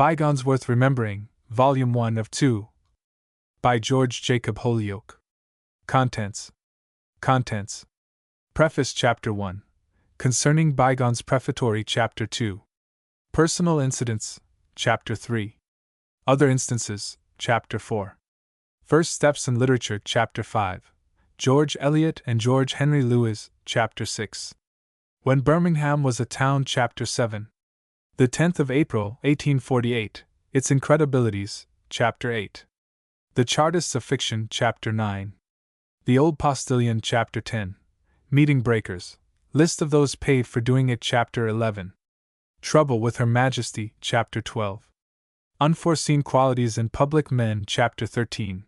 Bygones Worth Remembering, Volume 1 of 2. By George Jacob Holyoake. Contents. Preface Chapter 1. Concerning Bygones Prefatory Chapter 2. Personal Incidents, Chapter 3. Other Instances, Chapter 4. First Steps in Literature, Chapter 5. George Eliot and George Henry Lewes, Chapter 6. When Birmingham was a town, Chapter 7. The 10th of April, 1848, Its Incredibilities, Chapter 8. The Chartists of Fiction, Chapter 9. The Old Postilion, Chapter 10. Meeting Breakers, List of those paid for doing it, Chapter 11. Trouble with Her Majesty, Chapter 12. Unforeseen Qualities in Public Men, Chapter 13.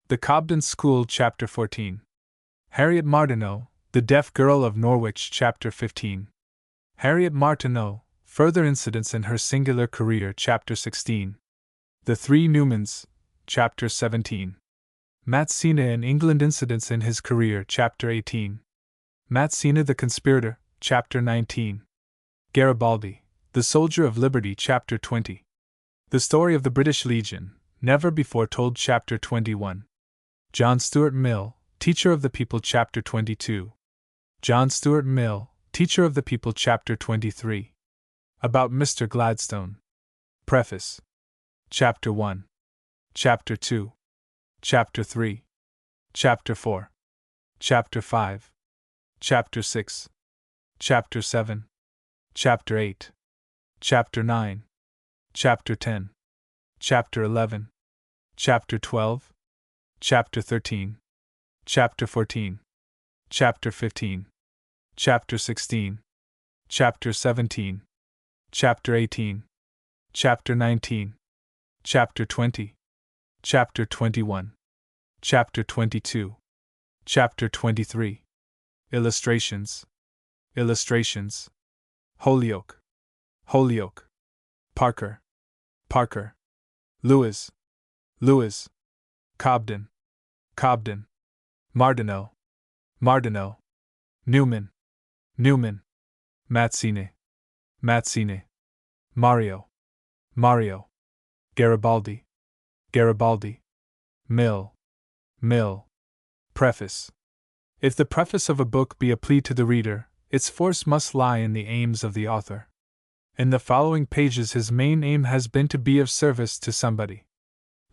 The Cobden School, Chapter 14. Harriet Martineau, the Deaf Girl of Norwich, Chapter 15. Harriet Martineau, Further Incidents in Her Singular Career, Chapter 16. The Three Newmans, Chapter 17. Mazzina in England, Incidents in His Career, Chapter 18. Mazzina the Conspirator, Chapter 19. Garibaldi, the Soldier of Liberty, Chapter 20. The Story of the British Legion, Never Before Told, Chapter 21. John Stuart Mill, Teacher of the People, Chapter 22. John Stuart Mill, Teacher of the People, Chapter 23. About Mr. Gladstone. Preface. Chapter 1. Chapter 2. Chapter 3. Chapter 4. Chapter 5. Chapter 6. Chapter 7. Chapter 8. Chapter 9. Chapter 10. Chapter 11. Chapter 12. Chapter 13. Chapter 14. Chapter 15. Chapter 16. Chapter 17. Chapter 18. Chapter 19. Chapter 20. Chapter 21. Chapter 22. Chapter 23. Illustrations. Holyoake. Parker. Lewes. Cobden. Martineau. Newman. Mazzina. Mario. Garibaldi. Mill. Preface. If the preface of a book be a plea to the reader, its force must lie in the aims of the author. In the following pages his main aim has been to be of service to somebody.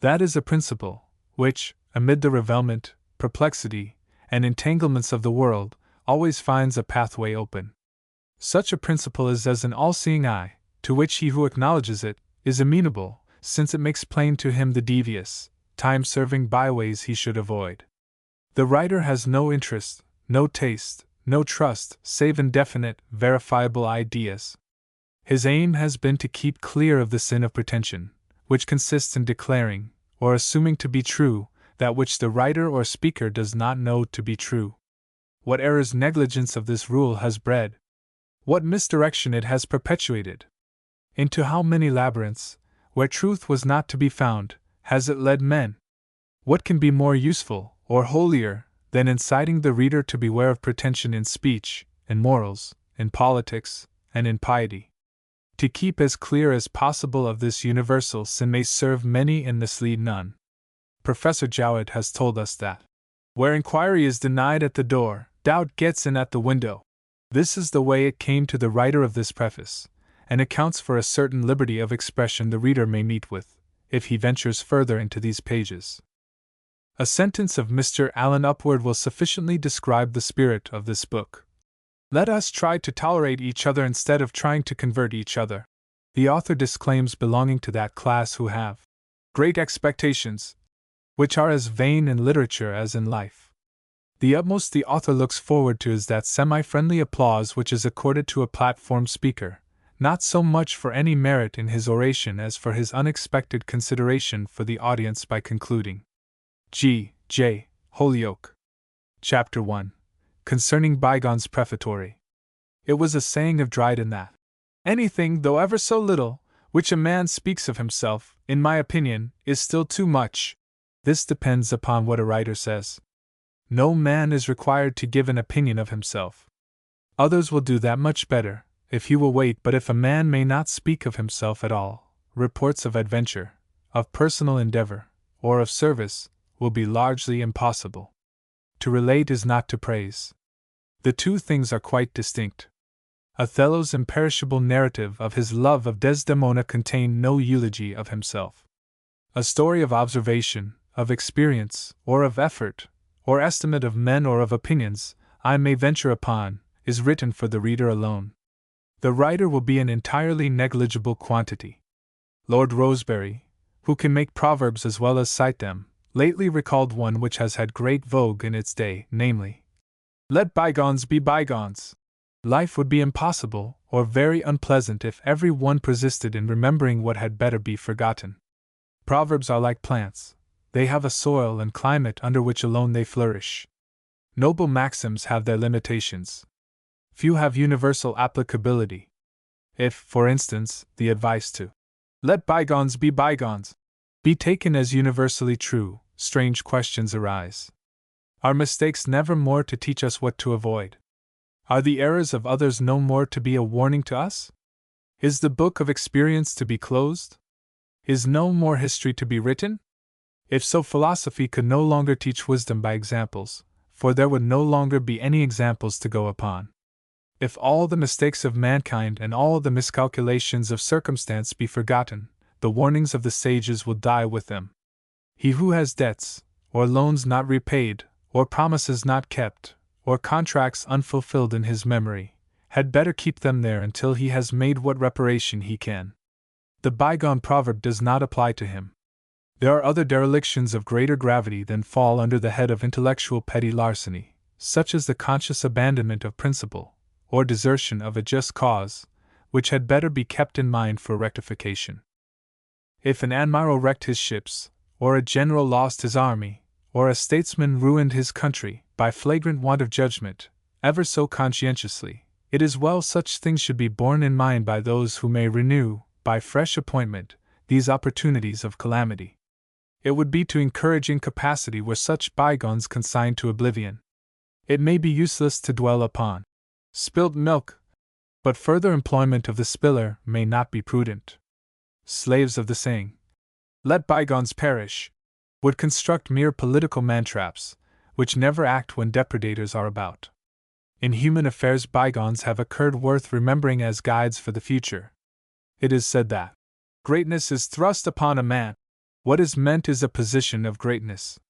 That is a principle which, amid the revealment, perplexity, and entanglements of the world, always finds a pathway open. Such a principle is as an all-seeing eye, to which he who acknowledges it is amenable, since it makes plain to him the devious, time-serving byways he should avoid. The writer has no interest, no taste, no trust, save in definite, verifiable ideas. His aim has been to keep clear of the sin of pretension, which consists in declaring, or assuming to be true, that which the writer or speaker does not know to be true. What errors negligence of this rule has bred! What misdirection it has perpetuated! Into how many labyrinths, where truth was not to be found, has it led men! What can be more useful, or holier, than inciting the reader to beware of pretension in speech, in morals, in politics, and in piety? To keep as clear as possible of this universal sin may serve many and mislead none. Professor Jowett has told us that, where inquiry is denied at the door, doubt gets in at the window. This is the way it came to the writer of this preface, and accounts for a certain liberty of expression the reader may meet with, if he ventures further into these pages. A sentence of Mr. Allen Upward will sufficiently describe the spirit of this book. Let us try to tolerate each other instead of trying to convert each other. The author disclaims belonging to that class who have great expectations, which are as vain in literature as in life. The utmost the author looks forward to is that semi-friendly applause which is accorded to a platform speaker, not so much for any merit in his oration as for his unexpected consideration for the audience by concluding. G. J. Holyoake. Chapter 1. Concerning Bygones Prefatory. It was a saying of Dryden that anything, though ever so little, which a man speaks of himself, in my opinion, is still too much. This depends upon what a writer says. No man is required to give an opinion of himself. Others will do that much better, if he will wait. But if a man may not speak of himself at all, reports of adventure, of personal endeavor, or of service, will be largely impossible. To relate is not to praise. The two things are quite distinct. Othello's imperishable narrative of his love of Desdemona contained no eulogy of himself. A story of observation, of experience, or of effort, or estimate of men or of opinions, I may venture upon, is written for the reader alone. The writer will be an entirely negligible quantity. Lord Rosebery, who can make proverbs as well as cite them, lately recalled one which has had great vogue in its day, namely, "Let bygones be bygones." Life would be impossible, or very unpleasant, if every one persisted in remembering what had better be forgotten. Proverbs are like plants, they have a soil and climate under which alone they flourish. Noble maxims have their limitations. Few have universal applicability. If, for instance, the advice to "let bygones be bygones" be taken as universally true, strange questions arise. Are mistakes never more to teach us what to avoid? Are the errors of others no more to be a warning to us? Is the book of experience to be closed? Is no more history to be written? If so, philosophy could no longer teach wisdom by examples, for there would no longer be any examples to go upon. If all the mistakes of mankind and all the miscalculations of circumstance be forgotten, the warnings of the sages will die with them. He who has debts, or loans not repaid, or promises not kept, or contracts unfulfilled in his memory, had better keep them there until he has made what reparation he can. The bygone proverb does not apply to him. There are other derelictions of greater gravity than fall under the head of intellectual petty larceny, such as the conscious abandonment of principle, or desertion of a just cause, which had better be kept in mind for rectification. If an admiral wrecked his ships, or a general lost his army, or a statesman ruined his country, by flagrant want of judgment, ever so conscientiously, it is well such things should be borne in mind by those who may renew, by fresh appointment, these opportunities of calamity. It would be to encourage incapacity were such bygones consigned to oblivion. It may be useless to dwell upon spilt milk, but further employment of the spiller may not be prudent. Slaves of the saying, "Let bygones perish," would construct mere political mantraps, which never act when depredators are about. In human affairs, bygones have occurred worth remembering as guides for the future. It is said that greatness is thrust upon a man. What is meant is a position of greatness.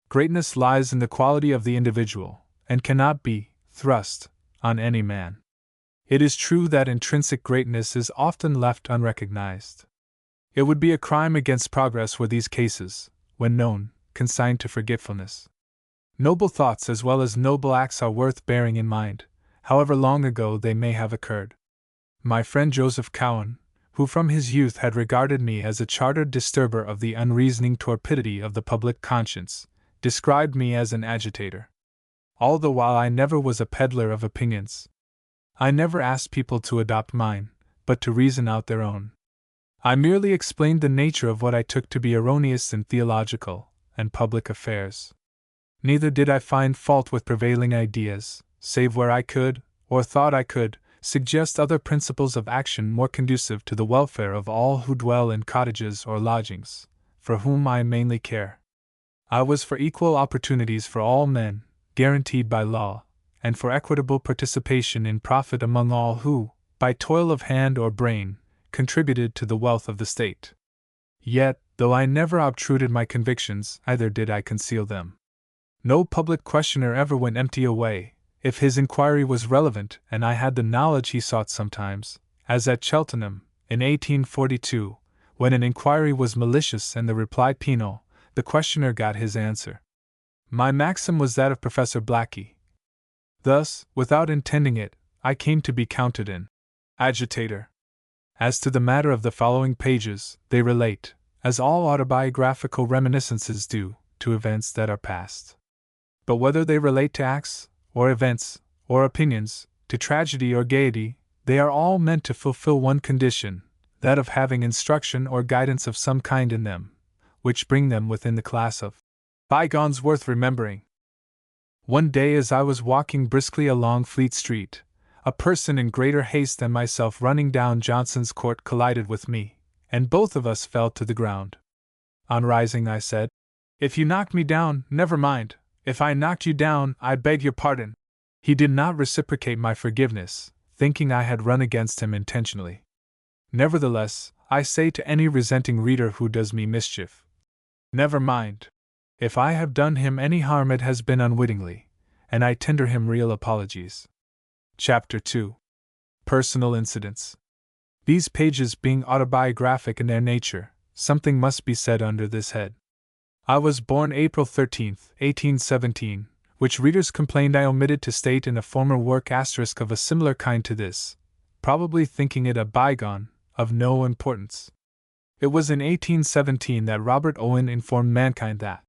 Greatness lies in the quality of the individual, and cannot be thrust on any man. It is true that intrinsic greatness is often left unrecognized. It would be a crime against progress were these cases, when known, consigned to forgetfulness. Noble thoughts as well as noble acts are worth bearing in mind, however long ago they may have occurred. My friend Joseph Cowan, who from his youth had regarded me as a chartered disturber of the unreasoning torpidity of the public conscience, described me as an agitator. All the while I never was a peddler of opinions. I never asked people to adopt mine, but to reason out their own. I merely explained the nature of what I took to be erroneous in theological and public affairs. Neither did I find fault with prevailing ideas, save where I could, or thought I could, suggest other principles of action more conducive to the welfare of all who dwell in cottages or lodgings, for whom I mainly care. I was for equal opportunities for all men, guaranteed by law, and for equitable participation in profit among all who, by toil of hand or brain, contributed to the wealth of the state. Yet, though I never obtruded my convictions, neither did I conceal them. No public questioner ever went empty away, if his inquiry was relevant and I had the knowledge he sought sometimes, as at Cheltenham, in 1842, when an inquiry was malicious and the reply penal, the questioner got his answer. My maxim was that of Professor Blackie. Thus, without intending it, I came to be counted an agitator. As to the matter of the following pages, they relate, as all autobiographical reminiscences do, to events that are past. But whether they relate to acts, or events, or opinions, to tragedy or gaiety, they are all meant to fulfill one condition, that of having instruction or guidance of some kind in them, which bring them within the class of bygones worth remembering. One day as I was walking briskly along Fleet Street, a person in greater haste than myself running down Johnson's Court collided with me, and both of us fell to the ground. On rising, I said, "If you knocked me down, never mind. If I knocked you down, I beg your pardon." He did not reciprocate my forgiveness, thinking I had run against him intentionally. Nevertheless, I say to any resenting reader who does me mischief, never mind. If I have done him any harm, it has been unwittingly, and I tender him real apologies. Chapter 2. Personal Incidents. These pages being autobiographic in their nature, something must be said under this head. I was born April 13, 1817, which readers complained I omitted to state in a former work asterisk of a similar kind to this, probably thinking it a bygone, of no importance. It was in 1817 that Robert Owen informed mankind that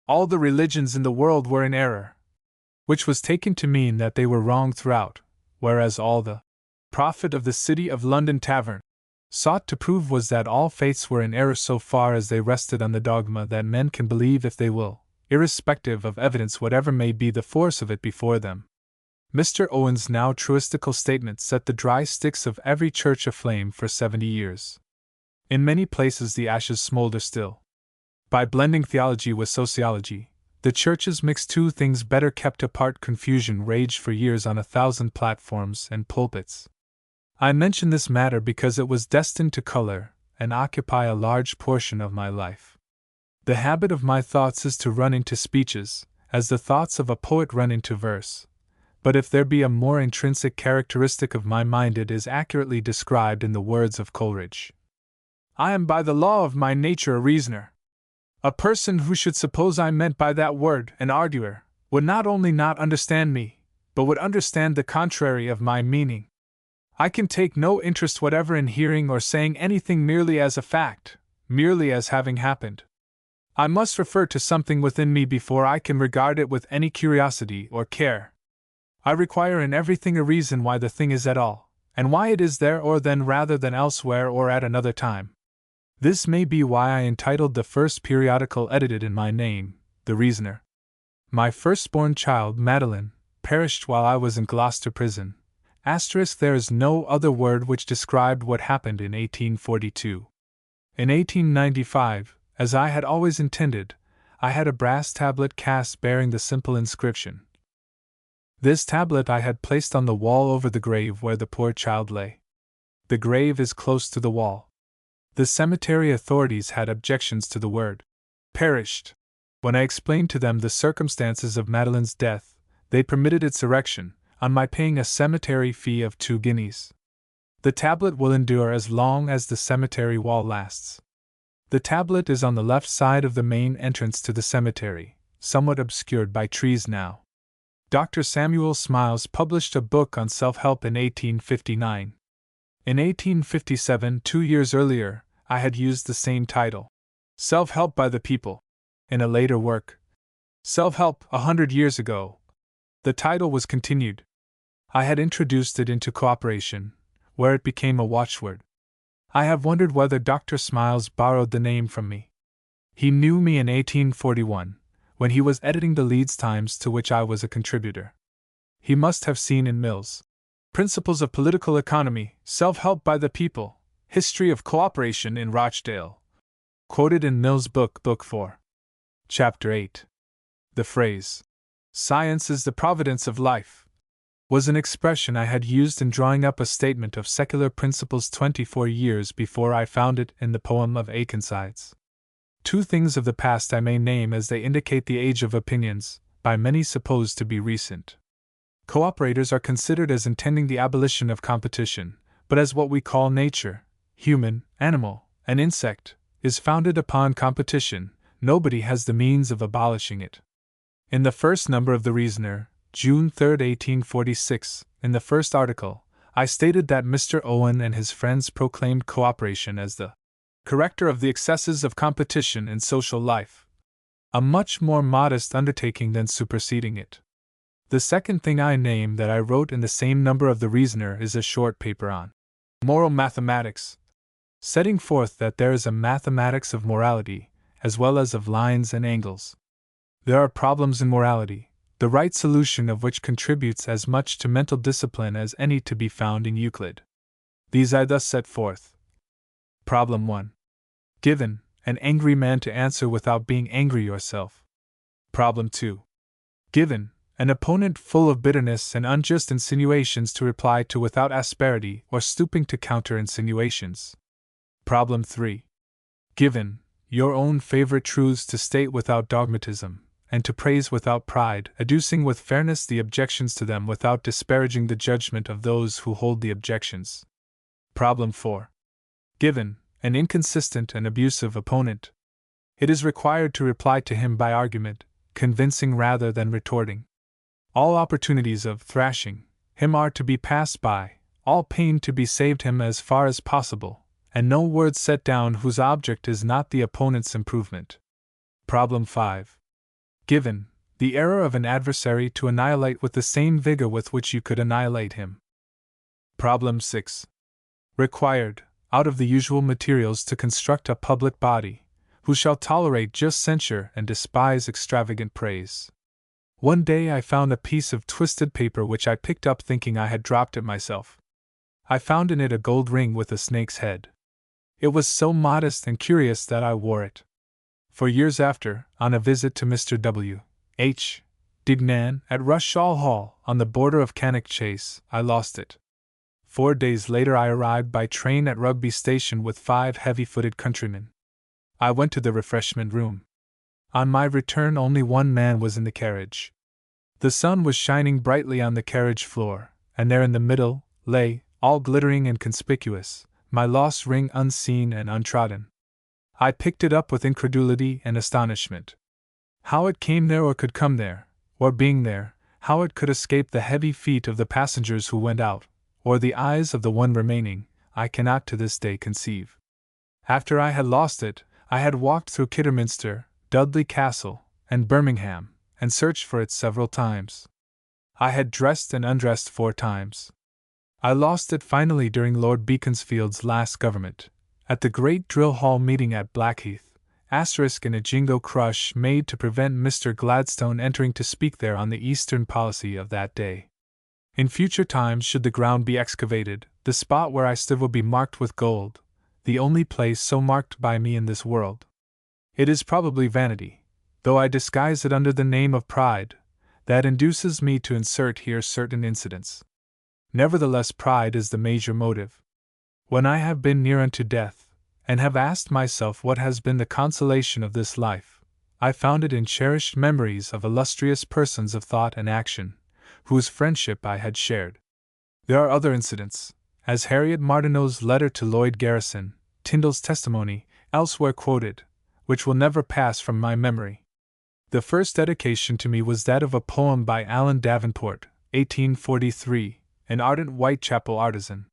all the religions in the world were in error, which was taken to mean that they were wrong throughout, whereas all the prophet of the City of London Tavern sought to prove was that all faiths were in error so far as they rested on the dogma that men can believe if they will, irrespective of evidence whatever may be the force of it before them. Mr. Owen's now truistical statement set the dry sticks of every church aflame for 70 years. In many places the ashes smolder still. By blending theology with sociology, the churches mixed two things better kept apart. Confusion raged for years on 1,000 platforms and pulpits. I mention this matter because it was destined to color and occupy a large portion of my life. The habit of my thoughts is to run into speeches, as the thoughts of a poet run into verse. But if there be a more intrinsic characteristic of my mind, it is accurately described in the words of Coleridge. "I am by the law of my nature a reasoner." A person who should suppose I meant by that word an arguer would not only not understand me, but would understand the contrary of my meaning. I can take no interest whatever in hearing or saying anything merely as a fact, merely as having happened. I must refer to something within me before I can regard it with any curiosity or care. I require in everything a reason why the thing is at all, and why it is there or then rather than elsewhere or at another time. This may be why I entitled the first periodical edited in my name, The Reasoner. My firstborn child, Madeline, perished while I was in Gloucester prison. There is no other word which described what happened in 1842. In 1895, as I had always intended, I had a brass tablet cast bearing the simple inscription. This tablet I had placed on the wall over the grave where the poor child lay. The grave is close to the wall. The cemetery authorities had objections to the word perished. When I explained to them the circumstances of Madeline's death, they permitted its erection, on my paying a cemetery fee of 2 guineas. The tablet will endure as long as the cemetery wall lasts. The tablet is on the left side of the main entrance to the cemetery, somewhat obscured by trees now. Dr. Samuel Smiles published a book on self-help in 1859. In 1857, 2 years earlier, I had used the same title, Self-Help by the People. In a later work, Self-Help 100 Years Ago, the title was continued. I had introduced it into cooperation, where it became a watchword. I have wondered whether Dr. Smiles borrowed the name from me. He knew me in 1841, when he was editing the Leeds Times, to which I was a contributor. He must have seen in Mill's Principles of Political Economy, Self-Help by the People, History of Cooperation in Rochdale, quoted in Mill's book, Book 4. Chapter 8. The phrase, "Science is the providence of life," was an expression I had used in drawing up a statement of secular principles 24 years before I found it in the poem of Akenside's. 2 things of the past I may name as they indicate the age of opinions, by many supposed to be recent. Cooperators are considered as intending the abolition of competition, but as what we call nature, human, animal, and insect, is founded upon competition, nobody has the means of abolishing it. In the first number of The Reasoner, June 3, 1846, in the first article, I stated that Mr. Owen and his friends proclaimed cooperation as the corrector of the excesses of competition in social life, a much more modest undertaking than superseding it. The second thing I name that I wrote in the same number of The Reasoner is a short paper on moral mathematics, setting forth that there is a mathematics of morality, as well as of lines and angles. There are problems in morality, the right solution of which contributes as much to mental discipline as any to be found in Euclid. These I thus set forth. Problem 1. Given, an angry man to answer without being angry yourself. Problem 2. Given, an opponent full of bitterness and unjust insinuations to reply to without asperity or stooping to counter insinuations. Problem 3. Given, your own favorite truths to state without dogmatism, and to praise without pride, adducing with fairness the objections to them without disparaging the judgment of those who hold the objections. Problem 4. Given, an inconsistent and abusive opponent. It is required to reply to him by argument, convincing rather than retorting. All opportunities of thrashing him are to be passed by, all pain to be saved him as far as possible, and no word set down whose object is not the opponent's improvement. Problem 5. Given, the error of an adversary to annihilate with the same vigor with which you could annihilate him. Problem 6. Required, out of the usual materials to construct a public body, who shall tolerate just censure and despise extravagant praise. One day I found a piece of twisted paper which I picked up thinking I had dropped it myself. I found in it a gold ring with a snake's head. It was so modest and curious that I wore it. For years after, on a visit to Mr. W. H. Dignan at Rushall Hall, on the border of Cannock Chase, I lost it. 4 days later I arrived by train at Rugby Station with 5 heavy-footed countrymen. I went to the refreshment room. On my return only one man was in the carriage. The sun was shining brightly on the carriage floor, and there in the middle lay, all glittering and conspicuous, my lost ring unseen and untrodden. I picked it up with incredulity and astonishment. How it came there or could come there, or being there, how it could escape the heavy feet of the passengers who went out, or the eyes of the one remaining, I cannot to this day conceive. After I had lost it, I had walked through Kidderminster, Dudley Castle, and Birmingham, and searched for it several times. I had dressed and undressed 4 times. I lost it finally during Lord Beaconsfield's last government, at the great drill hall meeting at Blackheath, in a jingo crush made to prevent Mr. Gladstone entering to speak there on the Eastern policy of that day. In future times, should the ground be excavated, the spot where I stood will be marked with gold, the only place so marked by me in this world. It is probably vanity, though I disguise it under the name of pride, that induces me to insert here certain incidents. Nevertheless, pride is the major motive. When I have been near unto death, and have asked myself what has been the consolation of this life, I found it in cherished memories of illustrious persons of thought and action, whose friendship I had shared. There are other incidents, as Harriet Martineau's letter to Lloyd Garrison, Tyndall's testimony, elsewhere quoted, which will never pass from my memory. The first dedication to me was that of a poem by Alan Davenport, 1843, an ardent Whitechapel artisan.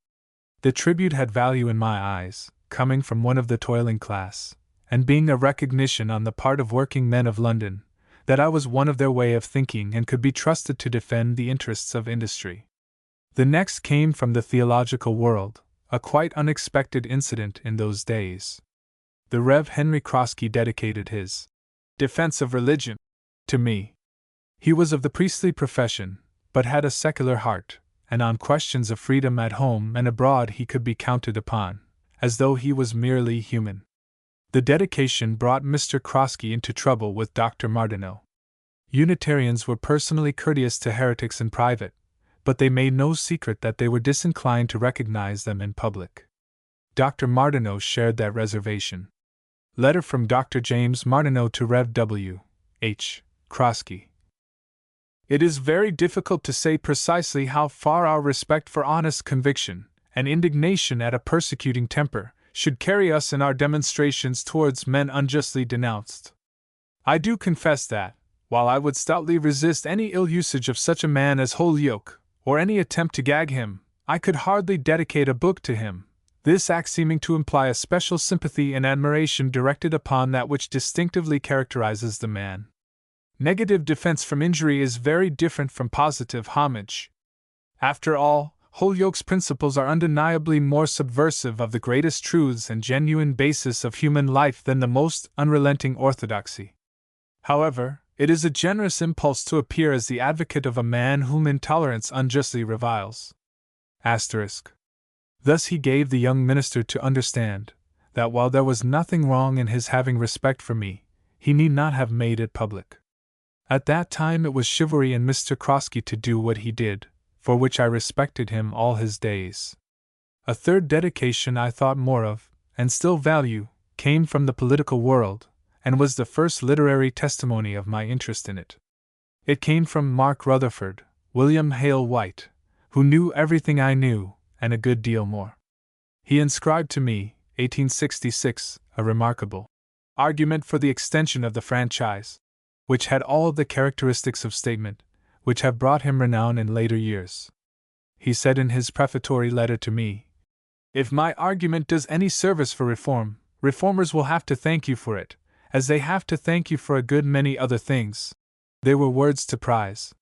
The tribute had value in my eyes, coming from one of the toiling class, and being a recognition on the part of working men of London, that I was one of their way of thinking and could be trusted to defend the interests of industry. The next came from the theological world, a quite unexpected incident in those days. The Rev. Henry Crosky dedicated his Defense of Religion to me. He was of the priestly profession, but had a secular heart, and on questions of freedom at home and abroad he could be counted upon, as though he was merely human. The dedication brought Mr. Crosky into trouble with Dr. Martineau. Unitarians were personally courteous to heretics in private, but they made no secret that they were disinclined to recognize them in public. Dr. Martineau shared that reservation. Letter from Dr. James Martineau to Rev. W. H. Crosky. It is very difficult to say precisely how far our respect for honest conviction, and indignation at a persecuting temper, should carry us in our demonstrations towards men unjustly denounced. I do confess that, while I would stoutly resist any ill usage of such a man as Holyoake, or any attempt to gag him, I could hardly dedicate a book to him, this act seeming to imply a special sympathy and admiration directed upon that which distinctively characterizes the man. Negative defense from injury is very different from positive homage. After all, Holyoake's principles are undeniably more subversive of the greatest truths and genuine basis of human life than the most unrelenting orthodoxy. However, it is a generous impulse to appear as the advocate of a man whom intolerance unjustly reviles. Thus he gave the young minister to understand that while there was nothing wrong in his having respect for me, he need not have made it public. At that time it was chivalry in Mr. Krosky to do what he did, for which I respected him all his days. A third dedication I thought more of, and still value, came from the political world, and was the first literary testimony of my interest in it. It came from Mark Rutherford, William Hale White, who knew everything I knew, and a good deal more. He inscribed to me, 1866, a remarkable argument for the extension of the franchise, which had all the characteristics of statement, which have brought him renown in later years. He said in his prefatory letter to me, "If my argument does any service for reform, reformers will have to thank you for it, as they have to thank you for a good many other things." They were words to prize.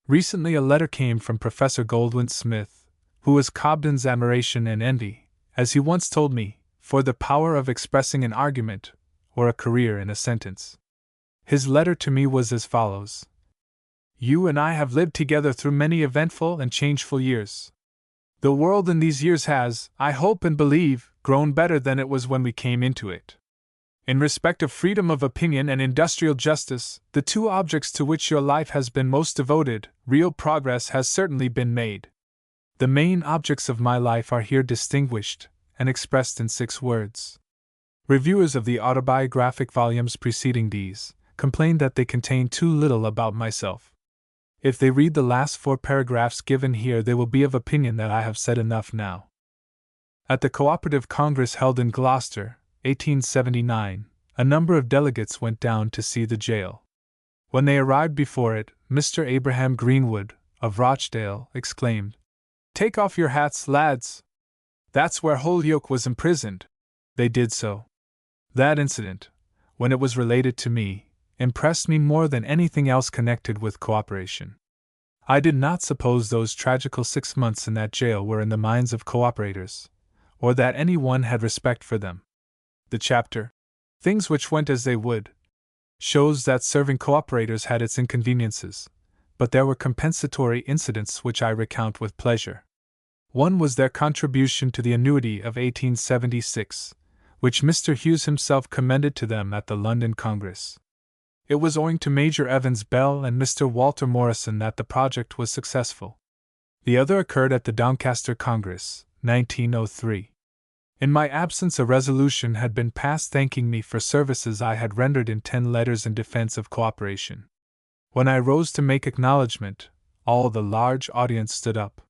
Recently a letter came from Professor Goldwin Smith, who was Cobden's admiration and envy, as he once told me, for the power of expressing an argument, or a career in a sentence. His letter to me was as follows: "You and I have lived together through many eventful and changeful years. The world in these years has, I hope and believe, grown better than it was when we came into it. In respect of freedom of opinion and industrial justice, the two objects to which your life has been most devoted, real progress has certainly been made. The main objects of my life are here distinguished, and expressed in 6 words. Reviewers of the autobiographic volumes preceding these complained that they contain too little about myself. If they read the last 4 paragraphs given here, they will be of opinion that I have said enough now." At the Cooperative Congress held in Gloucester, 1879, a number of delegates went down to see the jail. When they arrived before it, Mr. Abraham Greenwood, of Rochdale, exclaimed, "Take off your hats, lads! That's where Holyoake was imprisoned." They did so. That incident, when it was related to me, impressed me more than anything else connected with cooperation. I did not suppose those tragical 6 months in that jail were in the minds of cooperators, or that any one had respect for them. The chapter, "Things Which Went as They Would," shows that serving cooperators had its inconveniences, but there were compensatory incidents which I recount with pleasure. One was their contribution to the annuity of 1876, which Mr. Hughes himself commended to them at the London Congress. It was owing to Major Evans Bell and Mr. Walter Morrison that the project was successful. The other occurred at the Doncaster Congress, 1903. In my absence, a resolution had been passed thanking me for services I had rendered in 10 letters in defense of cooperation. When I rose to make acknowledgment, all the large audience stood up.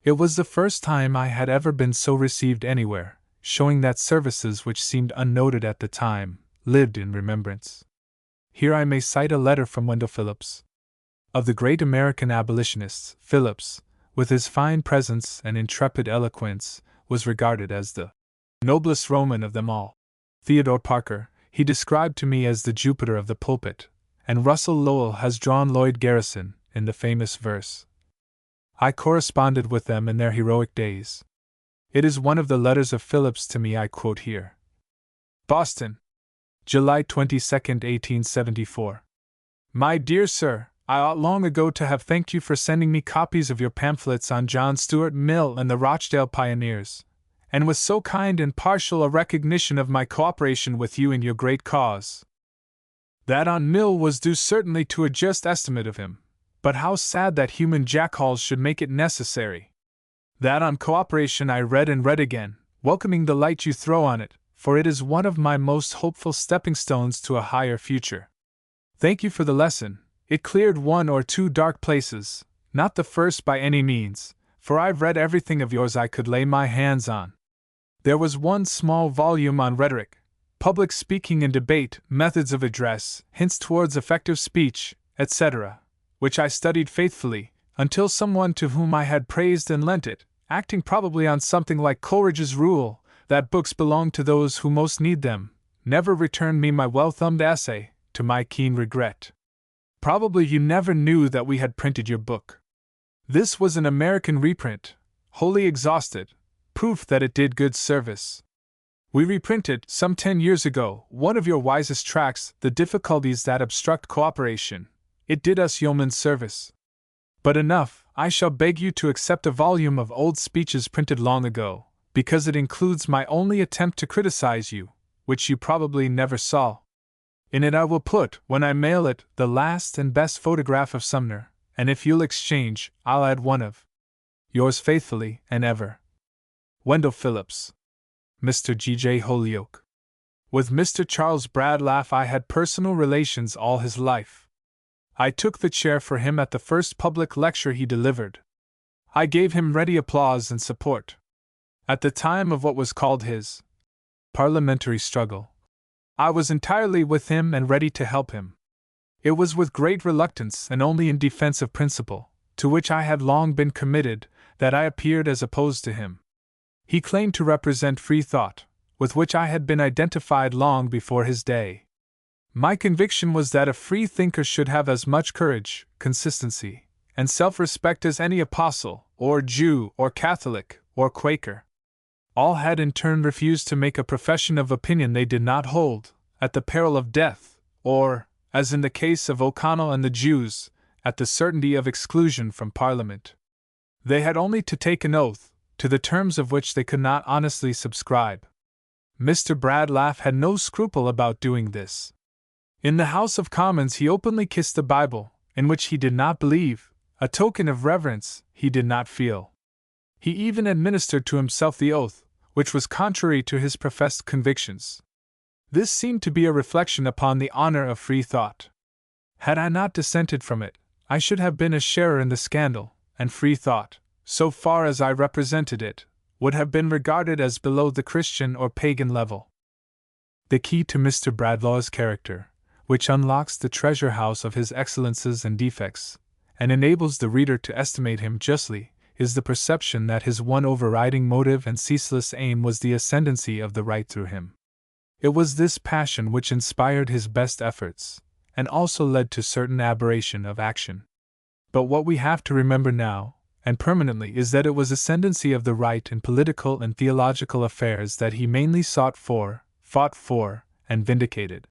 It was the first time I had ever been so received anywhere, showing that services which seemed unnoted at the time lived in remembrance. Here I may cite a letter from Wendell Phillips. Of the great American abolitionists, Phillips, with his fine presence and intrepid eloquence, was regarded as the noblest Roman of them all. Theodore Parker, he described to me as the Jupiter of the pulpit, and Russell Lowell has drawn Lloyd Garrison in the famous verse. I corresponded with them in their heroic days. It is one of the letters of Phillips to me I quote here. Boston, July 22, 1874. My dear Sir, I ought long ago to have thanked you for sending me copies of your pamphlets on John Stuart Mill and the Rochdale Pioneers, and with so kind and partial a recognition of my cooperation with you in your great cause. That on Mill was due certainly to a just estimate of him, but how sad that human jackhals should make it necessary. That on cooperation I read and read again, welcoming the light you throw on it, for it is one of my most hopeful stepping stones to a higher future. Thank you for the lesson. It cleared 1 or 2 dark places, not the first by any means, for I've read everything of yours I could lay my hands on. There was one small volume on rhetoric, public speaking and debate, methods of address, hints towards effective speech, etc., which I studied faithfully, until someone to whom I had praised and lent it, acting probably on something like Coleridge's rule, that books belong to those who most need them, never returned me my well-thumbed essay, to my keen regret. Probably you never knew that we had printed your book. This was an American reprint, wholly exhausted, proof that it did good service. We reprinted, some 10 years ago, one of your wisest tracts, The Difficulties That Obstruct Cooperation. It did us yeoman's service. But enough, I shall beg you to accept a volume of old speeches printed long ago, because it includes my only attempt to criticize you, which you probably never saw. In it I will put, when I mail it, the last and best photograph of Sumner, and if you'll exchange, I'll add one of yours faithfully and ever, Wendell Phillips. Mr. G.J. Holyoake. With Mr. Charles Bradlaugh I had personal relations all his life. I took the chair for him at the first public lecture he delivered. I gave him ready applause and support. At the time of what was called his parliamentary struggle, I was entirely with him and ready to help him. It was with great reluctance and only in defense of principle, to which I had long been committed, that I appeared as opposed to him. He claimed to represent free thought, with which I had been identified long before his day. My conviction was that a free thinker should have as much courage, consistency, and self-respect as any apostle, or Jew, or Catholic, or Quaker. All had in turn refused to make a profession of opinion they did not hold, at the peril of death, or, as in the case of O'Connell and the Jews, at the certainty of exclusion from Parliament. They had only to take an oath, to the terms of which they could not honestly subscribe. Mr. Bradlaugh had no scruple about doing this. In the House of Commons he openly kissed the Bible, in which he did not believe, a token of reverence he did not feel. He even administered to himself the oath, which was contrary to his professed convictions. This seemed to be a reflection upon the honor of free thought. Had I not dissented from it, I should have been a sharer in the scandal, and free thought, so far as I represented it, would have been regarded as below the Christian or pagan level. The key to Mr. Bradlaugh's character, which unlocks the treasure house of his excellences and defects, and enables the reader to estimate him justly, is the perception that his one overriding motive and ceaseless aim was the ascendancy of the right through him. It was this passion which inspired his best efforts, and also led to certain aberration of action. But what we have to remember now, and permanently, is that it was ascendancy of the right in political and theological affairs that he mainly sought for, fought for, and vindicated.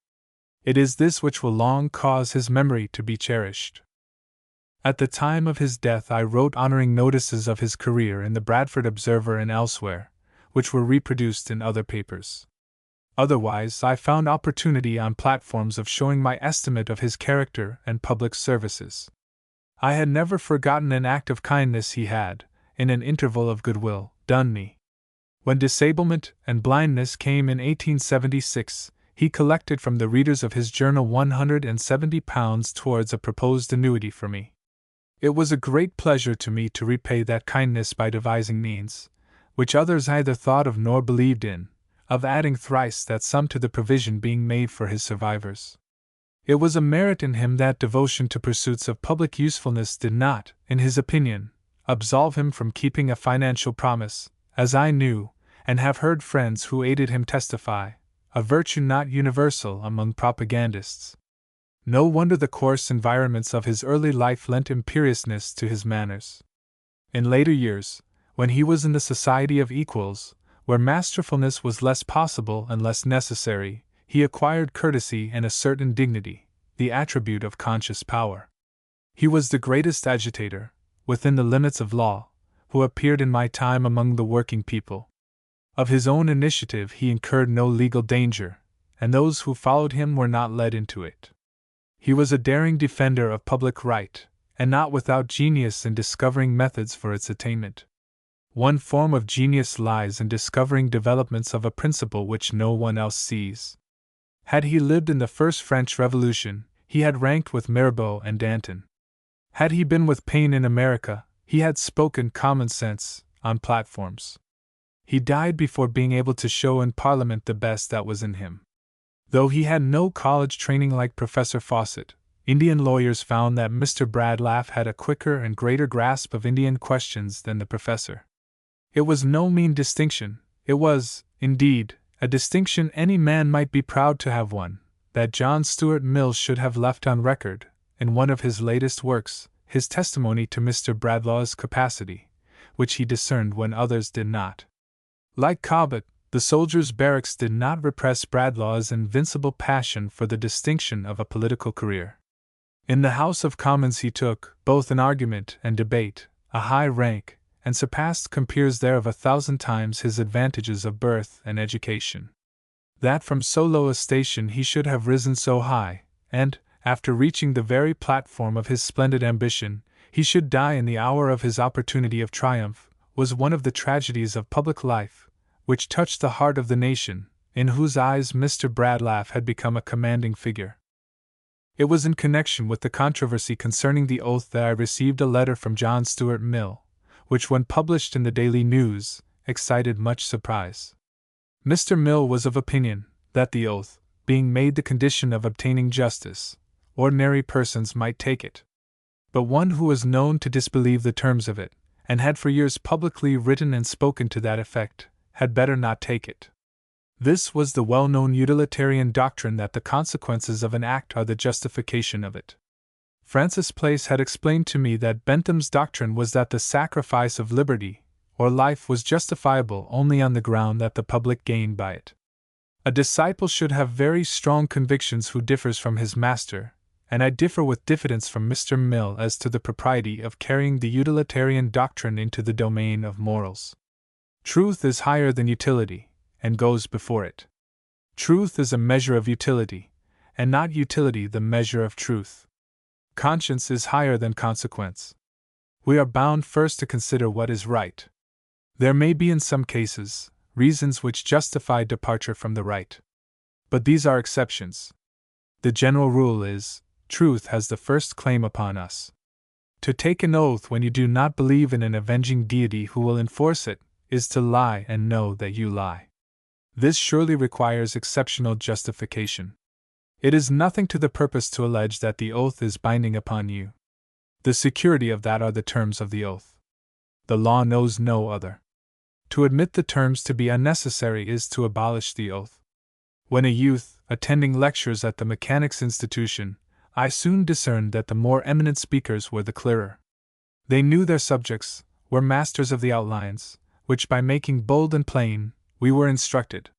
It is this which will long cause his memory to be cherished. At the time of his death I wrote honoring notices of his career in the Bradford Observer and elsewhere, which were reproduced in other papers. Otherwise, I found opportunity on platforms of showing my estimate of his character and public services. I had never forgotten an act of kindness he had, in an interval of goodwill, done me. When disablement and blindness came in 1876, he collected from the readers of his journal £170 towards a proposed annuity for me. It was a great pleasure to me to repay that kindness by devising means, which others either thought of nor believed in, of adding thrice that sum to the provision being made for his survivors. It was a merit in him that devotion to pursuits of public usefulness did not, in his opinion, absolve him from keeping a financial promise, as I knew, and have heard friends who aided him testify, a virtue not universal among propagandists. No wonder the coarse environments of his early life lent imperiousness to his manners. In later years, when he was in the society of equals, where masterfulness was less possible and less necessary, he acquired courtesy and a certain dignity, the attribute of conscious power. He was the greatest agitator, within the limits of law, who appeared in my time among the working people. Of his own initiative he incurred no legal danger, and those who followed him were not led into it. He was a daring defender of public right, and not without genius in discovering methods for its attainment. One form of genius lies in discovering developments of a principle which no one else sees. Had he lived in the first French Revolution, he had ranked with Mirabeau and Danton. Had he been with Paine in America, he had spoken common sense on platforms. He died before being able to show in Parliament the best that was in him. Though he had no college training like Professor Fawcett, Indian lawyers found that Mr. Bradlaugh had a quicker and greater grasp of Indian questions than the professor. It was no mean distinction, it was, indeed, a distinction any man might be proud to have won, that John Stuart Mill should have left on record, in one of his latest works, his testimony to Mr. Bradlaugh's capacity, which he discerned when others did not. Like Cobbett, the soldiers' barracks did not repress Bradlaugh's invincible passion for the distinction of a political career. In the House of Commons he took, both in argument and debate, a high rank, and surpassed compeers thereof 1,000 times his advantages of birth and education. That from so low a station he should have risen so high, and, after reaching the very platform of his splendid ambition, he should die in the hour of his opportunity of triumph, was one of the tragedies of public life, which touched the heart of the nation, in whose eyes Mr. Bradlaugh had become a commanding figure. It was in connection with the controversy concerning the oath that I received a letter from John Stuart Mill, which, when published in the Daily News, excited much surprise. Mr. Mill was of opinion that the oath, being made the condition of obtaining justice, ordinary persons might take it. But one who was known to disbelieve the terms of it, and had for years publicly written and spoken to that effect, had better not take it. This was the well-known utilitarian doctrine that the consequences of an act are the justification of it. Francis Place had explained to me that Bentham's doctrine was that the sacrifice of liberty, or life, was justifiable only on the ground that the public gained by it. A disciple should have very strong convictions who differs from his master, and I differ with diffidence from Mr. Mill as to the propriety of carrying the utilitarian doctrine into the domain of morals. Truth is higher than utility, and goes before it. Truth is a measure of utility, and not utility the measure of truth. Conscience is higher than consequence. We are bound first to consider what is right. There may be in some cases reasons which justify departure from the right. But these are exceptions. The general rule is, truth has the first claim upon us. To take an oath when you do not believe in an avenging deity who will enforce it, is to lie and know that you lie. This surely requires exceptional justification. It is nothing to the purpose to allege that the oath is binding upon you. The security of that are the terms of the oath. The law knows no other. To admit the terms to be unnecessary is to abolish the oath. When a youth, attending lectures at the Mechanics' Institution, I soon discerned that the more eminent speakers were the clearer. They knew their subjects, were masters of the outlines, which by making bold and plain, we were instructed.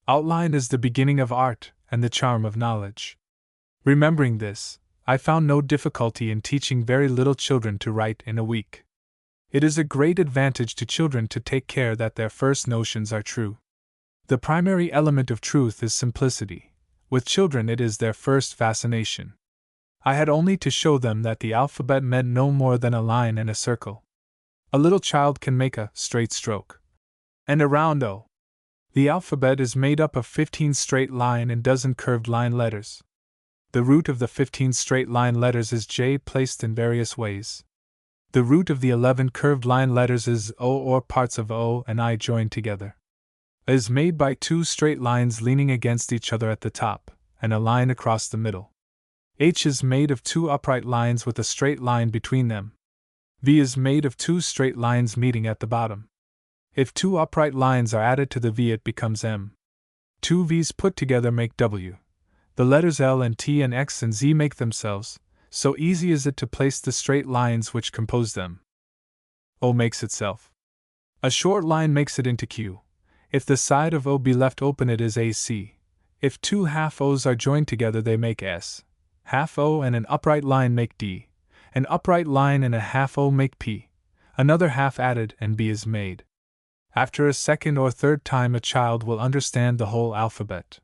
Outline is the beginning of art and the charm of knowledge. Remembering this, I found no difficulty in teaching very little children to write in a week. It is a great advantage to children to take care that their first notions are true. The primary element of truth is simplicity. With children it is their first fascination. I had only to show them that the alphabet meant no more than a line and a circle. A little child can make a straight stroke and a round O. The alphabet is made up of 15 straight line and dozen curved line letters. The root of the 15 straight line letters is J placed in various ways. The root of the 11 curved line letters is O, or parts of O and I joined together. A is made by 2 straight lines leaning against each other at the top, and a line across the middle. H is made of 2 upright lines with a straight line between them. V is made of 2 straight lines meeting at the bottom. If 2 upright lines are added to the V, it becomes M. 2 V's put together make W. The letters L and T and X and Z make themselves, so easy is it to place the straight lines which compose them. O makes itself. A short line makes it into Q. If the side of O be left open, it is AC. If 2 half O's are joined together, they make S. Half O and an upright line make D. An upright line and a half O make P. Another half added and B is made. After a second or third time, a child will understand the whole alphabet.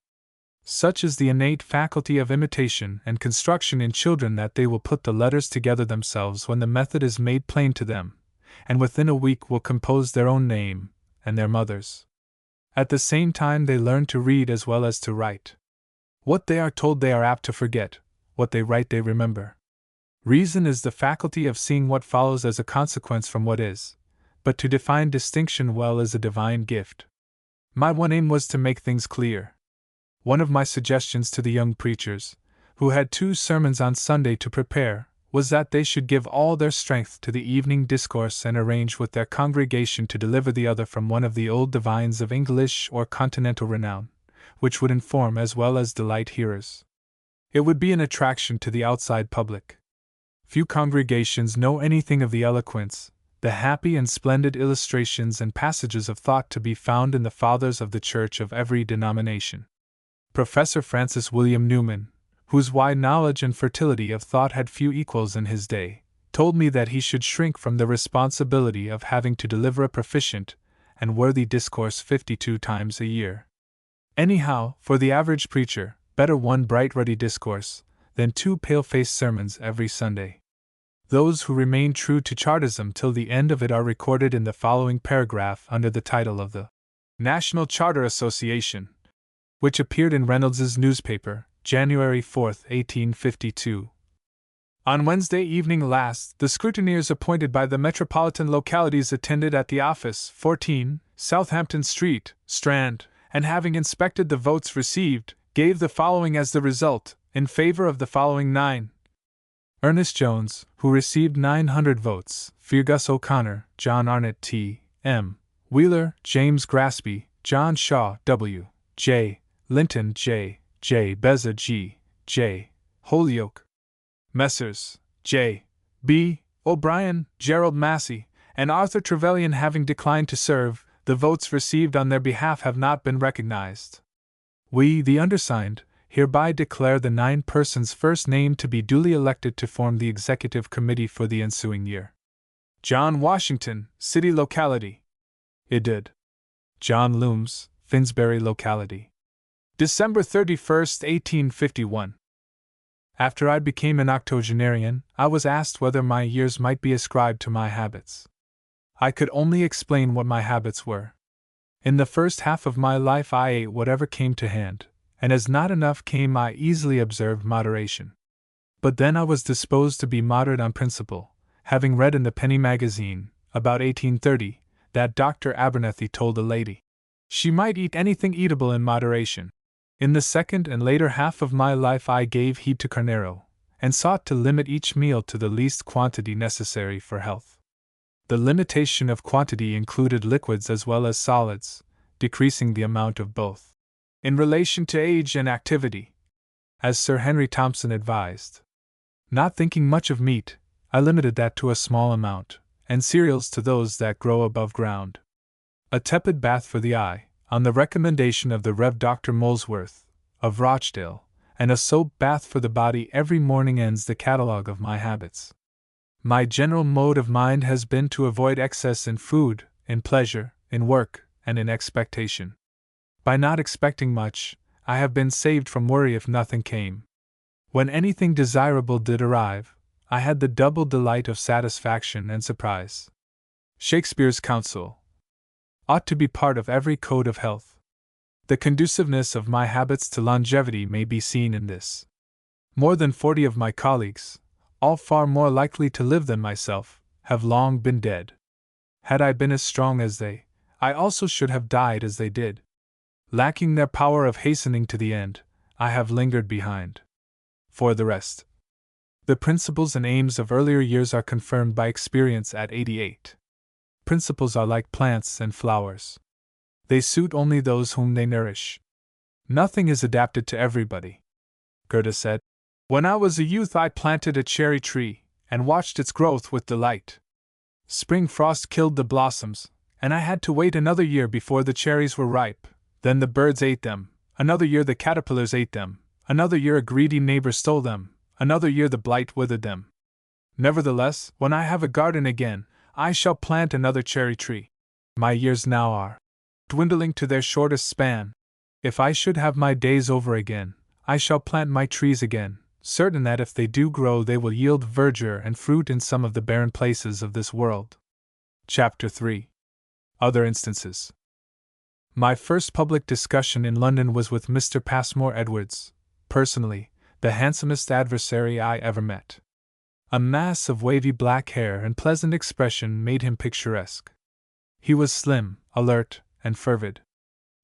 Such is the innate faculty of imitation and construction in children that they will put the letters together themselves when the method is made plain to them, and within a week will compose their own name and their mother's. At the same time they learn to read as well as to write. What they are told they are apt to forget, what they write they remember. Reason is the faculty of seeing what follows as a consequence from what is, but to define distinction well is a divine gift. My one aim was to make things clear. One of my suggestions to the young preachers, who had 2 sermons on Sunday to prepare, was that they should give all their strength to the evening discourse and arrange with their congregation to deliver the other from one of the old divines of English or continental renown, which would inform as well as delight hearers. It would be an attraction to the outside public. Few congregations know anything of the eloquence, the happy and splendid illustrations and passages of thought to be found in the fathers of the church of every denomination. Professor Francis William Newman, whose wide knowledge and fertility of thought had few equals in his day, told me that he should shrink from the responsibility of having to deliver a proficient and worthy discourse 52 times a year. Anyhow, for the average preacher, better one bright ruddy discourse than 2 pale-faced sermons every Sunday. Those who remain true to Chartism till the end of it are recorded in the following paragraph under the title of the National Charter Association, which appeared in Reynolds's newspaper, January 4, 1852. On Wednesday evening last, the scrutineers appointed by the metropolitan localities attended at the office, 14, Southampton Street, Strand, and having inspected the votes received, gave the following as the result, in favor of the following 9. Ernest Jones, who received 900 votes, Fergus O'Connor, John Arnott T. M. Wheeler, James Graspy, John Shaw W. J. Linton J. J. Beza G. J. Holyoake. Messrs. J. B. O'Brien, Gerald Massey, and Arthur Trevelyan having declined to serve, the votes received on their behalf have not been recognized. We, the undersigned, hereby declare the 9 persons first named to be duly elected to form the Executive Committee for the ensuing year. John Washington, City Locality. Idid. John Looms, Finsbury Locality. December 31, 1851. After I became an octogenarian, I was asked whether my years might be ascribed to my habits. I could only explain what my habits were. In the first half of my life I ate whatever came to hand, and as not enough came I easily observed moderation. But then I was disposed to be moderate on principle, having read in the Penny Magazine, about 1830, that Dr. Abernethy told a lady she might eat anything eatable in moderation. In the second and later half of my life I gave heed to Carnero, and sought to limit each meal to the least quantity necessary for health. The limitation of quantity included liquids as well as solids, decreasing the amount of both. In relation to age and activity, as Sir Henry Thompson advised. Not thinking much of meat, I limited that to a small amount, and cereals to those that grow above ground. A tepid bath for the eye, on the recommendation of the Rev. Dr. Molesworth, of Rochdale, and a soap bath for the body every morning ends the catalogue of my habits. My general mode of mind has been to avoid excess in food, in pleasure, in work, and in expectation. By not expecting much, I have been saved from worry if nothing came. When anything desirable did arrive, I had the double delight of satisfaction and surprise. Shakespeare's counsel ought to be part of every code of health. The conduciveness of my habits to longevity may be seen in this. More than 40 of my colleagues, all far more likely to live than myself, have long been dead. Had I been as strong as they, I also should have died as they did. Lacking their power of hastening to the end, I have lingered behind. For the rest, the principles and aims of earlier years are confirmed by experience at 88. Principles are like plants and flowers. They suit only those whom they nourish. Nothing is adapted to everybody. Goethe said, "When I was a youth I planted a cherry tree, and watched its growth with delight. Spring frost killed the blossoms, and I had to wait another year before the cherries were ripe. Then the birds ate them, another year the caterpillars ate them, another year a greedy neighbor stole them, another year the blight withered them. Nevertheless, when I have a garden again, I shall plant another cherry tree. My years now are dwindling to their shortest span. If I should have my days over again, I shall plant my trees again, certain that if they do grow they will yield verdure and fruit in some of the barren places of this world." Chapter 3. Other instances. My first public discussion in London was with Mr. Passmore Edwards, personally, the handsomest adversary I ever met. A mass of wavy black hair and pleasant expression made him picturesque. He was slim, alert, and fervid.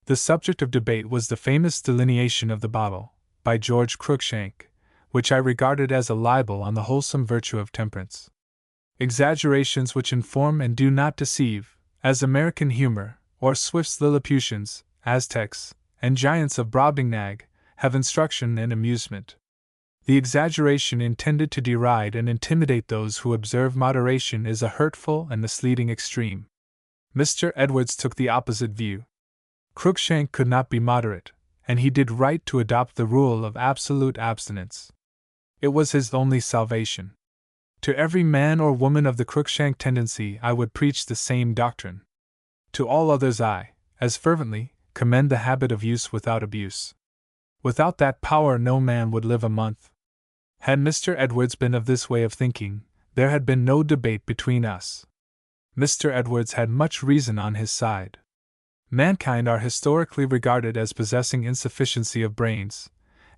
The subject of debate was the famous delineation of the bottle, by George Cruikshank, which I regarded as a libel on the wholesome virtue of temperance. Exaggerations which inform and do not deceive, as American humor, or Swift's Lilliputians, Aztecs, and giants of Brobdingnag, have instruction and amusement. The exaggeration intended to deride and intimidate those who observe moderation is a hurtful and misleading extreme. Mr. Edwards took the opposite view. Cruikshank could not be moderate, and he did right to adopt the rule of absolute abstinence. It was his only salvation. To every man or woman of the Crookshank tendency I would preach the same doctrine. To all others I, as fervently, commend the habit of use without abuse. Without that power no man would live a month. Had Mr. Edwards been of this way of thinking, there had been no debate between us. Mr. Edwards had much reason on his side. Mankind are historically regarded as possessing insufficiency of brains,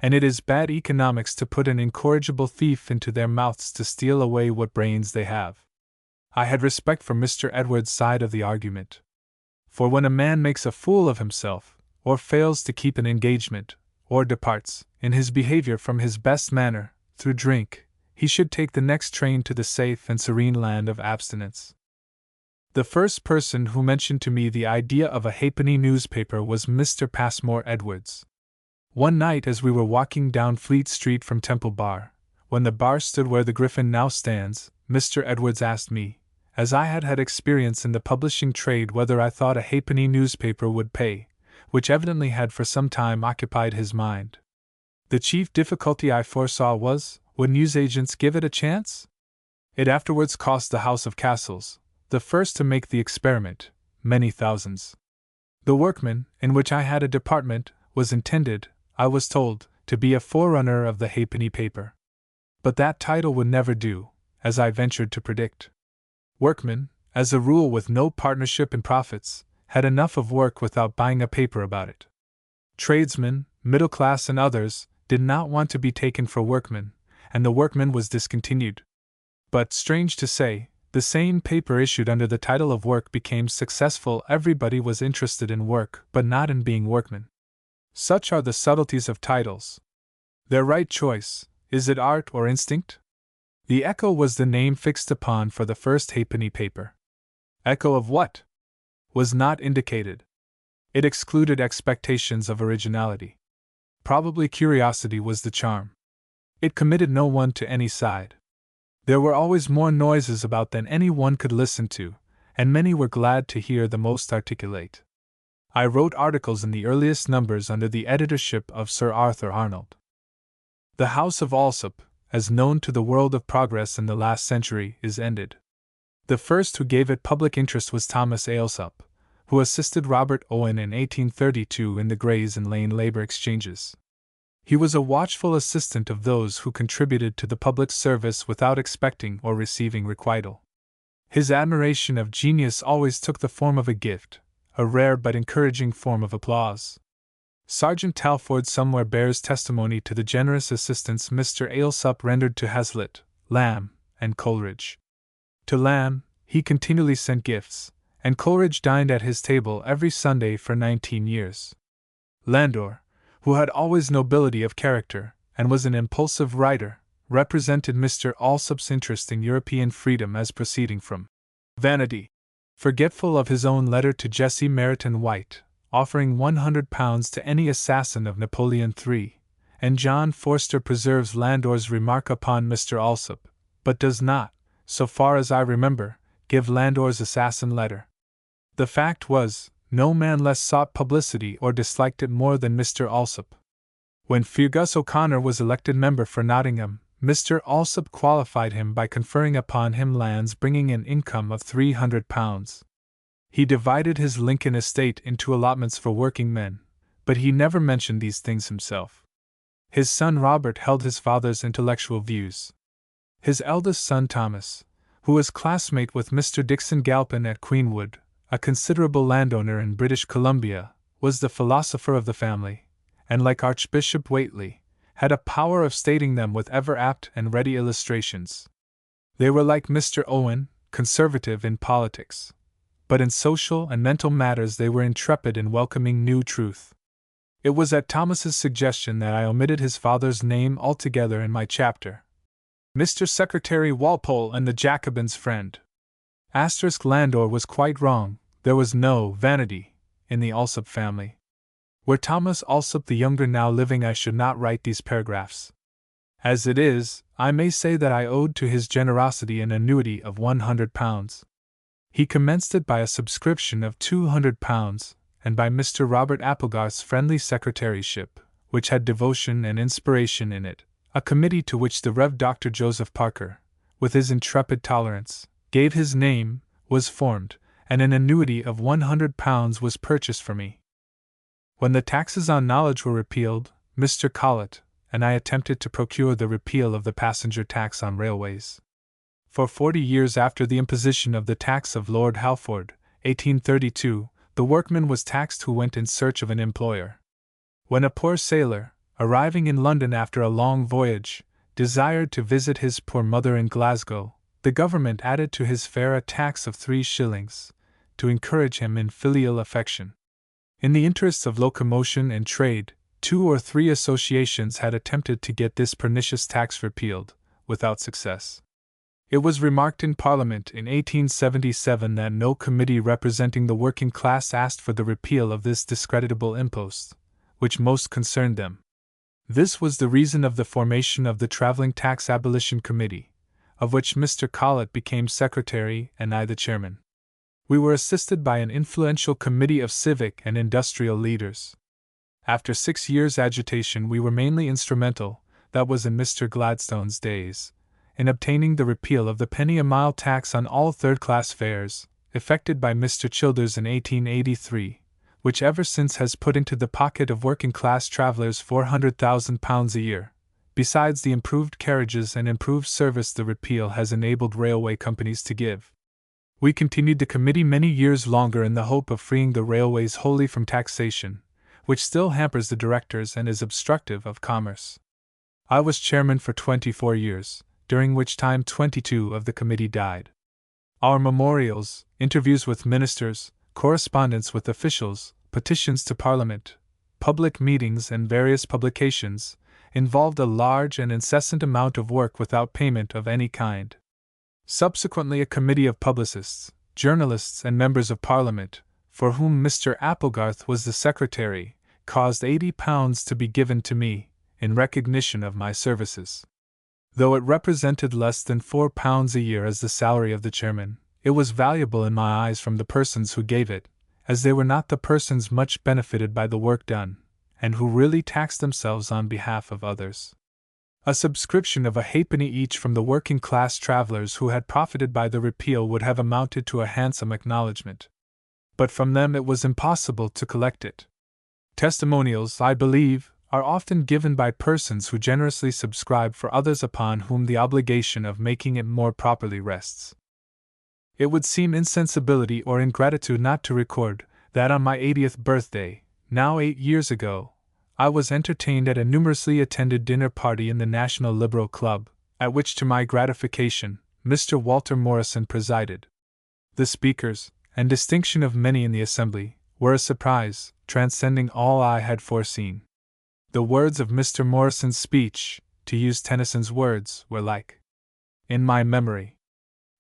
and it is bad economics to put an incorrigible thief into their mouths to steal away what brains they have. I had respect for Mr. Edwards' side of the argument. For when a man makes a fool of himself, or fails to keep an engagement, or departs, in his behavior from his best manner, through drink, he should take the next train to the safe and serene land of abstinence. The first person who mentioned to me the idea of a halfpenny newspaper was Mr. Passmore Edwards. One night as we were walking down Fleet Street from Temple Bar, when the bar stood where the Griffin now stands, Mr. Edwards asked me, as I had had experience in the publishing trade, whether I thought a halfpenny newspaper would pay, which evidently had for some time occupied his mind. The chief difficulty I foresaw was, would newsagents give it a chance? It afterwards cost the House of Castles, the first to make the experiment, many thousands. The Workman, in which I had a department, was intended, I was told, to be a forerunner of the halfpenny paper. But that title would never do, as I ventured to predict. Workmen, as a rule with no partnership in profits, had enough of work without buying a paper about it. Tradesmen, middle class and others, did not want to be taken for workmen, and the Workman was discontinued. But, strange to say, the same paper issued under the title of Work became successful. Everybody was interested in work, but not in being workmen. Such are the subtleties of titles. Their right choice, is it art or instinct? The Echo was the name fixed upon for the first halfpenny paper. Echo of what? Was not indicated. It excluded expectations of originality. Probably curiosity was the charm. It committed no one to any side. There were always more noises about than any one could listen to, and many were glad to hear the most articulate. I wrote articles in the earliest numbers under the editorship of Sir Arthur Arnold. The House of Alsop, as known to the world of progress in the last century, is ended. The first who gave it public interest was Thomas Alsop, who assisted Robert Owen in 1832 in the Gray's Inn Lane labor exchanges. He was a watchful assistant of those who contributed to the public service without expecting or receiving requital. His admiration of genius always took the form of a gift, a rare but encouraging form of applause. Sergeant Talfourd somewhere bears testimony to the generous assistance Mr. Alsop rendered to Hazlitt, Lamb, and Coleridge. To Lamb, he continually sent gifts, and Coleridge dined at his table every Sunday for 19 years. Landor, who had always nobility of character, and was an impulsive writer, represented Mr. Alsop's interest in European freedom as proceeding from vanity. Forgetful of his own letter to Jessie Meryton White, offering £100 to any assassin of Napoleon III, and John Forster preserves Landor's remark upon Mr. Alsop, but does not, so far as I remember, give Landor's assassin letter. The fact was, no man less sought publicity or disliked it more than Mr. Alsop. When Fergus O'Connor was elected member for Nottingham, Mr. Alsop qualified him by conferring upon him lands bringing an income of £300. He divided his Lincoln estate into allotments for working men, but he never mentioned these things himself. His son Robert held his father's intellectual views. His eldest son Thomas, who was classmate with Mr. Dixon Galpin at Queenwood, a considerable landowner in British Columbia, was the philosopher of the family, and like Archbishop Whately, had a power of stating them with ever apt and ready illustrations. They were like Mr. Owen, conservative in politics, but in social and mental matters they were intrepid in welcoming new truth. It was at Thomas's suggestion that I omitted his father's name altogether in my chapter. Mr. Secretary Walpole and the Jacobins' friend. Landor was quite wrong, there was no vanity in the Alsop family. Were Thomas Alsop the younger now living, I should not write these paragraphs. As it is, I may say that I owed to his generosity an annuity of £100. He commenced it by a subscription of £200, and by Mr. Robert Applegarth's friendly secretaryship, which had devotion and inspiration in it, a committee to which the Rev. Dr. Joseph Parker, with his intrepid tolerance, gave his name, was formed, and an annuity of £100 was purchased for me. When the taxes on knowledge were repealed, Mr. Collett and I attempted to procure the repeal of the passenger tax on railways. For 40 years after the imposition of the tax of Lord Halford, 1832, the workman was taxed who went in search of an employer. When a poor sailor, arriving in London after a long voyage, desired to visit his poor mother in Glasgow, the government added to his fare a tax of 3 shillings, to encourage him in filial affection. In the interests of locomotion and trade, 2 or 3 associations had attempted to get this pernicious tax repealed, without success. It was remarked in Parliament in 1877 that no committee representing the working class asked for the repeal of this discreditable impost, which most concerned them. This was the reason of the formation of the Travelling Tax Abolition Committee, of which Mr. Collett became secretary and I the chairman. We were assisted by an influential committee of civic and industrial leaders. After 6 years' agitation, we were mainly instrumental, that was in Mr. Gladstone's days, in obtaining the repeal of the penny-a-mile tax on all third-class fares, effected by Mr. Childers in 1883, which ever since has put into the pocket of working-class travellers £400,000 a year. Besides the improved carriages and improved service the repeal has enabled railway companies to give. We continued the committee many years longer in the hope of freeing the railways wholly from taxation, which still hampers the directors and is obstructive of commerce. I was chairman for 24 years, during which time 22 of the committee died. Our memorials, interviews with ministers, correspondence with officials, petitions to Parliament, public meetings and various publications, involved a large and incessant amount of work without payment of any kind. Subsequently a committee of publicists, journalists and members of Parliament, for whom Mr. Applegarth was the secretary, caused £80 to be given to me, in recognition of my services. Though it represented less than £4 a year as the salary of the chairman, it was valuable in my eyes from the persons who gave it, as they were not the persons much benefited by the work done, and who really taxed themselves on behalf of others. A subscription of a halfpenny each from the working-class travellers who had profited by the repeal would have amounted to a handsome acknowledgment. But from them it was impossible to collect it. Testimonials, I believe, are often given by persons who generously subscribe for others upon whom the obligation of making it more properly rests. It would seem insensibility or ingratitude not to record that on my 80th birthday, now 8 years ago, I was entertained at a numerously attended dinner party in the National Liberal Club, at which to my gratification, Mr. Walter Morrison presided. The speakers, and distinction of many in the assembly, were a surprise, transcending all I had foreseen. The words of Mr. Morrison's speech, to use Tennyson's words, were like in my memory.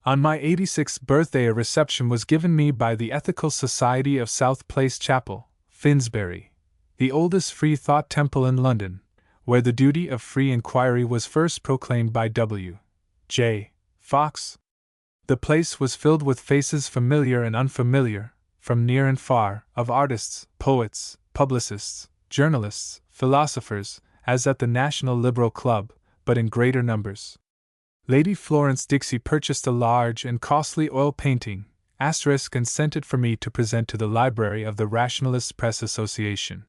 On my 86th birthday a reception was given me by the Ethical Society of South Place Chapel, Finsbury, the oldest free thought temple in London, where the duty of free inquiry was first proclaimed by W. J. Fox. The place was filled with faces familiar and unfamiliar, from near and far, of artists, poets, publicists, journalists, philosophers, as at the National Liberal Club, but in greater numbers. Lady Florence Dixie purchased a large and costly oil painting, *, and sent it for me to present to the library of the Rationalist Press Association.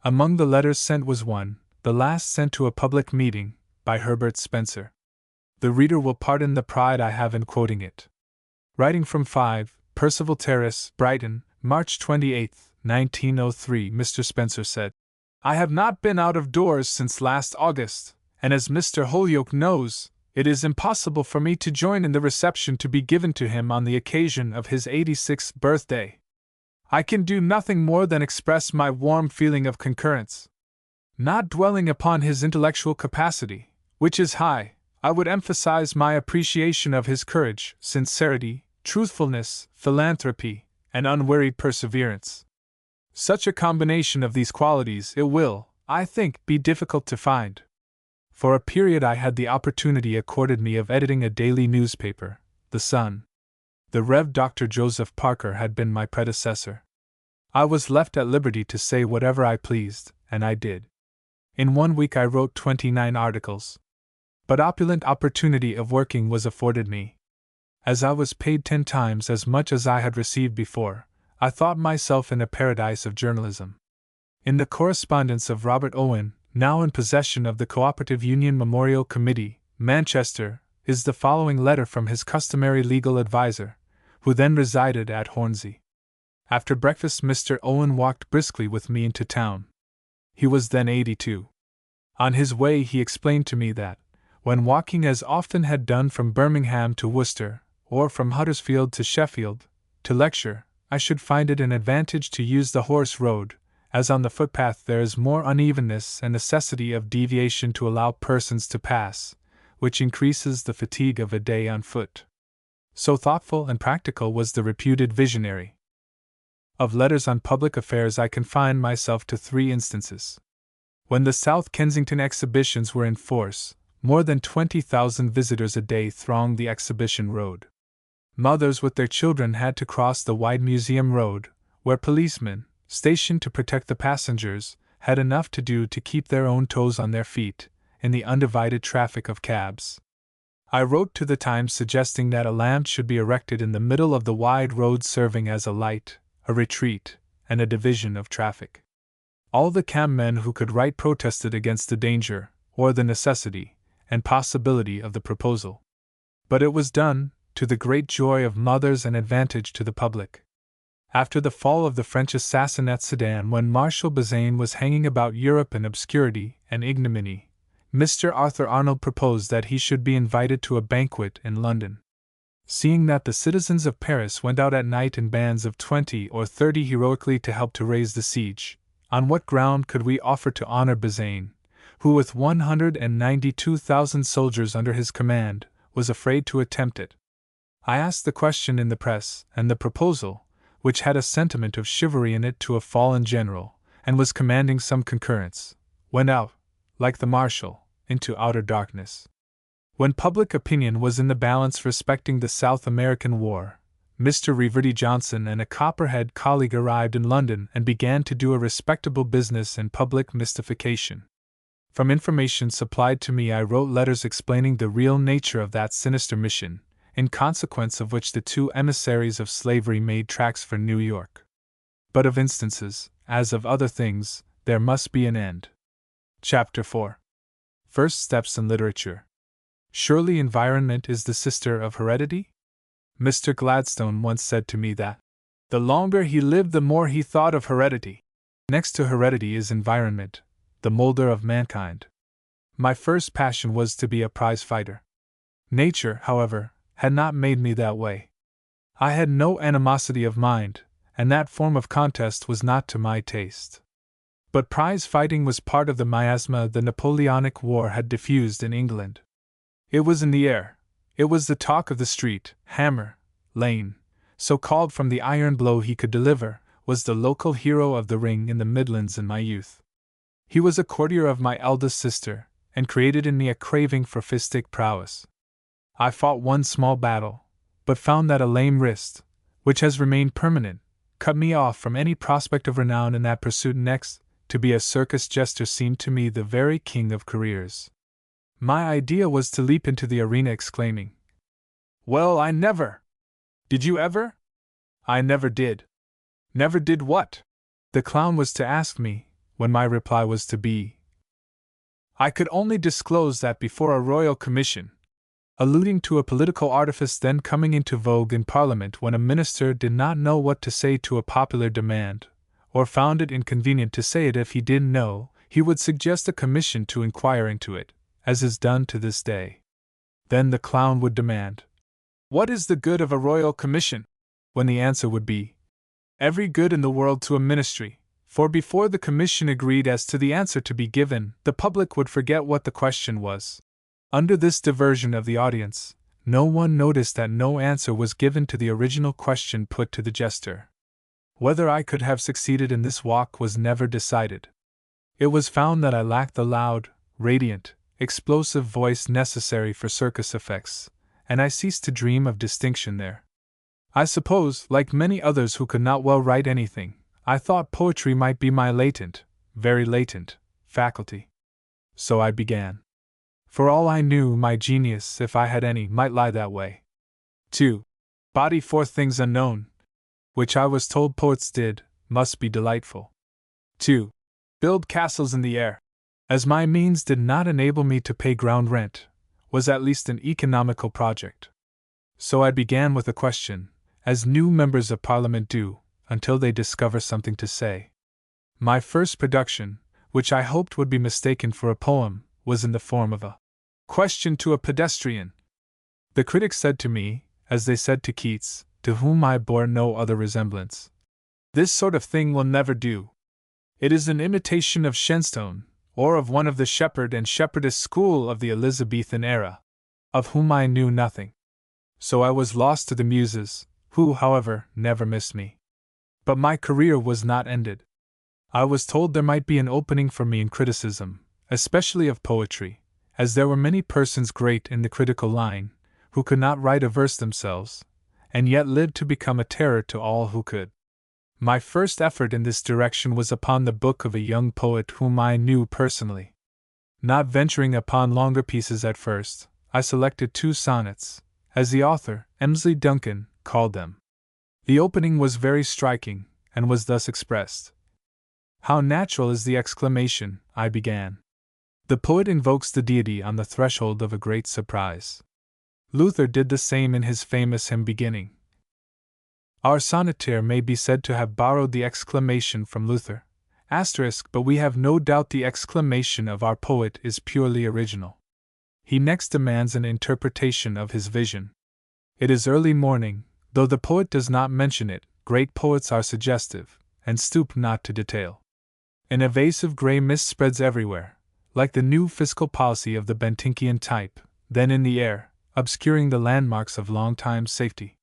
Among the letters sent was one, the last sent to a public meeting, by Herbert Spencer. The reader will pardon the pride I have in quoting it. Writing from 5, Percival Terrace, Brighton, March 28, 1903, Mr. Spencer said, I have not been out of doors since last August, and as Mr. Holyoake knows, it is impossible for me to join in the reception to be given to him on the occasion of his 86th birthday. I can do nothing more than express my warm feeling of concurrence. Not dwelling upon his intellectual capacity, which is high, I would emphasize my appreciation of his courage, sincerity, truthfulness, philanthropy, and unwearied perseverance. Such a combination of these qualities it will, I think, be difficult to find. For a period I had the opportunity accorded me of editing a daily newspaper, The Sun. The Rev. Dr. Joseph Parker had been my predecessor. I was left at liberty to say whatever I pleased, and I did. In 1 week I wrote 29 articles. But opulent opportunity of working was afforded me. As I was paid 10 times as much as I had received before, I thought myself in a paradise of journalism. In the correspondence of Robert Owen, now in possession of the Cooperative Union Memorial Committee, Manchester, is the following letter from his customary legal adviser, who then resided at Hornsey. After breakfast, Mr. Owen walked briskly with me into town. He was then 82. On his way, he explained to me that, when walking as often had done from Birmingham to Worcester, or from Huddersfield to Sheffield, to lecture, I should find it an advantage to use the horse road, as on the footpath there is more unevenness and necessity of deviation to allow persons to pass, which increases the fatigue of a day on foot. So thoughtful and practical was the reputed visionary. Of letters on public affairs I confine myself to 3 instances. When the South Kensington exhibitions were in force, more than 20,000 visitors a day thronged the exhibition road. Mothers with their children had to cross the wide museum road, where policemen, stationed to protect the passengers, had enough to do to keep their own toes on their feet, in the undivided traffic of cabs. I wrote to the Times suggesting that a lamp should be erected in the middle of the wide road, serving as a light, a retreat, and a division of traffic. All the cabmen who could write protested against the danger, or the necessity, and possibility of the proposal. But it was done, to the great joy of mothers and advantage to the public. After the fall of the French assassin at Sedan, when Marshal Bazaine was hanging about Europe in obscurity and ignominy, Mr. Arthur Arnold proposed that he should be invited to a banquet in London. Seeing that the citizens of Paris went out at night in bands of 20 or 30 heroically to help to raise the siege, on what ground could we offer to honor Bazaine, who with 192,000 soldiers under his command, was afraid to attempt it? I asked the question in the press, and the proposal, which had a sentiment of chivalry in it to a fallen general, and was commanding some concurrence, went out, like the marshal, into outer darkness. When public opinion was in the balance respecting the South American War, Mr. Reverdy Johnson and a Copperhead colleague arrived in London and began to do a respectable business in public mystification. From information supplied to me, I wrote letters explaining the real nature of that sinister mission, in consequence of which the 2 emissaries of slavery made tracks for New York. But of instances, as of other things, there must be an end. Chapter 4. First Steps in Literature. Surely environment is the sister of heredity? Mr. Gladstone once said to me that, the longer he lived the more he thought of heredity. Next to heredity is environment, the moulder of mankind. My first passion was to be a prize fighter. Nature, however, had not made me that way. I had no animosity of mind, and that form of contest was not to my taste. But prize fighting was part of the miasma the Napoleonic War had diffused in England. It was in the air. It was the talk of the street. Hammer, Lane, so called from the iron blow he could deliver, was the local hero of the ring in the Midlands in my youth. He was a courtier of my eldest sister, and created in me a craving for fistic prowess. I fought one small battle, but found that a lame wrist, which has remained permanent, cut me off from any prospect of renown in that pursuit. Next, to be a circus jester seemed to me the very king of careers. My idea was to leap into the arena exclaiming, "Well, I never! Did you ever?" I never did. Never did what? The clown was to ask me, when my reply was to be, I could only disclose that before a royal commission, alluding to a political artifice then coming into vogue in Parliament when a minister did not know what to say to a popular demand, or found it inconvenient to say it if he didn't know, he would suggest a commission to inquire into it, as is done to this day. Then the clown would demand, "What is the good of a royal commission?" when the answer would be, "Every good in the world to a ministry," for before the commission agreed as to the answer to be given, the public would forget what the question was. Under this diversion of the audience, no one noticed that no answer was given to the original question put to the jester. Whether I could have succeeded in this walk was never decided. It was found that I lacked the loud, radiant, explosive voice necessary for circus effects, and I ceased to dream of distinction there. I suppose, like many others who could not well write anything, I thought poetry might be my latent, very latent, faculty. So I began. For all I knew, my genius, if I had any, might lie that way. 2. Body forth things unknown, which I was told poets did, must be delightful. 2. Build castles in the air. As my means did not enable me to pay ground rent, was at least an economical project. So I began with a question, as new members of Parliament do, until they discover something to say. My first production, which I hoped would be mistaken for a poem, was in the form of a question to a pedestrian. The critics said to me, as they said to Keats, to whom I bore no other resemblance, "This sort of thing will never do. It is an imitation of Shenstone, or of one of the shepherd and shepherdess school of the Elizabethan era, of whom I knew nothing." So I was lost to the Muses, who, however, never missed me. But my career was not ended. I was told there might be an opening for me in criticism, especially of poetry, as there were many persons great in the critical line, who could not write a verse themselves, and yet lived to become a terror to all who could. My first effort in this direction was upon the book of a young poet whom I knew personally. Not venturing upon longer pieces at first, I selected 2 sonnets, as the author, Emsley Duncan, called them. The opening was very striking, and was thus expressed. "How natural is the exclamation," I began. "The poet invokes the deity on the threshold of a great surprise." Luther did the same in his famous hymn beginning. Our sonneteer may be said to have borrowed the exclamation from Luther, but we have no doubt the exclamation of our poet is purely original. He next demands an interpretation of his vision. It is early morning, though the poet does not mention it. Great poets are suggestive, and stoop not to detail. An evasive grey mist spreads everywhere, like the new fiscal policy of the Bentinkian type, then in the air, obscuring the landmarks of long-time safety.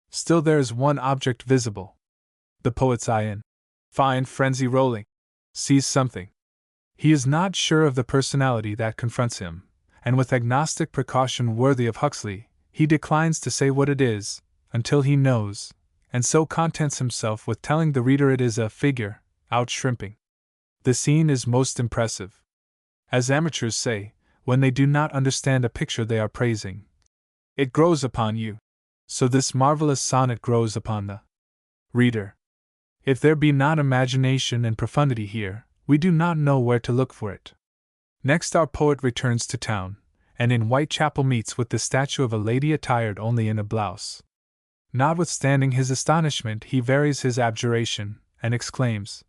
Still there is one object visible. The poet's eye, in fine frenzy rolling, sees something. He is not sure of the personality that confronts him, and with agnostic precaution worthy of Huxley, he declines to say what it is, until he knows, and so contents himself with telling the reader it is a figure, out shrimping. The scene is most impressive. As amateurs say, when they do not understand a picture they are praising, "It grows upon you." So this marvelous sonnet grows upon the reader. If there be not imagination and profundity here, we do not know where to look for it. Next our poet returns to town, and in Whitechapel meets with the statue of a lady attired only in a blouse. Notwithstanding his astonishment, he varies his abjuration, and exclaims,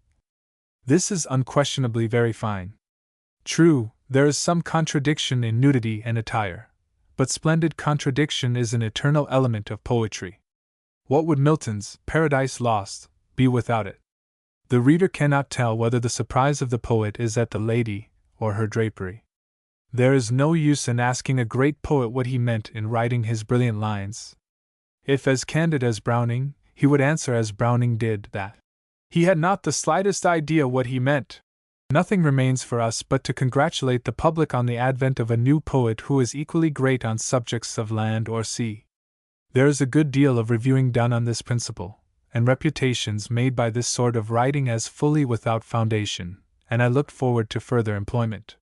"This is unquestionably very fine." True, there is some contradiction in nudity and attire, but splendid contradiction is an eternal element of poetry. What would Milton's Paradise Lost be without it? The reader cannot tell whether the surprise of the poet is at the lady or her drapery. There is no use in asking a great poet what he meant in writing his brilliant lines. If as candid as Browning, he would answer as Browning did, that he had not the slightest idea what he meant. Nothing remains for us but to congratulate the public on the advent of a new poet who is equally great on subjects of land or sea. There is a good deal of reviewing done on this principle, and reputations made by this sort of writing as fully without foundation, and I looked forward to further employment.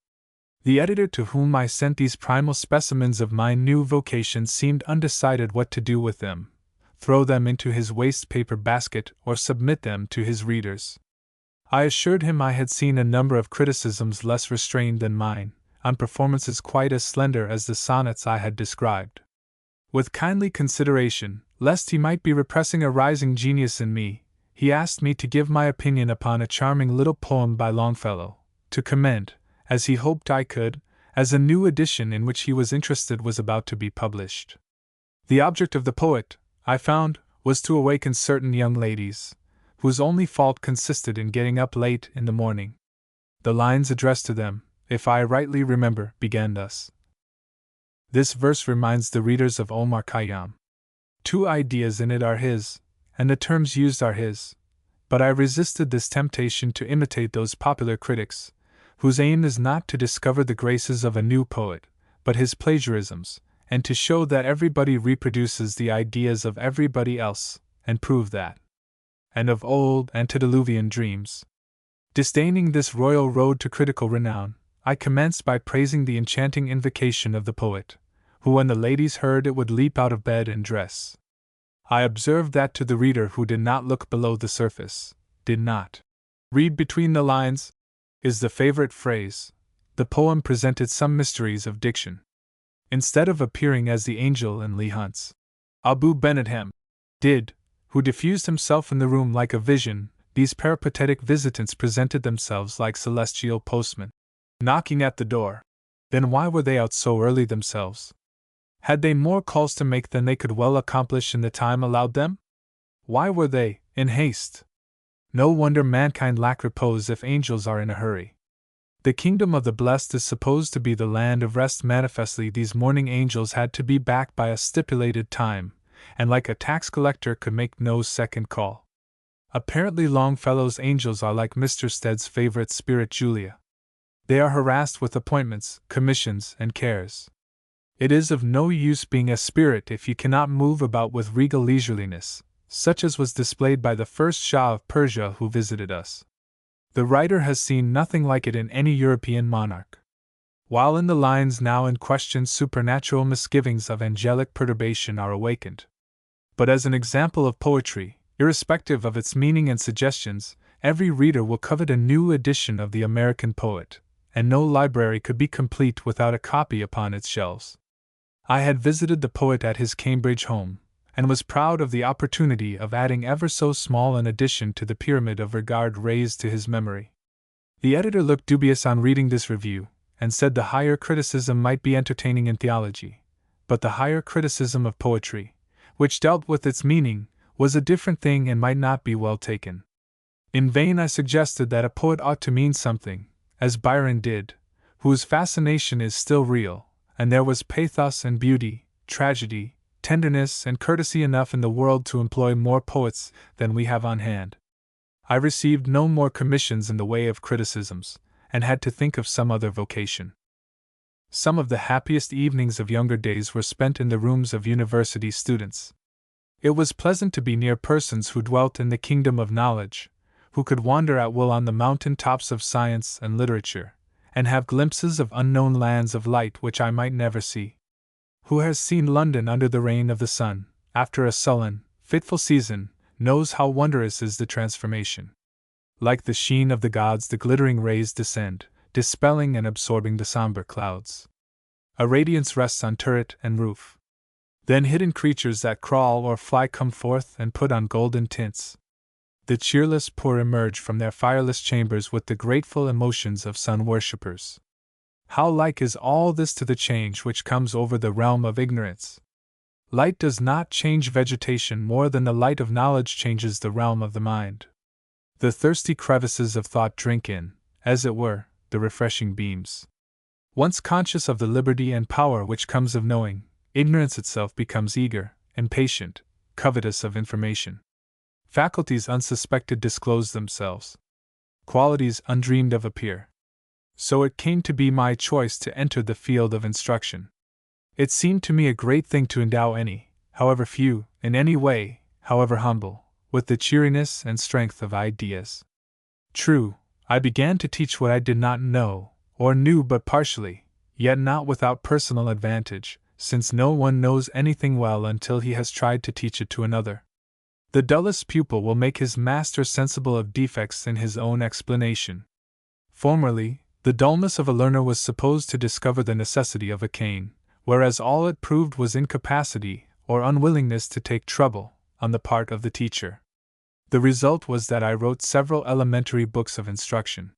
The editor to whom I sent these primal specimens of my new vocation seemed undecided what to do with them: throw them into his waste paper basket or submit them to his readers. I assured him I had seen a number of criticisms less restrained than mine, on performances quite as slender as the sonnets I had described. With kindly consideration, lest he might be repressing a rising genius in me, he asked me to give my opinion upon a charming little poem by Longfellow, to commend, as he hoped I could, as a new edition in which he was interested was about to be published. The object of the poet, I found, was to awaken certain young ladies, whose only fault consisted in getting up late in the morning. The lines addressed to them, if I rightly remember, began thus. This verse reminds the readers of Omar Khayyam. 2 ideas in it are his, and the terms used are his, but I resisted this temptation to imitate those popular critics, whose aim is not to discover the graces of a new poet, but his plagiarisms, and to show that everybody reproduces the ideas of everybody else, and prove that. And of old antediluvian dreams. Disdaining this royal road to critical renown, I commenced by praising the enchanting invocation of the poet, who when the ladies heard it would leap out of bed and dress. I observed that to the reader who did not look below the surface, did not read between the lines, is the favorite phrase, the poem presented some mysteries of diction. Instead of appearing as the angel in Leigh Hunt's Abu Benedhem did, who diffused himself in the room like a vision, these peripatetic visitants presented themselves like celestial postmen, knocking at the door. Then why were they out so early themselves? Had they more calls to make than they could well accomplish in the time allowed them? Why were they in haste? No wonder mankind lack repose if angels are in a hurry. The kingdom of the blessed is supposed to be the land of rest. Manifestly these morning angels had to be back by a stipulated time, and like a tax collector could make no second call. Apparently Longfellow's angels are like Mr. Stead's favorite spirit Julia. They are harassed with appointments, commissions, and cares. It is of no use being a spirit if you cannot move about with regal leisureliness, such as was displayed by the first Shah of Persia who visited us. The writer has seen nothing like it in any European monarch. While in the lines now in question supernatural misgivings of angelic perturbation are awakened. But as an example of poetry, irrespective of its meaning and suggestions, every reader will covet a new edition of the American poet, and no library could be complete without a copy upon its shelves. I had visited the poet at his Cambridge home, and was proud of the opportunity of adding ever so small an addition to the pyramid of regard raised to his memory. The editor looked dubious on reading this review, and said the higher criticism might be entertaining in theology, but the higher criticism of poetry, which dealt with its meaning, was a different thing and might not be well taken. In vain I suggested that a poet ought to mean something, as Byron did, whose fascination is still real, and there was pathos and beauty, tragedy, tenderness and courtesy enough in the world to employ more poets than we have on hand. I received no more commissions in the way of criticisms, and had to think of some other vocation. Some of the happiest evenings of younger days were spent in the rooms of university students. It was pleasant to be near persons who dwelt in the kingdom of knowledge, who could wander at will on the mountain tops of science and literature, and have glimpses of unknown lands of light which I might never see. Who has seen London under the reign of the sun, after a sullen, fitful season, knows how wondrous is the transformation. Like the sheen of the gods, the glittering rays descend, dispelling and absorbing the somber clouds. A radiance rests on turret and roof. Then hidden creatures that crawl or fly come forth and put on golden tints. The cheerless poor emerge from their fireless chambers with the grateful emotions of sun-worshippers. How like is all this to the change which comes over the realm of ignorance! Light does not change vegetation more than the light of knowledge changes the realm of the mind. The thirsty crevices of thought drink in, as it were, the refreshing beams. Once conscious of the liberty and power which comes of knowing, ignorance itself becomes eager, impatient, covetous of information. Faculties unsuspected disclose themselves. Qualities undreamed of appear. So it came to be my choice to enter the field of instruction. It seemed to me a great thing to endow any, however few, in any way, however humble, with the cheeriness and strength of ideas. True, I began to teach what I did not know, or knew but partially, yet not without personal advantage, since no one knows anything well until he has tried to teach it to another. The dullest pupil will make his master sensible of defects in his own explanation. Formerly, the dullness of a learner was supposed to discover the necessity of a cane, whereas all it proved was incapacity or unwillingness to take trouble on the part of the teacher. The result was that I wrote several elementary books of instruction.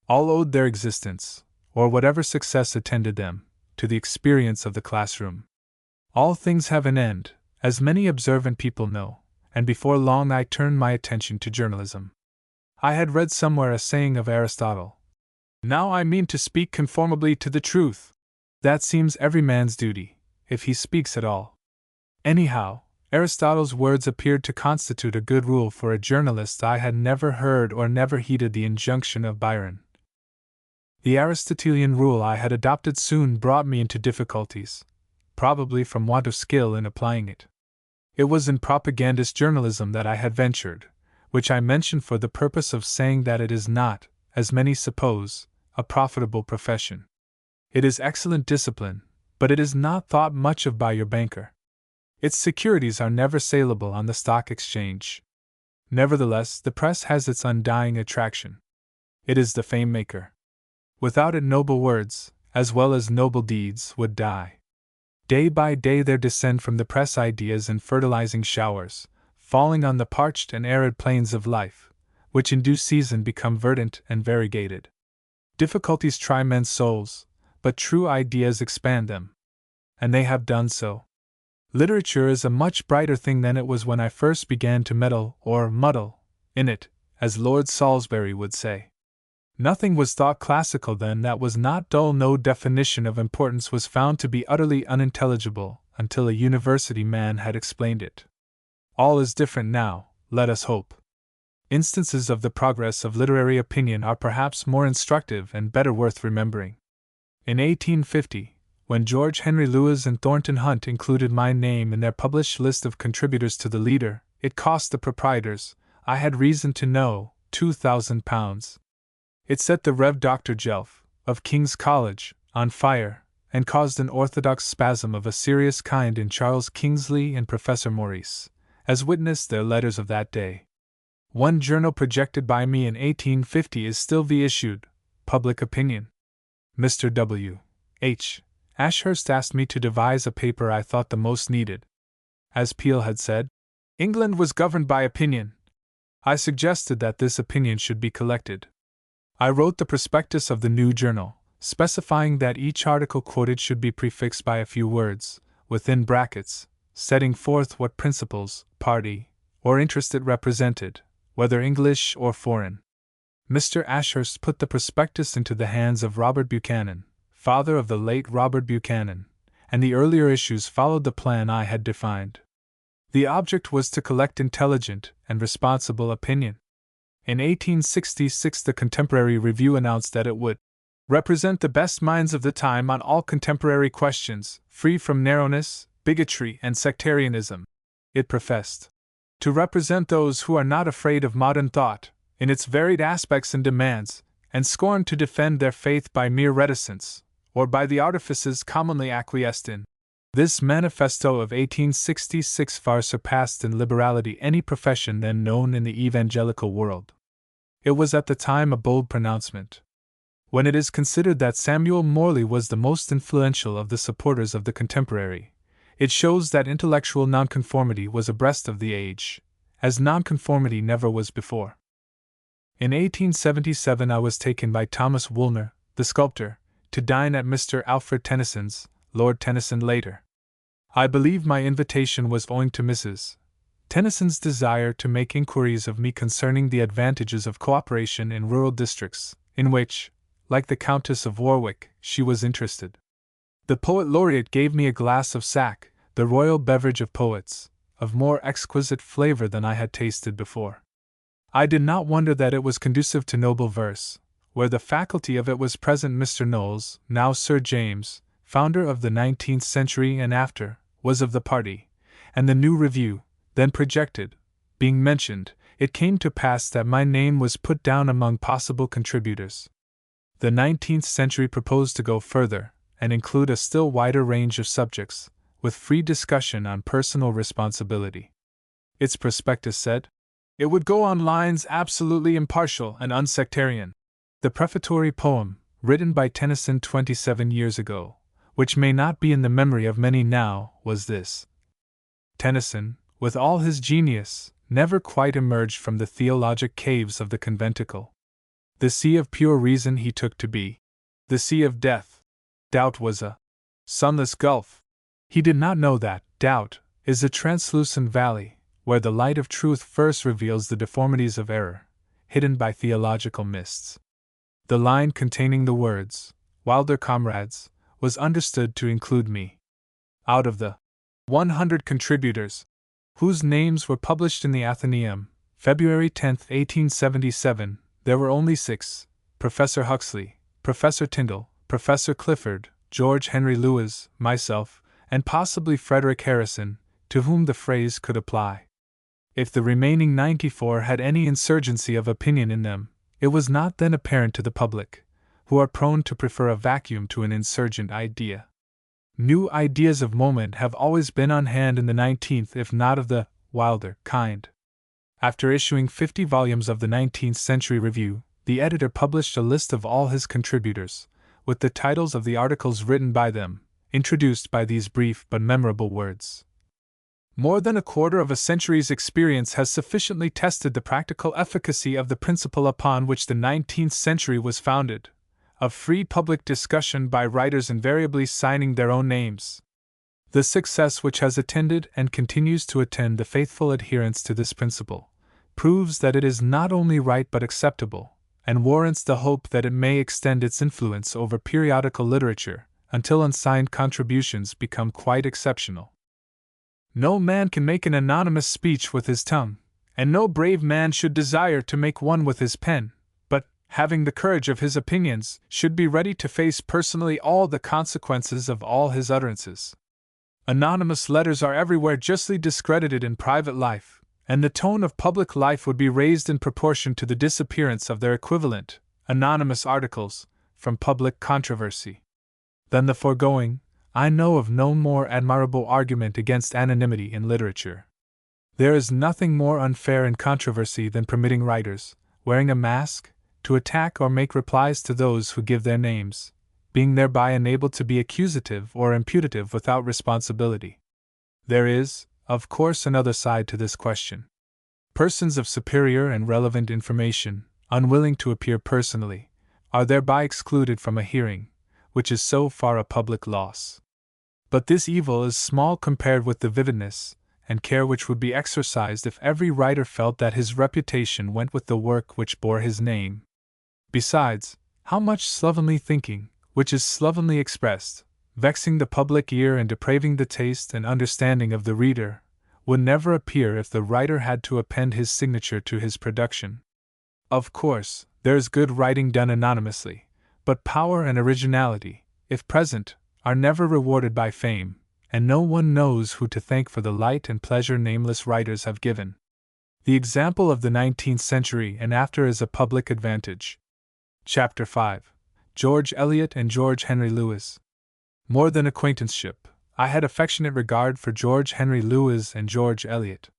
All owed their existence, or whatever success attended them, to the experience of the classroom. All things have an end, as many observant people know, and before long I turned my attention to journalism. I had read somewhere a saying of Aristotle, "Now I mean to speak conformably to the truth." That seems every man's duty, if he speaks at all. Anyhow, Aristotle's words appeared to constitute a good rule for a journalist. I had never heard or never heeded the injunction of Byron. The Aristotelian rule I had adopted soon brought me into difficulties, probably from want of skill in applying it. It was in propagandist journalism that I had ventured, which I mention for the purpose of saying that it is not, as many suppose, a profitable profession. It is excellent discipline, but it is not thought much of by your banker. Its securities are never saleable on the stock exchange. Nevertheless, the press has its undying attraction. It is the fame maker. Without it, noble words, as well as noble deeds, would die. Day by day there descend from the press ideas in fertilizing showers, falling on the parched and arid plains of life, which in due season become verdant and variegated. Difficulties try men's souls, but true ideas expand them. And they have done so. Literature is a much brighter thing than it was when I first began to meddle, or muddle, in it, as Lord Salisbury would say. Nothing was thought classical then that was not dull. No definition of importance was found to be utterly unintelligible until a university man had explained it. All is different now, let us hope. Instances of the progress of literary opinion are perhaps more instructive and better worth remembering. In 1850, when George Henry Lewes and Thornton Hunt included my name in their published list of contributors to the Leader, it cost the proprietors, I had reason to know, £2,000. It set the Rev. Dr. Jelf, of King's College, on fire, and caused an orthodox spasm of a serious kind in Charles Kingsley and Professor Maurice, as witnessed their letters of that day. One journal projected by me in 1850 is still issued, Public Opinion. Mr. W. H. Ashurst asked me to devise a paper I thought the most needed. As Peel had said, England was governed by opinion. I suggested that this opinion should be collected. I wrote the prospectus of the new journal, specifying that each article quoted should be prefixed by a few words, within brackets, setting forth what principles, party, or interest it represented, whether English or foreign. Mr. Ashurst put the prospectus into the hands of Robert Buchanan, father of the late Robert Buchanan, and the earlier issues followed the plan I had defined. The object was to collect intelligent and responsible opinion. In 1866, the Contemporary Review announced that it would represent the best minds of the time on all contemporary questions, free from narrowness, bigotry, and sectarianism. It professed to represent those who are not afraid of modern thought, in its varied aspects and demands, and scorn to defend their faith by mere reticence, or by the artifices commonly acquiesced in. This manifesto of 1866 far surpassed in liberality any profession then known in the evangelical world. It was at the time a bold pronouncement. When it is considered that Samuel Morley was the most influential of the supporters of the Contemporary, it shows that intellectual nonconformity was abreast of the age, as nonconformity never was before. In 1877 I was taken by Thomas Woolner, the sculptor, to dine at Mr. Alfred Tennyson's, Lord Tennyson later. I believe my invitation was owing to Mrs. Tennyson's desire to make inquiries of me concerning the advantages of cooperation in rural districts, in which, like the Countess of Warwick, she was interested. The Poet Laureate gave me a glass of sack, the royal beverage of poets, of more exquisite flavor than I had tasted before. I did not wonder that it was conducive to noble verse. Where the faculty of it was present, Mr. Knowles, now Sir James, founder of the 19th century and after, was of the party, and the new review, then projected, being mentioned, it came to pass that my name was put down among possible contributors. The 19th century proposed to go further, and include a still wider range of subjects, with free discussion on personal responsibility. Its prospectus said, it would go on lines absolutely impartial and unsectarian. The prefatory poem, written by Tennyson 27 years ago, which may not be in the memory of many now, was this. Tennyson, with all his genius, never quite emerged from the theologic caves of the conventicle. The sea of pure reason he took to be the sea of death. Doubt was a sunless gulf. He did not know that doubt is a translucent valley, where the light of truth first reveals the deformities of error, hidden by theological mists. The line containing the words, "Wilder comrades," was understood to include me. Out of the 100 contributors, whose names were published in the Athenaeum, February 10, 1877, there were only 6, Professor Huxley, Professor Tyndall, Professor Clifford, George Henry Lewes, myself, and possibly Frederick Harrison, to whom the phrase could apply. If the remaining 94 had any insurgency of opinion in them, it was not then apparent to the public, who are prone to prefer a vacuum to an insurgent idea. New ideas of moment have always been on hand in the 19th, if not of the wilder kind. After issuing 50 volumes of the 19th Century Review, the editor published a list of all his contributors, with the titles of the articles written by them, introduced by these brief but memorable words. More than a quarter of a century's experience has sufficiently tested the practical efficacy of the principle upon which the 19th century was founded, of free public discussion by writers invariably signing their own names. The success which has attended and continues to attend the faithful adherence to this principle proves that it is not only right but acceptable, and warrants the hope that it may extend its influence over periodical literature until unsigned contributions become quite exceptional. No man can make an anonymous speech with his tongue, and no brave man should desire to make one with his pen, but, having the courage of his opinions, should be ready to face personally all the consequences of all his utterances. Anonymous letters are everywhere justly discredited in private life, and the tone of public life would be raised in proportion to the disappearance of their equivalent, anonymous articles, from public controversy. Than the foregoing, I know of no more admirable argument against anonymity in literature. There is nothing more unfair in controversy than permitting writers, wearing a mask, to attack or make replies to those who give their names, being thereby enabled to be accusative or imputative without responsibility. There is, of course, another side to this question. Persons of superior and relevant information, unwilling to appear personally, are thereby excluded from a hearing, which is so far a public loss. But this evil is small compared with the vividness and care which would be exercised if every writer felt that his reputation went with the work which bore his name. Besides, how much slovenly thinking, which is slovenly expressed, vexing the public ear and depraving the taste and understanding of the reader, would never appear if the writer had to append his signature to his production. Of course, there is good writing done anonymously, but power and originality, if present, are never rewarded by fame, and no one knows who to thank for the light and pleasure nameless writers have given. The example of the 19th century and after is a public advantage. Chapter 5. George Eliot and George Henry Lewes. More than acquaintanceship, I had affectionate regard for George Henry Lewes and George Eliot.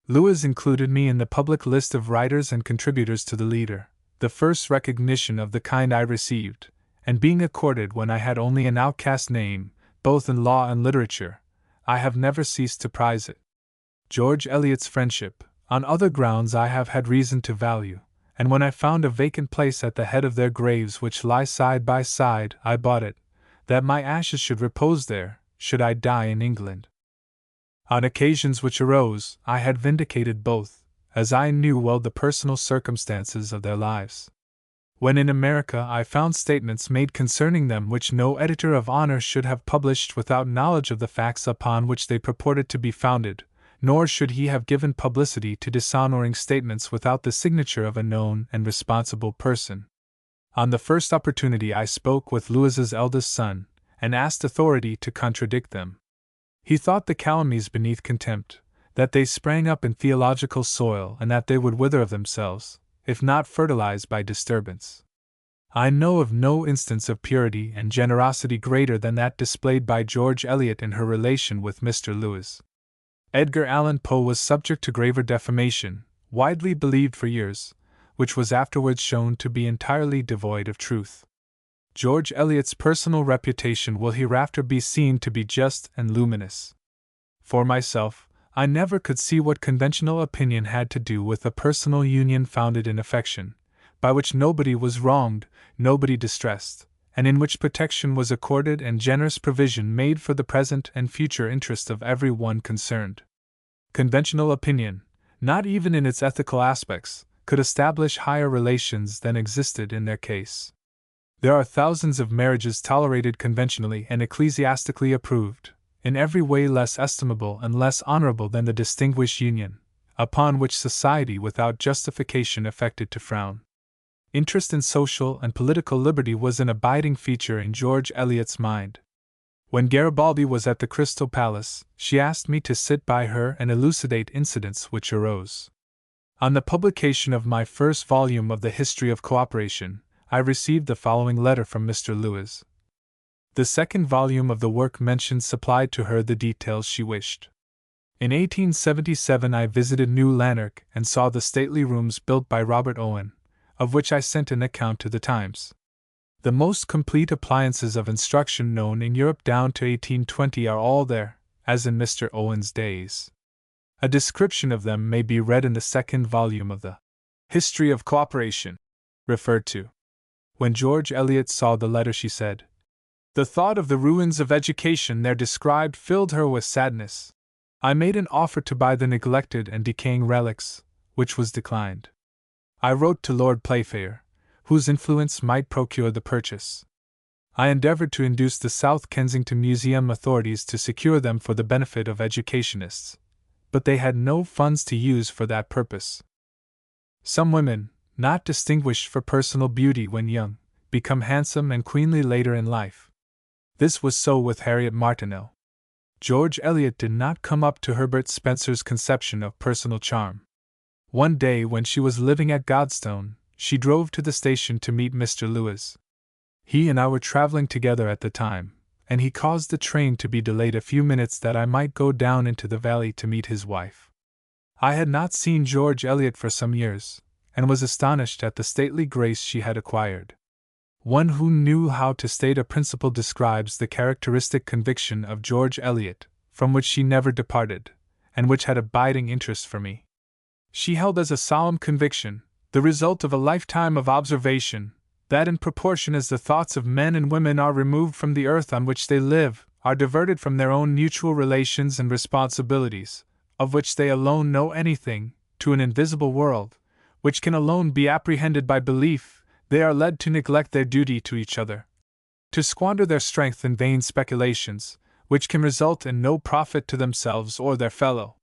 Lewes included me in the public list of writers and contributors to the Leader, the first recognition of the kind I received, and being accorded when I had only an outcast name, both in law and literature, I have never ceased to prize it. George Eliot's friendship, on other grounds I have had reason to value, and when I found a vacant place at the head of their graves which lie side by side, I bought it, that my ashes should repose there, should I die in England. On occasions which arose, I had vindicated both, as I knew well the personal circumstances of their lives. When in America I found statements made concerning them which no editor of honor should have published without knowledge of the facts upon which they purported to be founded, nor should he have given publicity to dishonoring statements without the signature of a known and responsible person. On the first opportunity I spoke with Lewes's eldest son, and asked authority to contradict them. He thought the calumnies beneath contempt, that they sprang up in theological soil and that they would wither of themselves, if not fertilized by disturbance. I know of no instance of purity and generosity greater than that displayed by George Eliot in her relation with Mr. Lewes. Edgar Allan Poe was subject to graver defamation, widely believed for years, which was afterwards shown to be entirely devoid of truth. George Eliot's personal reputation will hereafter be seen to be just and luminous. For myself, I never could see what conventional opinion had to do with a personal union founded in affection, by which nobody was wronged, nobody distressed, and in which protection was accorded and generous provision made for the present and future interest of every one concerned. Conventional opinion, not even in its ethical aspects, could establish higher relations than existed in their case. There are thousands of marriages tolerated conventionally and ecclesiastically approved, in every way less estimable and less honorable than the distinguished union, upon which society without justification affected to frown. Interest in social and political liberty was an abiding feature in George Eliot's mind. When Garibaldi was at the Crystal Palace, she asked me to sit by her and elucidate incidents which arose. On the publication of my first volume of the History of Cooperation, I received the following letter from Mr. Lewis. The second volume of the work mentioned supplied to her the details she wished. In 1877 I visited New Lanark and saw the stately rooms built by Robert Owen, of which I sent an account to the Times. The most complete appliances of instruction known in Europe down to 1820 are all there, as in Mr. Owen's days. A description of them may be read in the second volume of the History of Cooperation, referred to. When George Eliot saw the letter, she said, "The thought of the ruins of education there described filled her with sadness. I made an offer to buy the neglected and decaying relics, which was declined. I wrote to Lord Playfair, whose influence might procure the purchase. I endeavored to induce the South Kensington Museum authorities to secure them for the benefit of educationists, but they had no funds to use for that purpose. Some women, not distinguished for personal beauty when young, become handsome and queenly later in life. This was so with Harriet Martineau. George Eliot did not come up to Herbert Spencer's conception of personal charm. One day when she was living at Godstone, she drove to the station to meet Mr. Lewis. He and I were traveling together at the time, and he caused the train to be delayed a few minutes that I might go down into the valley to meet his wife. I had not seen George Eliot for some years, and was astonished at the stately grace she had acquired. One who knew how to state a principle describes the characteristic conviction of George Eliot, from which she never departed, and which had abiding interest for me. She held as a solemn conviction, the result of a lifetime of observation, that in proportion as the thoughts of men and women are removed from the earth on which they live, are diverted from their own mutual relations and responsibilities, of which they alone know anything, to an invisible world, which can alone be apprehended by belief, they are led to neglect their duty to each other, to squander their strength in vain speculations, which can result in no profit to themselves or their fellow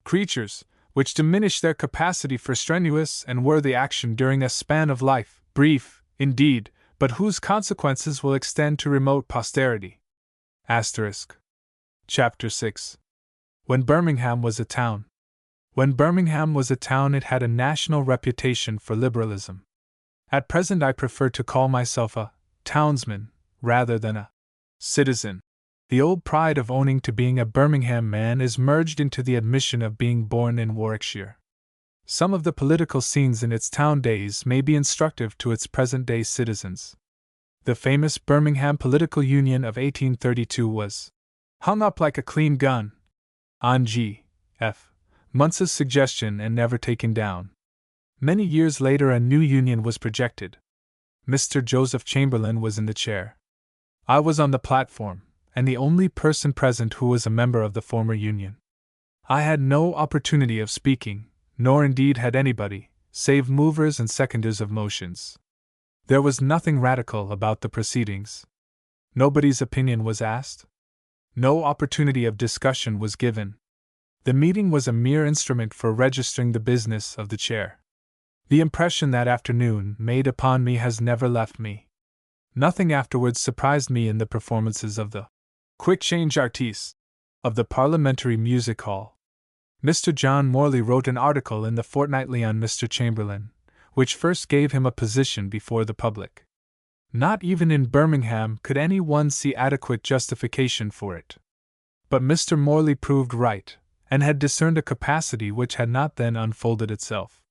creatures, which diminish their capacity for strenuous and worthy action during a span of life, brief, indeed, but whose consequences will extend to remote posterity. Chapter 6. When Birmingham was a town. When Birmingham was a town, it had a national reputation for liberalism. At present I prefer to call myself a townsman rather than a citizen. The old pride of owning to being a Birmingham man is merged into the admission of being born in Warwickshire. Some of the political scenes in its town days may be instructive to its present-day citizens. The famous Birmingham Political Union of 1832 was hung up like a clean gun on G.F. Munce's suggestion and never taken down. Many years later a new union was projected. Mr. Joseph Chamberlain was in the chair. I was on the platform, and the only person present who was a member of the former union. I had no opportunity of speaking, nor indeed had anybody, save movers and seconders of motions. There was nothing radical about the proceedings. Nobody's opinion was asked. No opportunity of discussion was given. The meeting was a mere instrument for registering the business of the chair. The impression that afternoon made upon me has never left me. Nothing afterwards surprised me in the performances of the quick change artistes of the Parliamentary Music Hall. Mr. John Morley wrote an article in the Fortnightly on Mr. Chamberlain, which first gave him a position before the public. Not even in Birmingham could any one see adequate justification for it. But Mr. Morley proved right, and had discerned a capacity which had not then unfolded itself.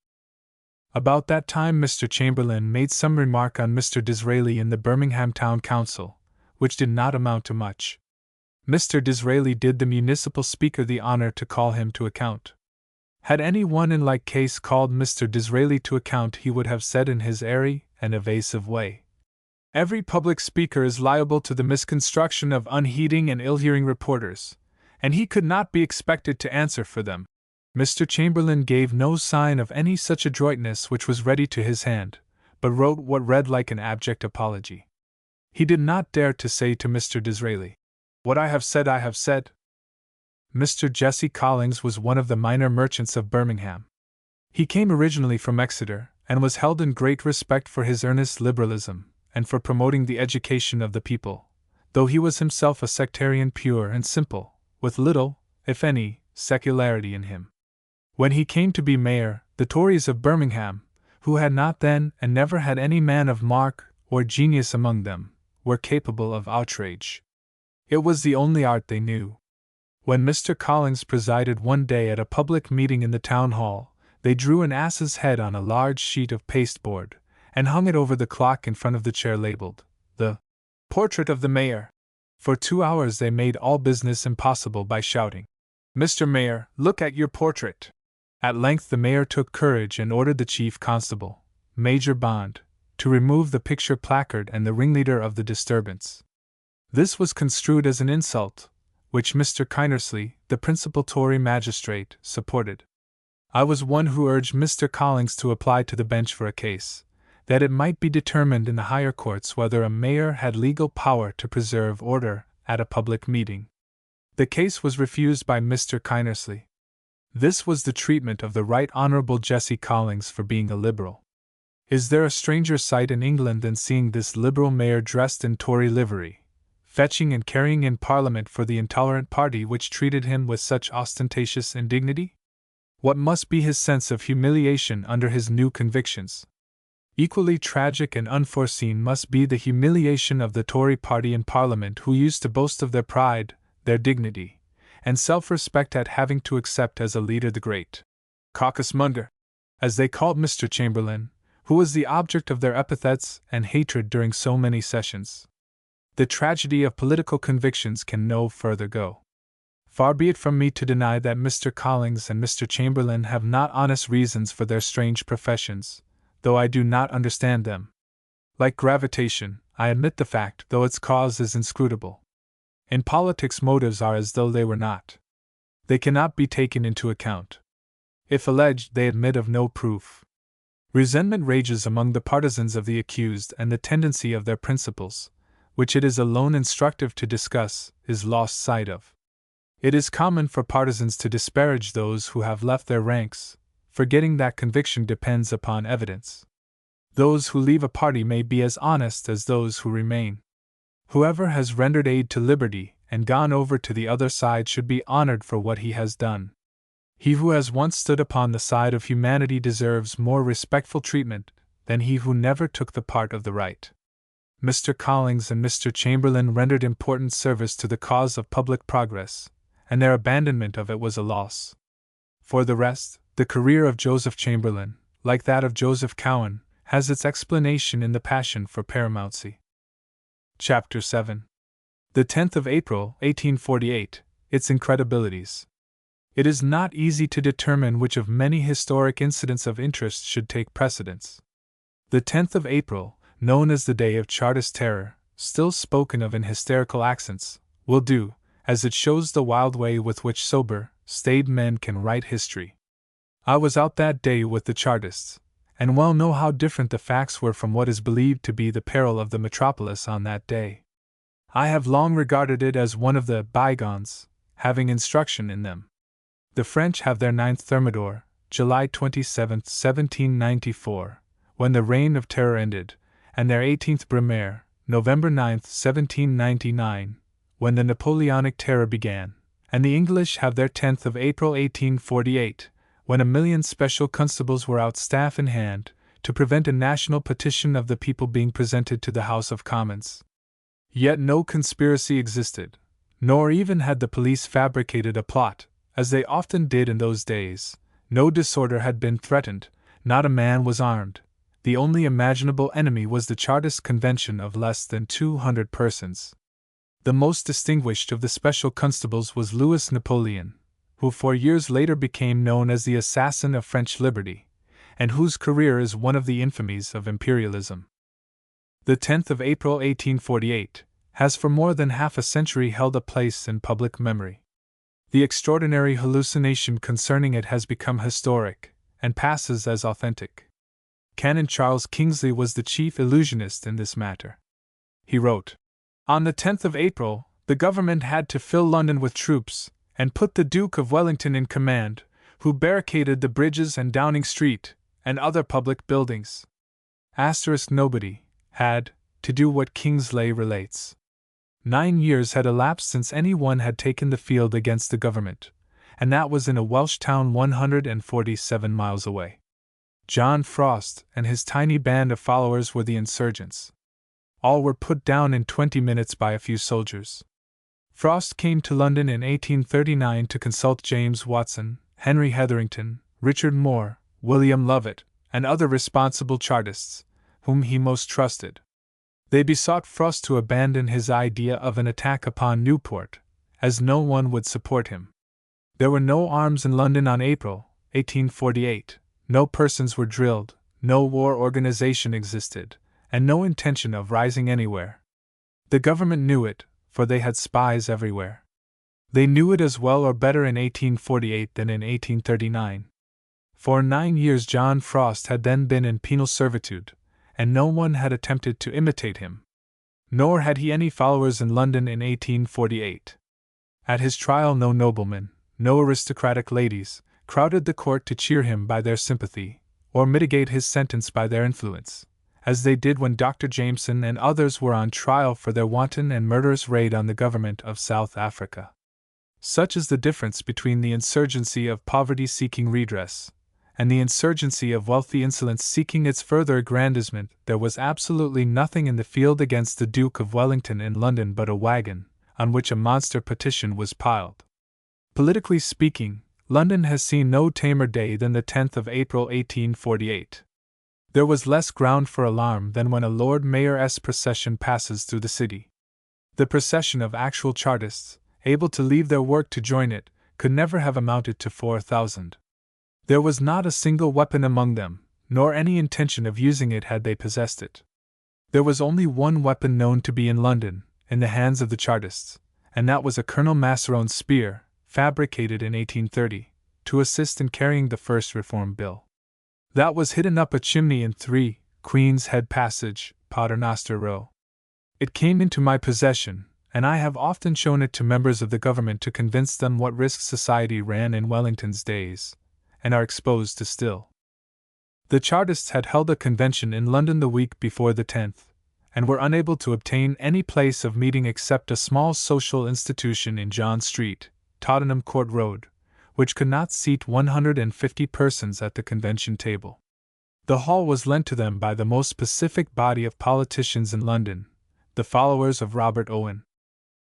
About that time Mr. Chamberlain made some remark on Mr. Disraeli in the Birmingham Town Council, which did not amount to much. Mr. Disraeli did the municipal speaker the honor to call him to account. Had any one in like case called Mr. Disraeli to account, he would have said in his airy and evasive way, "Every public speaker is liable to the misconstruction of unheeding and ill-hearing reporters, and he could not be expected to answer for them." Mr. Chamberlain gave no sign of any such adroitness which was ready to his hand, but wrote what read like an abject apology. He did not dare to say to Mr. Disraeli, "What I have said I have said." Mr. Jesse Collings was one of the minor merchants of Birmingham. He came originally from Exeter, and was held in great respect for his earnest liberalism, and for promoting the education of the people, though he was himself a sectarian pure and simple, with little, if any, secularity in him. When he came to be mayor, the Tories of Birmingham, who had not then and never had any man of mark or genius among them, were capable of outrage. It was the only art they knew. When Mr. Collins presided one day at a public meeting in the town hall, they drew an ass's head on a large sheet of pasteboard, and hung it over the clock in front of the chair labeled, "The Portrait of the Mayor." For 2 hours they made all business impossible by shouting, "Mr. Mayor, look at your portrait!" At length the mayor took courage and ordered the chief constable, Major Bond, to remove the picture placard and the ringleader of the disturbance. This was construed as an insult, which Mr. Kinnersley, the principal Tory magistrate, supported. I was one who urged Mr. Collins to apply to the bench for a case, that it might be determined in the higher courts whether a mayor had legal power to preserve order at a public meeting. The case was refused by Mr. Kinnersley. This was the treatment of the Right Honourable Jesse Collins for being a Liberal. Is there a stranger sight in England than seeing this Liberal mayor dressed in Tory livery, fetching and carrying in Parliament for the intolerant party which treated him with such ostentatious indignity? What must be his sense of humiliation under his new convictions? Equally tragic and unforeseen must be the humiliation of the Tory party in Parliament, who used to boast of their pride, their dignity, and self-respect at having to accept as a leader the great caucus-monger, as they called Mr. Chamberlain, who was the object of their epithets and hatred during so many sessions. The tragedy of political convictions can no further go. Far be it from me to deny that Mr. Collins and Mr. Chamberlain have not honest reasons for their strange professions, though I do not understand them. Like gravitation, I admit the fact, though its cause is inscrutable. In politics, motives are as though they were not. They cannot be taken into account. If alleged, they admit of no proof. Resentment rages among the partisans of the accused, and the tendency of their principles, which it is alone instructive to discuss, is lost sight of. It is common for partisans to disparage those who have left their ranks, forgetting that conviction depends upon evidence. Those who leave a party may be as honest as those who remain. Whoever has rendered aid to liberty and gone over to the other side should be honored for what he has done. He who has once stood upon the side of humanity deserves more respectful treatment than he who never took the part of the right. Mr. Collins and Mr. Chamberlain rendered important service to the cause of public progress, and their abandonment of it was a loss. For the rest, the career of Joseph Chamberlain, like that of Joseph Cowen, has its explanation in the passion for paramountcy. Chapter 7. The 10th of April, 1848, Its Incredibilities. It is not easy to determine which of many historic incidents of interest should take precedence. The 10th of April, known as the Day of Chartist Terror, still spoken of in hysterical accents, will do, as it shows the wild way with which sober, staid men can write history. I was out that day with the Chartists, and well know how different the facts were from what is believed to be the peril of the metropolis on that day. I have long regarded it as one of the bygones, having instruction in them. The French have their 9th Thermidor, July 27, 1794, when the Reign of Terror ended, and their 18th Brumaire, November 9, 1799, when the Napoleonic Terror began, and the English have their 10th of April 1848, when 1,000,000 special constables were out staff in hand, to prevent a national petition of the people being presented to the House of Commons. Yet no conspiracy existed, nor even had the police fabricated a plot, as they often did in those days. No disorder had been threatened, not a man was armed. The only imaginable enemy was the Chartist convention of less than 200 persons. The most distinguished of the special constables was Louis Napoleon, who 4 years later became known as the assassin of French liberty, and whose career is one of the infamies of imperialism. The 10th of April 1848 has for more than half a century held a place in public memory. The extraordinary hallucination concerning it has become historic, and passes as authentic. Canon Charles Kingsley was the chief illusionist in this matter. He wrote, "On the 10th of April, the government had to fill London with troops, and put the Duke of Wellington in command, who barricaded the bridges and Downing Street, and other public buildings." Nobody had to do what Kingsley relates. 9 years had elapsed since any one had taken the field against the government, and that was in a Welsh town 147 miles away. John Frost and his tiny band of followers were the insurgents. All were put down in 20 minutes by a few soldiers. Frost came to London in 1839 to consult James Watson, Henry Hetherington, Richard Moore, William Lovett, and other responsible Chartists, whom he most trusted. They besought Frost to abandon his idea of an attack upon Newport, as no one would support him. There were no arms in London on April 1848, no persons were drilled, no war organization existed, and no intention of rising anywhere. The government knew it, for they had spies everywhere. They knew it as well or better in 1848 than in 1839. For 9 years John Frost had then been in penal servitude, and no one had attempted to imitate him. Nor had he any followers in London in 1848. At his trial no noblemen, no aristocratic ladies, crowded the court to cheer him by their sympathy, or mitigate his sentence by their influence, as they did when Dr. Jameson and others were on trial for their wanton and murderous raid on the government of South Africa. Such is the difference between the insurgency of poverty seeking redress, and the insurgency of wealthy insolence seeking its further aggrandizement. There was absolutely nothing in the field against the Duke of Wellington in London but a wagon, on which a monster petition was piled. Politically speaking, London has seen no tamer day than the 10th of April 1848. There was less ground for alarm than when a Lord Mayor's procession passes through the city. The procession of actual Chartists, able to leave their work to join it, could never have amounted to 4,000. There was not a single weapon among them, nor any intention of using it had they possessed it. There was only one weapon known to be in London, in the hands of the Chartists, and that was a Colonel Masseron's spear, fabricated in 1830, to assist in carrying the first Reform Bill. That was hidden up a chimney in 3, Queen's Head Passage, Paternoster Row. It came into my possession, and I have often shown it to members of the government to convince them what risks society ran in Wellington's days, and are exposed to still. The Chartists had held a convention in London the week before the 10th, and were unable to obtain any place of meeting except a small social institution in John Street, Tottenham Court Road, which could not seat 150 persons at the convention table. The hall was lent to them by the most specific body of politicians in London, the followers of Robert Owen.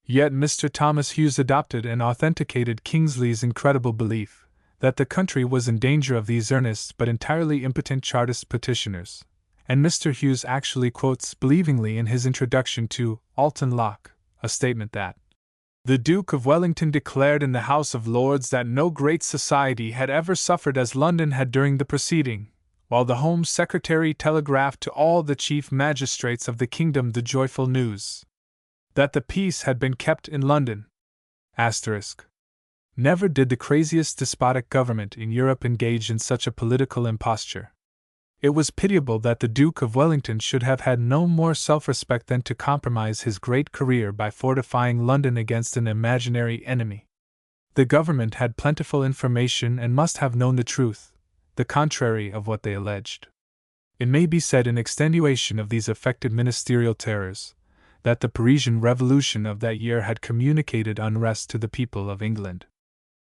Yet Mr. Thomas Hughes adopted and authenticated Kingsley's incredible belief that the country was in danger of these earnest but entirely impotent Chartist petitioners, and Mr. Hughes actually quotes believingly in his introduction to Alton Locke a statement that the Duke of Wellington declared in the House of Lords that no great society had ever suffered as London had during the proceeding, while the Home Secretary telegraphed to all the chief magistrates of the kingdom the joyful news that the peace had been kept in London. Asterisk. Never did the craziest despotic government in Europe engage in such a political imposture. It was pitiable that the Duke of Wellington should have had no more self-respect than to compromise his great career by fortifying London against an imaginary enemy. The government had plentiful information and must have known the truth, the contrary of what they alleged. It may be said in extenuation of these affected ministerial terrors, that the Parisian Revolution of that year had communicated unrest to the people of England.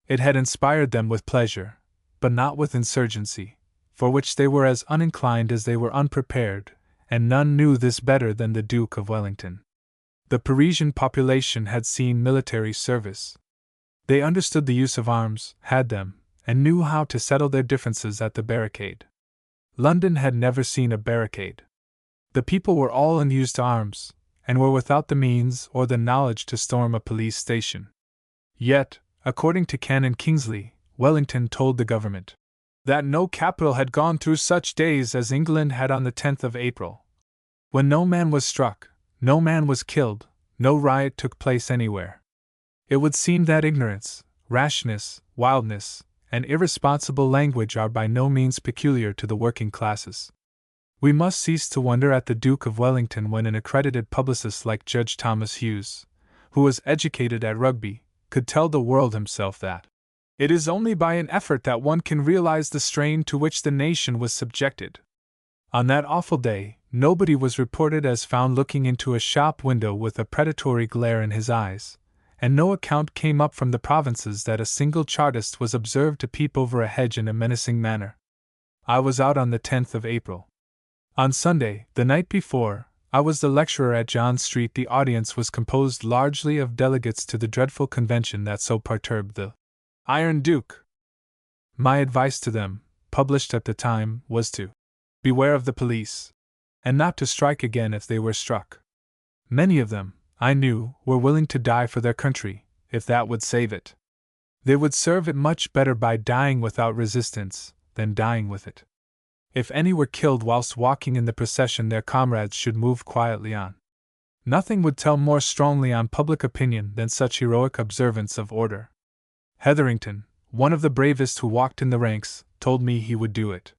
It had inspired them with pleasure, but not with insurgency, for which they were as uninclined as they were unprepared, and none knew this better than the Duke of Wellington. The Parisian population had seen military service. They understood the use of arms, had them, and knew how to settle their differences at the barricade. London had never seen a barricade. The people were all unused to arms, and were without the means or the knowledge to storm a police station. Yet, according to Canon Kingsley, Wellington told the government that no capital had gone through such days as England had on the 10th of April, when no man was struck, no man was killed, no riot took place anywhere. It would seem that ignorance, rashness, wildness, and irresponsible language are by no means peculiar to the working classes. We must cease to wonder at the Duke of Wellington when an accredited publicist like Judge Thomas Hughes, who was educated at Rugby, could tell the world himself that it is only by an effort that one can realize the strain to which the nation was subjected. On that awful day, nobody was reported as found looking into a shop window with a predatory glare in his eyes, and no account came up from the provinces that a single Chartist was observed to peep over a hedge in a menacing manner. I was out on the 10th of April. On Sunday, the night before, I was the lecturer at John Street. The audience was composed largely of delegates to the dreadful convention that so perturbed the Iron Duke. My advice to them, published at the time, was to beware of the police, and not to strike again if they were struck. Many of them, I knew, were willing to die for their country, if that would save it. They would serve it much better by dying without resistance than dying with it. If any were killed whilst walking in the procession, their comrades should move quietly on. Nothing would tell more strongly on public opinion than such heroic observance of order. Hetherington, one of the bravest who walked in the ranks, told me he would do it.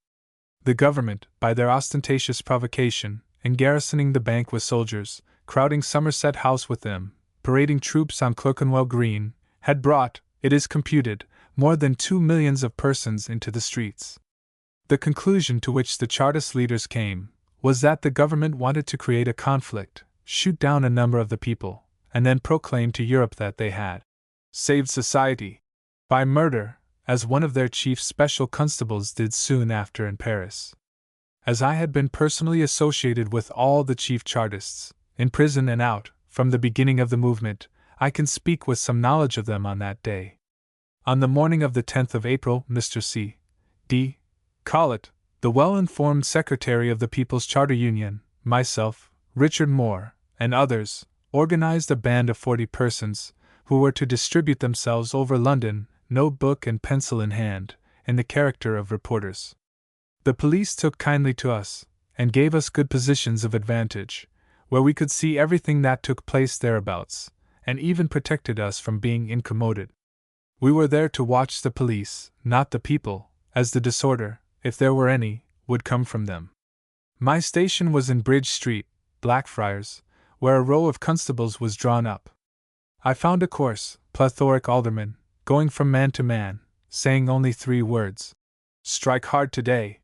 The government, by their ostentatious provocation, in garrisoning the Bank with soldiers, crowding Somerset House with them, parading troops on Clerkenwell Green, had brought, it is computed, more than 2 millions of persons into the streets. The conclusion to which the Chartist leaders came was that the government wanted to create a conflict, shoot down a number of the people, and then proclaim to Europe that they had saved society by murder, as one of their chief special constables did soon after in Paris. As I had been personally associated with all the chief Chartists, in prison and out, from the beginning of the movement, I can speak with some knowledge of them on that day. On the morning of the 10th of April, Mr. C. D. Collett, the well-informed secretary of the People's Charter Union, myself, Richard Moore, and others, organized a band of 40 persons, who were to distribute themselves over London, notebook and pencil in hand, in the character of reporters. The police took kindly to us, and gave us good positions of advantage, where we could see everything that took place thereabouts, and even protected us from being incommoded. We were there to watch the police, not the people, as the disorder, if there were any, would come from them. My station was in Bridge Street, Blackfriars, where a row of constables was drawn up. I found a coarse, plethoric alderman, going from man to man, saying only 3 words: "Strike hard today."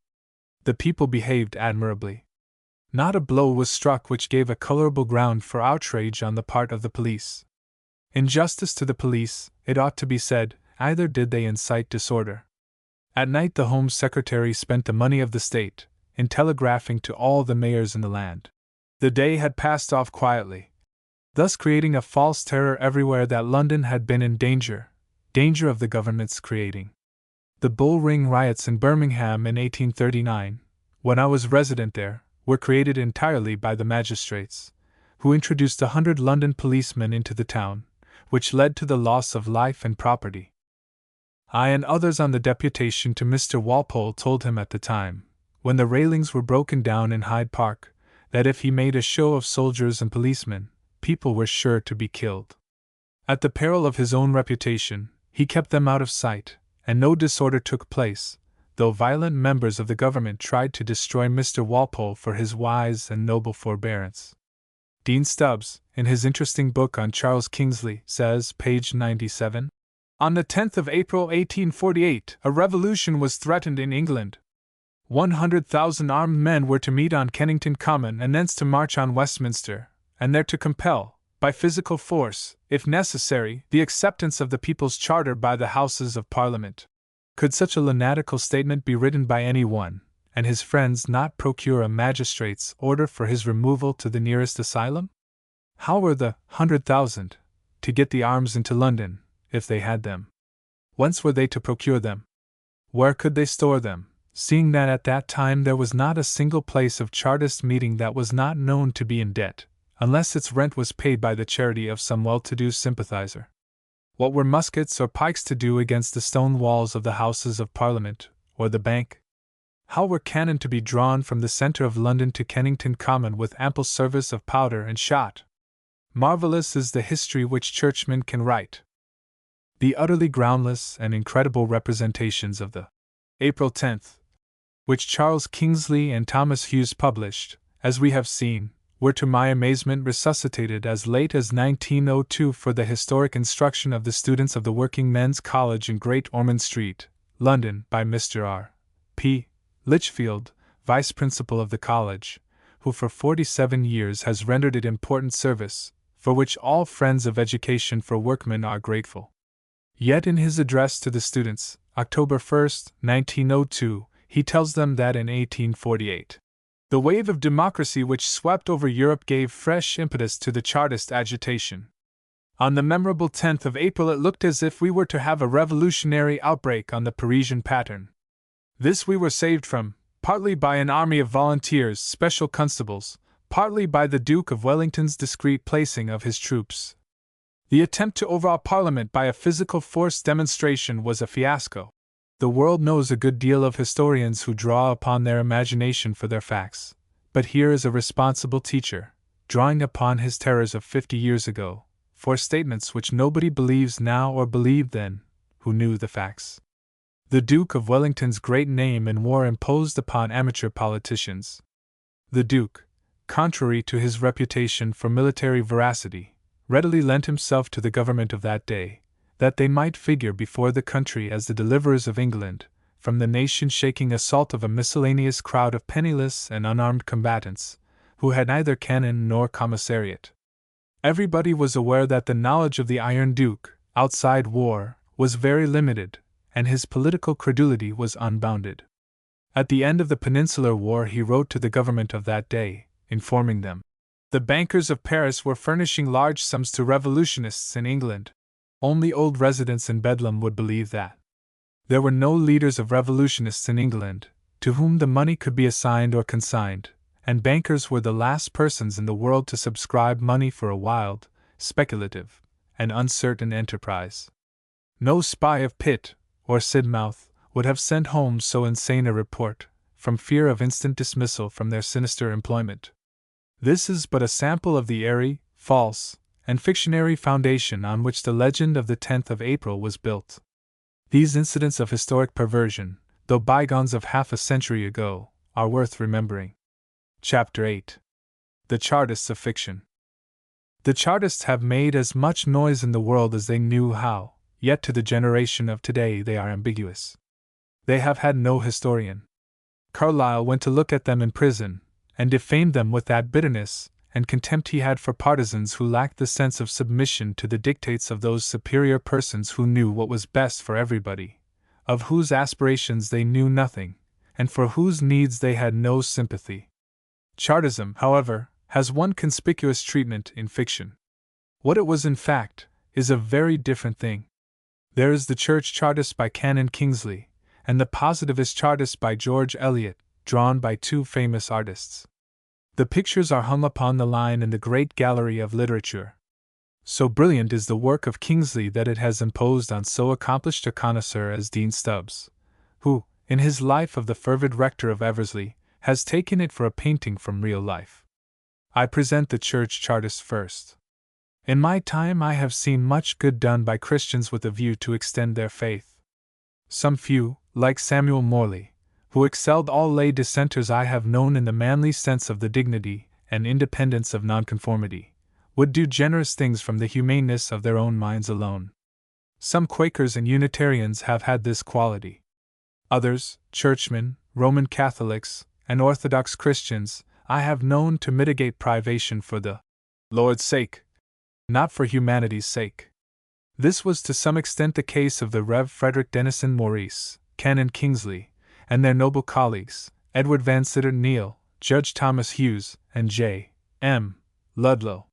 The people behaved admirably. Not a blow was struck which gave a colorable ground for outrage on the part of the police. In justice to the police, it ought to be said, either did they incite disorder. At night the Home Secretary spent the money of the state, in telegraphing to all the mayors in the land. The day had passed off quietly, thus creating a false terror everywhere that London had been in danger of the government's creating. The Bull Ring riots in Birmingham in 1839, when I was resident there, were created entirely by the magistrates, who introduced 100 London policemen into the town, which led to the loss of life and property. I and others on the deputation to Mr. Walpole told him at the time, when the railings were broken down in Hyde Park, that if he made a show of soldiers and policemen, people were sure to be killed. At the peril of his own reputation, he kept them out of sight, and no disorder took place, though violent members of the government tried to destroy Mr. Walpole for his wise and noble forbearance. Dean Stubbs, in his interesting book on Charles Kingsley, says, page 97, "On the 10th of April 1848, a revolution was threatened in England. 100,000 armed men were to meet on Kennington Common and thence to march on Westminster, and there to compel, by physical force, if necessary, the acceptance of the People's Charter by the Houses of Parliament. Could such a lunatical statement be written by any one, and his friends not procure a magistrate's order for his removal to the nearest asylum? How were the 100,000 to get the arms into London, if they had them? Whence were they to procure them? Where could they store them, seeing that at that time there was not a single place of Chartist meeting that was not known to be in debt, unless its rent was paid by the charity of some well-to-do sympathizer? What were muskets or pikes to do against the stone walls of the Houses of Parliament, or the Bank? How were cannon to be drawn from the centre of London to Kennington Common with ample service of powder and shot? Marvellous is the history which churchmen can write. The utterly groundless and incredible representations of the April 10th, which Charles Kingsley and Thomas Hughes published, as we have seen, were to my amazement resuscitated as late as 1902 for the historic instruction of the students of the Working Men's College in Great Ormond Street, London, by Mr. R. P. Litchfield, Vice Principal of the College, who for 47 years has rendered it important service, for which all friends of education for workmen are grateful. Yet in his address to the students, October 1, 1902, he tells them that in 1848, the wave of democracy which swept over Europe gave fresh impetus to the Chartist agitation. On the memorable 10th of April it looked as if we were to have a revolutionary outbreak on the Parisian pattern. This we were saved from, partly by an army of volunteers, special constables, partly by the Duke of Wellington's discreet placing of his troops. The attempt to overawe Parliament by a physical force demonstration was a fiasco. The world knows a good deal of historians who draw upon their imagination for their facts, but here is a responsible teacher, drawing upon his terrors of 50 years ago, for statements which nobody believes now or believed then, who knew the facts. The Duke of Wellington's great name in war imposed upon amateur politicians. The Duke, contrary to his reputation for military veracity, readily lent himself to the government of that day, that they might figure before the country as the deliverers of England from the nation-shaking assault of a miscellaneous crowd of penniless and unarmed combatants, who had neither cannon nor commissariat. Everybody was aware that the knowledge of the Iron Duke, outside war, was very limited, and his political credulity was unbounded. At the end of the Peninsular War he wrote to the government of that day, informing them the bankers of Paris were furnishing large sums to revolutionists in England. Only old residents in Bedlam would believe that. There were no leaders of revolutionists in England, to whom the money could be assigned or consigned, and bankers were the last persons in the world to subscribe money for a wild, speculative, and uncertain enterprise. No spy of Pitt or Sidmouth would have sent home so insane a report, from fear of instant dismissal from their sinister employment. This is but a sample of the airy, false, and fictionary foundation on which the legend of the 10th of April was built. These incidents of historic perversion, though bygones of half a century ago, are worth remembering. Chapter 8. The Chartists of Fiction. The Chartists have made as much noise in the world as they knew how, yet to the generation of today they are ambiguous. They have had no historian. Carlyle went to look at them in prison, and defamed them with that bitterness and contempt he had for partisans who lacked the sense of submission to the dictates of those superior persons who knew what was best for everybody, of whose aspirations they knew nothing, and for whose needs they had no sympathy. Chartism, however, has one conspicuous treatment in fiction. What it was in fact is a very different thing. There is the Church Chartist by Canon Kingsley, and the Positivist Chartist by George Eliot, drawn by two famous artists. The pictures are hung upon the line in the great gallery of literature. So brilliant is the work of Kingsley that it has imposed on so accomplished a connoisseur as Dean Stubbs, who, in his Life of the Fervid Rector of Eversley, has taken it for a painting from real life. I present the Church Chartist first. In my time I have seen much good done by Christians with a view to extend their faith. Some few, like Samuel Morley, who excelled all lay dissenters I have known in the manly sense of the dignity and independence of nonconformity, would do generous things from the humaneness of their own minds alone. Some Quakers and Unitarians have had this quality. Others, Churchmen, Roman Catholics, and Orthodox Christians, I have known to mitigate privation for the Lord's sake, not for humanity's sake. This was to some extent the case of the Rev. Frederick Denison Maurice, Canon Kingsley, and their noble colleagues, Edward Van Sittert Neal, Judge Thomas Hughes, and J. M. Ludlow.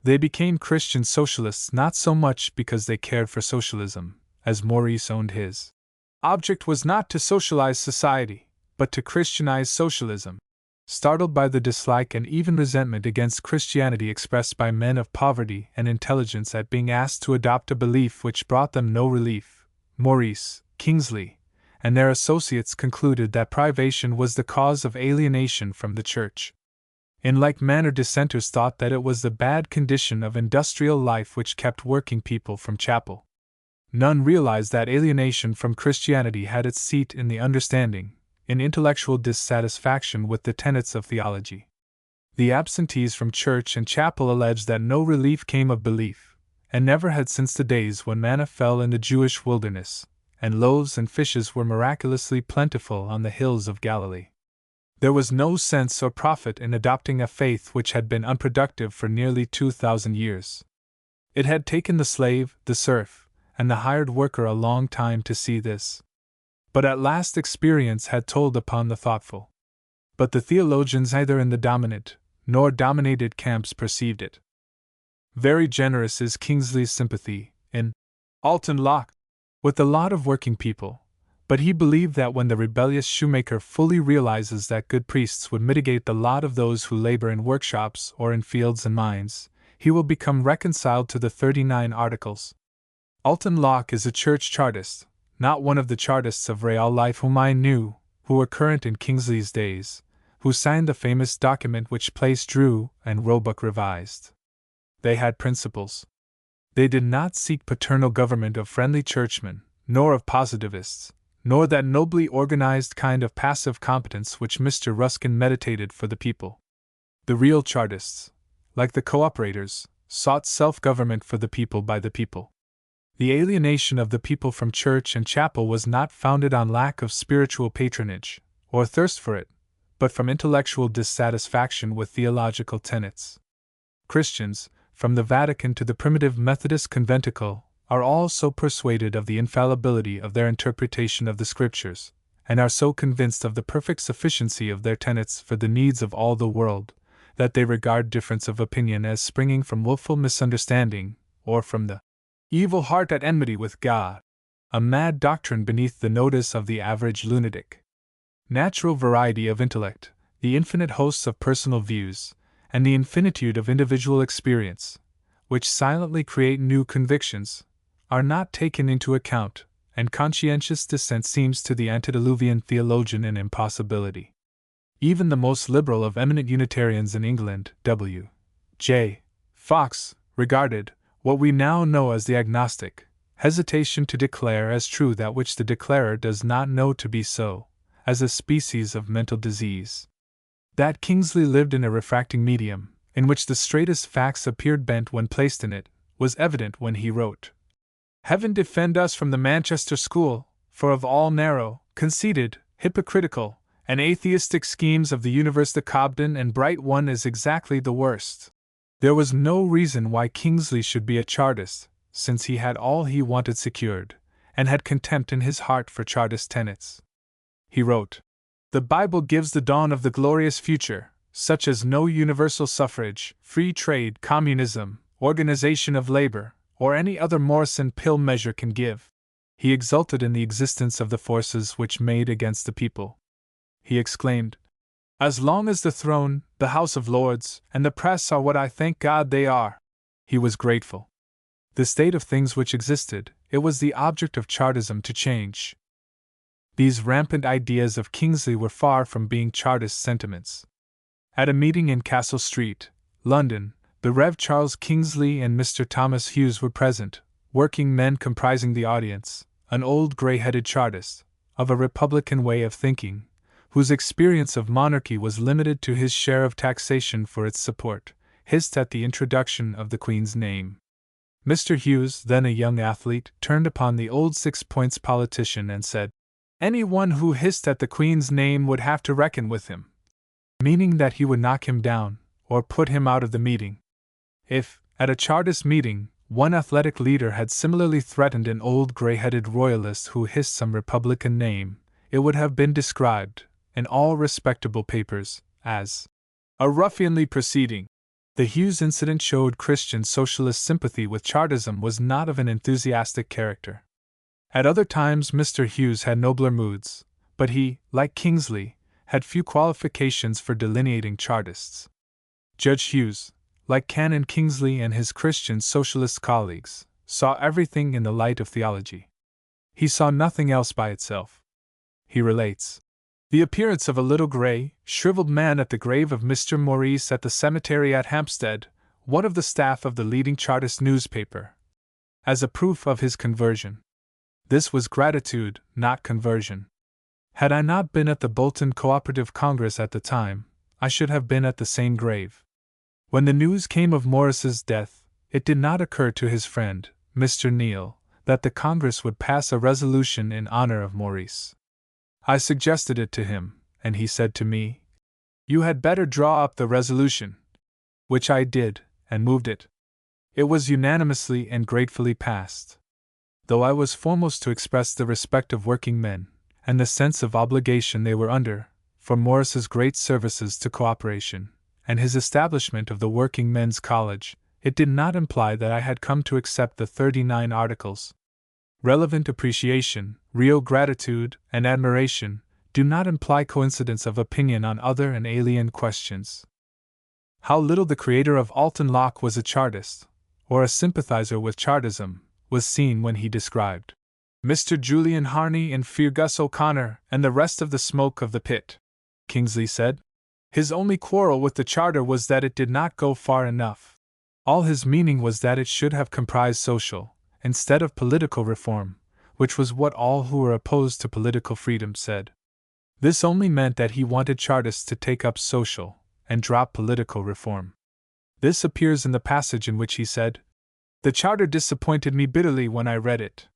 They became Christian socialists not so much because they cared for socialism, as Maurice owned his object was not to socialize society, but to Christianize socialism. Startled by the dislike and even resentment against Christianity expressed by men of poverty and intelligence at being asked to adopt a belief which brought them no relief, Maurice, Kingsley, and their associates concluded that privation was the cause of alienation from the Church. In like manner dissenters thought that it was the bad condition of industrial life which kept working people from chapel. None realized that alienation from Christianity had its seat in the understanding, in intellectual dissatisfaction with the tenets of theology. The absentees from church and chapel alleged that no relief came of belief, and never had since the days when manna fell in the Jewish wilderness, and loaves and fishes were miraculously plentiful on the hills of Galilee. There was no sense or profit in adopting a faith which had been unproductive for nearly 2,000 years. It had taken the slave, the serf, and the hired worker a long time to see this. But at last experience had told upon the thoughtful. But the theologians neither in the dominant nor dominated camps perceived it. Very generous is Kingsley's sympathy, in Alton Locke, with the lot of working people, but he believed that when the rebellious shoemaker fully realizes that good priests would mitigate the lot of those who labor in workshops or in fields and mines, he will become reconciled to the 39 Articles. Alton Locke is a church Chartist, not one of the Chartists of real life whom I knew, who were current in Kingsley's days, who signed the famous document which Place Drew and Roebuck revised. They had principles. They did not seek paternal government of friendly churchmen, nor of positivists, nor that nobly organized kind of passive competence which Mr. Ruskin meditated for the people. The real Chartists, like the cooperators, sought self-government for the people by the people. The alienation of the people from church and chapel was not founded on lack of spiritual patronage, or thirst for it, but from intellectual dissatisfaction with theological tenets. Christians, from the Vatican to the primitive Methodist conventicle, are all so persuaded of the infallibility of their interpretation of the Scriptures, and are so convinced of the perfect sufficiency of their tenets for the needs of all the world, that they regard difference of opinion as springing from wilful misunderstanding, or from the evil heart at enmity with God, a mad doctrine beneath the notice of the average lunatic. Natural variety of intellect, the infinite hosts of personal views, and the infinitude of individual experience, which silently create new convictions, are not taken into account, and conscientious dissent seems to the antediluvian theologian an impossibility. Even the most liberal of eminent Unitarians in England, W. J. Fox, regarded what we now know as the agnostic hesitation to declare as true that which the declarer does not know to be so, as a species of mental disease. That Kingsley lived in a refracting medium, in which the straightest facts appeared bent when placed in it, was evident when he wrote, "Heaven defend us from the Manchester school, for of all narrow, conceited, hypocritical, and atheistic schemes of the universe the Cobden and Bright one is exactly the worst." There was no reason why Kingsley should be a Chartist, since he had all he wanted secured, and had contempt in his heart for Chartist tenets. He wrote, "The Bible gives the dawn of the glorious future, such as no universal suffrage, free trade, communism, organization of labor, or any other Morrison pill measure can give." He exulted in the existence of the forces which made against the people. He exclaimed, "As long as the throne, the House of Lords, and the press are what I thank God they are." He was grateful. The state of things which existed, it was the object of Chartism to change. These rampant ideas of Kingsley were far from being Chartist sentiments. At a meeting in Castle Street, London, the Rev. Charles Kingsley and Mr. Thomas Hughes were present, working men comprising the audience, an old grey-headed Chartist, of a Republican way of thinking, whose experience of monarchy was limited to his share of taxation for its support, hissed at the introduction of the Queen's name. Mr. Hughes, then a young athlete, turned upon the old six-points politician and said, "Anyone who hissed at the Queen's name would have to reckon with him," meaning that he would knock him down, or put him out of the meeting. If, at a Chartist meeting, one athletic leader had similarly threatened an old grey-headed royalist who hissed some Republican name, it would have been described, in all respectable papers, as a ruffianly proceeding. The Hughes incident showed Christian Socialist sympathy with Chartism was not of an enthusiastic character. At other times Mr. Hughes had nobler moods, but he, like Kingsley, had few qualifications for delineating Chartists. Judge Hughes, like Canon Kingsley and his Christian Socialist colleagues, saw everything in the light of theology. He saw nothing else by itself. He relates, "The appearance of a little grey, shriveled man at the grave of Mr. Maurice at the cemetery at Hampstead, one of the staff of the leading Chartist newspaper, as a proof of his conversion. This was gratitude, not conversion. Had I not been at the Bolton Cooperative Congress at the time, I should have been at the same grave." When the news came of Morris's death, it did not occur to his friend, Mr. Neal, that the Congress would pass a resolution in honor of Maurice. I suggested it to him, and he said to me, "You had better draw up the resolution," which I did, and moved it. It was unanimously and gratefully passed. Though I was foremost to express the respect of working men, and the sense of obligation they were under, for Morris's great services to cooperation, and his establishment of the Working Men's College, it did not imply that I had come to accept the 39 Articles. Relevant appreciation, real gratitude, and admiration do not imply coincidence of opinion on other and alien questions. How little the creator of Alton Locke was a Chartist, or a sympathizer with Chartism, was seen when he described Mr. Julian Harney and Feargus O'Connor and the rest of the smoke of the pit. Kingsley said, his only quarrel with the Charter was that it did not go far enough. All his meaning was that it should have comprised social, instead of political reform, which was what all who were opposed to political freedom said. This only meant that he wanted Chartists to take up social, and drop political reform. This appears in the passage in which he said, the Charter disappointed me bitterly when I read it.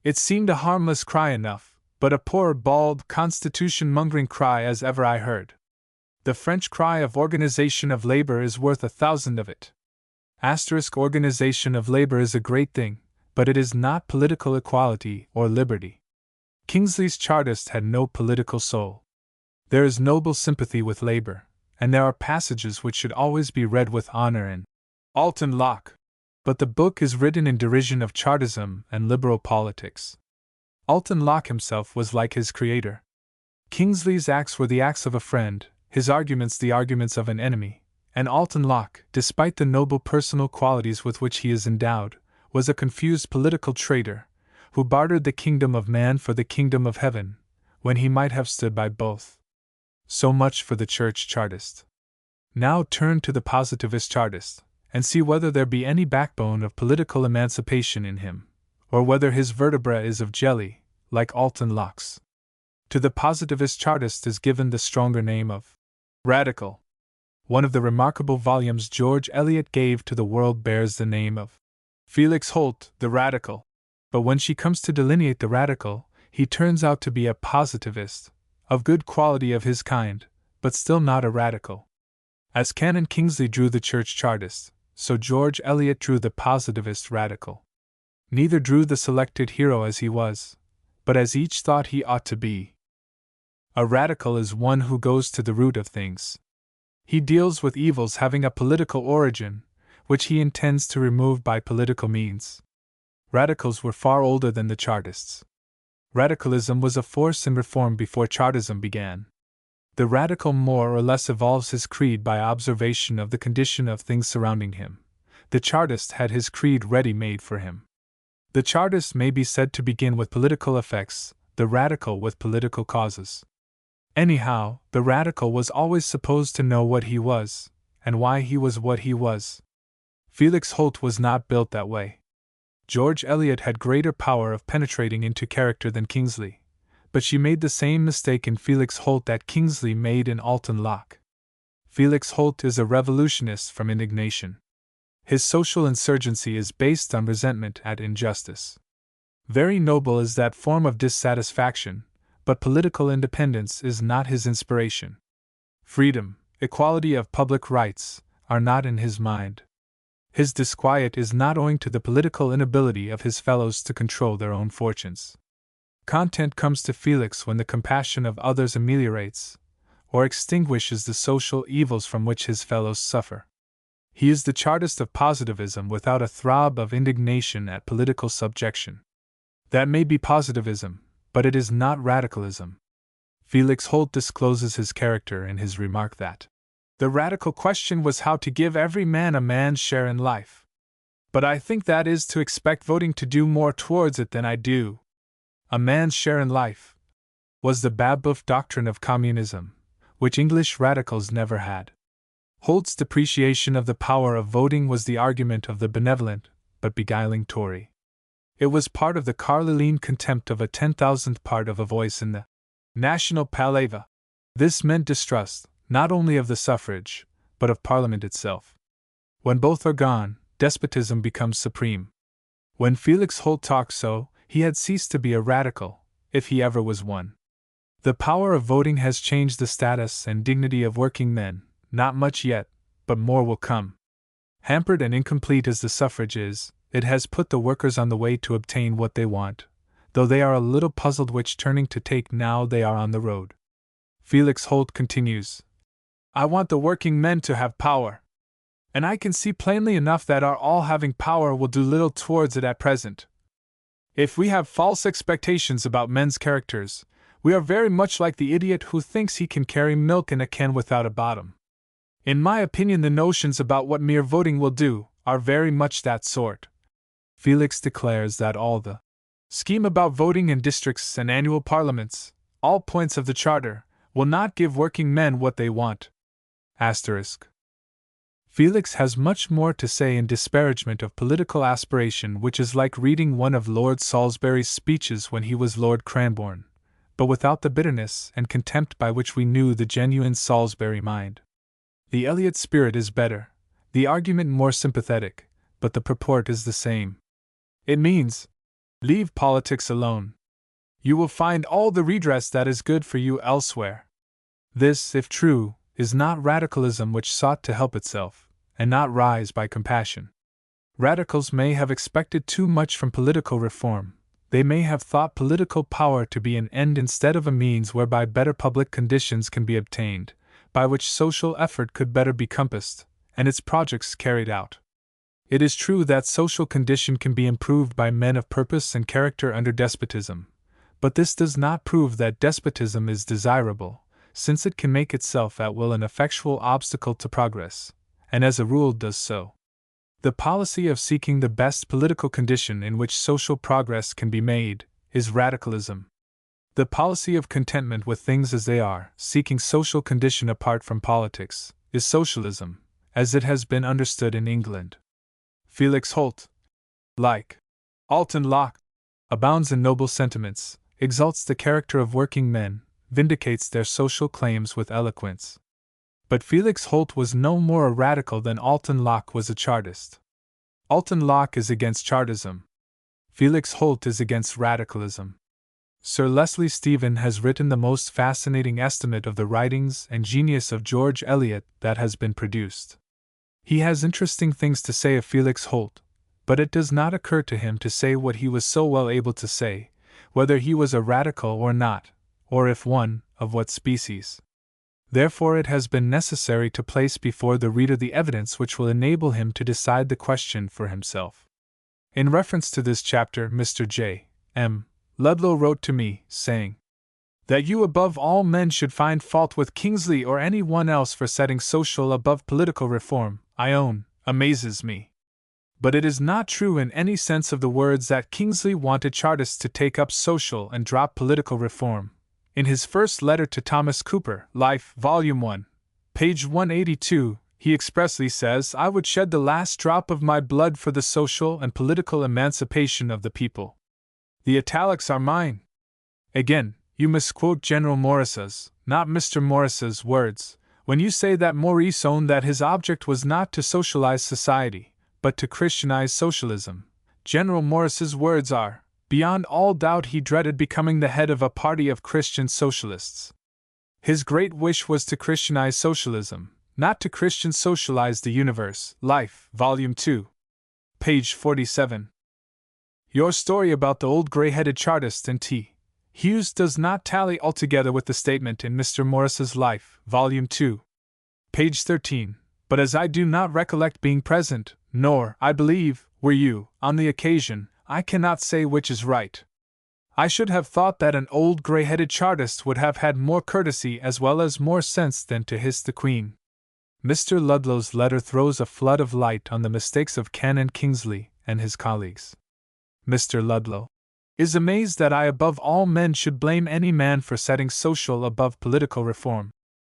It seemed a harmless cry enough, but a poor, bald, constitution-mongering cry as ever I heard. The French cry of organization of labor is worth 1,000 of it. Organization of labor is a great thing, but it is not political equality or liberty. Kingsley's Chartist had no political soul. There is noble sympathy with labor, and there are passages which should always be read with honor in Alton Locke. But the book is written in derision of Chartism and liberal politics. Alton Locke himself was like his creator. Kingsley's acts were the acts of a friend, his arguments the arguments of an enemy, and Alton Locke, despite the noble personal qualities with which he is endowed, was a confused political traitor, who bartered the kingdom of man for the kingdom of heaven, when he might have stood by both. So much for the Church Chartist. Now turn to the Positivist Chartist, and see whether there be any backbone of political emancipation in him, or whether his vertebra is of jelly, like Alton Locke's. To the Positivist Chartist is given the stronger name of Radical. One of the remarkable volumes George Eliot gave to the world bears the name of Felix Holt, the Radical. But when she comes to delineate the Radical, he turns out to be a Positivist, of good quality of his kind, but still not a Radical. As Canon Kingsley drew the Church Chartist, so George Eliot drew the Positivist Radical. Neither drew the selected hero as he was, but as each thought he ought to be. A Radical is one who goes to the root of things. He deals with evils having a political origin, which he intends to remove by political means. Radicals were far older than the Chartists. Radicalism was a force in reform before Chartism began. The Radical more or less evolves his creed by observation of the condition of things surrounding him. The Chartist had his creed ready-made for him. The Chartist may be said to begin with political effects, the Radical with political causes. Anyhow, the Radical was always supposed to know what he was, and why he was what he was. Felix Holt was not built that way. George Eliot had greater power of penetrating into character than Kingsley, but she made the same mistake in Felix Holt that Kingsley made in Alton Locke. Felix Holt is a revolutionist from indignation. His social insurgency is based on resentment at injustice. Very noble is that form of dissatisfaction, but political independence is not his inspiration. Freedom, equality of public rights, are not in his mind. His disquiet is not owing to the political inability of his fellows to control their own fortunes. Content comes to Felix when the compassion of others ameliorates, or extinguishes the social evils from which his fellows suffer. He is the Chartist of Positivism without a throb of indignation at political subjection. That may be Positivism, but it is not Radicalism. Felix Holt discloses his character in his remark that the radical question was how to give every man a man's share in life. But I think that is to expect voting to do more towards it than I do. A man's share in life was the Babeuf doctrine of communism, which English radicals never had. Holt's depreciation of the power of voting was the argument of the benevolent, but beguiling Tory. It was part of the Carlylean contempt of a 10,000th part of a voice in the national palaver. This meant distrust, not only of the suffrage, but of Parliament itself. When both are gone, despotism becomes supreme. When Felix Holt talked so, he had ceased to be a radical, if he ever was one. The power of voting has changed the status and dignity of working men, not much yet, but more will come. Hampered and incomplete as the suffrage is, it has put the workers on the way to obtain what they want, though they are a little puzzled which turning to take now they are on the road. Felix Holt continues, I want the working men to have power. And I can see plainly enough that our all having power will do little towards it at present. If we have false expectations about men's characters, we are very much like the idiot who thinks he can carry milk in a can without a bottom. In my opinion, the notions about what mere voting will do are very much that sort. Felix declares that all the scheme about voting in districts and annual parliaments, all points of the charter, will not give working men what they want. Asterisk. Felix has much more to say in disparagement of political aspiration, which is like reading one of Lord Salisbury's speeches when he was Lord Cranborne, but without the bitterness and contempt by which we knew the genuine Salisbury mind. The Eliot spirit is better, the argument more sympathetic, but the purport is the same. It means, leave politics alone. You will find all the redress that is good for you elsewhere. This, if true, is not radicalism which sought to help itself, and not rise by compassion. Radicals may have expected too much from political reform. They may have thought political power to be an end instead of a means whereby better public conditions can be obtained, by which social effort could better be compassed, and its projects carried out. It is true that social condition can be improved by men of purpose and character under despotism, but this does not prove that despotism is desirable, since it can make itself at will an effectual obstacle to progress, and as a rule does so. The policy of seeking the best political condition in which social progress can be made is radicalism. The policy of contentment with things as they are, seeking social condition apart from politics, is socialism, as it has been understood in England. Felix Holt, like Alton Locke, abounds in noble sentiments, exalts the character of working men, vindicates their social claims with eloquence. But Felix Holt was no more a radical than Alton Locke was a Chartist. Alton Locke is against Chartism. Felix Holt is against radicalism. Sir Leslie Stephen has written the most fascinating estimate of the writings and genius of George Eliot that has been produced. He has interesting things to say of Felix Holt, but it does not occur to him to say what he was so well able to say, whether he was a radical or not, or if one, of what species. Therefore it has been necessary to place before the reader the evidence which will enable him to decide the question for himself. In reference to this chapter, Mr. J. M. Ludlow wrote to me, saying, that you above all men should find fault with Kingsley or any one else for setting social above political reform, I own, amazes me. But it is not true in any sense of the words that Kingsley wanted Chartists to take up social and drop political reform. In his first letter to Thomas Cooper, Life, Volume 1, page 182, he expressly says, I would shed the last drop of my blood for the social and political emancipation of the people. The italics are mine. Again, you misquote General Morris's, not Mr. Morris's, words, when you say that Maurice owned that his object was not to socialize society, but to Christianize socialism. General Morris's words are, beyond all doubt he dreaded becoming the head of a party of Christian socialists. His great wish was to Christianize socialism, not to Christian socialize the universe. Life, Volume 2, page 47. Your story about the old gray-headed Chartist and T. Hughes does not tally altogether with the statement in Mr. Morris's Life, Volume 2, page 13, but as I do not recollect being present, nor, I believe, were you, on the occasion, I cannot say which is right. I should have thought that an old gray-headed Chartist would have had more courtesy as well as more sense than to hiss the Queen. Mr. Ludlow's letter throws a flood of light on the mistakes of Canon Kingsley and his colleagues. Mr. Ludlow is amazed that I above all men should blame any man for setting social above political reform.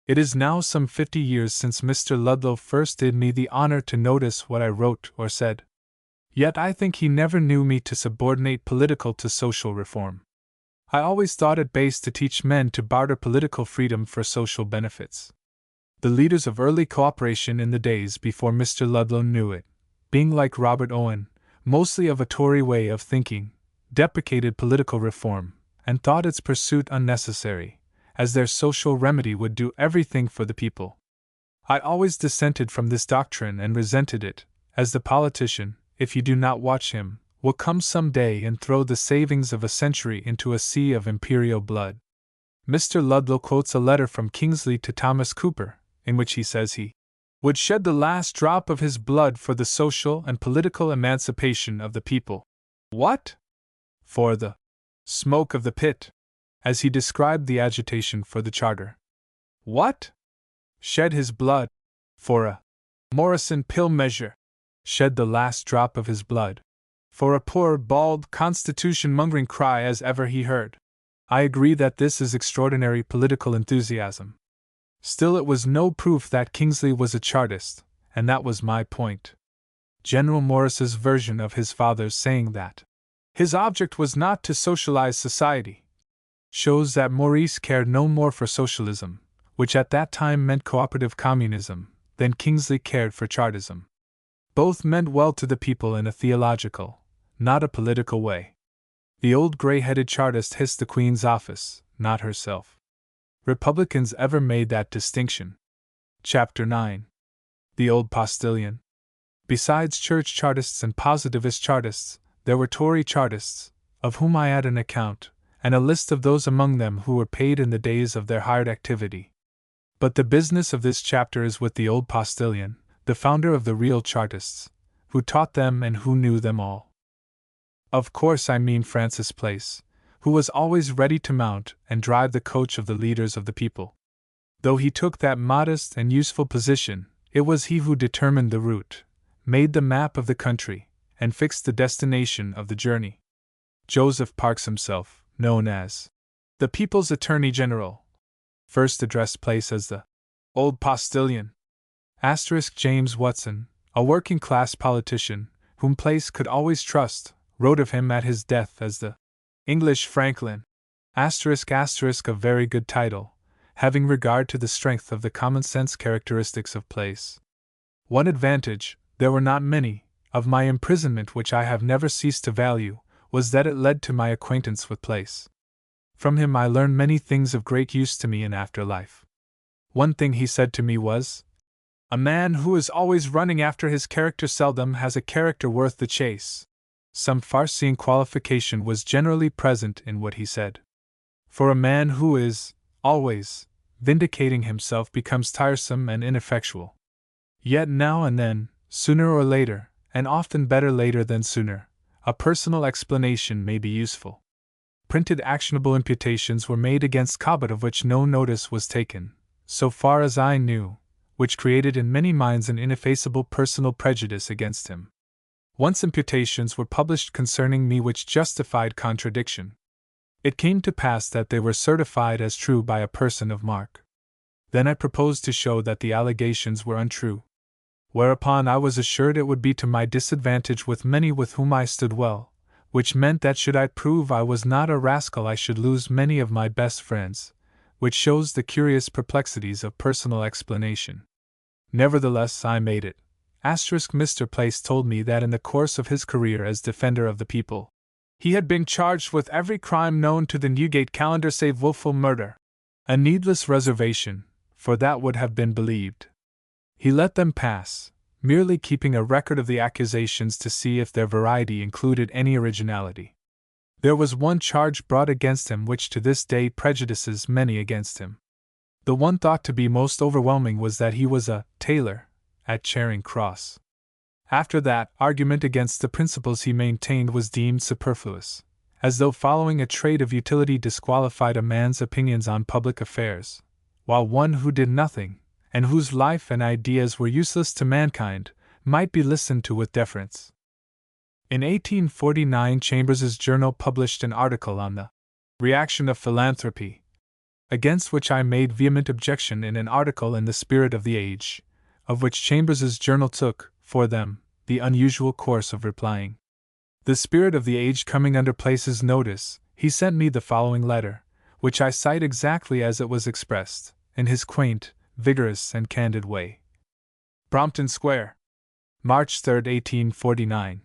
It is now some 50 years since Mr. Ludlow first did me the honor to notice what I wrote or said. Yet I think he never knew me to subordinate political to social reform. I always thought it base to teach men to barter political freedom for social benefits. The leaders of early cooperation in the days before Mr. Ludlow knew it, being like Robert Owen, mostly of a Tory way of thinking, deprecated political reform, and thought its pursuit unnecessary, as their social remedy would do everything for the people. I always dissented from this doctrine and resented it, as the politician, if you do not watch him, will come some day and throw the savings of a century into a sea of imperial blood. Mr. Ludlow quotes a letter from Kingsley to Thomas Cooper, in which he says he would shed the last drop of his blood for the social and political emancipation of the people. What? For the smoke of the pit, as he described the agitation for the charter. What? Shed his blood for a Morrison pill measure. Shed the last drop of his blood for a poor, bald, constitution-mongering cry as ever he heard. I agree that this is extraordinary political enthusiasm. Still, it was no proof that Kingsley was a Chartist, and that was my point. General Morris's version of his father's saying that his object was not to socialize society shows that Maurice cared no more for socialism, which at that time meant cooperative communism, than Kingsley cared for Chartism. Both meant well to the people in a theological, not a political way. The old gray-headed Chartist hissed the Queen's office, not herself. Republicans ever made that distinction. Chapter 9. The Old Postilion. Besides Church Chartists and Positivist Chartists, there were Tory Chartists, of whom I had an account, and a list of those among them who were paid in the days of their hired activity. But the business of this chapter is with the Old Postilion, the founder of the real Chartists, who taught them and who knew them all. Of course I mean Francis Place, who was always ready to mount and drive the coach of the leaders of the people. Though he took that modest and useful position, it was he who determined the route, made the map of the country, and fixed the destination of the journey. Joseph Parks himself, known as the People's Attorney General, first addressed Place as the Old Postilion. James Watson, a working-class politician, whom Place could always trust, wrote of him at his death as the English Franklin. A very good title, having regard to the strength of the common-sense characteristics of Place. One advantage, there were not many, of my imprisonment which I have never ceased to value, was that it led to my acquaintance with Place. From him I learned many things of great use to me in after life. One thing he said to me was, "A man who is always running after his character seldom has a character worth the chase." Some far-seeing qualification was generally present in what he said. For a man who is, always, vindicating himself becomes tiresome and ineffectual. Yet now and then, sooner or later, and often better later than sooner, a personal explanation may be useful. Printed actionable imputations were made against Cobbett of which no notice was taken, so far as I knew, which created in many minds an ineffaceable personal prejudice against him. Once imputations were published concerning me which justified contradiction. It came to pass that they were certified as true by a person of mark. Then I proposed to show that the allegations were untrue. Whereupon I was assured it would be to my disadvantage with many with whom I stood well, which meant that should I prove I was not a rascal I should lose many of my best friends, which shows the curious perplexities of personal explanation. Nevertheless I made it. Mr. Place told me that in the course of his career as defender of the people, he had been charged with every crime known to the Newgate calendar save wilful murder. A needless reservation, for that would have been believed. He let them pass, merely keeping a record of the accusations to see if their variety included any originality. There was one charge brought against him which to this day prejudices many against him. The one thought to be most overwhelming was that he was a tailor at Charing Cross. After that, argument against the principles he maintained was deemed superfluous, as though following a trade of utility disqualified a man's opinions on public affairs, while one who did nothing, and whose life and ideas were useless to mankind, might be listened to with deference. In 1849 Chambers's Journal published an article on the reaction of philanthropy, against which I made vehement objection in an article in the Spirit of the Age, of which Chambers's Journal took, for them, the unusual course of replying. The Spirit of the Age coming under Place's notice, he sent me the following letter, which I cite exactly as it was expressed, in his quaint, vigorous, and candid way. Brompton Square, March 3, 1849.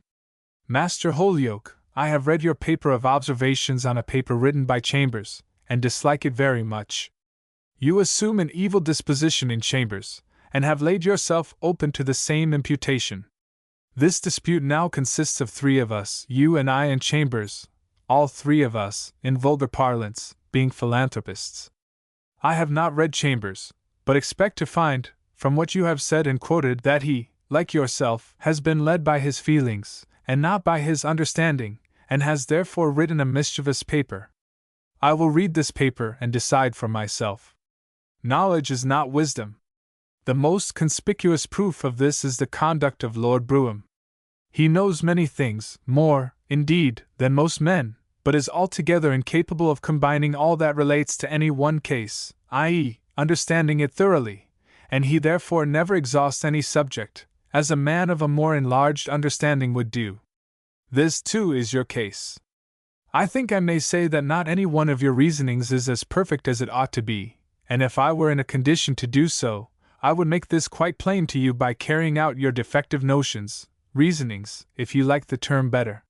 Master Holyoake, I have read your paper of observations on a paper written by Chambers, and dislike it very much. You assume an evil disposition in Chambers, and have laid yourself open to the same imputation. This dispute now consists of three of us, you and I and Chambers, all three of us, in vulgar parlance, being philanthropists. I have not read Chambers, but expect to find, from what you have said and quoted, that he, like yourself, has been led by his feelings, and not by his understanding, and has therefore written a mischievous paper. I will read this paper and decide for myself. Knowledge is not wisdom. The most conspicuous proof of this is the conduct of Lord Brougham. He knows many things, more, indeed, than most men, but is altogether incapable of combining all that relates to any one case, i.e., understanding it thoroughly, and he therefore never exhausts any subject, as a man of a more enlarged understanding would do. This, too, is your case. I think I may say that not any one of your reasonings is as perfect as it ought to be, and if I were in a condition to do so, I would make this quite plain to you by carrying out your defective notions, reasonings, if you like the term better.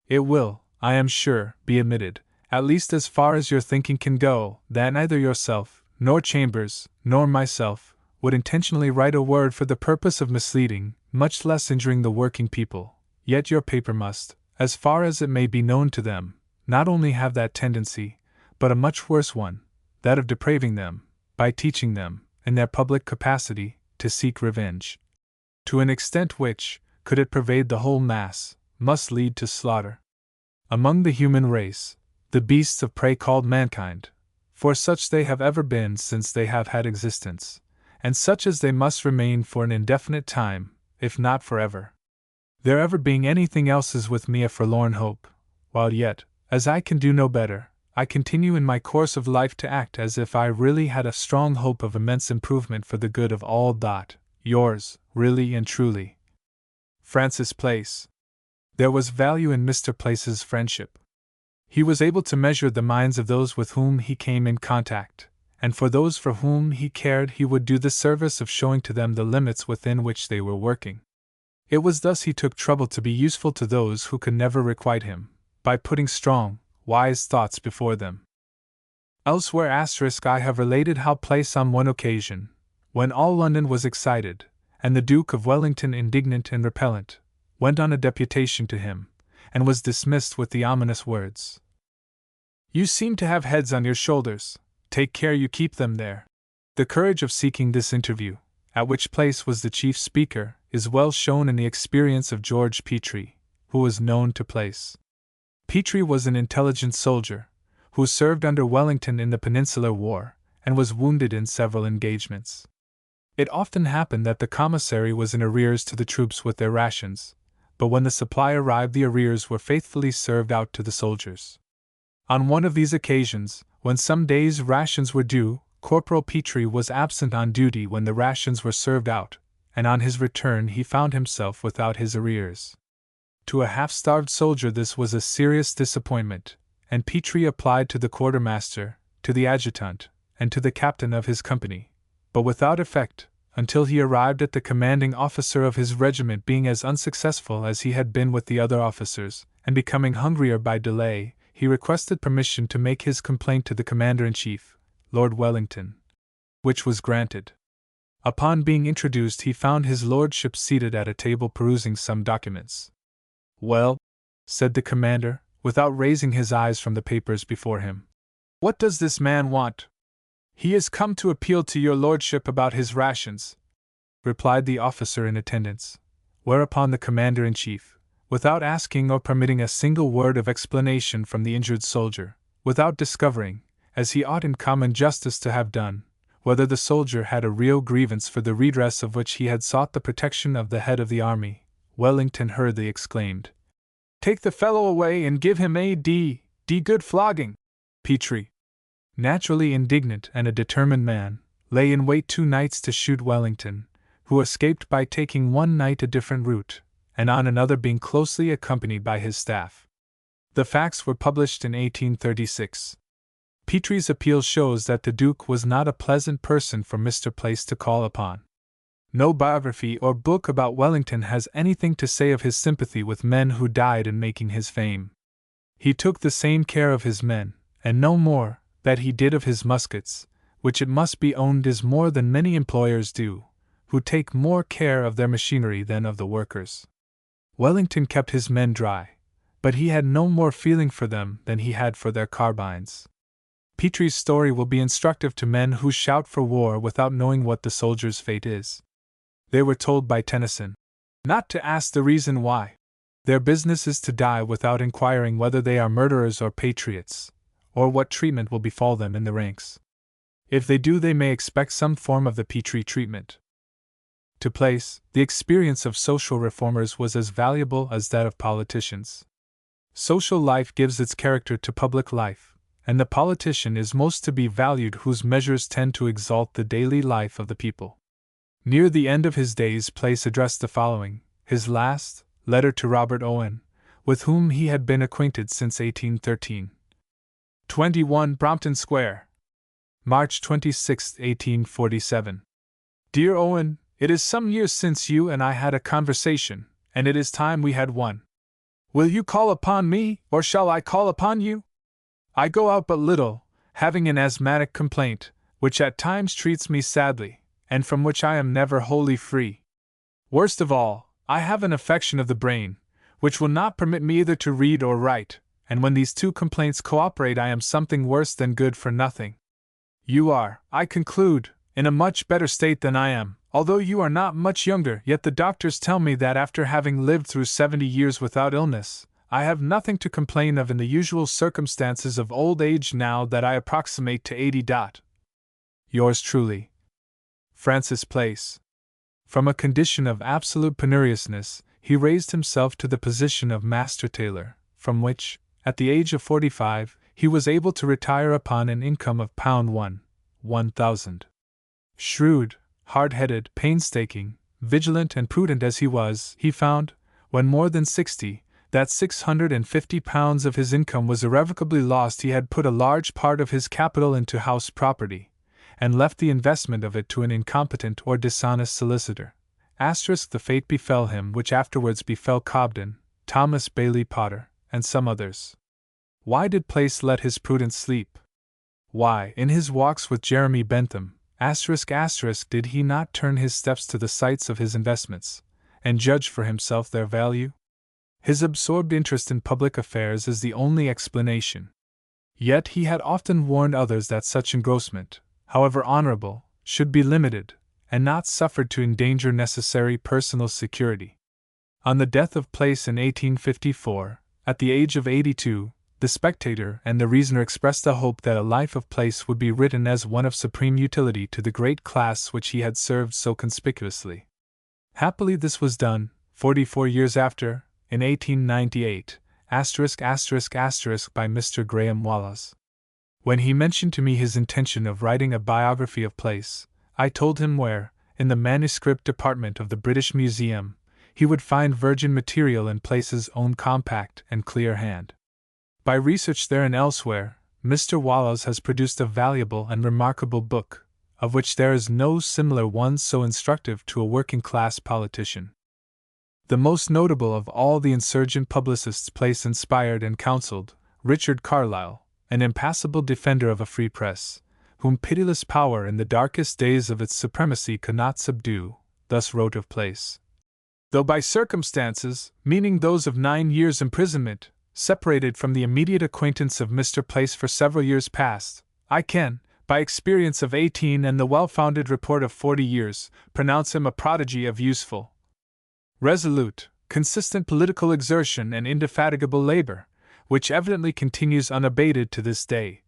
It will, I am sure, be admitted, at least as far as your thinking can go, that neither yourself, nor Chambers, nor myself, would intentionally write a word for the purpose of misleading, much less injuring the working people, yet your paper must, as far as it may be known to them, not only have that tendency, but a much worse one, that of depraving them, by teaching them, in their public capacity, to seek revenge. To an extent which, could it pervade the whole mass, must lead to slaughter. Among the human race, the beasts of prey called mankind, for such they have ever been since they have had existence, and such as they must remain for an indefinite time, if not forever. Their ever being anything else is with me a forlorn hope, while yet, as I can do no better, I continue in my course of life to act as if I really had a strong hope of immense improvement for the good of all. Yours, really and truly, Francis Place. There was value in Mr. Place's friendship. He was able to measure the minds of those with whom he came in contact, and for those for whom he cared he would do the service of showing to them the limits within which they were working. It was thus he took trouble to be useful to those who could never requite him, by putting strong, wise thoughts before them. Elsewhere I have related how Place on one occasion, when all London was excited, and the Duke of Wellington indignant and repellent, went on a deputation to him, and was dismissed with the ominous words, "You seem to have heads on your shoulders, take care you keep them there." The courage of seeking this interview, at which Place was the chief speaker, is well shown in the experience of George Petrie, who was known to Place. Petrie was an intelligent soldier, who served under Wellington in the Peninsular War, and was wounded in several engagements. It often happened that the commissary was in arrears to the troops with their rations, but when the supply arrived the arrears were faithfully served out to the soldiers. On one of these occasions, when some days' rations were due, Corporal Petrie was absent on duty when the rations were served out, and on his return he found himself without his arrears. To a half-starved soldier this was a serious disappointment, and Petrie applied to the quartermaster, to the adjutant, and to the captain of his company, but without effect, until he arrived at the commanding officer of his regiment. Being as unsuccessful as he had been with the other officers, and becoming hungrier by delay, he requested permission to make his complaint to the commander-in-chief, Lord Wellington, which was granted. Upon being introduced he found his lordship seated at a table perusing some documents. "Well," said the commander, without raising his eyes from the papers before him, "what does this man want?" "He has come to appeal to your lordship about his rations," replied the officer in attendance, whereupon the commander-in-chief, without asking or permitting a single word of explanation from the injured soldier, without discovering, as he ought in common justice to have done, whether the soldier had a real grievance for the redress of which he had sought the protection of the head of the army, Wellington hurriedly exclaimed, "Take the fellow away and give him a good flogging." Petrie, naturally indignant and a determined man, lay in wait 2 nights to shoot Wellington, who escaped by taking one night a different route, and on another being closely accompanied by his staff. The facts were published in 1836. Petrie's appeal shows that the Duke was not a pleasant person for Mr. Place to call upon. No biography or book about Wellington has anything to say of his sympathy with men who died in making his fame. He took the same care of his men, and no more, that he did of his muskets, which it must be owned is more than many employers do, who take more care of their machinery than of the workers. Wellington kept his men dry, but he had no more feeling for them than he had for their carbines. Petree's story will be instructive to men who shout for war without knowing what the soldier's fate is. They were told by Tennyson not to ask the reason why. Their business is to die without inquiring whether they are murderers or patriots, or what treatment will befall them in the ranks. If they do, they may expect some form of the Petree treatment. To Place, the experience of social reformers was as valuable as that of politicians. Social life gives its character to public life, and the politician is most to be valued whose measures tend to exalt the daily life of the people. Near the end of his days, Place addressed the following, his last letter to Robert Owen, with whom he had been acquainted since 1813. 21 Brompton Square, March 26, 1847. Dear Owen, it is some years since you and I had a conversation, and it is time we had one. Will you call upon me, or shall I call upon you? I go out but little, having an asthmatic complaint, which at times treats me sadly, and from which I am never wholly free. Worst of all, I have an affection of the brain, which will not permit me either to read or write, and when these two complaints cooperate I am something worse than good for nothing. You are, I conclude, in a much better state than I am. Although you are not much younger, yet the doctors tell me that after having lived through 70 years without illness, I have nothing to complain of in the usual circumstances of old age now that I approximate to 80. Yours truly, Francis Place. From a condition of absolute penuriousness, he raised himself to the position of master tailor, from which, at the age of 45, he was able to retire upon an income of £1,000. Shrewd, hard-headed, painstaking, vigilant and prudent as he was, he found, when more than 60, that £650 of his income was irrevocably lost. He had put a large part of his capital into house property, and left the investment of it to an incompetent or dishonest solicitor. The fate befell him which afterwards befell Cobden, Thomas Bailey Potter, and some others. Why did Place let his prudence sleep? Why, in his walks with Jeremy Bentham, did he not turn his steps to the sites of his investments, and judge for himself their value? His absorbed interest in public affairs is the only explanation. Yet he had often warned others that such engrossment, however honorable, should be limited, and not suffered to endanger necessary personal security. On the death of Place in 1854, at the age of 82, the Spectator and the Reasoner expressed a hope that a life of Place would be written as one of supreme utility to the great class which he had served so conspicuously. Happily this was done, 44 years after, in 1898, **** by Mr. Graham Wallas. When he mentioned to me his intention of writing a biography of Place, I told him where, in the manuscript department of the British Museum, he would find virgin material in Place's own compact and clear hand. By research there and elsewhere, Mr. Wallas has produced a valuable and remarkable book, of which there is no similar one so instructive to a working-class politician. The most notable of all the insurgent publicists Place inspired and counseled, Richard Carlile, an impassible defender of a free press, whom pitiless power in the darkest days of its supremacy could not subdue, thus wrote of Place. Though by circumstances, meaning those of 9 years' imprisonment, separated from the immediate acquaintance of Mr. Place for several years past, I can, by experience of 18 and the well-founded report of 40 years, pronounce him a prodigy of useful, resolute, consistent political exertion and indefatigable labor, which evidently continues unabated to this day.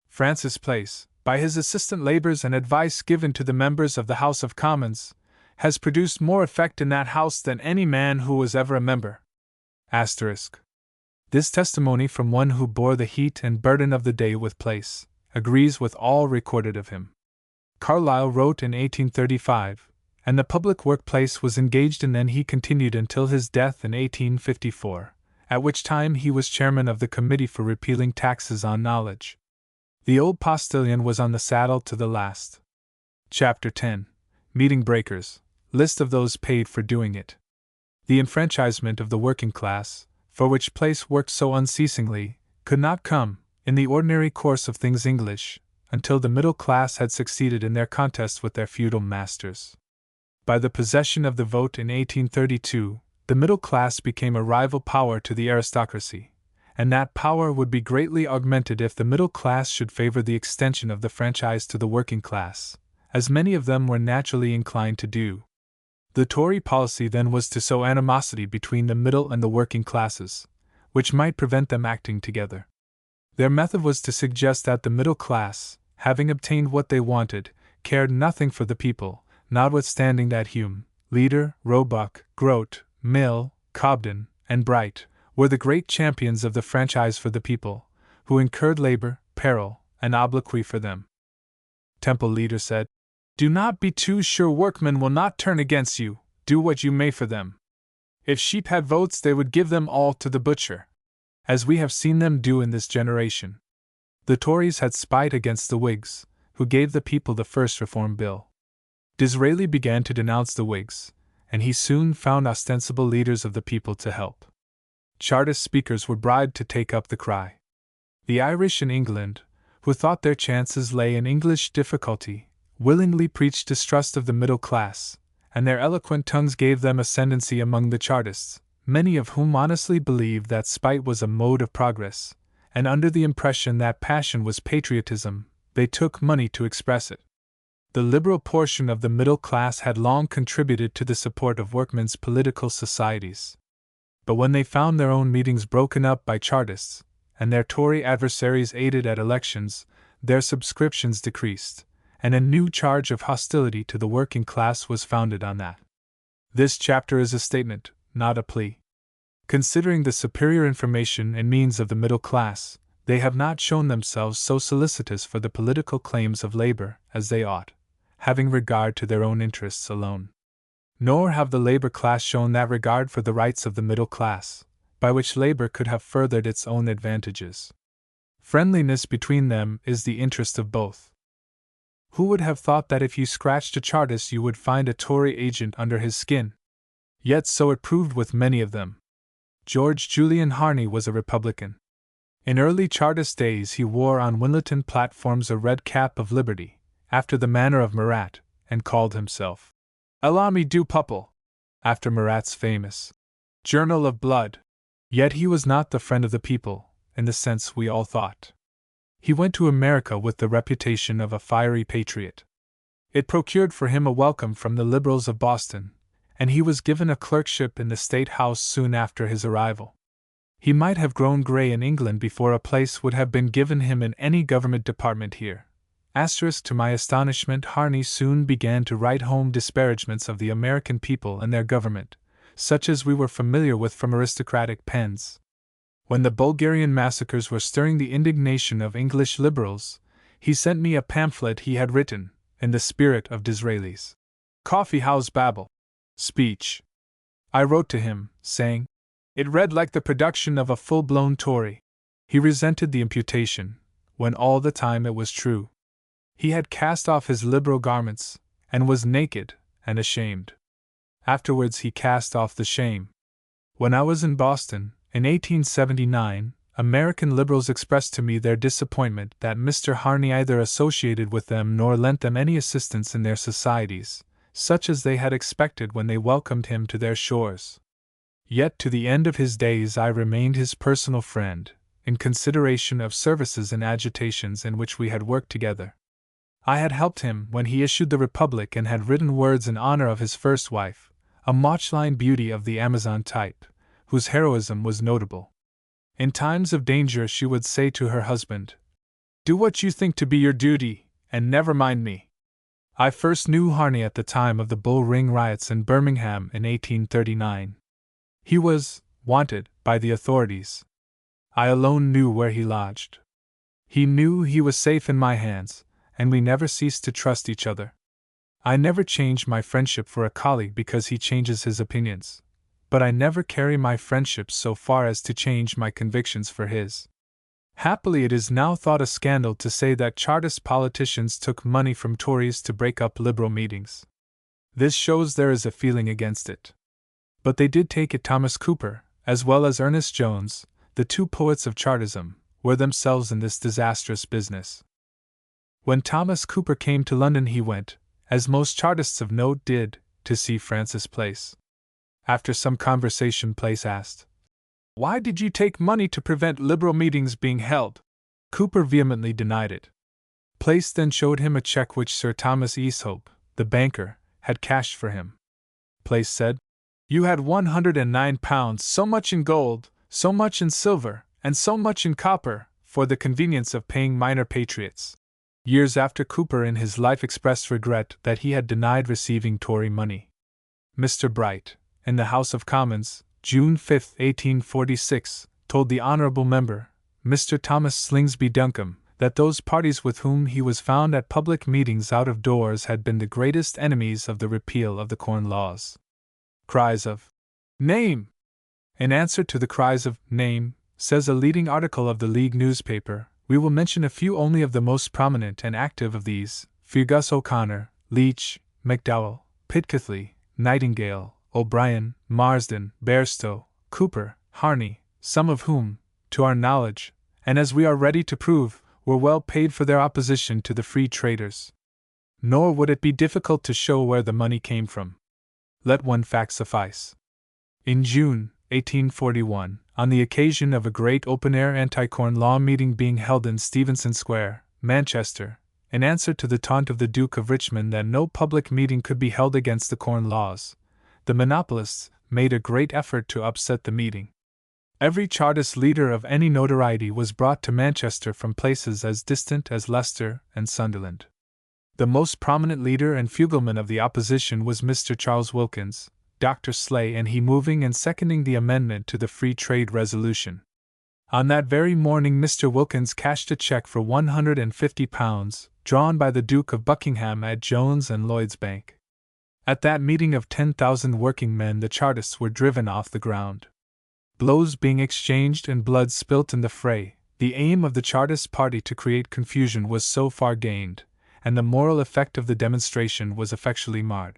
Francis Place, by his assistant labors and advice given to the members of the House of Commons, has produced more effect in that House than any man who was ever a member. This testimony from one who bore the heat and burden of the day with Place agrees with all recorded of him. Carlyle wrote in 1835, and the public work Place was engaged in then he continued until his death in 1854, at which time he was chairman of the Committee for Repealing Taxes on Knowledge. The old postilion was on the saddle to the last. Chapter 10. Meeting Breakers. List of those paid for doing it. The enfranchisement of the working class, for which Place worked so unceasingly, could not come, in the ordinary course of things English, until the middle class had succeeded in their contest with their feudal masters. By the possession of the vote in 1832, the middle class became a rival power to the aristocracy, and that power would be greatly augmented if the middle class should favor the extension of the franchise to the working class, as many of them were naturally inclined to do. The Tory policy then was to sow animosity between the middle and the working classes, which might prevent them acting together. Their method was to suggest that the middle class, having obtained what they wanted, cared nothing for the people, notwithstanding that Hume, Leader, Roebuck, Grote, Mill, Cobden, and Bright were the great champions of the franchise for the people, who incurred labor, peril, and obloquy for them. Temple Leader said, "Do not be too sure workmen will not turn against you, do what you may for them. If sheep had votes, they would give them all to the butcher, as we have seen them do in this generation." The Tories had spite against the Whigs, who gave the people the first Reform Bill. Disraeli began to denounce the Whigs, and he soon found ostensible leaders of the people to help. Chartist speakers were bribed to take up the cry. The Irish in England, who thought their chances lay in English difficulty, willingly preached distrust of the middle class, and their eloquent tongues gave them ascendancy among the Chartists, many of whom honestly believed that spite was a mode of progress, and under the impression that passion was patriotism, they took money to express it. The liberal portion of the middle class had long contributed to the support of workmen's political societies. But when they found their own meetings broken up by Chartists, and their Tory adversaries aided at elections, their subscriptions decreased, and a new charge of hostility to the working class was founded on that. This chapter is a statement, not a plea. Considering the superior information and means of the middle class, they have not shown themselves so solicitous for the political claims of labor as they ought, having regard to their own interests alone. Nor have the labor class shown that regard for the rights of the middle class, by which labor could have furthered its own advantages. Friendliness between them is the interest of both. Who would have thought that if you scratched a Chartist you would find a Tory agent under his skin? Yet so it proved with many of them. George Julian Harney was a Republican. In early Chartist days he wore on Winleton platforms a red cap of liberty, after the manner of Marat, and called himself L'Ami du Peuple, after Marat's famous Journal of Blood. Yet he was not the friend of the people, in the sense we all thought. He went to America with the reputation of a fiery patriot. It procured for him a welcome from the Liberals of Boston, and he was given a clerkship in the State House soon after his arrival. He might have grown gray in England before a place would have been given him in any government department here. To my astonishment, Harney soon began to write home disparagements of the American people and their government, such as we were familiar with from aristocratic pens. When the Bulgarian massacres were stirring the indignation of English liberals, he sent me a pamphlet he had written, in the spirit of Disraeli's Coffee House Babble speech. I wrote to him, saying, it read like the production of a full-blown Tory. He resented the imputation, when all the time it was true. He had cast off his liberal garments, and was naked and ashamed. Afterwards he cast off the shame. When I was in Boston, in 1879, American liberals expressed to me their disappointment that Mr. Harney either associated with them nor lent them any assistance in their societies, such as they had expected when they welcomed him to their shores. Yet to the end of his days I remained his personal friend, in consideration of services and agitations in which we had worked together. I had helped him when he issued the Republic and had written words in honor of his first wife, a Mauchline beauty of the Amazon type, whose heroism was notable. In times of danger she would say to her husband, "Do what you think to be your duty, and never mind me." I first knew Harney at the time of the Bull Ring riots in Birmingham in 1839. He was wanted by the authorities. I alone knew where he lodged. He knew he was safe in my hands, and we never ceased to trust each other. I never change my friendship for a colleague because he changes his opinions, but I never carry my friendship so far as to change my convictions for his. Happily, it is now thought a scandal to say that Chartist politicians took money from Tories to break up Liberal meetings. This shows there is a feeling against it. But they did take it. Thomas Cooper, as well as Ernest Jones, the two poets of Chartism, were themselves in this disastrous business. When Thomas Cooper came to London he went, as most Chartists of note did, to see Francis Place. After some conversation, Place asked, "Why did you take money to prevent liberal meetings being held?" Cooper vehemently denied it. Place then showed him a check which Sir Thomas Easthope, the banker, had cashed for him. Place said, "You had £109, so much in gold, so much in silver, and so much in copper, for the convenience of paying minor patriots." Years after, Cooper in his life expressed regret that he had denied receiving Tory money. Mr. Bright, in the House of Commons, June 5, 1846, told the honourable member, Mr. Thomas Slingsby Duncombe, that those parties with whom he was found at public meetings out of doors had been the greatest enemies of the repeal of the Corn Laws. Cries of "Name!" In answer to the cries of "Name," says a leading article of the League newspaper, we will mention a few only of the most prominent and active of these: Fergus O'Connor, Leach, McDowell, Pitcairn, Nightingale, O'Brien, Marsden, Bairstow, Cooper, Harney, some of whom, to our knowledge, and as we are ready to prove, were well paid for their opposition to the free traders. Nor would it be difficult to show where the money came from. Let one fact suffice. In June, 1841, on the occasion of a great open-air anti-Corn Law meeting being held in Stephenson Square, Manchester, in answer to the taunt of the Duke of Richmond that no public meeting could be held against the Corn Laws, the monopolists made a great effort to upset the meeting. Every Chartist leader of any notoriety was brought to Manchester from places as distant as Leicester and Sunderland. The most prominent leader and fugleman of the opposition was Mr. Charles Wilkins, Dr. Slay and he moving and seconding the amendment to the Free Trade Resolution. On that very morning Mr. Wilkins cashed a cheque for £150, drawn by the Duke of Buckingham at Jones and Lloyd's Bank. At that meeting of 10,000 working men the Chartists were driven off the ground. Blows being exchanged and blood spilt in the fray, the aim of the Chartist party to create confusion was so far gained, and the moral effect of the demonstration was effectually marred.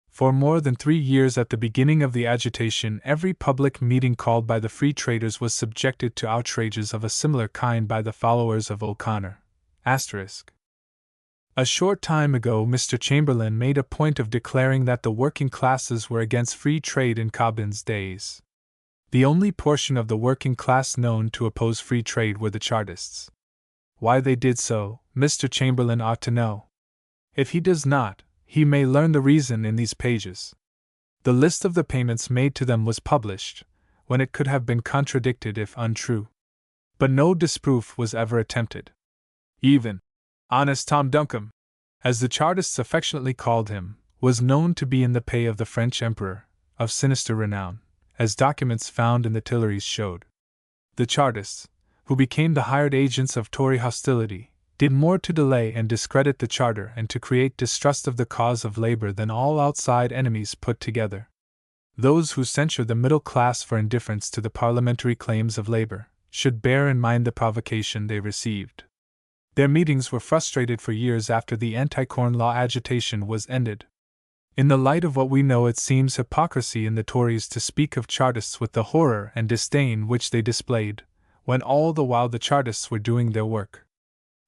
For more than 3 years at the beginning of the agitation, every public meeting called by the Free Traders was subjected to outrages of a similar kind by the followers of O'Connor. A short time ago Mr. Chamberlain made a point of declaring that the working classes were against free trade in Cobden's days. The only portion of the working class known to oppose free trade were the Chartists. Why they did so, Mr. Chamberlain ought to know. If he does not, he may learn the reason in these pages. The list of the payments made to them was published, when it could have been contradicted if untrue. But no disproof was ever attempted. Even honest Tom Duncombe, as the Chartists affectionately called him, was known to be in the pay of the French Emperor, of sinister renown, as documents found in the Tuileries showed. The Chartists, who became the hired agents of Tory hostility, did more to delay and discredit the Charter and to create distrust of the cause of labor than all outside enemies put together. Those who censure the middle class for indifference to the parliamentary claims of labor should bear in mind the provocation they received. Their meetings were frustrated for years after the anti-Corn Law agitation was ended. In the light of what we know, it seems hypocrisy in the Tories to speak of Chartists with the horror and disdain which they displayed, when all the while the Chartists were doing their work.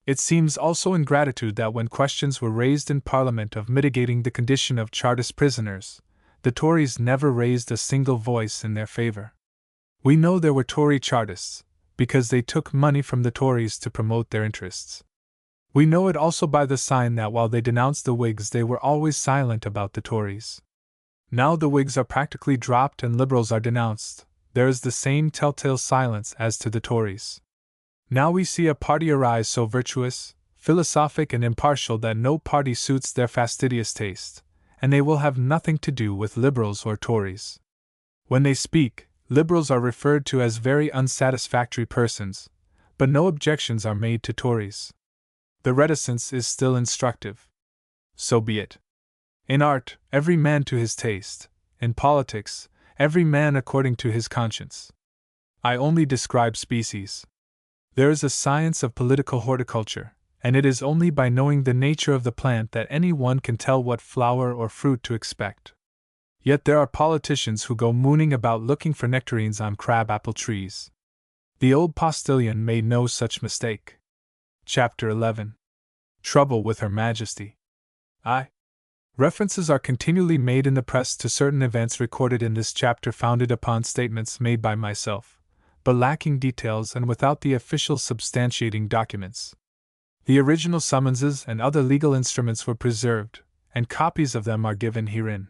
It seems also ingratitude that when questions were raised in Parliament of mitigating the condition of Chartist prisoners, the Tories never raised a single voice in their favour. We know there were Tory Chartists, because they took money from the Tories to promote their interests. We know it also by the sign that while they denounced the Whigs they were always silent about the Tories. Now the Whigs are practically dropped and Liberals are denounced, there is the same telltale silence as to the Tories. Now we see a party arise so virtuous, philosophic and impartial that no party suits their fastidious taste, and they will have nothing to do with Liberals or Tories. When they speak, Liberals are referred to as very unsatisfactory persons, but no objections are made to Tories. The reticence is still instructive. So be it. In art, every man to his taste; in politics, every man according to his conscience. I only describe species. There is a science of political horticulture, and it is only by knowing the nature of the plant that any one can tell what flower or fruit to expect. Yet there are politicians who go mooning about looking for nectarines on crab-apple trees. The old postilion made no such mistake. Chapter 11. Trouble with Her Majesty. I References are continually made in the press to certain events recorded in this chapter founded upon statements made by myself, but lacking details and without the official substantiating documents. The original summonses and other legal instruments were preserved, and copies of them are given herein.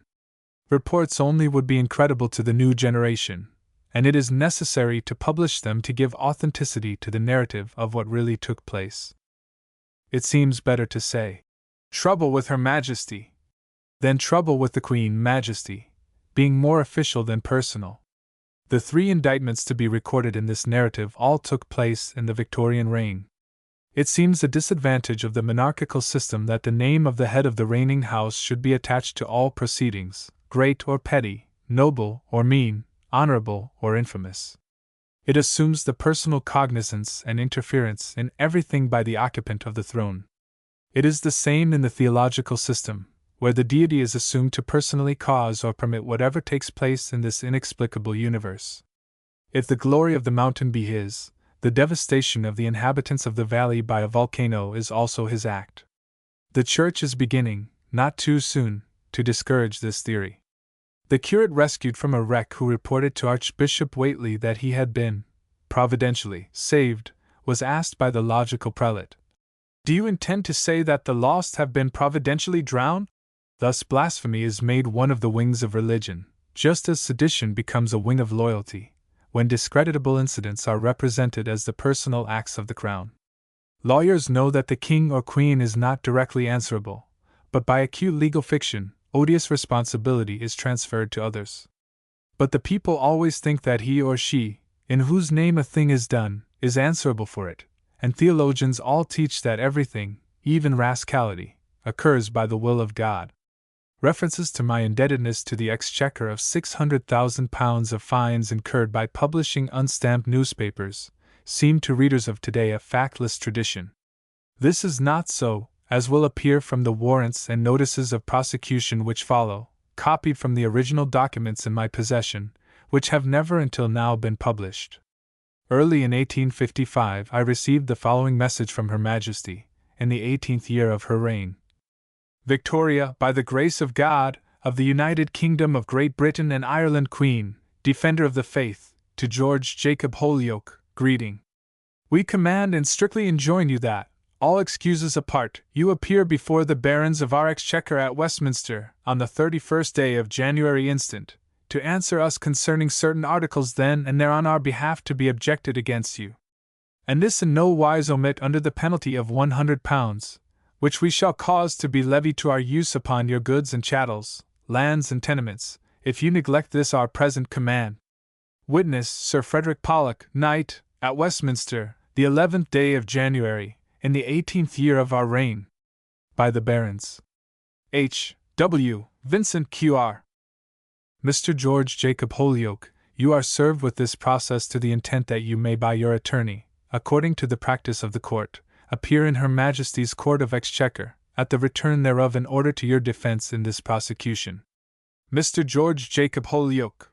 Reports only would be incredible to the new generation, and it is necessary to publish them to give authenticity to the narrative of what really took place. It seems better to say, "Trouble with Her Majesty," than "Trouble with the Queen Majesty," being more official than personal. The three indictments to be recorded in this narrative all took place in the Victorian reign. It seems a disadvantage of the monarchical system that the name of the head of the reigning house should be attached to all proceedings, great or petty, noble or mean, honorable or infamous. It assumes the personal cognizance and interference in everything by the occupant of the throne. It is the same in the theological system, where the deity is assumed to personally cause or permit whatever takes place in this inexplicable universe. If the glory of the mountain be his, the devastation of the inhabitants of the valley by a volcano is also his act. The Church is beginning, not too soon, to discourage this theory. The curate rescued from a wreck who reported to Archbishop Whately that he had been, providentially, saved, was asked by the logical prelate, "Do you intend to say that the lost have been providentially drowned?" Thus blasphemy is made one of the wings of religion, just as sedition becomes a wing of loyalty, when discreditable incidents are represented as the personal acts of the crown. Lawyers know that the king or queen is not directly answerable, but by acute legal fiction, odious responsibility is transferred to others. But the people always think that he or she, in whose name a thing is done, is answerable for it, and theologians all teach that everything, even rascality, occurs by the will of God. References to my indebtedness to the Exchequer of £600,000 of fines incurred by publishing unstamped newspapers seem to readers of today a factless tradition. This is not so, as will appear from the warrants and notices of prosecution which follow, copied from the original documents in my possession, which have never until now been published. Early in 1855 I received the following message from Her Majesty, in the 18th year of her reign. Victoria, by the grace of God, of the United Kingdom of Great Britain and Ireland, Queen, Defender of the Faith, to George Jacob Holyoake, greeting. We command and strictly enjoin you that, all excuses apart, you appear before the barons of our Exchequer at Westminster, on the 31st day of January instant, to answer us concerning certain articles then and there on our behalf to be objected against you. And this in no wise omit under the penalty of £100, which we shall cause to be levied to our use upon your goods and chattels, lands and tenements, if you neglect this our present command. Witness Sir Frederick Pollock, Knight, at Westminster, the 11th day of January, in the 18th year of our reign. By the Barons. H. W. Vincent Qr. Mr. George Jacob Holyoake, you are served with this process to the intent that you may by your attorney, according to the practice of the court, appear in Her Majesty's Court of Exchequer, at the return thereof in order to your defense in this prosecution. Mr. George Jacob Holyoake.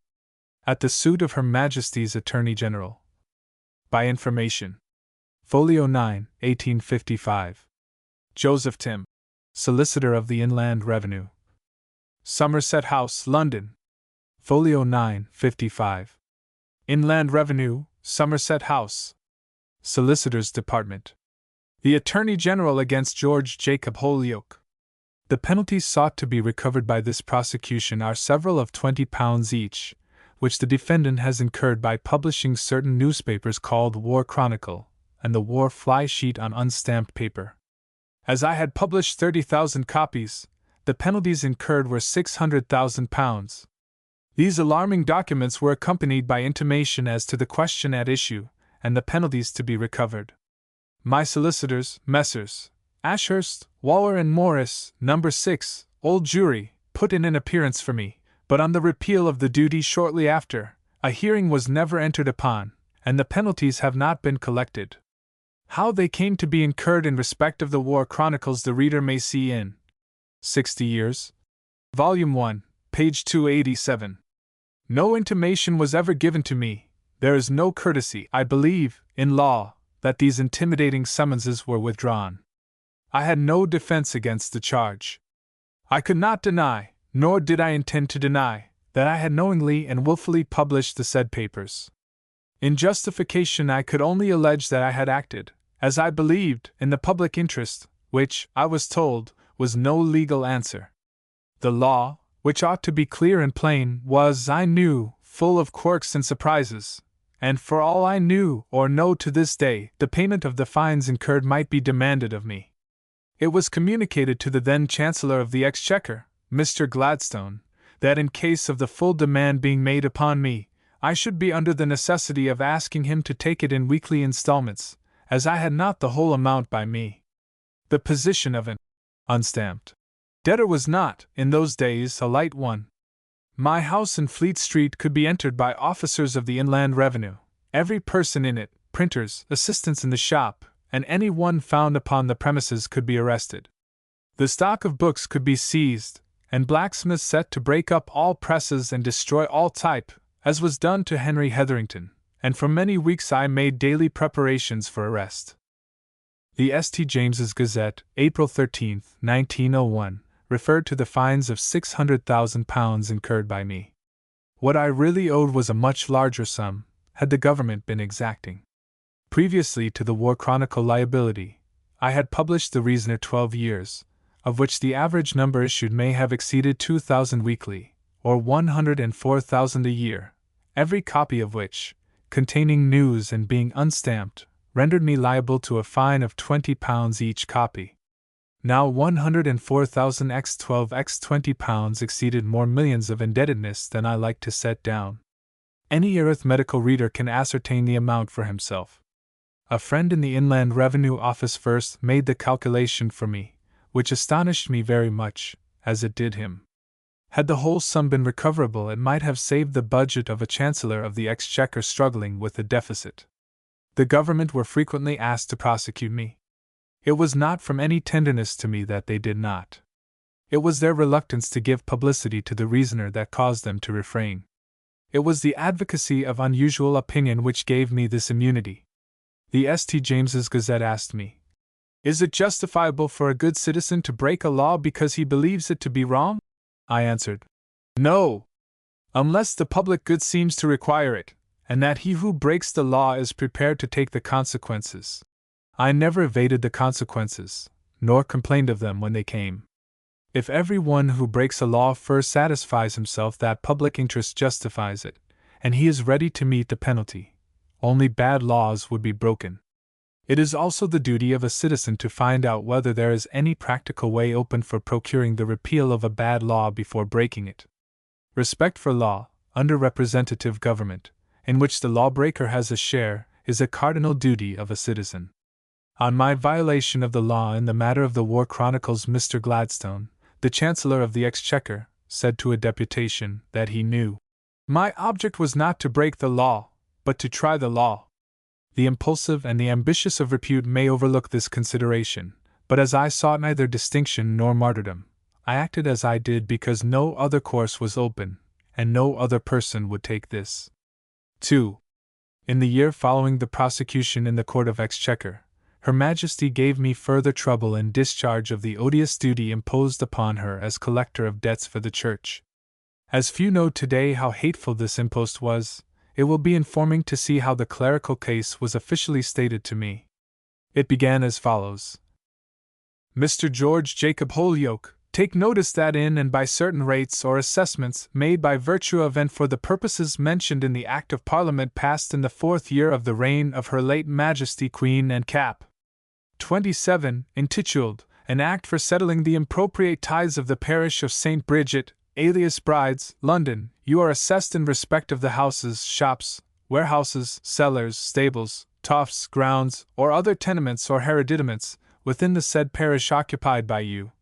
At the suit of Her Majesty's Attorney General. By information. Folio 9, 1855. Joseph Tim, Solicitor of the Inland Revenue. Somerset House, London. Folio 9, 55. Inland Revenue, Somerset House. Solicitor's Department. The Attorney General against George Jacob Holyoake. The penalties sought to be recovered by this prosecution are several of £20 each, which the defendant has incurred by publishing certain newspapers called War Chronicle, and the War Fly Sheet on unstamped paper. As I had published 30,000 copies, the penalties incurred were £600,000. These alarming documents were accompanied by intimation as to the question at issue, and the penalties to be recovered. My solicitors, Messrs. Ashurst, Waller and Morris, No. 6, Old Jewry, put in an appearance for me, but on the repeal of the duty shortly after, a hearing was never entered upon, and the penalties have not been collected. How they came to be incurred in respect of the War Chronicles the reader may see in 60 Years, Volume 1, page 287. No intimation was ever given to me, there is no courtesy, I believe, in law, that these intimidating summonses were withdrawn. I had no defense against the charge. I could not deny, nor did I intend to deny, that I had knowingly and wilfully published the said papers. In justification I could only allege that I had acted, as I believed, in the public interest, which, I was told, was no legal answer. The law, which ought to be clear and plain, was, I knew, full of quirks and surprises, and for all I knew or know to this day, the payment of the fines incurred might be demanded of me. It was communicated to the then Chancellor of the Exchequer, Mr. Gladstone, that in case of the full demand being made upon me, I should be under the necessity of asking him to take it in weekly installments, as I had not the whole amount by me. The position of an unstamped debtor was not, in those days, a light one. My house in Fleet Street could be entered by officers of the Inland Revenue, every person in it, printers, assistants in the shop, and any one found upon the premises could be arrested. The stock of books could be seized, and blacksmiths set to break up all presses and destroy all type, as was done to Henry Hetherington, and for many weeks I made daily preparations for arrest. The St. James's Gazette, April 13, 1901, referred to the fines of £600,000 incurred by me. What I really owed was a much larger sum, had the government been exacting. Previously to the War Chronicle liability, I had published The Reasoner 12 years, of which the average number issued may have exceeded 2,000 weekly, or 104,000 a year, every copy of which, containing news and being unstamped, rendered me liable to a fine of £20 each copy. Now 104,000 x 12 x £20 exceeded more millions of indebtedness than I like to set down. Any arithmetical reader can ascertain the amount for himself. A friend in the Inland Revenue Office first made the calculation for me, which astonished me very much, as it did him. Had the whole sum been recoverable, it might have saved the budget of a Chancellor of the Exchequer struggling with a deficit. The government were frequently asked to prosecute me. It was not from any tenderness to me that they did not. It was their reluctance to give publicity to the Reasoner that caused them to refrain. It was the advocacy of unusual opinion which gave me this immunity. The St. James's Gazette asked me, "Is it justifiable for a good citizen to break a law because he believes it to be wrong?" I answered, "No, unless the public good seems to require it, and that he who breaks the law is prepared to take the consequences." I never evaded the consequences, nor complained of them when they came. If every one who breaks a law first satisfies himself that public interest justifies it, and he is ready to meet the penalty, only bad laws would be broken. It is also the duty of a citizen to find out whether there is any practical way open for procuring the repeal of a bad law before breaking it. Respect for law, under representative government, in which the lawbreaker has a share, is a cardinal duty of a citizen. On my violation of the law in the matter of the War Chronicles, Mr. Gladstone, the Chancellor of the Exchequer, said to a deputation that he knew my object was not to break the law, but to try the law. The impulsive and the ambitious of repute may overlook this consideration, but as I sought neither distinction nor martyrdom, I acted as I did because no other course was open, and no other person would take this. 2. In the year following the prosecution in the Court of Exchequer, Her Majesty gave me further trouble in discharge of the odious duty imposed upon her as collector of debts for the Church. As few know today how hateful this impost was, it will be informing to see how the clerical case was officially stated to me. It began as follows: Mr. George Jacob Holyoake, take notice that in and by certain rates or assessments made by virtue of and for the purposes mentioned in the Act of Parliament passed in the 4th year of the reign of Her late Majesty Queen and Cap. 27, intituled, An Act for settling the impropriate tithes of the parish of St. Bridget, alias Brides, London, you are assessed in respect of the houses, shops, warehouses, cellars, stables, tofts, grounds, or other tenements or hereditaments, within the said parish occupied by you,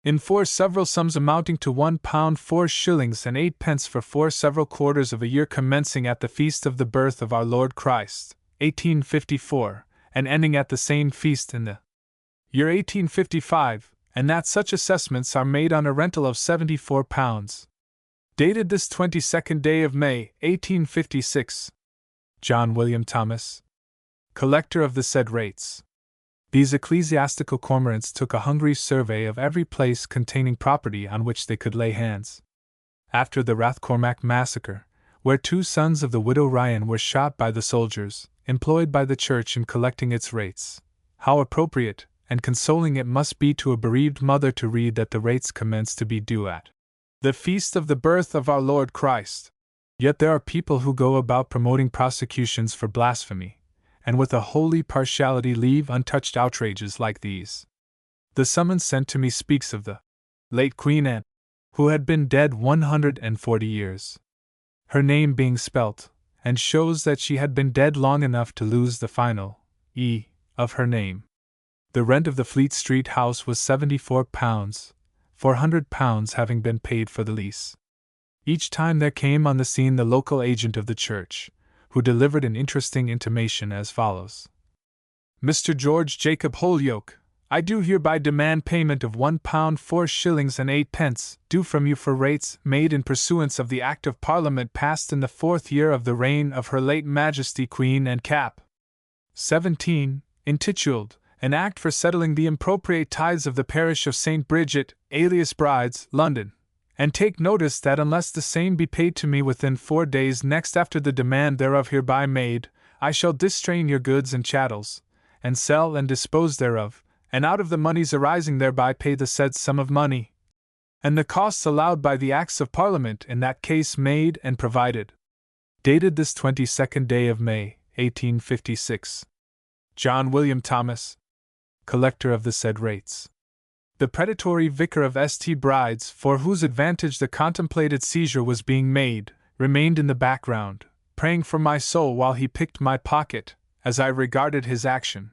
in 4 several sums amounting to £1 4 shillings and 8 pence for 4 several quarters of a year commencing at the feast of the birth of our Lord Christ, 1854, and ending at the same feast in the year 1855, and that such assessments are made on a rental of £74. Dated this 22nd day of May, 1856. John William Thomas, Collector of the said rates. These ecclesiastical cormorants took a hungry survey of every place containing property on which they could lay hands. After the Rathcormac massacre, where 2 sons of the widow Ryan were shot by the soldiers employed by the church in collecting its rates, how appropriate and consoling it must be to a bereaved mother to read that the rates commenced to be due at the feast of the birth of our Lord Christ. Yet there are people who go about promoting prosecutions for blasphemy, and with a holy partiality leave untouched outrages like these. The summons sent to me speaks of the late Queen Anne, who had been dead 140 years. Her name being spelt, and shows that she had been dead long enough to lose the final E of her name. The rent of the Fleet Street house was £74, £400 having been paid for the lease. Each time there came on the scene the local agent of the church, who delivered an interesting intimation as follows. Mr. George Jacob Holyoake, I do hereby demand payment of £1 4s and 8d due from you for rates made in pursuance of the Act of Parliament passed in the 4th year of the reign of Her late Majesty Queen and Cap. 17. Intituled, An Act for settling the impropriate tithes of the parish of St. Bridget, alias Brides, London. And take notice that unless the same be paid to me within 4 days next after the demand thereof hereby made, I shall distrain your goods and chattels, and sell and dispose thereof, and out of the moneys arising thereby pay the said sum of money, and the costs allowed by the Acts of Parliament in that case made and provided. Dated this 22nd day of May, 1856. John William Thomas, Collector of the said rates. The predatory vicar of St. Brides, for whose advantage the contemplated seizure was being made, remained in the background, praying for my soul while he picked my pocket, as I regarded his action.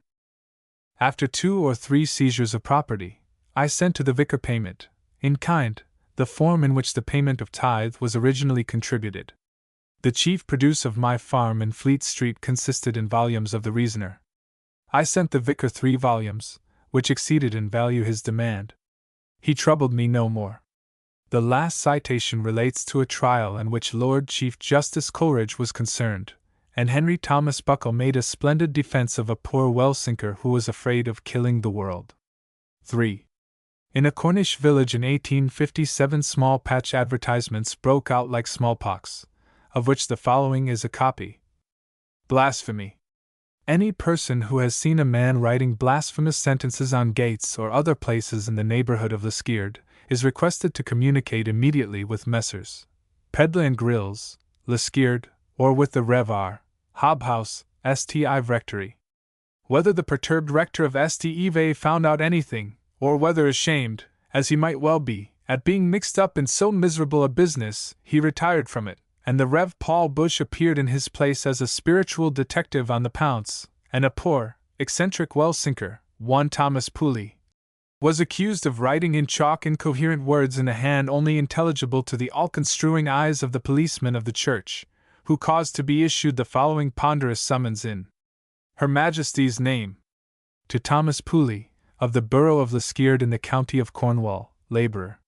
After 2 or 3 seizures of property, I sent to the vicar payment, in kind, the form in which the payment of tithe was originally contributed. The chief produce of my farm in Fleet Street consisted in volumes of the Reasoner. I sent the vicar 3 volumes, which exceeded in value his demand. He troubled me no more. The last citation relates to a trial in which Lord Chief Justice Coleridge was concerned, and Henry Thomas Buckle made a splendid defense of a poor well-sinker who was afraid of killing the world. 3. In a Cornish village in 1857 small patch advertisements broke out like smallpox, of which the following is a copy. Blasphemy. Any person who has seen a man writing blasphemous sentences on gates or other places in the neighborhood of Liskeard is requested to communicate immediately with Messrs. Pedler and Grills, Liskeard, or with the Rev. R. Hobhouse, St. Ive Rectory. Whether the perturbed rector of St. Ive found out anything, or whether ashamed, as he might well be, at being mixed up in so miserable a business, he retired from it, and the Rev. Paul Bush appeared in his place as a spiritual detective on the pounce, and a poor, eccentric well-sinker, one Thomas Pooley, was accused of writing in chalk incoherent words in a hand only intelligible to the all-construing eyes of the policemen of the church, who caused to be issued the following ponderous summons in Her Majesty's name. To Thomas Pooley, of the borough of Liskeard in the county of Cornwall, labourer.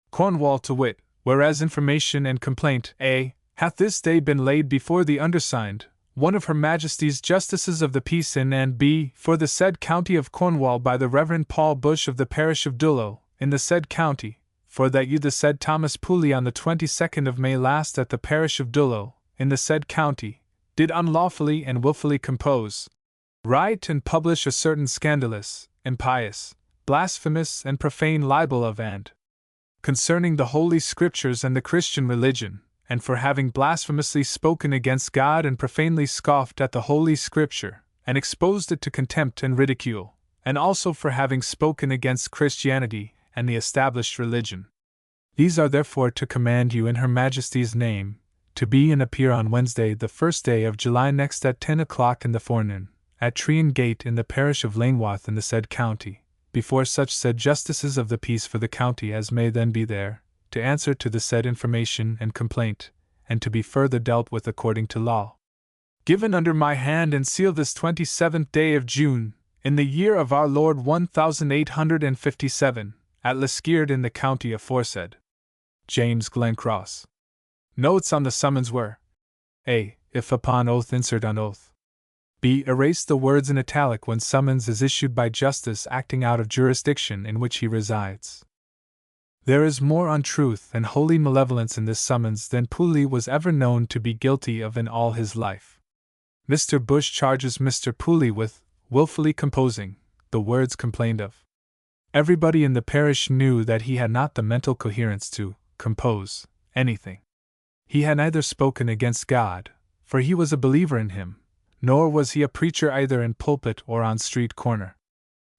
Cornwall to wit, whereas information and complaint, A, hath this day been laid before the undersigned, one of Her Majesty's Justices of the Peace in, and B, for the said county of Cornwall by the Reverend Paul Bush of the parish of Dullow, in the said county, for that you the said Thomas Pooley on the 22nd of May last at the parish of Dullow, in the said county, did unlawfully and wilfully compose, write and publish a certain scandalous, impious, blasphemous and profane libel of and concerning the Holy Scriptures and the Christian religion, and for having blasphemously spoken against God and profanely scoffed at the Holy Scripture, and exposed it to contempt and ridicule, and also for having spoken against Christianity and the established religion. These are therefore to command you in Her Majesty's name, to be and appear on Wednesday the 1st day of July next at 10 o'clock in the forenoon, at Trean Gate in the parish of Lanewath in the said county, before such said Justices of the Peace for the county as may then be there, to answer to the said information and complaint, and to be further dealt with according to law. Given under my hand and seal this 27th day of June, in the year of our Lord 1857, at Liskeard in the county aforesaid. James Glencross. Notes on the summons were: A. If upon oath, insert on oath. B. Erase the words in italic when summons is issued by justice acting out of jurisdiction in which he resides. There is more untruth and holy malevolence in this summons than Pooley was ever known to be guilty of in all his life. Mr. Bush charges Mr. Pooley with willfully composing the words complained of. Everybody in the parish knew that he had not the mental coherence to compose anything. He had neither spoken against God, for he was a believer in him, nor was he a preacher either in pulpit or on street corner.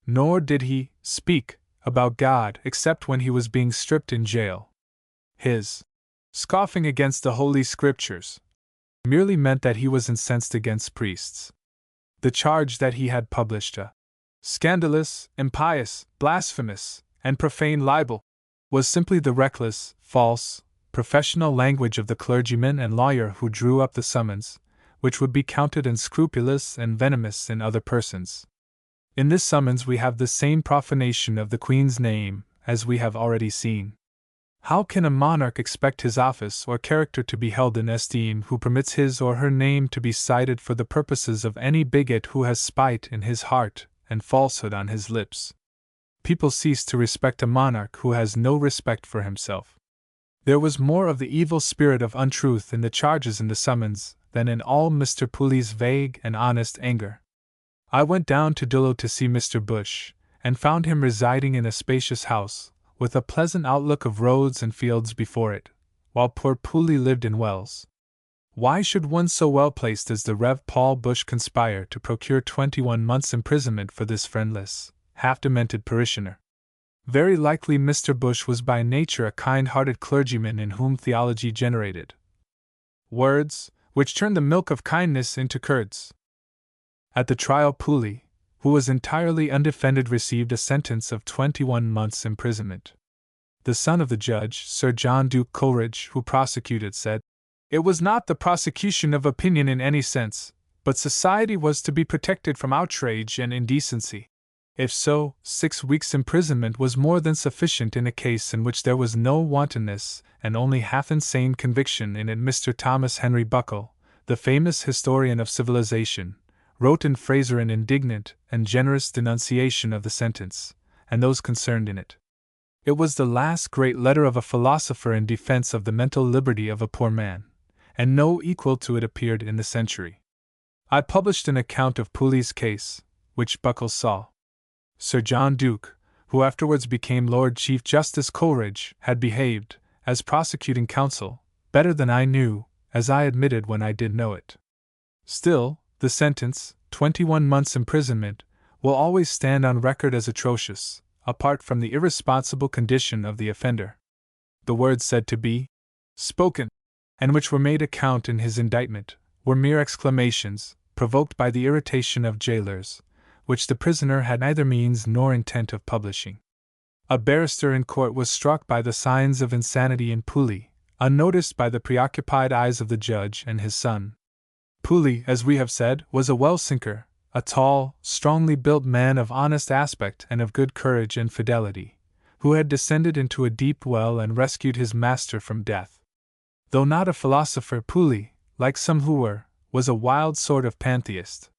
Nor did he speak about God except when he was being stripped in jail. His scoffing against the Holy Scriptures merely meant that he was incensed against priests. The charge that he had published a scandalous, impious, blasphemous, and profane libel was simply the reckless, false, professional language of the clergyman and lawyer who drew up the summons, which would be counted unscrupulous and venomous in other persons. In this summons we have the same profanation of the Queen's name, as we have already seen. How can a monarch expect his office or character to be held in esteem who permits his or her name to be cited for the purposes of any bigot who has spite in his heart and falsehood on his lips? People cease to respect a monarch who has no respect for himself. There was more of the evil spirit of untruth in the charges in the summons than in all Mr. Pooley's vague and honest anger. I went down to Dullo to see Mr. Bush, and found him residing in a spacious house, with a pleasant outlook of roads and fields before it, while poor Pooley lived in Wells. Why should one so well placed as the Rev. Paul Bush conspire to procure 21 months' imprisonment for this friendless, half-demented parishioner? Very likely Mr. Bush was by nature a kind-hearted clergyman in whom theology generated words which turned the milk of kindness into curds. At the trial Pooley, who was entirely undefended, received a sentence of 21 months' imprisonment. The son of the judge, Sir John Duke Coleridge, who prosecuted, said, "It was not the prosecution of opinion in any sense, but society was to be protected from outrage and indecency. If so, 6 weeks' imprisonment was more than sufficient in a case in which there was no wantonness and only half-insane conviction in it." Mr. Thomas Henry Buckle, the famous historian of civilization, wrote in Fraser an indignant and generous denunciation of the sentence, and those concerned in it. It was the last great letter of a philosopher in defense of the mental liberty of a poor man, and no equal to it appeared in the Century. I published an account of Pooley's case, which Buckle saw. Sir John Duke, who afterwards became Lord Chief Justice Coleridge, had behaved, as prosecuting counsel, better than I knew, as I admitted when I did know it. Still, the sentence, 21 months' imprisonment, will always stand on record as atrocious, apart from the irresponsible condition of the offender. The words said to be spoken, and which were made account in his indictment, were mere exclamations, provoked by the irritation of jailers, which the prisoner had neither means nor intent of publishing. A barrister in court was struck by the signs of insanity in Pooley, unnoticed by the preoccupied eyes of the judge and his son. Pooley, as we have said, was a well sinker, a tall, strongly built man of honest aspect and of good courage and fidelity, who had descended into a deep well and rescued his master from death. Though not a philosopher, Pooley, like some who were, was a wild sort of pantheist.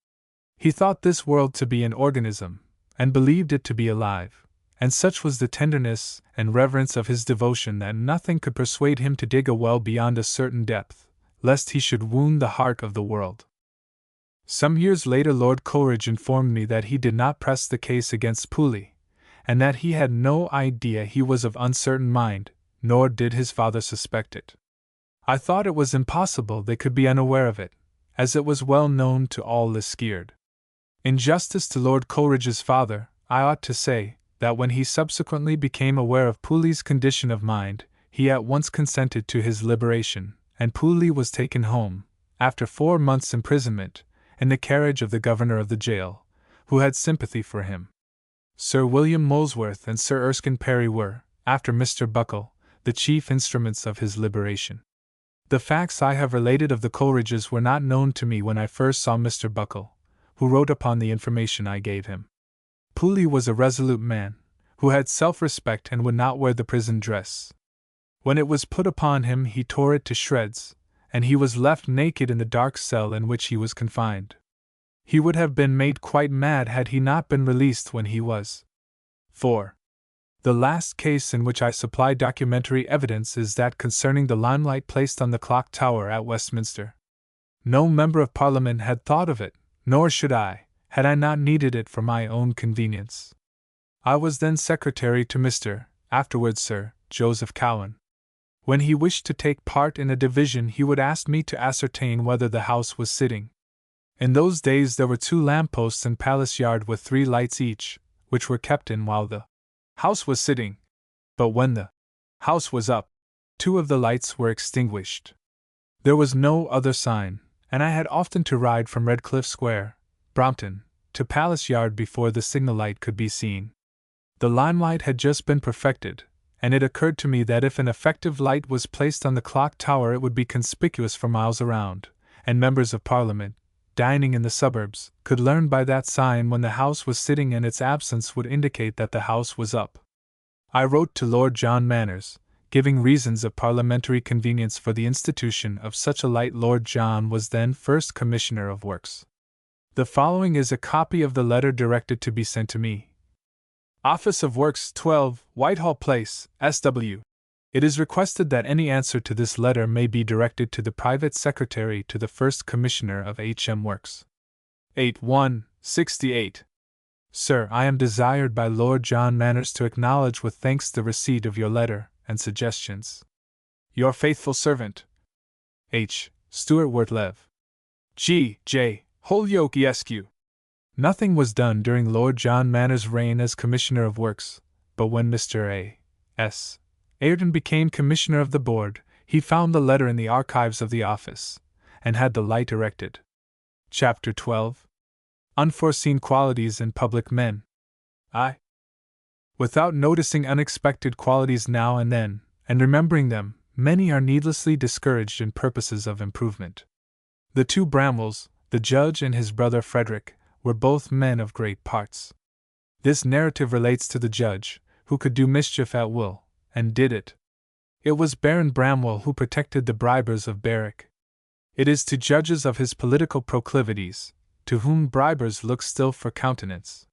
He thought this world to be an organism, and believed it to be alive, and such was the tenderness and reverence of his devotion that nothing could persuade him to dig a well beyond a certain depth, lest he should wound the heart of the world. Some years later Lord Coleridge informed me that he did not press the case against Pooley, and that he had no idea he was of uncertain mind, nor did his father suspect it. I thought it was impossible they could be unaware of it, as it was well known to all Liskeard. In justice to Lord Coleridge's father, I ought to say that when he subsequently became aware of Pooley's condition of mind, he at once consented to his liberation, and Pooley was taken home, after 4 months' imprisonment, in the carriage of the governor of the jail, who had sympathy for him. Sir William Molesworth and Sir Erskine Perry were, after Mr. Buckle, the chief instruments of his liberation. The facts I have related of the Coleridges were not known to me when I first saw Mr. Buckle, who wrote upon the information I gave him. Pooley was a resolute man, who had self-respect and would not wear the prison dress. When it was put upon him he tore it to shreds, and he was left naked in the dark cell in which he was confined. He would have been made quite mad had he not been released when he was. 4. The last case in which I supply documentary evidence is that concerning the limelight placed on the clock tower at Westminster. No member of Parliament had thought of it, nor should I, had I not needed it for my own convenience. I was then secretary to Mr., afterwards Sir, Joseph Cowan. When he wished to take part in a division, he would ask me to ascertain whether the House was sitting. In those days there were 2 lampposts in Palace Yard with 3 lights each, which were kept in while the House was sitting. But when the House was up, 2 of the lights were extinguished. There was no other sign, and I had often to ride from Redcliffe Square, Brompton, to Palace Yard before the signal light could be seen. The limelight had just been perfected, and it occurred to me that if an effective light was placed on the clock tower it would be conspicuous for miles around, and members of Parliament, dining in the suburbs, could learn by that sign when the House was sitting, and its absence would indicate that the House was up. I wrote to Lord John Manners, giving reasons of parliamentary convenience for the institution of such a light. Lord John was then First Commissioner of Works. The following is a copy of the letter directed to be sent to me. Office of Works, 12, Whitehall Place, SW. It is requested that any answer to this letter may be directed to the private secretary to the First Commissioner of H.M. Works. 8-1-68. Sir, I am desired by Lord John Manners to acknowledge with thanks the receipt of your letter and suggestions. Your faithful servant, H. Stuart Wortlev. G. J. Holyoake Esq. Nothing was done during Lord John Manners' reign as Commissioner of Works, but when Mr. A. S. Ayrton became Commissioner of the Board, he found the letter in the archives of the office, and had the light erected. Chapter 12. Unforeseen Qualities in Public Men. Without noticing unexpected qualities now and then, and remembering them, many are needlessly discouraged in purposes of improvement. The 2 Bramwells, the judge and his brother Frederick, were both men of great parts. This narrative relates to the judge, who could do mischief at will, and did it. It was Baron Bramwell who protected the bribers of Berwick. It is to judges of his political proclivities, to whom bribers look still for countenance.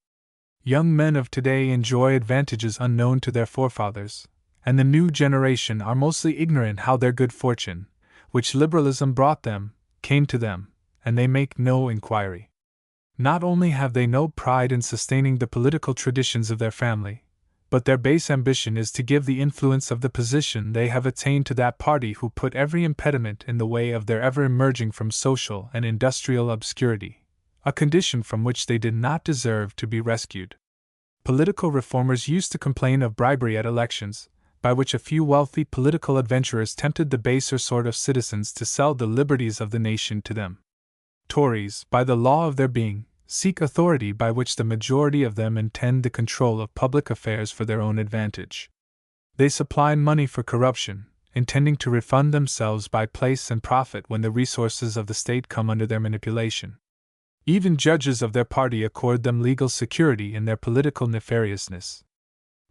Young men of today enjoy advantages unknown to their forefathers, and the new generation are mostly ignorant how their good fortune, which liberalism brought them, came to them, and they make no inquiry. Not only have they no pride in sustaining the political traditions of their family, but their base ambition is to give the influence of the position they have attained to that party who put every impediment in the way of their ever emerging from social and industrial obscurity, a condition from which they did not deserve to be rescued. Political reformers used to complain of bribery at elections, by which a few wealthy political adventurers tempted the baser sort of citizens to sell the liberties of the nation to them. Tories, by the law of their being, seek authority by which the majority of them intend the control of public affairs for their own advantage. They supply money for corruption, intending to refund themselves by place and profit when the resources of the state come under their manipulation. Even judges of their party accord them legal security in their political nefariousness.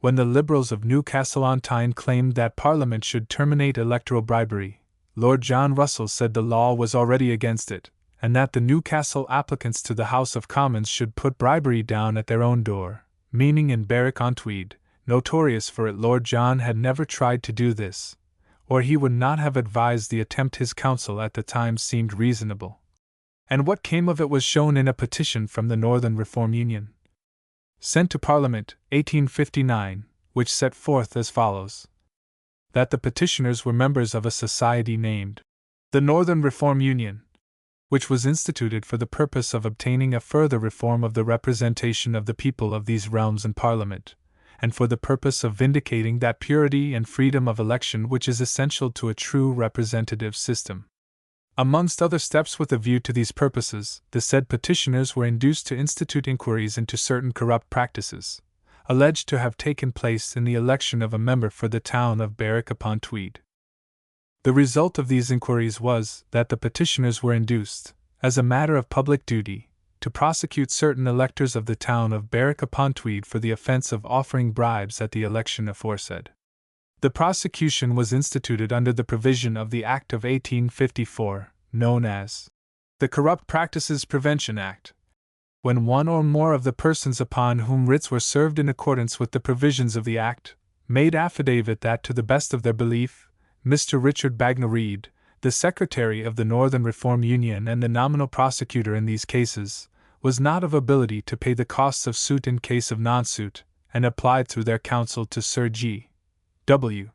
When the Liberals of Newcastle-on-Tyne claimed that Parliament should terminate electoral bribery, Lord John Russell said the law was already against it, and that the Newcastle applicants to the House of Commons should put bribery down at their own door, meaning in Berwick-on-Tweed. Notorious for it, Lord John had never tried to do this, or he would not have advised the attempt. His counsel at the time seemed reasonable. And what came of it was shown in a petition from the Northern Reform Union, sent to Parliament, 1859, which set forth as follows: that the petitioners were members of a society named the Northern Reform Union, which was instituted for the purpose of obtaining a further reform of the representation of the people of these realms in Parliament, and for the purpose of vindicating that purity and freedom of election which is essential to a true representative system. Amongst other steps with a view to these purposes, the said petitioners were induced to institute inquiries into certain corrupt practices, alleged to have taken place in the election of a member for the town of Berwick-upon-Tweed. The result of these inquiries was that the petitioners were induced, as a matter of public duty, to prosecute certain electors of the town of Berwick-upon-Tweed for the offence of offering bribes at the election aforesaid. The prosecution was instituted under the provision of the Act of 1854, known as the Corrupt Practices Prevention Act, When one or more of the persons upon whom writs were served in accordance with the provisions of the Act made affidavit that, to the best of their belief, Mr. Richard Bagnall Reed, the Secretary of the Northern Reform Union and the nominal prosecutor in these cases, was not of ability to pay the costs of suit in case of non-suit, and applied through their counsel to Sir G. W.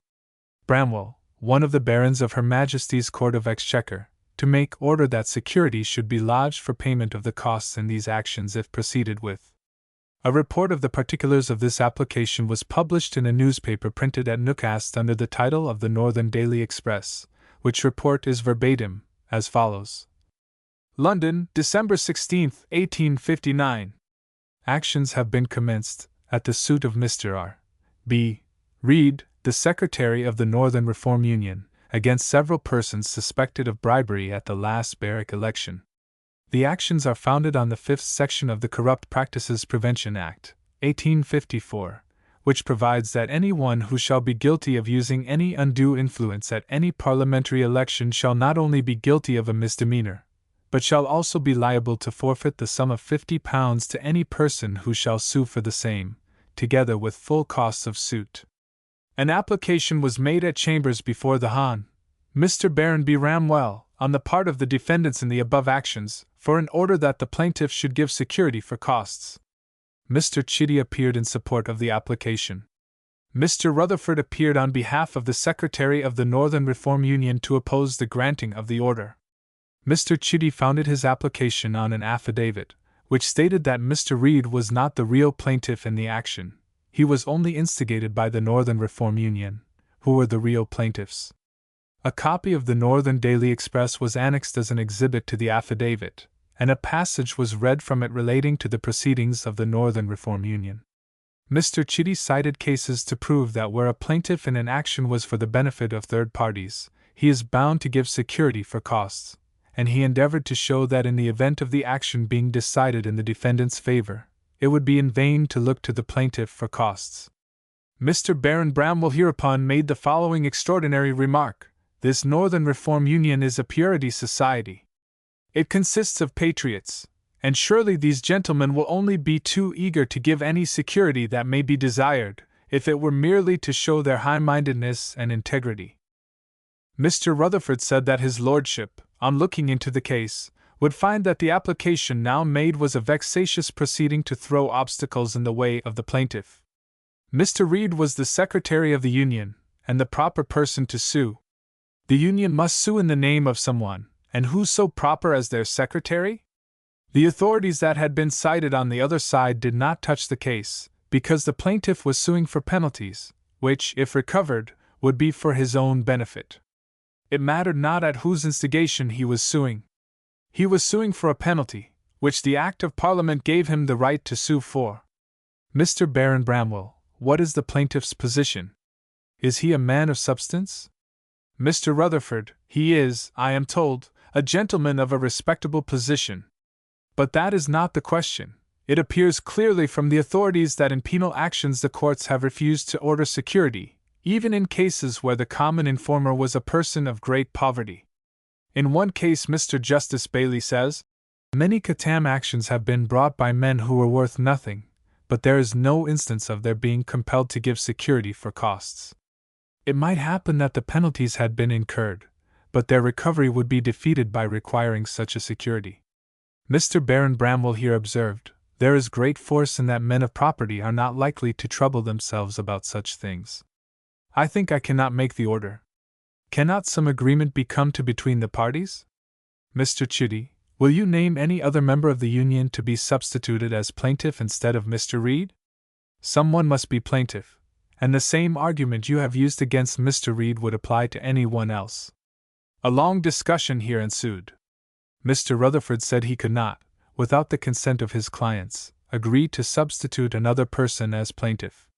Bramwell, one of the barons of Her Majesty's Court of Exchequer, to make order that securities should be lodged for payment of the costs in these actions if proceeded with. A report of the particulars of this application was published in a newspaper printed at Newcastle under the title of the Northern Daily Express, which report is verbatim, as follows. London, December 16, 1859. Actions have been commenced, at the suit of Mr. R. B. Reed, the Secretary of the Northern Reform Union, against several persons suspected of bribery at the last barrack election. The actions are founded on the 5th section of the Corrupt Practices Prevention Act, 1854, which provides that any one who shall be guilty of using any undue influence at any parliamentary election shall not only be guilty of a misdemeanor, but shall also be liable to forfeit the sum of £50 to any person who shall sue for the same, together with full costs of suit. An application was made at Chambers before the Hon. Mr. Baron B. Bramwell, on the part of the defendants in the above actions, for an order that the plaintiff should give security for costs. Mr. Chitty appeared in support of the application. Mr. Rutherford appeared on behalf of the Secretary of the Northern Reform Union to oppose the granting of the order. Mr. Chitty founded his application on an affidavit, which stated that Mr. Reed was not the real plaintiff in the action. He was only instigated by the Northern Reform Union, who were the real plaintiffs. A copy of the Northern Daily Express was annexed as an exhibit to the affidavit, and a passage was read from it relating to the proceedings of the Northern Reform Union. Mr. Chitty cited cases to prove that where a plaintiff in an action was for the benefit of third parties, he is bound to give security for costs, and he endeavored to show that in the event of the action being decided in the defendant's favor, it would be in vain to look to the plaintiff for costs. Mr. Baron Bramwell hereupon made the following extraordinary remark: "This Northern Reform Union is a purity society. It consists of patriots, and surely these gentlemen will only be too eager to give any security that may be desired, if it were merely to show their high-mindedness and integrity." Mr. Rutherford said that his lordship, on looking into the case, would find that the application now made was a vexatious proceeding to throw obstacles in the way of the plaintiff. Mr. Reed was the Secretary of the Union, and the proper person to sue. The Union must sue in the name of someone, and who so proper as their secretary? The authorities that had been cited on the other side did not touch the case, because the plaintiff was suing for penalties, which, if recovered, would be for his own benefit. It mattered not at whose instigation he was suing. He was suing for a penalty, which the Act of Parliament gave him the right to sue for. Mr. Baron Bramwell, what is the plaintiff's position? Is he a man of substance? Mr. Rutherford, he is, I am told, a gentleman of a respectable position. But that is not the question. It appears clearly from the authorities that in penal actions the courts have refused to order security, even in cases where the common informer was a person of great poverty. In one case, Mr. Justice Bailey says, "Many Catam actions have been brought by men who were worth nothing, but there is no instance of their being compelled to give security for costs. It might happen that the penalties had been incurred, but their recovery would be defeated by requiring such a security." Mr. Baron Bramwell here observed, "There is great force in that men of property are not likely to trouble themselves about such things. I think I cannot make the order. Cannot some agreement be come to between the parties? Mr. Chitty, will you name any other member of the Union to be substituted as plaintiff instead of Mr. Reed? Someone must be plaintiff, and the same argument you have used against Mr. Reed would apply to any one else." A long discussion here ensued. Mr. Rutherford said he could not, without the consent of his clients, agree to substitute another person as plaintiff.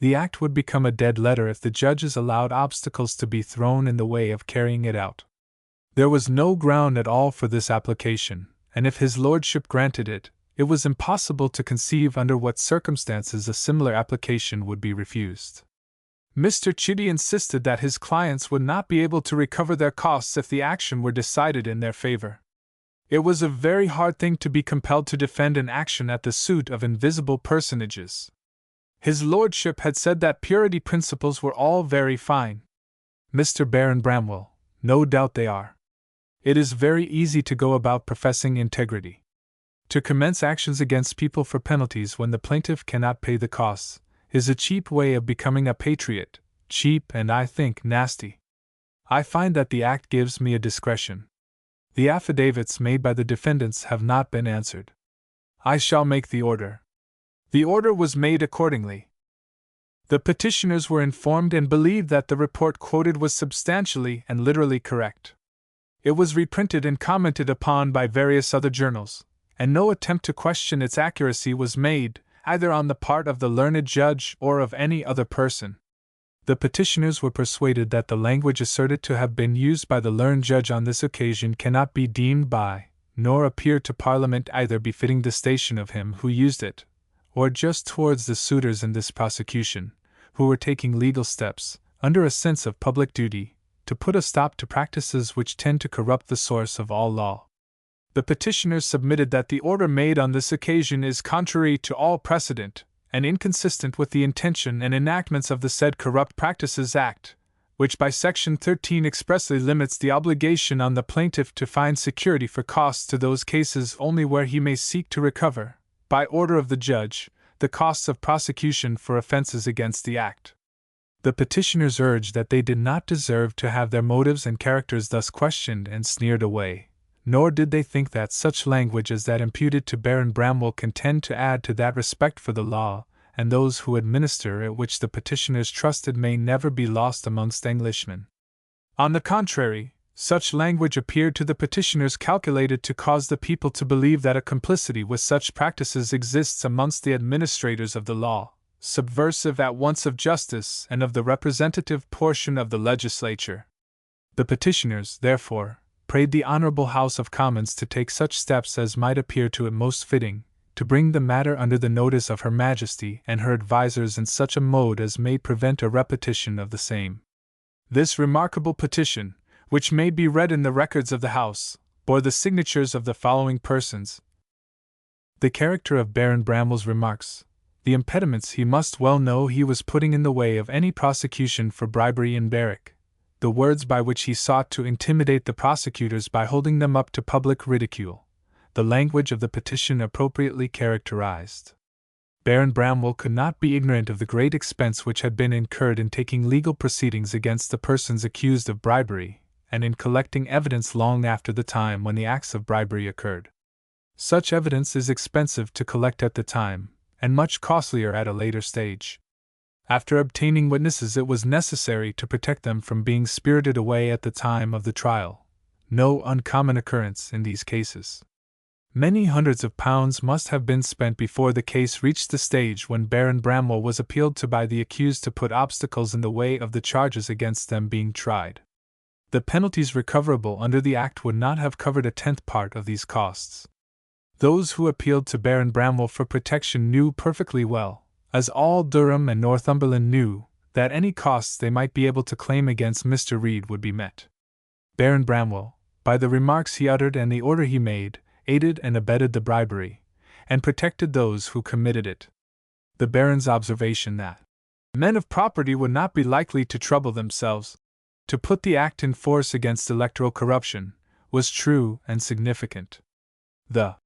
The act would become a dead letter if the judges allowed obstacles to be thrown in the way of carrying it out. There was no ground at all for this application, and if his lordship granted it, it was impossible to conceive under what circumstances a similar application would be refused. Mr. Chitty insisted that his clients would not be able to recover their costs if the action were decided in their favor. It was a very hard thing to be compelled to defend an action at the suit of invisible personages. His lordship had said that purity principles were all very fine. Mr. Baron Bramwell, no doubt they are. It is very easy to go about professing integrity. To commence actions against people for penalties when the plaintiff cannot pay the costs is a cheap way of becoming a patriot, cheap and I think nasty. I find that the Act gives me a discretion. The affidavits made by the defendants have not been answered. I shall make the order. The order was made accordingly. The petitioners were informed and believed that the report quoted was substantially and literally correct. It was reprinted and commented upon by various other journals, and no attempt to question its accuracy was made, either on the part of the learned judge or of any other person. The petitioners were persuaded that the language asserted to have been used by the learned judge on this occasion cannot be deemed by, nor appear to Parliament either befitting the station of him who used it, or just towards the suitors in this prosecution, who were taking legal steps, under a sense of public duty, to put a stop to practices which tend to corrupt the source of all law. The petitioners submitted that the order made on this occasion is contrary to all precedent, and inconsistent with the intention and enactments of the said Corrupt Practices Act, which by Section 13 expressly limits the obligation on the plaintiff to find security for costs to those cases only where he may seek to recover, by order of the judge, the costs of prosecution for offenses against the Act. The petitioners urged that they did not deserve to have their motives and characters thus questioned and sneered away, nor did they think that such language as that imputed to Baron Bramwell can tend to add to that respect for the law and those who administer it which the petitioners trusted may never be lost amongst Englishmen. On the contrary, such language appeared to the petitioners calculated to cause the people to believe that a complicity with such practices exists amongst the administrators of the law, subversive at once of justice and of the representative portion of the legislature. The petitioners, therefore, prayed the Honourable House of Commons to take such steps as might appear to it most fitting, to bring the matter under the notice of Her Majesty and her advisers in such a mode as may prevent a repetition of the same. This remarkable petition, which may be read in the records of the House, bore the signatures of the following persons. The character of Baron Bramwell's remarks, the impediments he must well know he was putting in the way of any prosecution for bribery in Berwick, the words by which he sought to intimidate the prosecutors by holding them up to public ridicule, the language of the petition appropriately characterized. Baron Bramwell could not be ignorant of the great expense which had been incurred in taking legal proceedings against the persons accused of bribery, and in collecting evidence long after the time when the acts of bribery occurred. Such evidence is expensive to collect at the time, and much costlier at a later stage. After obtaining witnesses, it was necessary to protect them from being spirited away at the time of the trial, no uncommon occurrence in these cases. Many hundreds of pounds must have been spent before the case reached the stage when Baron Bramwell was appealed to by the accused to put obstacles in the way of the charges against them being tried. The penalties recoverable under the Act would not have covered a tenth part of these costs. Those who appealed to Baron Bramwell for protection knew perfectly well, as all Durham and Northumberland knew, that any costs they might be able to claim against Mr. Reed would be met. Baron Bramwell, by the remarks he uttered and the order he made, aided and abetted the bribery, and protected those who committed it. The Baron's observation that men of property would not be likely to trouble themselves to put the Act in force against electoral corruption was true and significant. The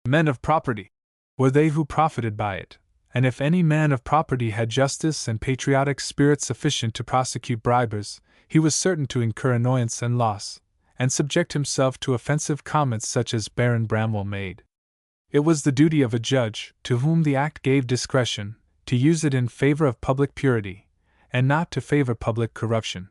men of property were they who profited by it, and if any man of property had justice and patriotic spirit sufficient to prosecute bribers, he was certain to incur annoyance and loss, and subject himself to offensive comments such as Baron Bramwell made. It was the duty of a judge, to whom the Act gave discretion, to use it in favor of public purity, and not to favor public corruption.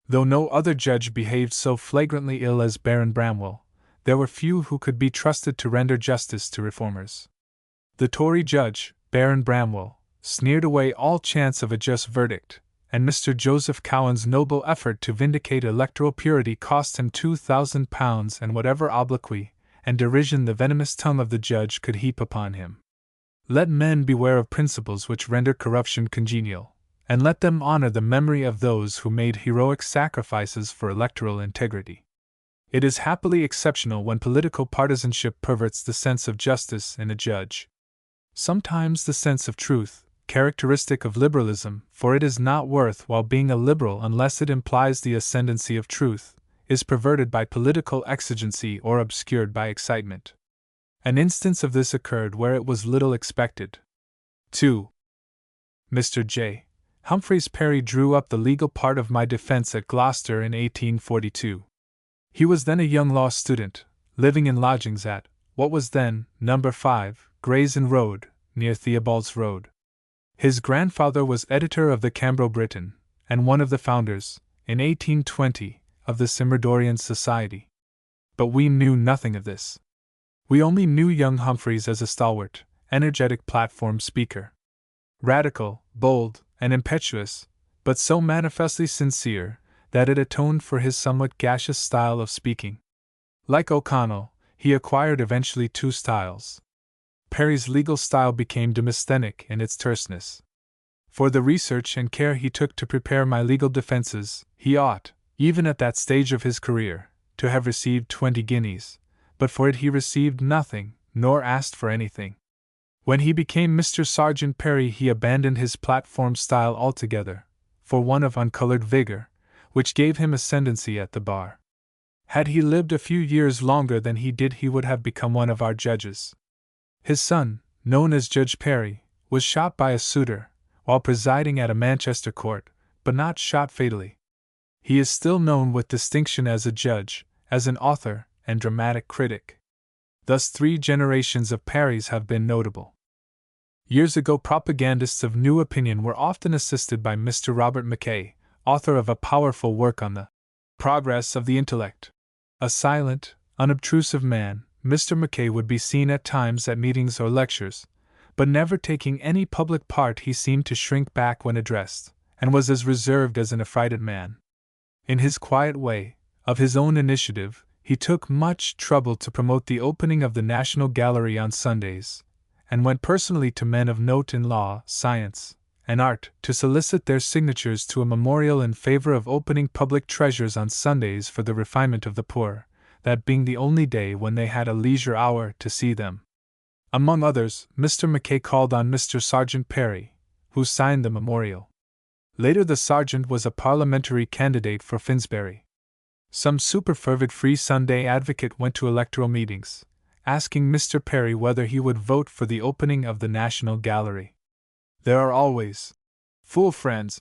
Though no other judge behaved so flagrantly ill as Baron Bramwell, there were few who could be trusted to render justice to reformers. The Tory judge, Baron Bramwell, sneered away all chance of a just verdict, and Mr. Joseph Cowen's noble effort to vindicate electoral purity cost him £2,000 and whatever obloquy and derision the venomous tongue of the judge could heap upon him. Let men beware of principles which render corruption congenial, and let them honor the memory of those who made heroic sacrifices for electoral integrity. It is happily exceptional when political partisanship perverts the sense of justice in a judge. Sometimes the sense of truth, characteristic of liberalism, for it is not worth while being a liberal unless it implies the ascendancy of truth, is perverted by political exigency or obscured by excitement. An instance of this occurred where it was little expected. 2. Mr. J. Humphreys Perry drew up the legal part of my defense at Gloucester in 1842. He was then a young law student, living in lodgings at what was then No. 5, Gray's Inn Road, near Theobald's Road. His grandfather was editor of the Cambro Briton, and one of the founders, in 1820, of the Simerdorian Society. But we knew nothing of this. We only knew young Humphreys as a stalwart, energetic platform speaker. Radical, bold, and impetuous, but so manifestly sincere that it atoned for his somewhat gaseous style of speaking. Like O'Connell, he acquired eventually two styles. Perry's legal style became Demosthenic in its terseness. For the research and care he took to prepare my legal defenses, he ought, even at that stage of his career, to have received 20 guineas, but for it he received nothing, nor asked for anything. When he became Mr. Sergeant Perry, he abandoned his platform style altogether, for one of uncolored vigor, which gave him ascendancy at the bar. Had he lived a few years longer than he did, he would have become one of our judges. His son, known as Judge Perry, was shot by a suitor, while presiding at a Manchester court, but not shot fatally. He is still known with distinction as a judge, as an author, and dramatic critic. Thus 3 generations of Perrys have been notable. Years ago, propagandists of new opinion were often assisted by Mr. Robert Mackay, author of a powerful work on the progress of the intellect. A silent, unobtrusive man, Mr. Mackay would be seen at times at meetings or lectures, but never taking any public part. He seemed to shrink back when addressed, and was as reserved as an affrighted man. In his quiet way, of his own initiative, he took much trouble to promote the opening of the National Gallery on Sundays, and went personally to men of note in law, science, and art to solicit their signatures to a memorial in favor of opening public treasures on Sundays for the refinement of the poor, that being the only day when they had a leisure hour to see them. Among others, Mr. Mackay called on Mr. Sergeant Perry, who signed the memorial. Later the sergeant was a parliamentary candidate for Finsbury. Some superfervid Free Sunday advocate went to electoral meetings, asking Mr. Perry whether he would vote for the opening of the National Gallery. There are always fool friends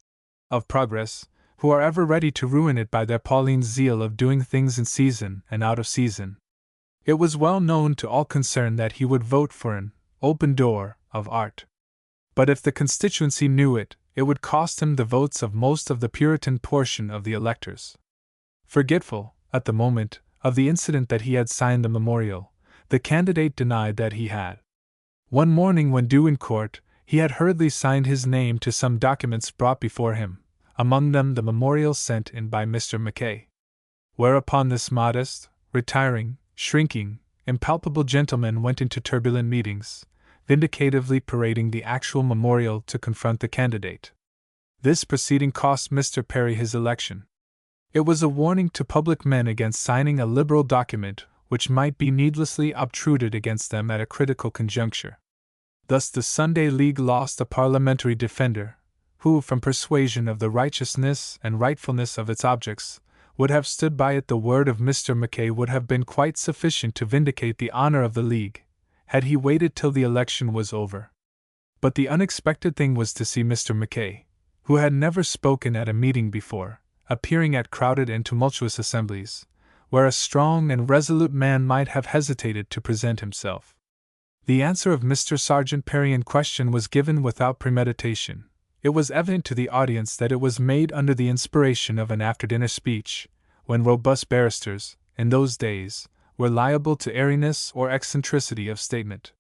of progress who are ever ready to ruin it by their Pauline zeal of doing things in season and out of season. It was well known to all concerned that he would vote for an open door of art. But if the constituency knew it, it would cost him the votes of most of the Puritan portion of the electors. Forgetful, at the moment, of the incident that he had signed the memorial, the candidate denied that he had. One morning when due in court, he had hurriedly signed his name to some documents brought before him, among them the memorial sent in by Mr. Mackay. Whereupon this modest, retiring, shrinking, impalpable gentleman went into turbulent meetings, vindicatively parading the actual memorial to confront the candidate. This proceeding cost Mr. Perry his election. It was a warning to public men against signing a liberal document which might be needlessly obtruded against them at a critical conjuncture. Thus the Sunday League lost a parliamentary defender, who, from persuasion of the righteousness and rightfulness of its objects, would have stood by it. The word of Mr. Mackay would have been quite sufficient to vindicate the honor of the League, had he waited till the election was over. But the unexpected thing was to see Mr. Mackay, who had never spoken at a meeting before, appearing at crowded and tumultuous assemblies, where a strong and resolute man might have hesitated to present himself. The answer of Mr. Sergeant Perry in question was given without premeditation. It was evident to the audience that it was made under the inspiration of an after-dinner speech, when robust barristers, in those days, were liable to airiness or eccentricity of statement.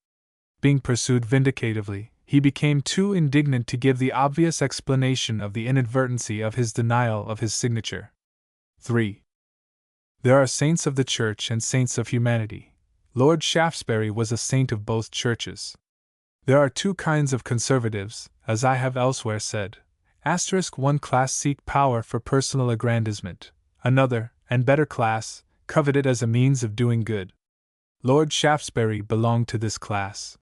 Being pursued vindicatively, he became too indignant to give the obvious explanation of the inadvertency of his denial of his signature. 3. There are saints of the Church and saints of humanity. Lord Shaftesbury was a saint of both churches. There are 2 kinds of conservatives, as I have elsewhere said. One class seek power for personal aggrandizement. Another, and better class, coveted as a means of doing good. Lord Shaftesbury belonged to this class.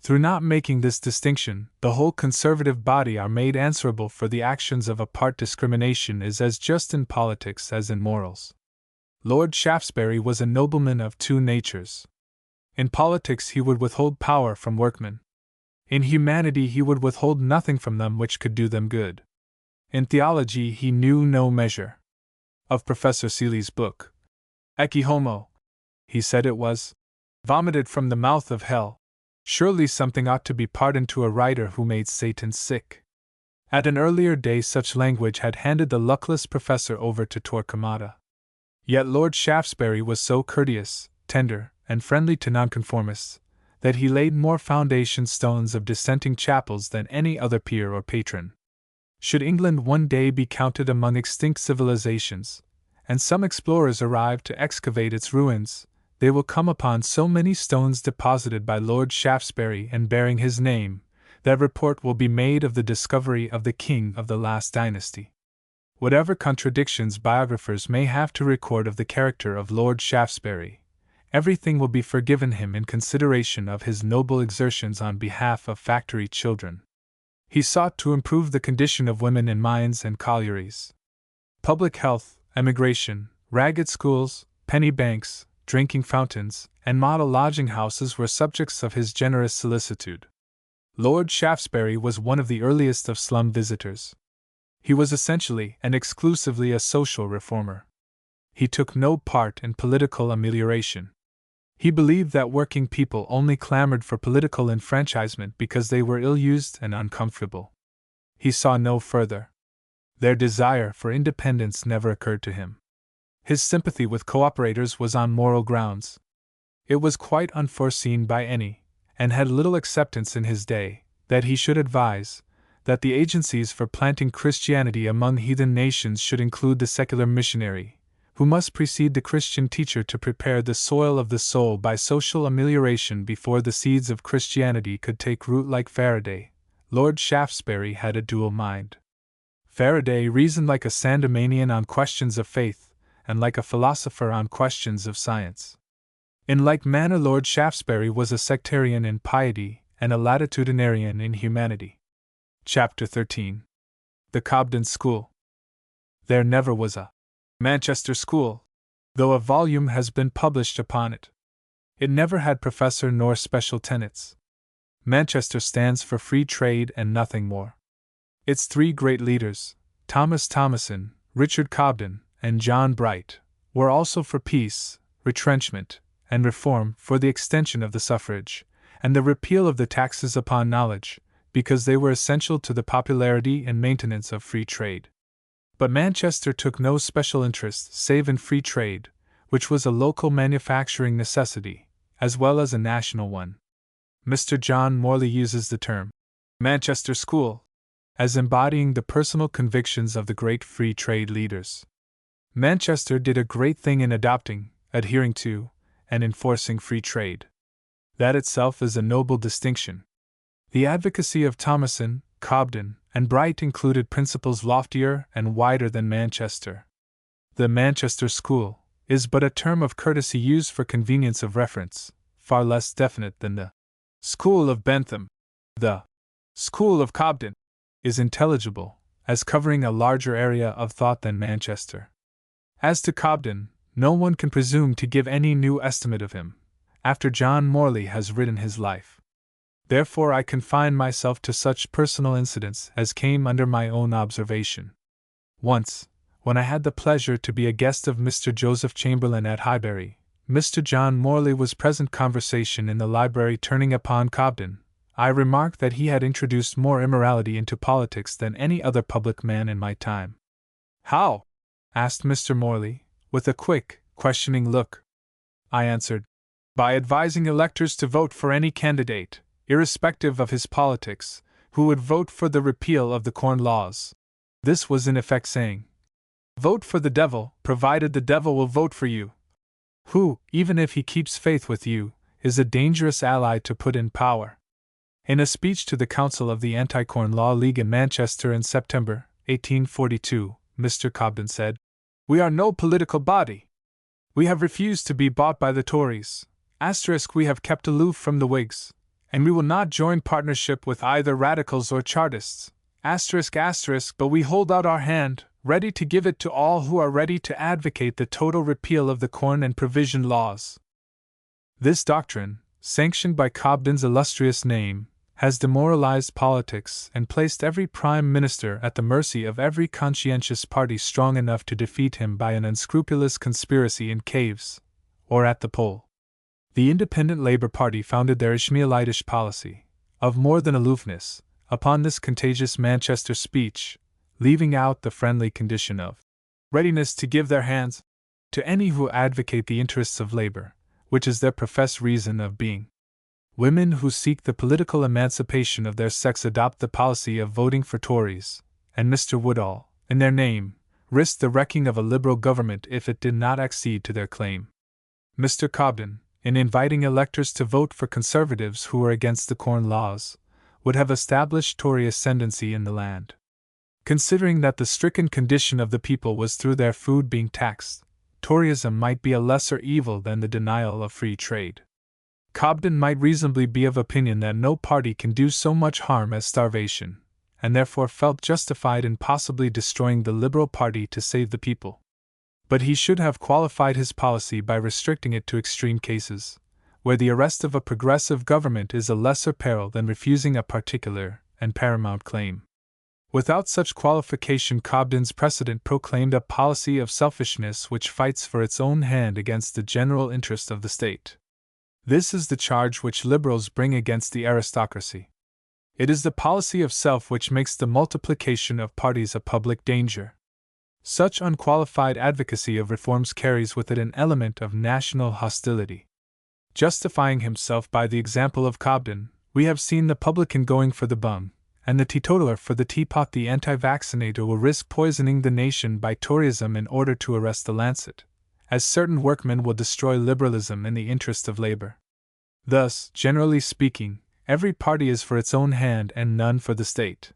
Through not making this distinction, the whole conservative body are made answerable for the actions of a part. Discrimination is as just in politics as in morals. Lord Shaftesbury was a nobleman of two natures. In politics he would withhold power from workmen. In humanity he would withhold nothing from them which could do them good. In theology he knew no measure. Of Professor Seeley's book, Ecce Homo, he said it was vomited from the mouth of hell. Surely something ought to be pardoned to a writer who made Satan sick. At an earlier day such language had handed the luckless professor over to Torquemada. Yet Lord Shaftesbury was so courteous, tender, and friendly to nonconformists, that he laid more foundation stones of dissenting chapels than any other peer or patron. Should England one day be counted among extinct civilizations, and some explorers arrive to excavate its ruins, they will come upon so many stones deposited by Lord Shaftesbury and bearing his name, that report will be made of the discovery of the king of the last dynasty. Whatever contradictions biographers may have to record of the character of Lord Shaftesbury, everything will be forgiven him in consideration of his noble exertions on behalf of factory children. He sought to improve the condition of women in mines and collieries. Public health, emigration, ragged schools, penny banks, drinking fountains, and model lodging houses were subjects of his generous solicitude. Lord Shaftesbury was one of the earliest of slum visitors. He was essentially and exclusively a social reformer. He took no part in political amelioration. He believed that working people only clamored for political enfranchisement because they were ill-used and uncomfortable. He saw no further. Their desire for independence never occurred to him. His sympathy with cooperators was on moral grounds. It was quite unforeseen by any, and had little acceptance in his day, that he should advise that the agencies for planting Christianity among heathen nations should include the secular missionary, who must precede the Christian teacher to prepare the soil of the soul by social amelioration before the seeds of Christianity could take root. Like Faraday, Lord Shaftesbury had a dual mind. Faraday reasoned like a Sandemanian on questions of faith, and like a philosopher on questions of science. In like manner Lord Shaftesbury was a sectarian in piety and a latitudinarian in humanity. Chapter 13. The Cobden School. There never was a Manchester School, though a volume has been published upon it. It never had professor nor special tenets. Manchester stands for free trade and nothing more. Its three great leaders, Thomas Thomason, Richard Cobden, and John Bright, were also for peace, retrenchment, and reform, for the extension of the suffrage, and the repeal of the taxes upon knowledge, because they were essential to the popularity and maintenance of free trade. But Manchester took no special interest save in free trade, which was a local manufacturing necessity, as well as a national one. Mr. John Morley uses the term Manchester School as embodying the personal convictions of the great free trade leaders. Manchester did a great thing in adopting, adhering to, and enforcing free trade. That itself is a noble distinction. The advocacy of Thomason, Cobden, and Bright included principles loftier and wider than Manchester. The Manchester School is but a term of courtesy used for convenience of reference, far less definite than the School of Bentham. The School of Cobden is intelligible, as covering a larger area of thought than Manchester. As to Cobden, no one can presume to give any new estimate of him, after John Morley has written his life. Therefore I confine myself to such personal incidents as came under my own observation. Once, when I had the pleasure to be a guest of Mr. Joseph Chamberlain at Highbury, Mr. John Morley was present. Conversation in the library turning upon Cobden, I remarked that he had introduced more immorality into politics than any other public man in my time. How? Asked Mr. Morley, with a quick, questioning look. I answered, by advising electors to vote for any candidate, irrespective of his politics, who would vote for the repeal of the Corn Laws. This was in effect saying, vote for the devil, provided the devil will vote for you, who, even if he keeps faith with you, is a dangerous ally to put in power. In a speech to the Council of the Anti-Corn Law League in Manchester in September 1842, Mr. Cobden said, we are no political body. We have refused to be bought by the Tories. We have kept aloof from the Whigs, and we will not join partnership with either Radicals or Chartists. But we hold out our hand, ready to give it to all who are ready to advocate the total repeal of the Corn and Provision laws. This doctrine, sanctioned by Cobden's illustrious name, has demoralized politics and placed every Prime Minister at the mercy of every conscientious party strong enough to defeat him by an unscrupulous conspiracy in caves, or at the poll. The Independent Labour Party founded their Ishmaelitish policy, of more than aloofness, upon this contagious Manchester speech, leaving out the friendly condition of readiness to give their hands to any who advocate the interests of labor, which is their professed reason of being. Women who seek the political emancipation of their sex adopt the policy of voting for Tories, and Mr. Woodall, in their name, risked the wrecking of a Liberal government if it did not accede to their claim. Mr. Cobden, in inviting electors to vote for Conservatives who were against the Corn Laws, would have established Tory ascendancy in the land. Considering that the stricken condition of the people was through their food being taxed, Toryism might be a lesser evil than the denial of free trade. Cobden might reasonably be of opinion that no party can do so much harm as starvation, and therefore felt justified in possibly destroying the Liberal party to save the people. But he should have qualified his policy by restricting it to extreme cases, where the arrest of a progressive government is a lesser peril than refusing a particular and paramount claim. Without such qualification, Cobden's precedent proclaimed a policy of selfishness which fights for its own hand against the general interest of the state. This is the charge which Liberals bring against the aristocracy. It is the policy of self which makes the multiplication of parties a public danger. Such unqualified advocacy of reforms carries with it an element of national hostility. Justifying himself by the example of Cobden, we have seen the publican going for the bung, and the teetotaler for the teapot. The anti-vaccinator will risk poisoning the nation by Toryism in order to arrest the lancet, as certain workmen will destroy liberalism in the interest of labor. Thus, generally speaking, every party is for its own hand and none for the state.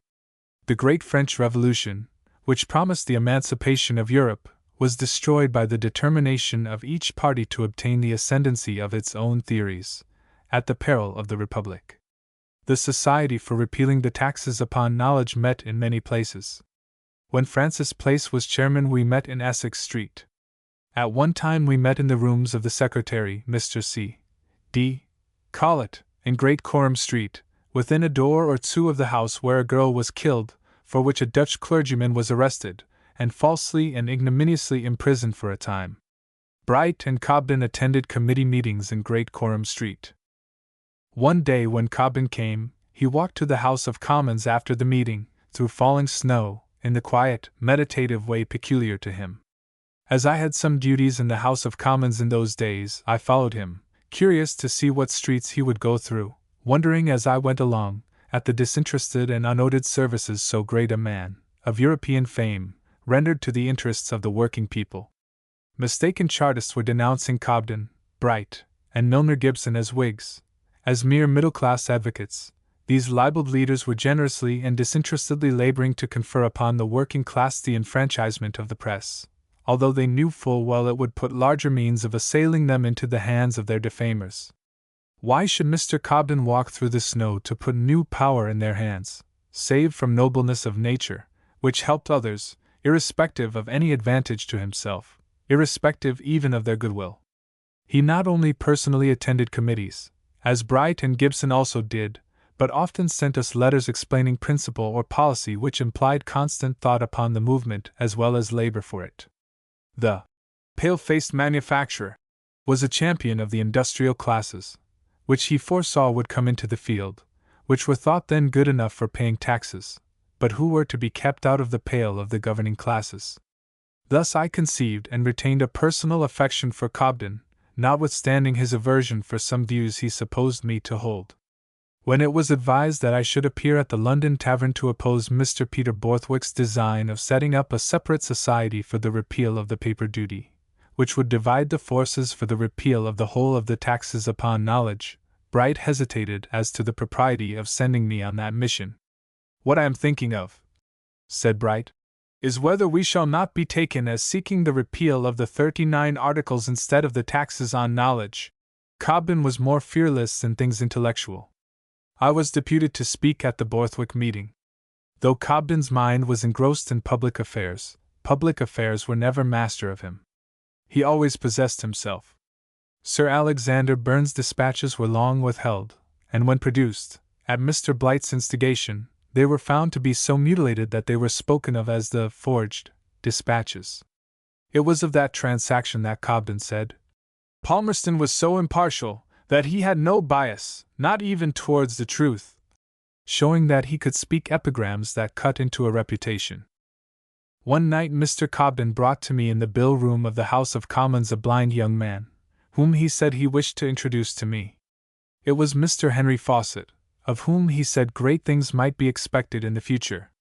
The great French Revolution, which promised the emancipation of Europe, was destroyed by the determination of each party to obtain the ascendancy of its own theories, at the peril of the Republic. The Society for Repealing the Taxes upon Knowledge met in many places. When Francis Place was chairman, we met in Essex Street. At one time we met in the rooms of the secretary, Mr. C. D. Collett, in Great Coram Street, within a door or two of the house where a girl was killed, for which a Dutch clergyman was arrested, and falsely and ignominiously imprisoned for a time. Bright and Cobden attended committee meetings in Great Coram Street. One day when Cobden came, he walked to the House of Commons after the meeting, through falling snow, in the quiet, meditative way peculiar to him. As I had some duties in the House of Commons in those days, I followed him, curious to see what streets he would go through, wondering as I went along, at the disinterested and unnoted services so great a man, of European fame, rendered to the interests of the working people. Mistaken Chartists were denouncing Cobden, Bright, and Milner Gibson as Whigs, as mere middle-class advocates. These libelled leaders were generously and disinterestedly laboring to confer upon the working class the enfranchisement of the press, although they knew full well it would put larger means of assailing them into the hands of their defamers. Why should Mr. Cobden walk through the snow to put new power in their hands, saved from nobleness of nature, which helped others, irrespective of any advantage to himself, irrespective even of their goodwill? He not only personally attended committees, as Bright and Gibson also did, but often sent us letters explaining principle or policy which implied constant thought upon the movement as well as labor for it. The pale-faced manufacturer was a champion of the industrial classes, which he foresaw would come into the field, which were thought then good enough for paying taxes, but who were to be kept out of the pale of the governing classes. Thus I conceived and retained a personal affection for Cobden, notwithstanding his aversion for some views he supposed me to hold. When it was advised that I should appear at the London Tavern to oppose Mr. Peter Borthwick's design of setting up a separate society for the repeal of the paper duty, which would divide the forces for the repeal of the whole of the taxes upon knowledge, Bright hesitated as to the propriety of sending me on that mission. "What I am thinking of," said Bright, is whether we shall not be taken as seeking the repeal of the 39 Articles instead of the taxes on knowledge. Cobden was more fearless than things intellectual. I was deputed to speak at the Borthwick meeting. Though Cobden's mind was engrossed in public affairs were never master of him. He always possessed himself. Sir Alexander Burns' dispatches were long withheld, and when produced, at Mr. Blight's instigation, they were found to be so mutilated that they were spoken of as the forged dispatches. It was of that transaction that Cobden said, "Palmerston was so impartial that he had no bias, not even towards the truth," showing that he could speak epigrams that cut into a reputation. One night Mr. Cobden brought to me in the bill room of the House of Commons a blind young man, whom he said he wished to introduce to me. It was Mr. Henry Fawcett, of whom he said great things might be expected in the future.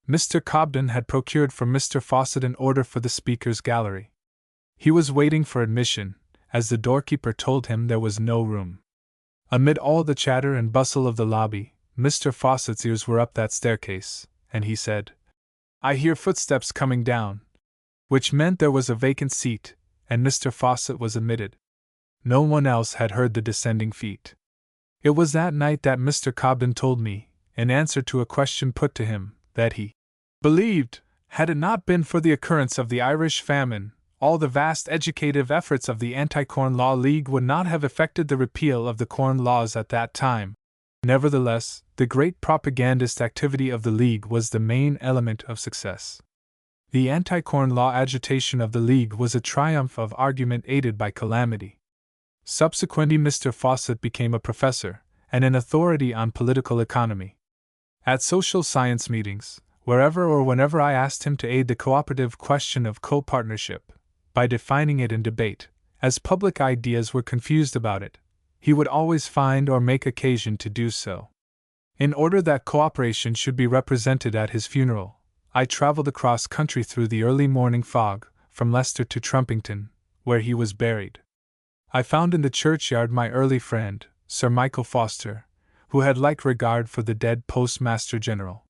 Mr. Cobden had procured for Mr. Fawcett an order for the Speaker's gallery. He was waiting for admission, as the doorkeeper told him there was no room. Amid all the chatter and bustle of the lobby, Mr. Fawcett's ears were up that staircase, and he said, "I hear footsteps coming down," which meant there was a vacant seat, and Mr. Fawcett was admitted. No one else had heard the descending feet. It was that night that Mr. Cobden told me, in answer to a question put to him, that he believed, had it not been for the occurrence of the Irish famine, all the vast educative efforts of the Anti-Corn Law League would not have effected the repeal of the Corn Laws at that time. Nevertheless, the great propagandist activity of the League was the main element of success. The Anti-Corn Law agitation of the League was a triumph of argument aided by calamity. Subsequently, Mr. Fawcett became a professor, and an authority on political economy. At social science meetings, wherever or whenever I asked him to aid the cooperative question of co-partnership, by defining it in debate, as public ideas were confused about it, he would always find or make occasion to do so. In order that cooperation should be represented at his funeral, I traveled across country through the early morning fog, from Leicester to Trumpington, where he was buried. I found in the churchyard my early friend, Sir Michael Foster, who had like regard for the dead Postmaster General.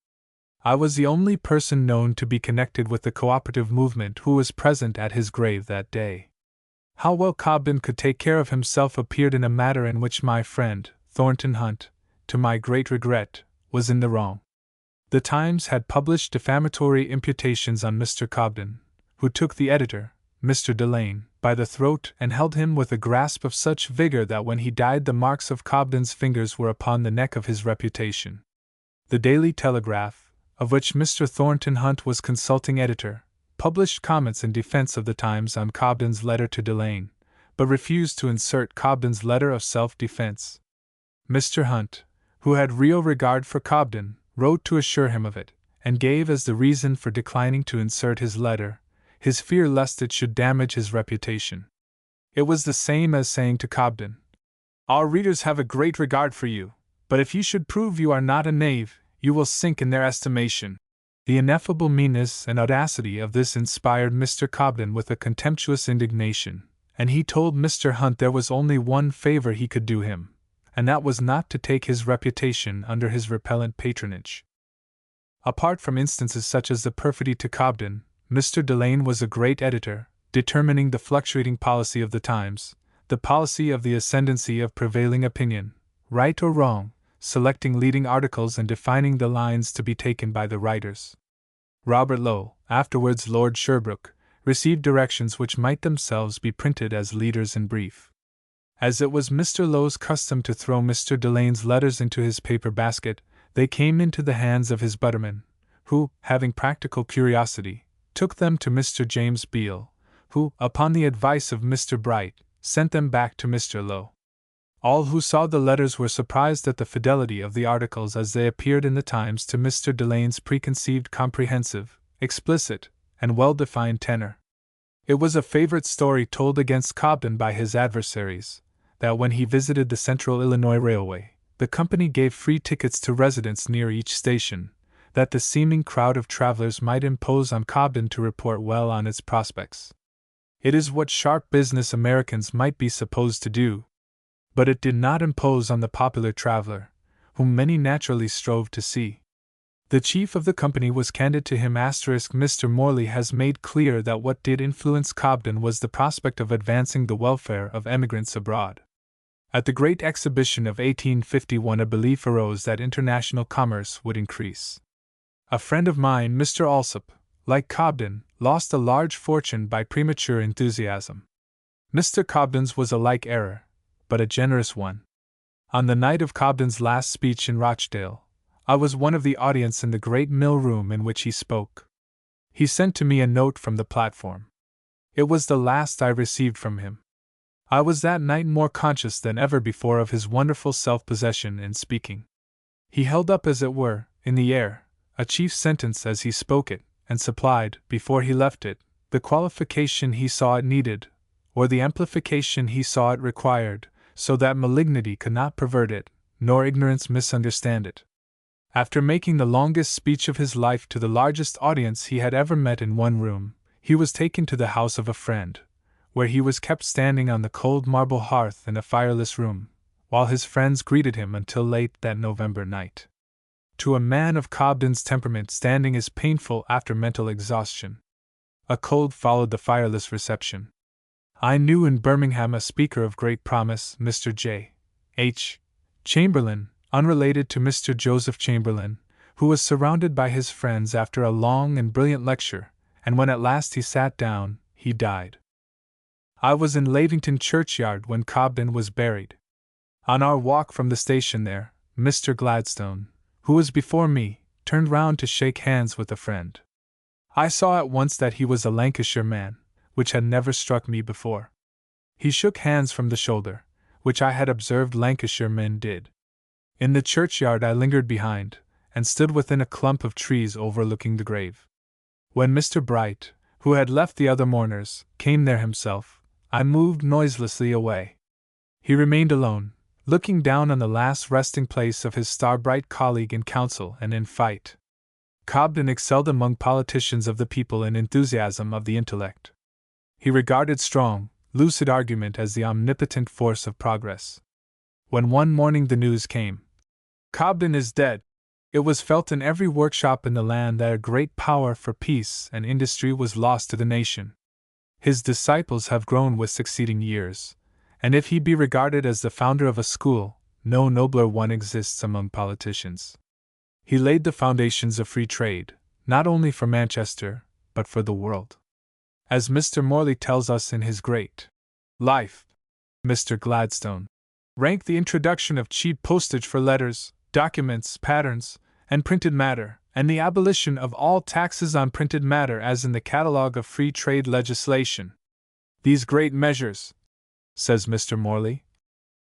I was the only person known to be connected with the cooperative movement who was present at his grave that day. How well Cobden could take care of himself appeared in a matter in which my friend, Thornton Hunt, to my great regret, was in the wrong. The Times had published defamatory imputations on Mr. Cobden, who took the editor, Mr. Delane, by the throat and held him with a grasp of such vigor that when he died the marks of Cobden's fingers were upon the neck of his reputation. The Daily Telegraph, of which Mr. Thornton Hunt was consulting editor, published comments in defense of the Times on Cobden's letter to Delane, but refused to insert Cobden's letter of self-defense. Mr. Hunt, who had real regard for Cobden, wrote to assure him of it, and gave as the reason for declining to insert his letter his fear lest it should damage his reputation. It was the same as saying to Cobden, "Our readers have a great regard for you, but if you should prove you are not a knave, you will sink in their estimation." The ineffable meanness and audacity of this inspired Mr. Cobden with a contemptuous indignation, and he told Mr. Hunt there was only one favor he could do him, and that was not to take his reputation under his repellent patronage. Apart from instances such as the perfidy to Cobden, Mr. Delane was a great editor, determining the fluctuating policy of the Times, the policy of the ascendancy of prevailing opinion, right or wrong, selecting leading articles and defining the lines to be taken by the writers. Robert Lowe, afterwards Lord Sherbrooke, received directions which might themselves be printed as leaders in brief. As it was Mr. Lowe's custom to throw Mr. Delane's letters into his paper basket, they came into the hands of his butterman, who, having practical curiosity, took them to Mr. James Beale, who, upon the advice of Mr. Bright, sent them back to Mr. Lowe. All who saw the letters were surprised at the fidelity of the articles as they appeared in the Times to Mr. Delane's preconceived, comprehensive, explicit, and well-defined tenor. It was a favorite story told against Cobden by his adversaries, that when he visited the Central Illinois Railway, the company gave free tickets to residents near each station, that the seeming crowd of travelers might impose on Cobden to report well on its prospects. It is what sharp business Americans might be supposed to do, but it did not impose on the popular traveler, whom many naturally strove to see. The chief of the company was candid to him. Mr. Morley has made clear that what did influence Cobden was the prospect of advancing the welfare of emigrants abroad. At the Great Exhibition of 1851 a belief arose that international commerce would increase. A friend of mine, Mr. Alsop, like Cobden, lost a large fortune by premature enthusiasm. Mr. Cobden's was a like error, but a generous one. On the night of Cobden's last speech in Rochdale, I was one of the audience in the great mill room in which he spoke. He sent to me a note from the platform. It was the last I received from him. I was that night more conscious than ever before of his wonderful self-possession in speaking. He held up, as it were, in the air, a chief sentence as he spoke it, and supplied, before he left it, the qualification he saw it needed, or the amplification he saw it required, so that malignity could not pervert it, nor ignorance misunderstand it. After making the longest speech of his life to the largest audience he had ever met in one room, he was taken to the house of a friend, where he was kept standing on the cold marble hearth in a fireless room, while his friends greeted him until late that November night. To a man of Cobden's temperament, standing is painful after mental exhaustion. A cold followed the fireless reception. I knew in Birmingham a speaker of great promise, Mr. J. H. Chamberlain, unrelated to Mr. Joseph Chamberlain, who was surrounded by his friends after a long and brilliant lecture, and when at last he sat down, he died. I was in Lavington churchyard when Cobden was buried. On our walk from the station there, Mr. Gladstone, who was before me, turned round to shake hands with a friend. I saw at once that he was a Lancashire man, which had never struck me before. He shook hands from the shoulder, which I had observed Lancashire men did. In the churchyard I lingered behind, and stood within a clump of trees overlooking the grave. When Mr. Bright, who had left the other mourners, came there himself, I moved noiselessly away. He remained alone, looking down on the last resting place of his star-bright colleague in council and in fight. Cobden excelled among politicians of the people in enthusiasm of the intellect. He regarded strong, lucid argument as the omnipotent force of progress. When one morning the news came, "Cobden is dead," it was felt in every workshop in the land that a great power for peace and industry was lost to the nation. His disciples have grown with succeeding years, and if he be regarded as the founder of a school, no nobler one exists among politicians. He laid the foundations of free trade, not only for Manchester, but for the world. As Mr. Morley tells us in his great life, Mr. Gladstone ranked the introduction of cheap postage for letters, documents, patterns, and printed matter, and the abolition of all taxes on printed matter as in the catalogue of free trade legislation. These great measures, says Mr. Morley,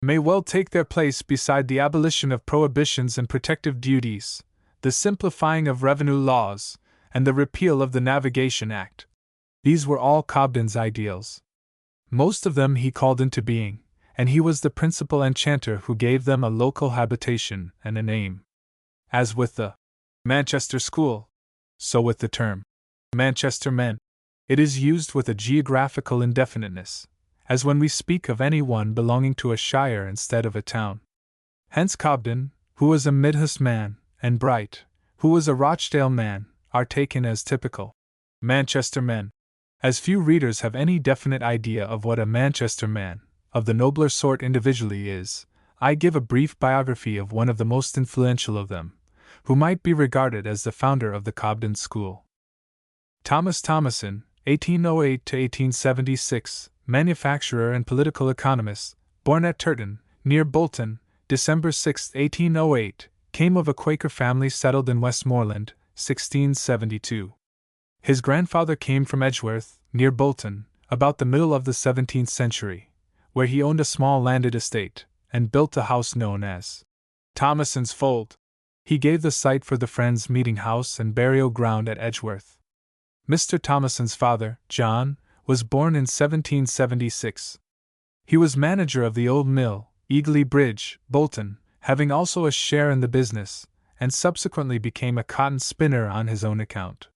may well take their place beside the abolition of prohibitions and protective duties, the simplifying of revenue laws, and the repeal of the Navigation Act. These were all Cobden's ideals. Most of them he called into being, and he was the principal enchanter who gave them a local habitation and a name. As with the Manchester School, so with the term Manchester men, it is used with a geographical indefiniteness, as when we speak of any one belonging to a shire instead of a town. Hence Cobden, who was a Midhurst man, and Bright, who was a Rochdale man, are taken as typical Manchester men. As few readers have any definite idea of what a Manchester man, of the nobler sort individually is, I give a brief biography of one of the most influential of them, who might be regarded as the founder of the Cobden School. Thomas Thomason, 1808–1876, manufacturer and political economist, born at Turton, near Bolton, December 6, 1808, came of a Quaker family settled in Westmoreland, 1672. His grandfather came from Edgeworth, near Bolton, about the middle of the 17th century, where he owned a small landed estate, and built a house known as Thomason's Fold. He gave the site for the Friends' meeting house and burial ground at Edgeworth. Mr. Thomason's father, John, was born in 1776. He was manager of the old mill, Eagly Bridge, Bolton, having also a share in the business, and subsequently became a cotton spinner on his own account.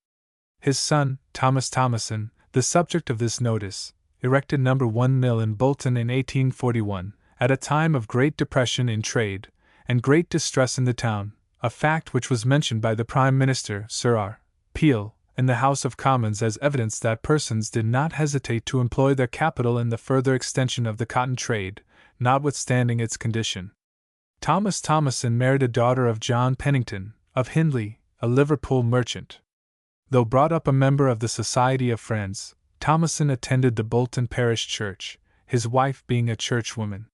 His son, Thomas Thomason, the subject of this notice, erected No. 1 Mill in Bolton in 1841, at a time of great depression in trade, and great distress in the town, a fact which was mentioned by the Prime Minister, Sir R. Peel, in the House of Commons as evidence that persons did not hesitate to employ their capital in the further extension of the cotton trade, notwithstanding its condition. Thomas Thomason married a daughter of John Pennington, of Hindley, a Liverpool merchant. Though brought up a member of the Society of Friends, Thomason attended the Bolton Parish Church, his wife being a churchwoman.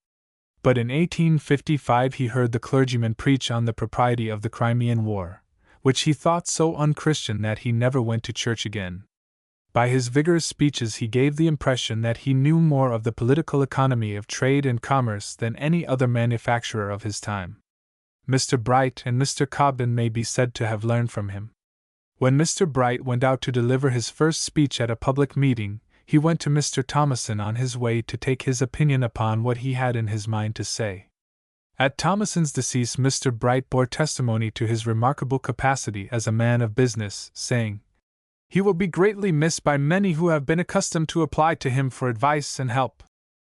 But in 1855 he heard the clergyman preach on the propriety of the Crimean War, which he thought so unchristian that he never went to church again. By his vigorous speeches he gave the impression that he knew more of the political economy of trade and commerce than any other manufacturer of his time. Mr. Bright and Mr. Cobden may be said to have learned from him. When Mr. Bright went out to deliver his first speech at a public meeting, he went to Mr. Thomason on his way to take his opinion upon what he had in his mind to say. At Thomason's decease, Mr. Bright bore testimony to his remarkable capacity as a man of business, saying, "He will be greatly missed by many who have been accustomed to apply to him for advice and help."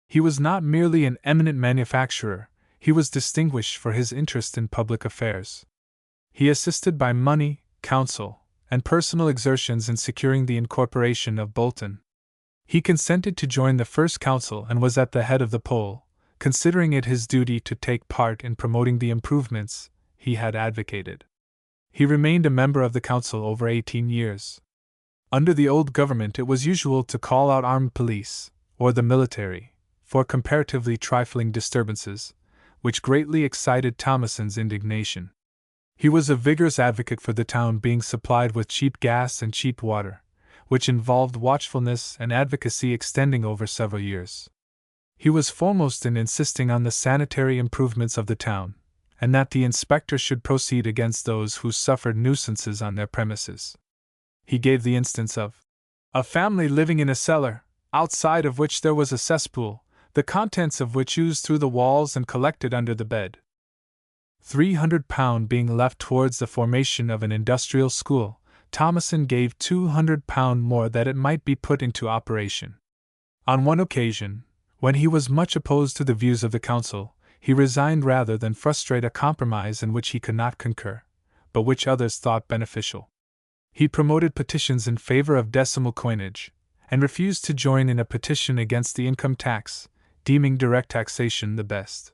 He was not merely an eminent manufacturer, he was distinguished for his interest in public affairs. He assisted by money, counsel, and personal exertions in securing the incorporation of Bolton. He consented to join the first council and was at the head of the poll, considering it his duty to take part in promoting the improvements he had advocated. He remained a member of the council over 18 years. Under the old government it was usual to call out armed police, or the military, for comparatively trifling disturbances, which greatly excited Thomason's indignation. He was a vigorous advocate for the town being supplied with cheap gas and cheap water, which involved watchfulness and advocacy extending over several years. He was foremost in insisting on the sanitary improvements of the town, and that the inspector should proceed against those who suffered nuisances on their premises. He gave the instance of a family living in a cellar, outside of which there was a cesspool, the contents of which oozed through the walls and collected under the bed. £300 being left towards the formation of an industrial school, Thomason gave £200 more that it might be put into operation. On one occasion, when he was much opposed to the views of the council, he resigned rather than frustrate a compromise in which he could not concur, but which others thought beneficial. He promoted petitions in favor of decimal coinage, and refused to join in a petition against the income tax, deeming direct taxation the best.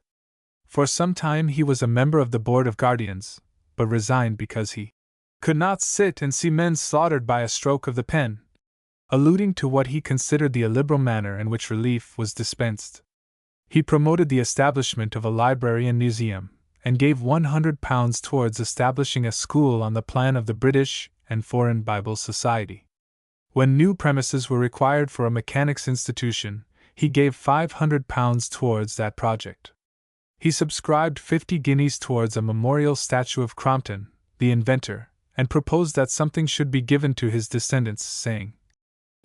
For some time he was a member of the Board of Guardians, but resigned because he could not sit and see men slaughtered by a stroke of the pen, alluding to what he considered the illiberal manner in which relief was dispensed. He promoted the establishment of a library and museum, and gave £100 towards establishing a school on the plan of the British and Foreign Bible Society. When new premises were required for a mechanics institution, he gave £500 towards that project. He subscribed 50 guineas towards a memorial statue of Crompton, the inventor, and proposed that something should be given to his descendants, saying,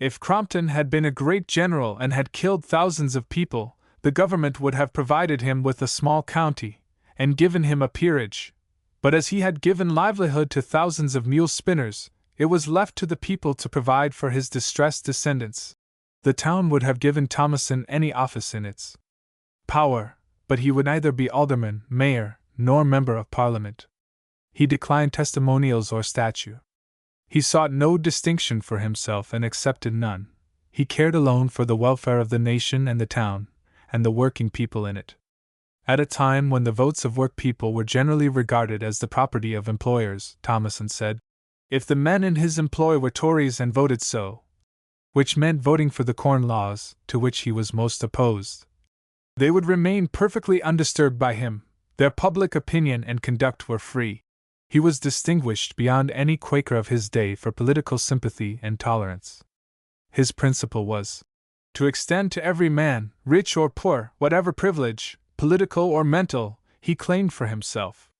"If Crompton had been a great general and had killed thousands of people, the government would have provided him with a small county, and given him a peerage. But as he had given livelihood to thousands of mule spinners, it was left to the people to provide for his distressed descendants." The town would have given Thomason any office in its power, but he would neither be alderman, mayor, nor member of Parliament. He declined testimonials or statue. He sought no distinction for himself and accepted none. He cared alone for the welfare of the nation and the town, and the working people in it. At a time when the votes of work people were generally regarded as the property of employers, Thomason said, "If the men in his employ were Tories and voted so," which meant voting for the Corn Laws, to which he was most opposed, "they would remain perfectly undisturbed by him. Their public opinion and conduct were free." He was distinguished beyond any Quaker of his day for political sympathy and tolerance. His principle was to extend to every man, rich or poor, whatever privilege, political or mental, he claimed for himself.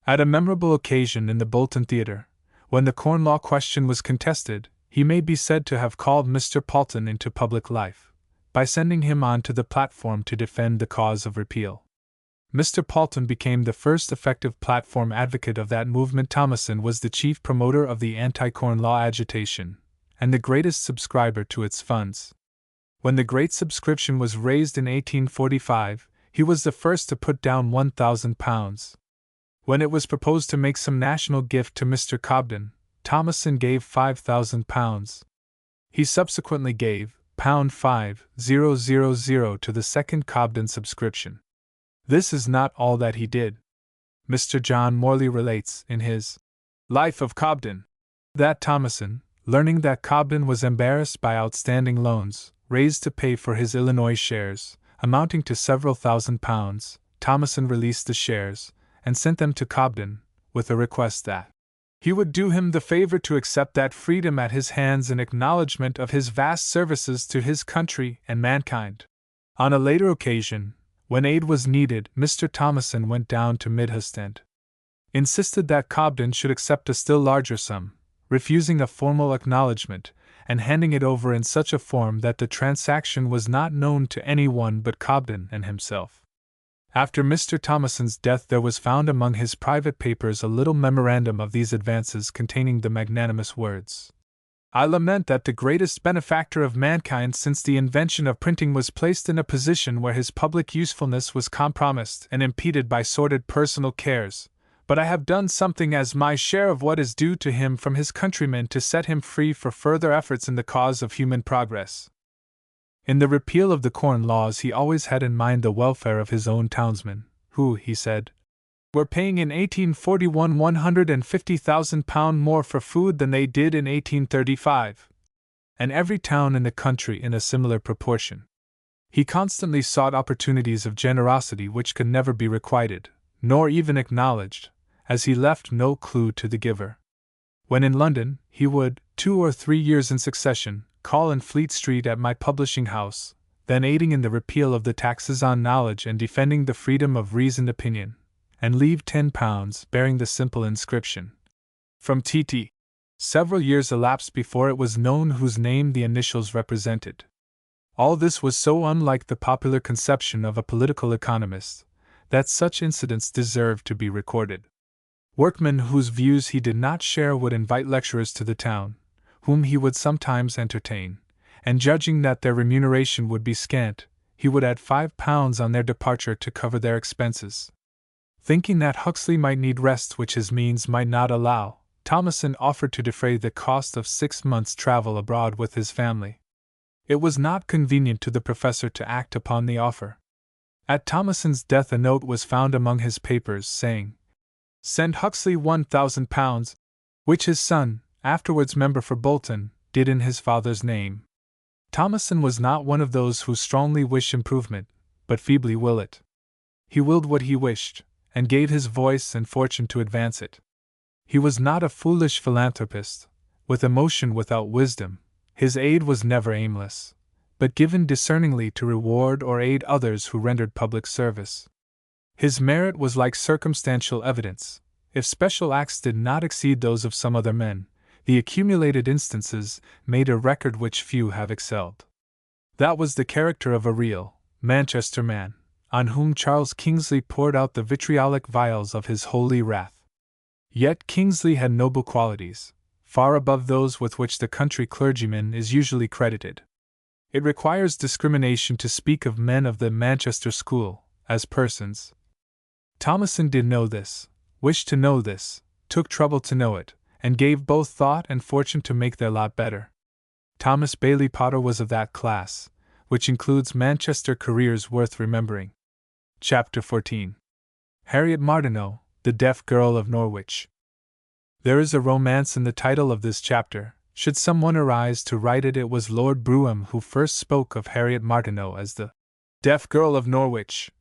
At a memorable occasion in the Bolton Theatre, when the Corn Law question was contested, he may be said to have called Mr. Palton into public life, by sending him on to the platform to defend the cause of repeal. Mr. Palton became the first effective platform advocate of that movement. Thomason was the chief promoter of the anti-Corn Law agitation, and the greatest subscriber to its funds. When the great subscription was raised in 1845, he was the first to put down £1,000. When it was proposed to make some national gift to Mr. Cobden, Thomason gave £5,000. He subsequently gave £5,000 to the second Cobden subscription. This is not all that he did. Mr. John Morley relates, in his Life of Cobden, that Thomason, learning that Cobden was embarrassed by outstanding loans, raised to pay for his Illinois shares, amounting to several £1,000s, Thomason released the shares, and sent them to Cobden, with a request that he would do him the favor to accept that freedom at his hands in acknowledgment of his vast services to his country and mankind. On a later occasion, when aid was needed, Mr. Thomason went down to Midhurst and insisted that Cobden should accept a still larger sum, refusing a formal acknowledgment, and handing it over in such a form that the transaction was not known to anyone but Cobden and himself. After Mr. Thomason's death, there was found among his private papers a little memorandum of these advances containing the magnanimous words, "I lament that the greatest benefactor of mankind since the invention of printing was placed in a position where his public usefulness was compromised and impeded by sordid personal cares, but I have done something as my share of what is due to him from his countrymen to set him free for further efforts in the cause of human progress." In the repeal of the Corn Laws, he always had in mind the welfare of his own townsmen, who, he said, were paying in 1841 £150,000 more for food than they did in 1835, and every town in the country in a similar proportion. He constantly sought opportunities of generosity which could never be requited, nor even acknowledged, as he left no clue to the giver. When in London, he would, 2 or 3 years in succession, call in Fleet Street at my publishing house, then aiding in the repeal of the taxes on knowledge and defending the freedom of reasoned opinion, and leave £10 bearing the simple inscription, "From T.T." Several years elapsed before it was known whose name the initials represented. All this was so unlike the popular conception of a political economist, that such incidents deserve to be recorded. Workmen whose views he did not share would invite lecturers to the town, whom he would sometimes entertain, and judging that their remuneration would be scant, he would add £5 on their departure to cover their expenses. Thinking that Huxley might need rest which his means might not allow, Thomason offered to defray the cost of 6 months' travel abroad with his family. It was not convenient to the professor to act upon the offer. At Thomason's death a note was found among his papers saying, "Send Huxley £1,000, which his son, afterwards member for Bolton, did in his father's name." Thomason was not one of those who strongly wish improvement, but feebly will it. He willed what he wished, and gave his voice and fortune to advance it. He was not a foolish philanthropist, with emotion without wisdom. His aid was never aimless, but given discerningly to reward or aid others who rendered public service. His merit was like circumstantial evidence. If special acts did not exceed those of some other men, the accumulated instances made a record which few have excelled. That was the character of a real Manchester man, on whom Charles Kingsley poured out the vitriolic vials of his holy wrath. Yet Kingsley had noble qualities, far above those with which the country clergyman is usually credited. It requires discrimination to speak of men of the Manchester school as persons. Thomason did know this, wished to know this, took trouble to know it, and gave both thought and fortune to make their lot better. Thomas Bailey Potter was of that class, which includes Manchester careers worth remembering. Chapter 14. Harriet Martineau, the Deaf Girl of Norwich. There is a romance in the title of this chapter. Should someone arise to write it, it was Lord Brougham who first spoke of Harriet Martineau as the Deaf Girl of Norwich,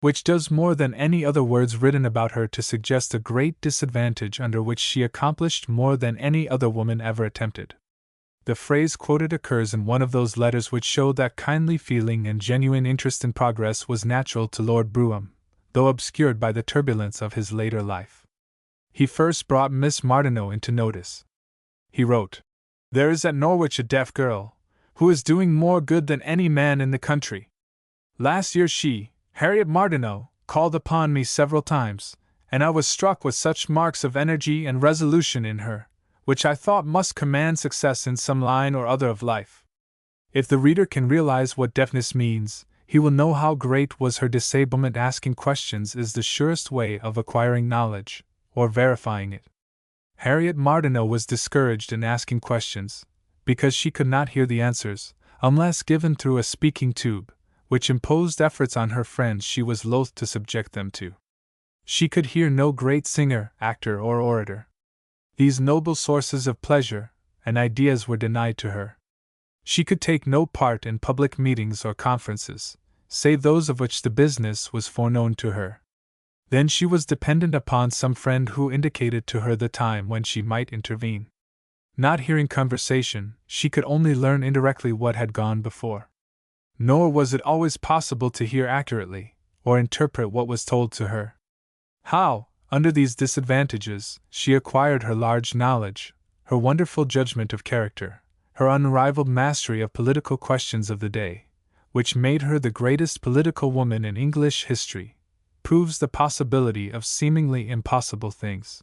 which does more than any other words written about her to suggest a great disadvantage under which she accomplished more than any other woman ever attempted. The phrase quoted occurs in one of those letters which show that kindly feeling and genuine interest in progress was natural to Lord Brougham, though obscured by the turbulence of his later life. He first brought Miss Martineau into notice. He wrote, "There is at Norwich a deaf girl, who is doing more good than any man in the country. Last year she, Harriet Martineau, called upon me several times, and I was struck with such marks of energy and resolution in her, which I thought must command success in some line or other of life." If the reader can realize what deafness means, he will know how great was her disablement. Asking questions is the surest way of acquiring knowledge, or verifying it. Harriet Martineau was discouraged in asking questions, because she could not hear the answers, unless given through a speaking tube, which imposed efforts on her friends she was loath to subject them to. She could hear no great singer, actor, or orator. These noble sources of pleasure and ideas were denied to her. She could take no part in public meetings or conferences, save those of which the business was foreknown to her. Then she was dependent upon some friend who indicated to her the time when she might intervene. Not hearing conversation, she could only learn indirectly what had gone before. Nor was it always possible to hear accurately, or interpret what was told to her. How, under these disadvantages, she acquired her large knowledge, her wonderful judgment of character, her unrivaled mastery of political questions of the day, which made her the greatest political woman in English history, proves the possibility of seemingly impossible things.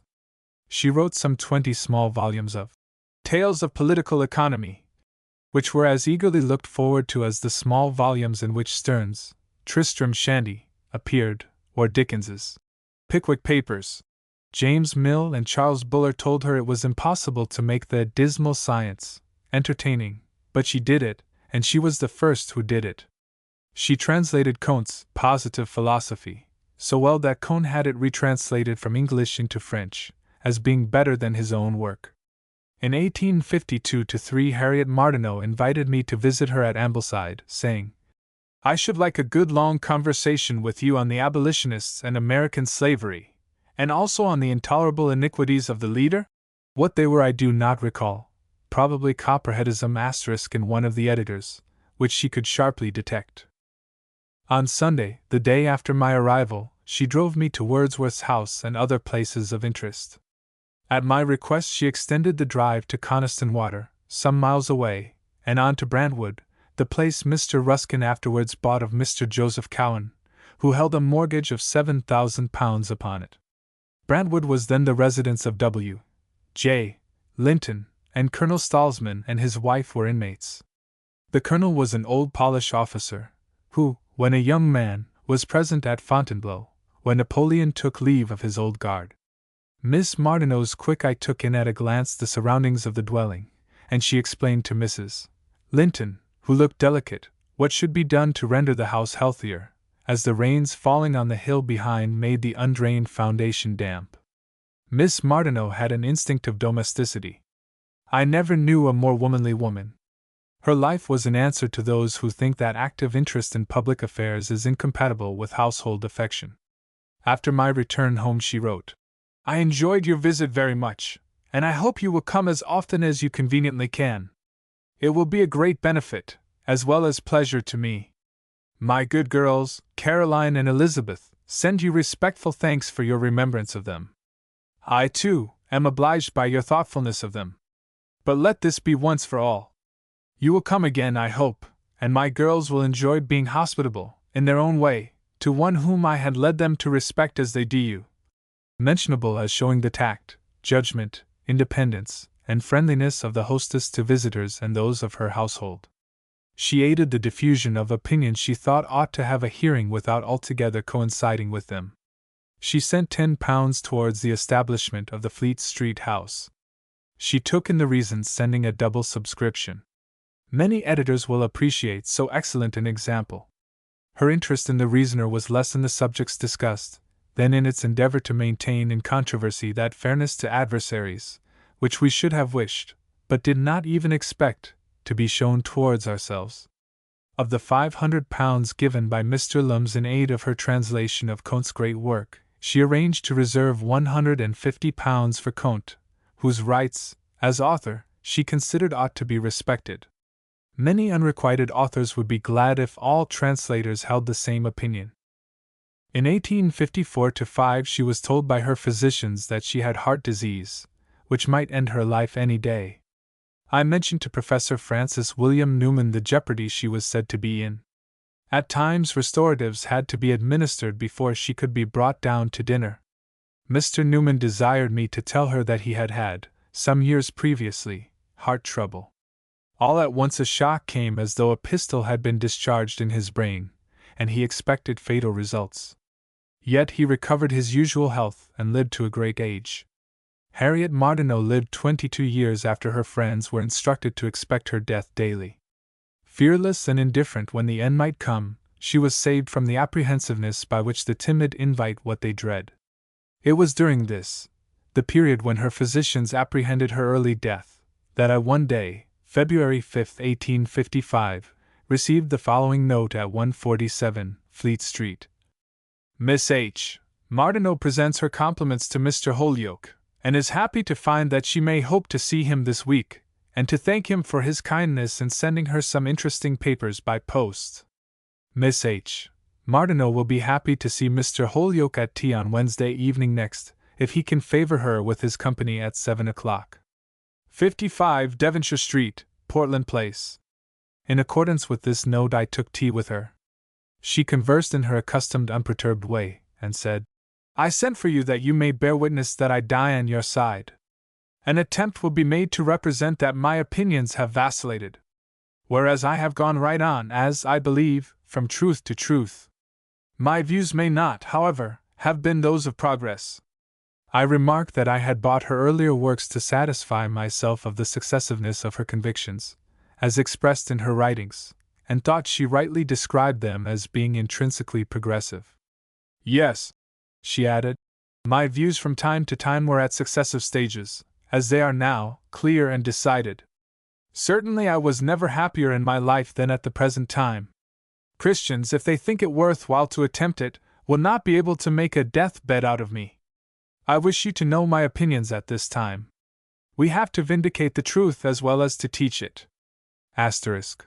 She wrote some 20 small volumes of Tales of Political Economy, which were as eagerly looked forward to as the small volumes in which Sterne's Tristram Shandy appeared, or Dickens's Pickwick Papers. James Mill and Charles Buller told her it was impossible to make the dismal science entertaining, but she did it, and she was the first who did it. She translated Comte's Positive Philosophy so well that Comte had it retranslated from English into French, as being better than his own work. In 1852-3 Harriet Martineau invited me to visit her at Ambleside, saying, "I should like a good long conversation with you on the abolitionists and American slavery, and also on the intolerable iniquities of the leader?" What they were I do not recall, probably Copperheadism * in one of the editors, which she could sharply detect. On Sunday, the day after my arrival, she drove me to Wordsworth's house and other places of interest. At my request she extended the drive to Coniston Water, some miles away, and on to Brantwood, the place Mr. Ruskin afterwards bought of Mr. Joseph Cowan, who held a mortgage of £7,000 upon it. Brantwood was then the residence of W. J. Linton, and Colonel Stalsman and his wife were inmates. The colonel was an old Polish officer, who, when a young man, was present at Fontainebleau, when Napoleon took leave of his old guard. Miss Martineau's quick eye took in at a glance the surroundings of the dwelling, and she explained to Mrs. Linton, who looked delicate, what should be done to render the house healthier, as the rains falling on the hill behind made the undrained foundation damp. Miss Martineau had an instinct of domesticity. I never knew a more womanly woman. Her life was an answer to those who think that active interest in public affairs is incompatible with household affection. After my return home she wrote, "I enjoyed your visit very much, and I hope you will come as often as you conveniently can. It will be a great benefit, as well as pleasure to me. My good girls, Caroline and Elizabeth, send you respectful thanks for your remembrance of them. I, too, am obliged by your thoughtfulness of them. But let this be once for all. You will come again, I hope, and my girls will enjoy being hospitable, in their own way, to one whom I had led them to respect as they do you." Mentionable as showing the tact, judgment, independence, and friendliness of the hostess to visitors and those of her household. She aided the diffusion of opinions she thought ought to have a hearing without altogether coinciding with them. She sent £10 towards the establishment of the Fleet Street house. She took in the reasons sending a double subscription. Many editors will appreciate so excellent an example. Her interest in the Reasoner was less in the subjects discussed than in its endeavor to maintain in controversy that fairness to adversaries, which we should have wished, but did not even expect, to be shown towards ourselves. Of the £500 given by Mr. Lums in aid of her translation of Comte's great work, she arranged to reserve £150 for Comte, whose rights, as author, she considered ought to be respected. Many unrequited authors would be glad if all translators held the same opinion. In 1854-5 she was told by her physicians that she had heart disease, which might end her life any day. I mentioned to Professor Francis William Newman the jeopardy she was said to be in. At times restoratives had to be administered before she could be brought down to dinner. Mr. Newman desired me to tell her that he had had, some years previously, heart trouble. All at once a shock came as though a pistol had been discharged in his brain, and he expected fatal results. Yet he recovered his usual health and lived to a great age. Harriet Martineau lived 22 years after her friends were instructed to expect her death daily. Fearless and indifferent when the end might come, she was saved from the apprehensiveness by which the timid invite what they dread. It was during this, the period when her physicians apprehended her early death, that I one day, February 5, 1855, received the following note at 147 Fleet Street. Miss H. Martineau presents her compliments to Mr. Holyoake, and is happy to find that she may hope to see him this week, and to thank him for his kindness in sending her some interesting papers by post. Miss H. Martineau will be happy to see Mr. Holyoake at tea on Wednesday evening next, if he can favor her with his company at 7 o'clock. 55 Devonshire Street, Portland Place. In accordance with this note, I took tea with her. She conversed in her accustomed unperturbed way, and said, "I sent for you that you may bear witness that I die on your side. An attempt will be made to represent that my opinions have vacillated, whereas I have gone right on, as I believe, from truth to truth. My views may not, however, have been those of progress." I remarked that I had bought her earlier works to satisfy myself of the successiveness of her convictions, as expressed in her writings, and thought she rightly described them as being intrinsically progressive. "Yes," she added, "my views from time to time were at successive stages, as they are now, clear and decided. Certainly I was never happier in my life than at the present time. Christians, if they think it worth while to attempt it, will not be able to make a death-bed out of me. I wish you to know my opinions at this time. We have to vindicate the truth as well as to teach it. Asterisk.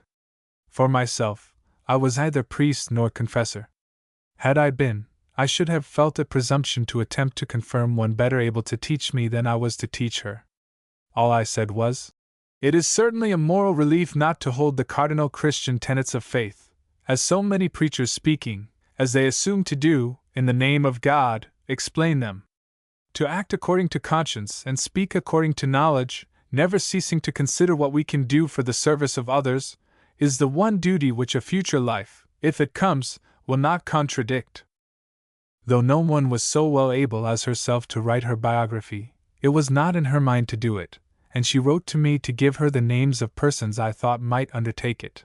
For myself, I was neither priest nor confessor. Had I been, I should have felt it presumption to attempt to confirm one better able to teach me than I was to teach her. All I said was, "It is certainly a moral relief not to hold the cardinal Christian tenets of faith, as so many preachers speaking, as they assume to do, in the name of God, explain them. To act according to conscience and speak according to knowledge, never ceasing to consider what we can do for the service of others, is the one duty which a future life, if it comes, will not contradict." Though no one was so well able as herself to write her biography, it was not in her mind to do it, and she wrote to me to give her the names of persons I thought might undertake it.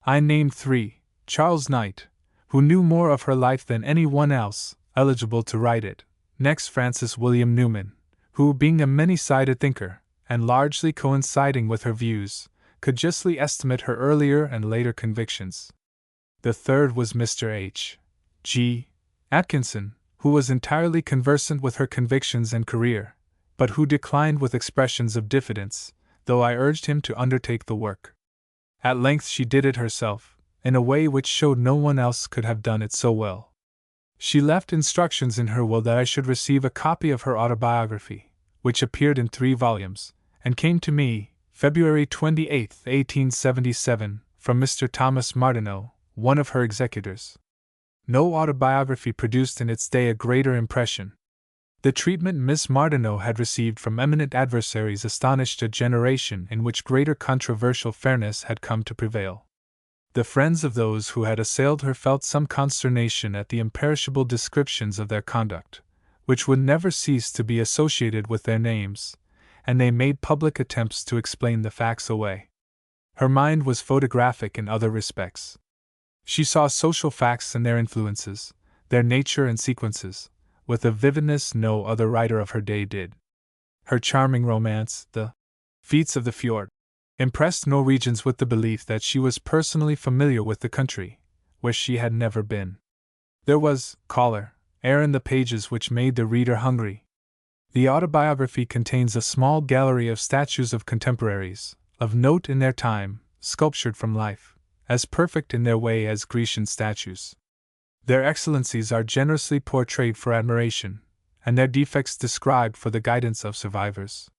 I named 3, Charles Knight, who knew more of her life than any one else, eligible to write it. Next, Francis William Newman, who, being a many-sided thinker, and largely coinciding with her views, could justly estimate her earlier and later convictions. The third was Mr. H. G. Atkinson, who was entirely conversant with her convictions and career, but who declined with expressions of diffidence, though I urged him to undertake the work. At length she did it herself, in a way which showed no one else could have done it so well. She left instructions in her will that I should receive a copy of her autobiography, which appeared in 3 volumes, and came to me, February 28, 1877, from Mr. Thomas Martineau, one of her executors. No autobiography produced in its day a greater impression. The treatment Miss Martineau had received from eminent adversaries astonished a generation in which greater controversial fairness had come to prevail. The friends of those who had assailed her felt some consternation at the imperishable descriptions of their conduct, which would never cease to be associated with their names, and they made public attempts to explain the facts away. Her mind was photographic in other respects. She saw social facts and their influences, their nature and sequences, with a vividness no other writer of her day did. Her charming romance, The Feats of the Fjord, impressed Norwegians with the belief that she was personally familiar with the country, where she had never been. There was, color, air in the pages which made the reader hungry. The autobiography contains a small gallery of statues of contemporaries, of note in their time, sculptured from life, as perfect in their way as Grecian statues. Their excellencies are generously portrayed for admiration, and their defects described for the guidance of survivors.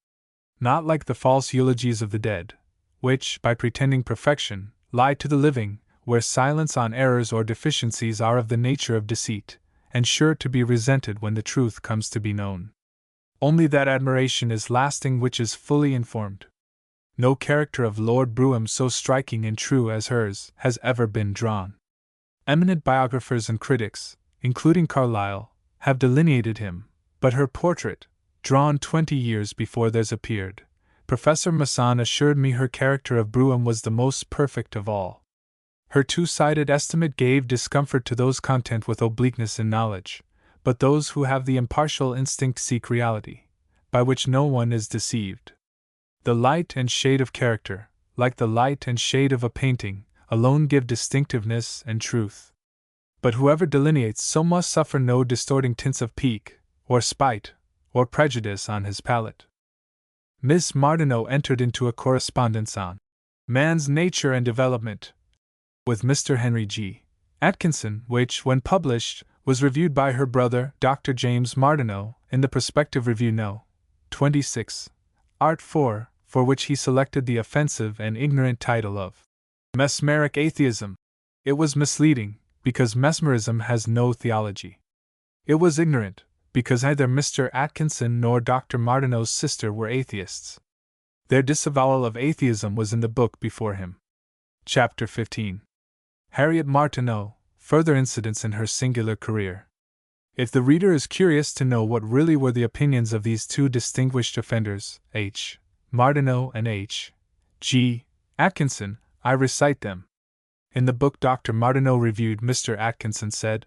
Not like the false eulogies of the dead, which, by pretending perfection, lie to the living, where silence on errors or deficiencies are of the nature of deceit, and sure to be resented when the truth comes to be known. Only that admiration is lasting which is fully informed. No character of Lord Brougham so striking and true as hers has ever been drawn. Eminent biographers and critics, including Carlyle, have delineated him, but her portrait, drawn 20 years before theirs appeared, Professor Masson assured me her character of Brougham was the most perfect of all. Her two-sided estimate gave discomfort to those content with obliqueness in knowledge, but those who have the impartial instinct seek reality, by which no one is deceived. The light and shade of character, like the light and shade of a painting, alone give distinctiveness and truth. But whoever delineates so must suffer no distorting tints of pique, or spite, or prejudice on his palate. Miss Martineau entered into a correspondence on man's nature and development with Mr. Henry G. Atkinson, which, when published, was reviewed by her brother, Dr. James Martineau, in the Prospective Review No. 26, Art 4, for which he selected the offensive and ignorant title of Mesmeric Atheism. It was misleading, because mesmerism has no theology. It was ignorant, because neither Mr. Atkinson nor Dr. Martineau's sister were atheists. Their disavowal of atheism was in the book before him. Chapter 15. Harriet Martineau, Further Incidents in Her Singular Career. If the reader is curious to know what really were the opinions of these two distinguished offenders, H. Martineau and H. G. Atkinson, I recite them. In the book Dr. Martineau reviewed, Mr. Atkinson said,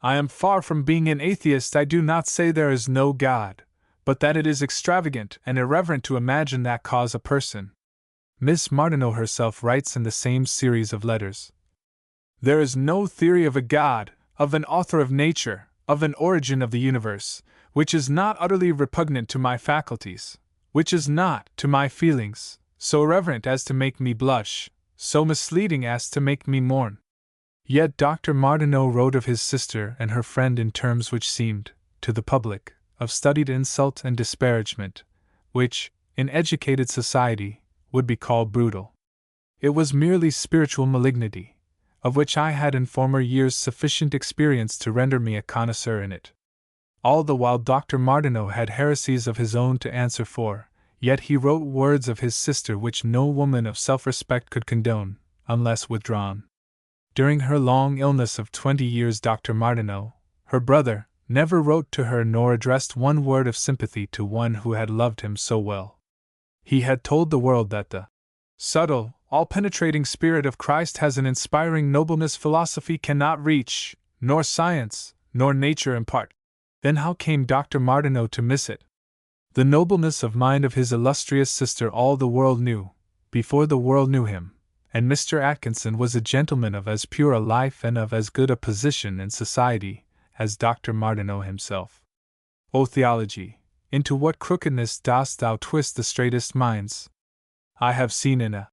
I am far from being an atheist. I do not say there is no God, but that it is extravagant and irreverent to imagine that cause a person. Miss Martineau herself writes in the same series of letters, There is no theory of a God, of an author of nature, of an origin of the universe, which is not utterly repugnant to my faculties, which is not, to my feelings, so irreverent as to make me blush, so misleading as to make me mourn. Yet Dr. Martineau wrote of his sister and her friend in terms which seemed, to the public, of studied insult and disparagement, which, in educated society, would be called brutal. It was merely spiritual malignity, of which I had in former years sufficient experience to render me a connoisseur in it. All the while Dr. Martineau had heresies of his own to answer for, yet he wrote words of his sister which no woman of self-respect could condone, unless withdrawn. During her long illness of 20 years, Dr. Martineau, her brother, never wrote to her nor addressed one word of sympathy to one who had loved him so well. He had told the world that the subtle, all-penetrating spirit of Christ has an inspiring nobleness philosophy cannot reach, nor science, nor nature impart. Then how came Dr. Martineau to miss it? The nobleness of mind of his illustrious sister all the world knew, before the world knew him, and Mr. Atkinson was a gentleman of as pure a life and of as good a position in society as Dr. Martineau himself. O theology, into what crookedness dost thou twist the straightest minds? I have seen in a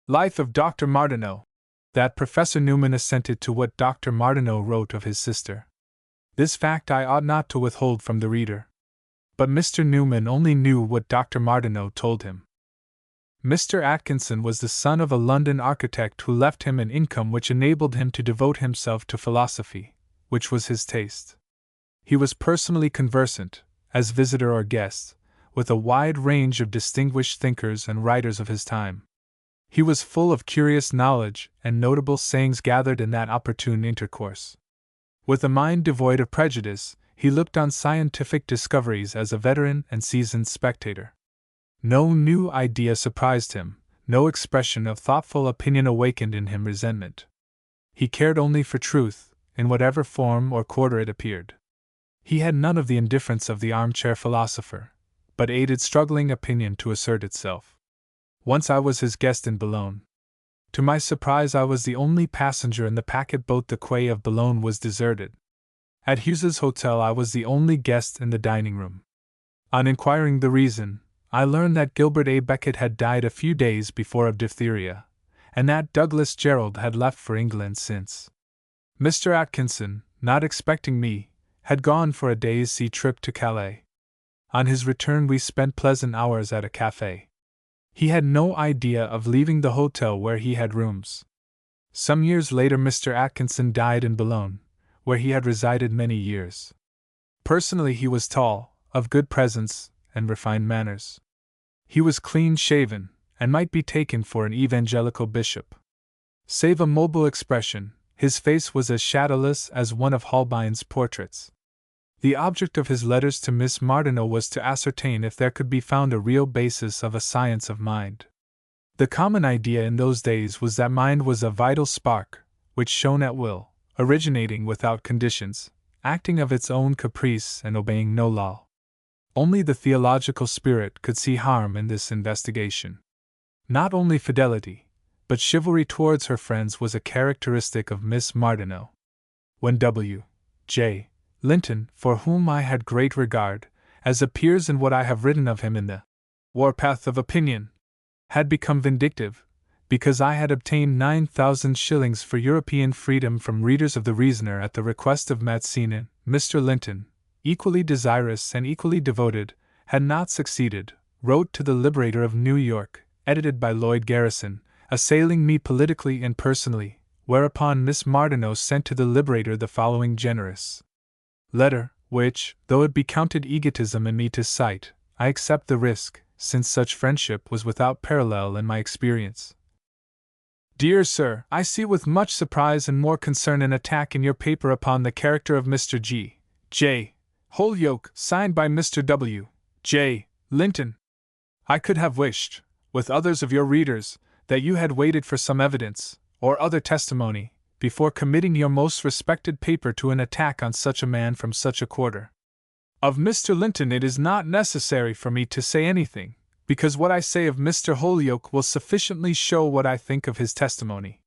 Life of Dr. Martineau that Professor Newman assented to what Dr. Martineau wrote of his sister. This fact I ought not to withhold from the reader. But Mr. Newman only knew what Dr. Martineau told him. Mr. Atkinson was the son of a London architect who left him an income which enabled him to devote himself to philosophy, which was his taste. He was personally conversant, as visitor or guest, with a wide range of distinguished thinkers and writers of his time. He was full of curious knowledge and notable sayings gathered in that opportune intercourse. With a mind devoid of prejudice, he looked on scientific discoveries as a veteran and seasoned spectator. No new idea surprised him, no expression of thoughtful opinion awakened in him resentment. He cared only for truth, in whatever form or quarter it appeared. He had none of the indifference of the armchair philosopher, but aided struggling opinion to assert itself. Once I was his guest in Boulogne. To my surprise, I was the only passenger in the packet boat. The quay of Boulogne was deserted. At Hughes's hotel I was the only guest in the dining room. On inquiring the reason, I learned that Gilbert A. Beckett had died a few days before of diphtheria, and that Douglas Jerrold had left for England since. Mr. Atkinson, not expecting me, had gone for a day's sea trip to Calais. On his return we spent pleasant hours at a café. He had no idea of leaving the hotel where he had rooms. Some years later Mr. Atkinson died in Boulogne, where he had resided many years. Personally he was tall, of good presence, and refined manners. He was clean-shaven, and might be taken for an evangelical bishop. Save a mobile expression, His face was as shadowless as one of Holbein's portraits. The object of his letters to Miss Martineau was to ascertain if there could be found a real basis of a science of mind. The common idea in those days was that mind was a vital spark, which shone at will, originating without conditions, acting of its own caprice and obeying no law. Only the theological spirit could see harm in this investigation. Not only fidelity, but chivalry towards her friends was a characteristic of Miss Martineau. When W. J. Linton, for whom I had great regard, as appears in what I have written of him in the Warpath of Opinion, had become vindictive, because I had obtained 9,000 shillings for European freedom from readers of the Reasoner at the request of Mazzini, Mr. Linton, equally desirous and equally devoted, had not succeeded, wrote to the Liberator of New York, edited by Lloyd Garrison, assailing me politically and personally, whereupon Miss Martineau sent to the Liberator the following generous letter, which, though it be counted egotism in me to cite, I accept the risk, since such friendship was without parallel in my experience. Dear Sir, I see with much surprise and more concern an attack in your paper upon the character of Mr. G. J. Holyoake, signed by Mr. W. J. Linton. I could have wished, with others of your readers, that you had waited for some evidence, or other testimony, before committing your most respected paper to an attack on such a man from such a quarter. Of Mr. Linton it is not necessary for me to say anything, because what I say of Mr. Holyoake will sufficiently show what I think of his testimony.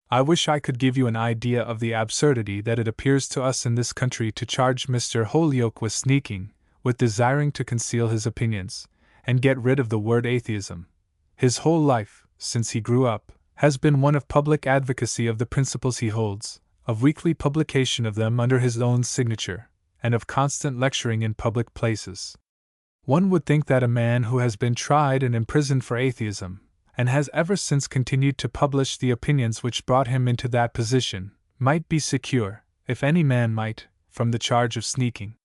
I wish I could give you an idea of the absurdity that it appears to us in this country to charge Mr. Holyoake with sneaking, with desiring to conceal his opinions, and get rid of the word atheism. His whole life, since he grew up, has been one of public advocacy of the principles he holds, of weekly publication of them under his own signature, and of constant lecturing in public places. One would think that a man who has been tried and imprisoned for atheism, and has ever since continued to publish the opinions which brought him into that position, might be secure, if any man might, from the charge of sneaking.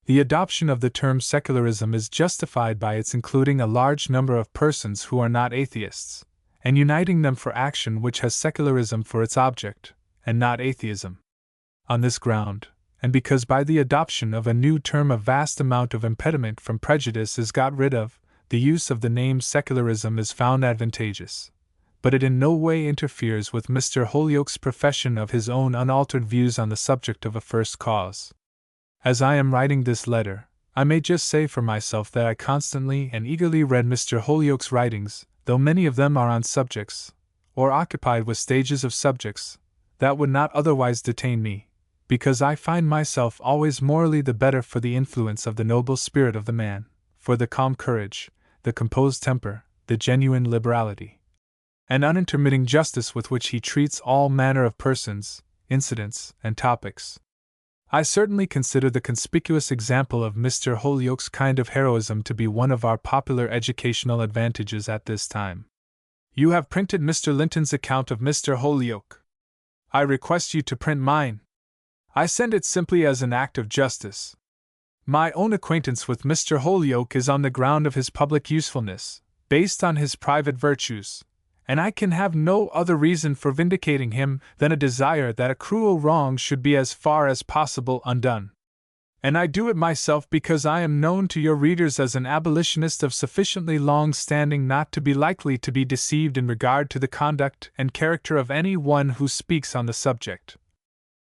The adoption of the term secularism is justified by its including a large number of persons who are not atheists, and uniting them for action which has secularism for its object, and not atheism. On this ground, and because by the adoption of a new term a vast amount of impediment from prejudice is got rid of, the use of the name secularism is found advantageous. But it in no way interferes with Mr. Holyoake's profession of his own unaltered views on the subject of a first cause. As I am writing this letter, I may just say for myself that I constantly and eagerly read Mr. Holyoake's writings, though many of them are on subjects, or occupied with stages of subjects, that would not otherwise detain me, because I find myself always morally the better for the influence of the noble spirit of the man, for the calm courage, the composed temper, the genuine liberality, and unintermitting justice with which he treats all manner of persons, incidents, and topics. I certainly consider the conspicuous example of Mr. Holyoake's kind of heroism to be one of our popular educational advantages at this time. You have printed Mr. Linton's account of Mr. Holyoake. I request you to print mine. I send it simply as an act of justice. My own acquaintance with Mr. Holyoake is on the ground of his public usefulness, based on his private virtues, and I can have no other reason for vindicating him than a desire that a cruel wrong should be as far as possible undone. And I do it myself because I am known to your readers as an abolitionist of sufficiently long standing not to be likely to be deceived in regard to the conduct and character of any one who speaks on the subject.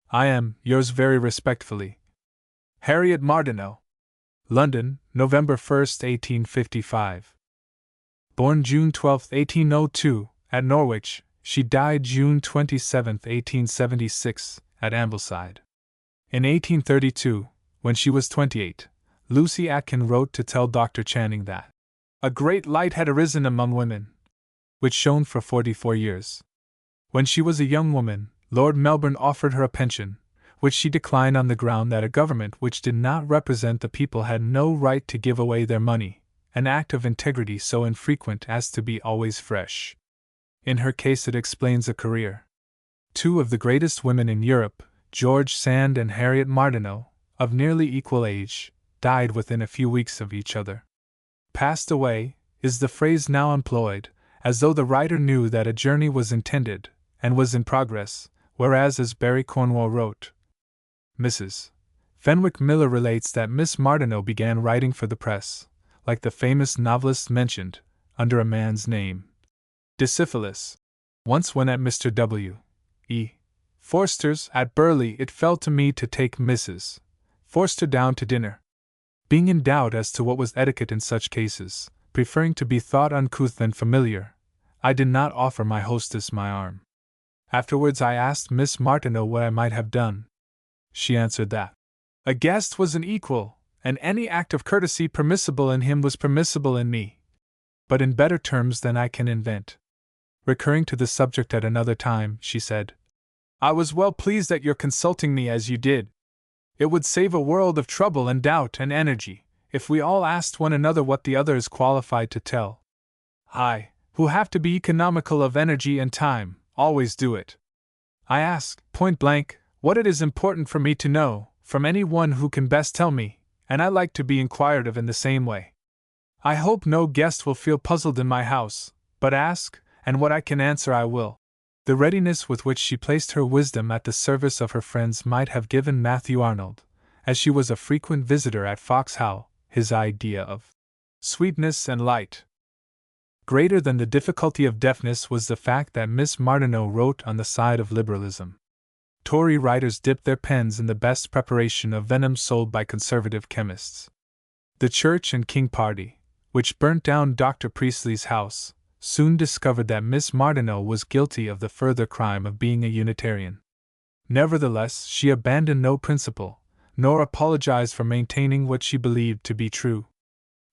I am, yours very respectfully, Harriet Martineau. London, November 1, 1855. Born June 12, 1802, at Norwich, she died June 27, 1876, at Ambleside. In 1832, when she was 28, Lucy Atkin wrote to tell Dr. Channing that a great light had arisen among women, which shone for 44 years. When she was a young woman, Lord Melbourne offered her a pension, which she declined on the ground that a government which did not represent the people had no right to give away their money, an act of integrity so infrequent as to be always fresh. In her case it explains a career. Two of the greatest women in Europe, George Sand and Harriet Martineau, of nearly equal age, died within a few weeks of each other. Passed away, is the phrase now employed, as though the writer knew that a journey was intended, and was in progress, whereas, as Barry Cornwall wrote, Mrs. Fenwick Miller relates that Miss Martineau began writing for the press, like the famous novelist mentioned, under a man's name, Disiphilus. Once when at Mr. W. E. Forster's at Burley, it fell to me to take Mrs. Forster down to dinner. Being in doubt as to what was etiquette in such cases, preferring to be thought uncouth than familiar, I did not offer my hostess my arm. Afterwards I asked Miss Martineau what I might have done. She answered that a guest was an equal, and any act of courtesy permissible in him was permissible in me, but in better terms than I can invent. Recurring to the subject at another time, she said, I was well pleased at your consulting me as you did. It would save a world of trouble and doubt and energy, if we all asked one another what the other is qualified to tell. I, who have to be economical of energy and time, always do it. I ask, point blank, what it is important for me to know, from any one who can best tell me, and I like to be inquired of in the same way. I hope no guest will feel puzzled in my house, but ask, and what I can answer I will. The readiness with which she placed her wisdom at the service of her friends might have given Matthew Arnold, as she was a frequent visitor at Foxhowe, his idea of sweetness and light. Greater than the difficulty of deafness was the fact that Miss Martineau wrote on the side of liberalism. Tory writers dipped their pens in the best preparation of venom sold by conservative chemists. The Church and King party, which burnt down Dr. Priestley's house, soon discovered that Miss Martineau was guilty of the further crime of being a Unitarian. Nevertheless, she abandoned no principle, nor apologized for maintaining what she believed to be true.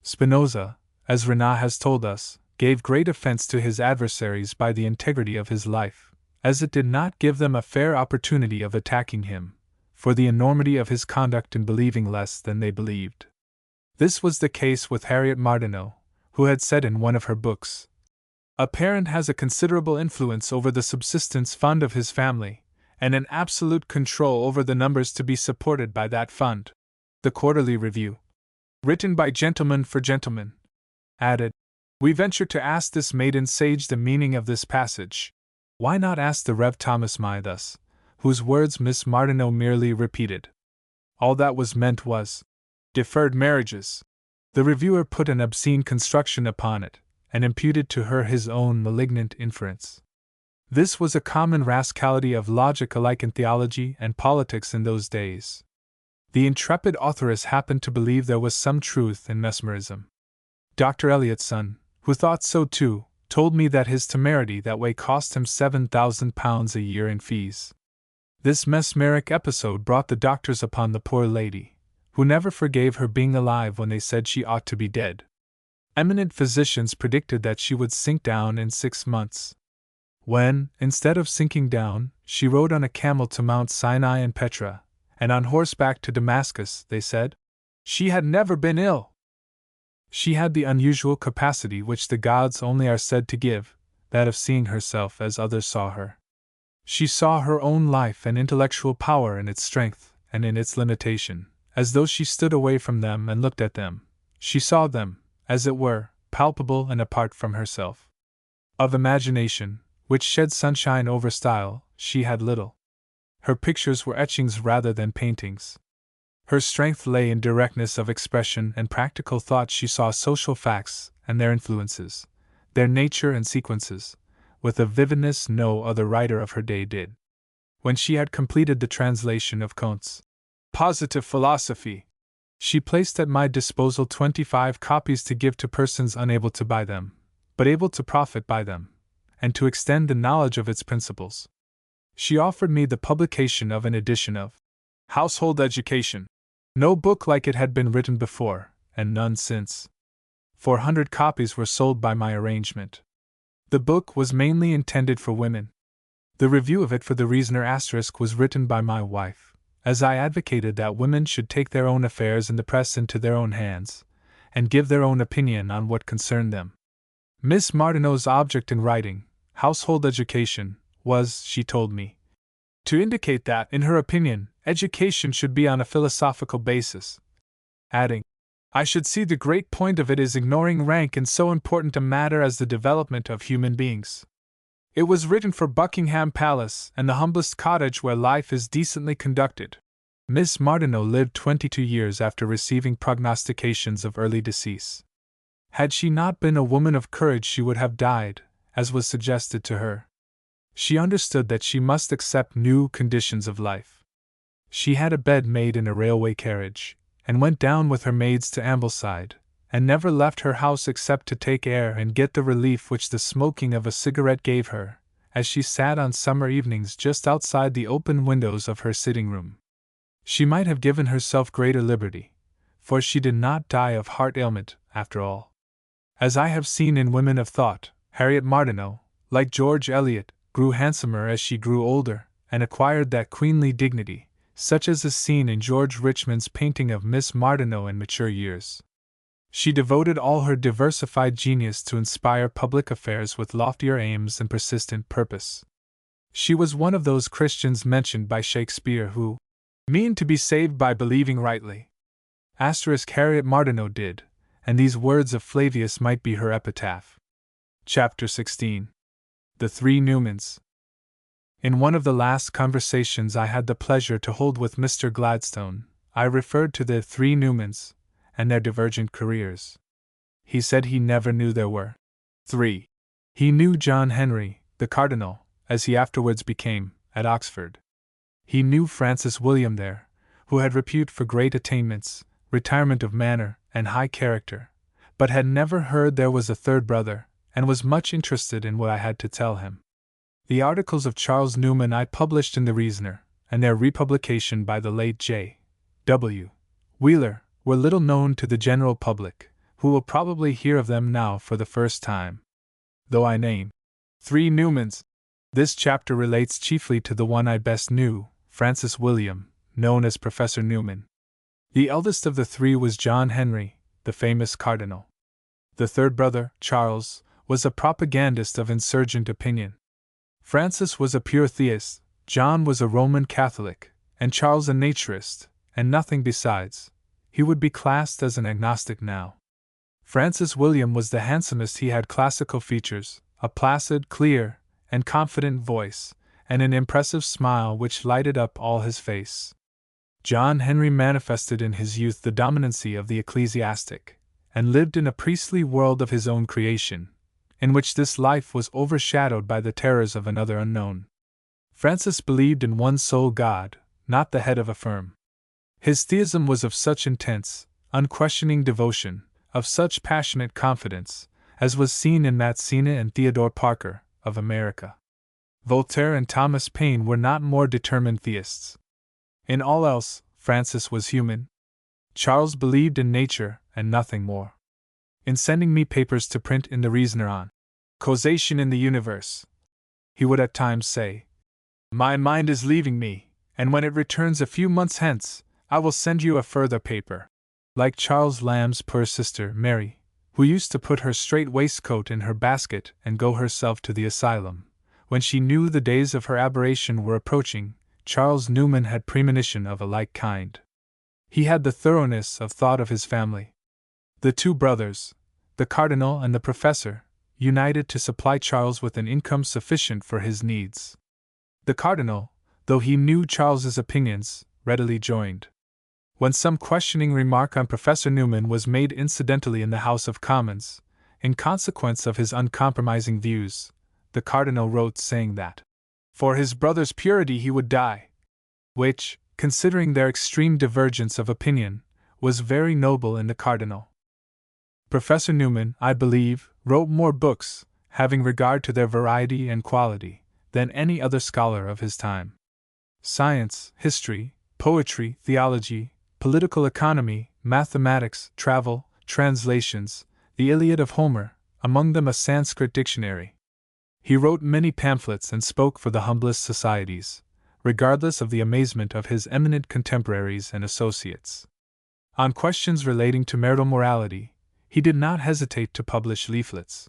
Spinoza, as Renan has told us, gave great offense to his adversaries by the integrity of his life, as it did not give them a fair opportunity of attacking him, for the enormity of his conduct in believing less than they believed. This was the case with Harriet Martineau, who had said in one of her books, a parent has a considerable influence over the subsistence fund of his family, and an absolute control over the numbers to be supported by that fund. The Quarterly Review, written by gentlemen for gentlemen, added, we venture to ask this maiden sage the meaning of this passage. Why not ask the Rev. Thomas May thus, whose words Miss Martineau merely repeated? All that was meant was deferred marriages. The reviewer put an obscene construction upon it, and imputed to her his own malignant inference. This was a common rascality of logic alike in theology and politics in those days. The intrepid authoress happened to believe there was some truth in mesmerism. Dr. Eliot's son, who thought so too, told me that his temerity that way cost him £7,000 a year in fees. This mesmeric episode brought the doctors upon the poor lady, who never forgave her being alive when they said she ought to be dead. Eminent physicians predicted that she would sink down in 6 months. When, instead of sinking down, she rode on a camel to Mount Sinai and Petra, and on horseback to Damascus, they said, she had never been ill. She had the unusual capacity which the gods only are said to give, that of seeing herself as others saw her. She saw her own life and intellectual power in its strength and in its limitation, as though she stood away from them and looked at them. She saw them, as it were, palpable and apart from herself. Of imagination, which shed sunshine over style, she had little. Her pictures were etchings rather than paintings. Her strength lay in directness of expression and practical thought. She saw social facts and their influences, their nature and sequences, with a vividness no other writer of her day did. When she had completed the translation of Comte's Positive Philosophy, she placed at my disposal 25 copies to give to persons unable to buy them, but able to profit by them, and to extend the knowledge of its principles. She offered me the publication of an edition of Household Education. No book like it had been written before, and none since. 400 copies were sold by my arrangement. The book was mainly intended for women. The review of it for the Reasoner * was written by my wife, as I advocated that women should take their own affairs in the press into their own hands, and give their own opinion on what concerned them. Miss Martineau's object in writing Household Education was, she told me, to indicate that, in her opinion, education should be on a philosophical basis, adding, I should see the great point of it is ignoring rank in so important a matter as the development of human beings. It was written for Buckingham Palace and the humblest cottage where life is decently conducted. Miss Martineau lived 22 years after receiving prognostications of early decease. Had she not been a woman of courage, she would have died, as was suggested to her. She understood that she must accept new conditions of life. She had a bed made in a railway carriage, and went down with her maids to Ambleside, and never left her house except to take air and get the relief which the smoking of a cigarette gave her, as she sat on summer evenings just outside the open windows of her sitting-room. She might have given herself greater liberty, for she did not die of heart ailment, after all. As I have seen in women of thought, Harriet Martineau, like George Eliot, grew handsomer as she grew older, and acquired that queenly dignity, such as is seen in George Richmond's painting of Miss Martineau in mature years. She devoted all her diversified genius to inspire public affairs with loftier aims and persistent purpose. She was one of those Christians mentioned by Shakespeare who mean to be saved by believing rightly. Harriet Martineau did, and these words of Flavius might be her epitaph. Chapter 16. The Three Newmans. In one of the last conversations I had the pleasure to hold with Mr. Gladstone, I referred to the three Newmans and their divergent careers. He said he never knew there were three. He knew John Henry, the Cardinal, as he afterwards became, at Oxford. He knew Francis William there, who had repute for great attainments, retirement of manner, and high character, but had never heard there was a third brother, and was much interested in what I had to tell him. The articles of Charles Newman I published in the Reasoner, and their republication by the late J. W. Wheeler, were little known to the general public, who will probably hear of them now for the first time. Though I name three Newmans, this chapter relates chiefly to the one I best knew, Francis William, known as Professor Newman. The eldest of the three was John Henry, the famous cardinal. The third brother, Charles, was a propagandist of insurgent opinion. Francis was a pure theist, John was a Roman Catholic, and Charles a naturist, and nothing besides. He would be classed as an agnostic now. Francis William was the handsomest. He had classical features, a placid, clear, and confident voice, and an impressive smile which lighted up all his face. John Henry manifested in his youth the dominancy of the ecclesiastic, and lived in a priestly world of his own creation, in which this life was overshadowed by the terrors of another unknown. Francis believed in one sole God, not the head of a firm. His theism was of such intense, unquestioning devotion, of such passionate confidence, as was seen in Mazzina and Theodore Parker, of America. Voltaire and Thomas Paine were not more determined theists. In all else, Francis was human. Charles believed in nature, and nothing more. In sending me papers to print in the Reasoner on causation in the universe, he would at times say, "My mind is leaving me, and when it returns a few months hence, I will send you a further paper." Like Charles Lamb's poor sister, Mary, who used to put her strait waistcoat in her basket and go herself to the asylum, when she knew the days of her aberration were approaching, Charles Newman had premonition of a like kind. He had the thoroughness of thought of his family. The two brothers, the Cardinal and the Professor, united to supply Charles with an income sufficient for his needs. The Cardinal, though he knew Charles's opinions, readily joined. When some questioning remark on Professor Newman was made incidentally in the House of Commons, in consequence of his uncompromising views, the Cardinal wrote saying that, for his brother's purity he would die, which, considering their extreme divergence of opinion, was very noble in the Cardinal. Professor Newman, I believe, wrote more books, having regard to their variety and quality, than any other scholar of his time. Science, history, poetry, theology, political economy, mathematics, travel, translations, the Iliad of Homer, among them a Sanskrit dictionary. He wrote many pamphlets and spoke for the humblest societies, regardless of the amazement of his eminent contemporaries and associates. On questions relating to marital morality, he did not hesitate to publish leaflets.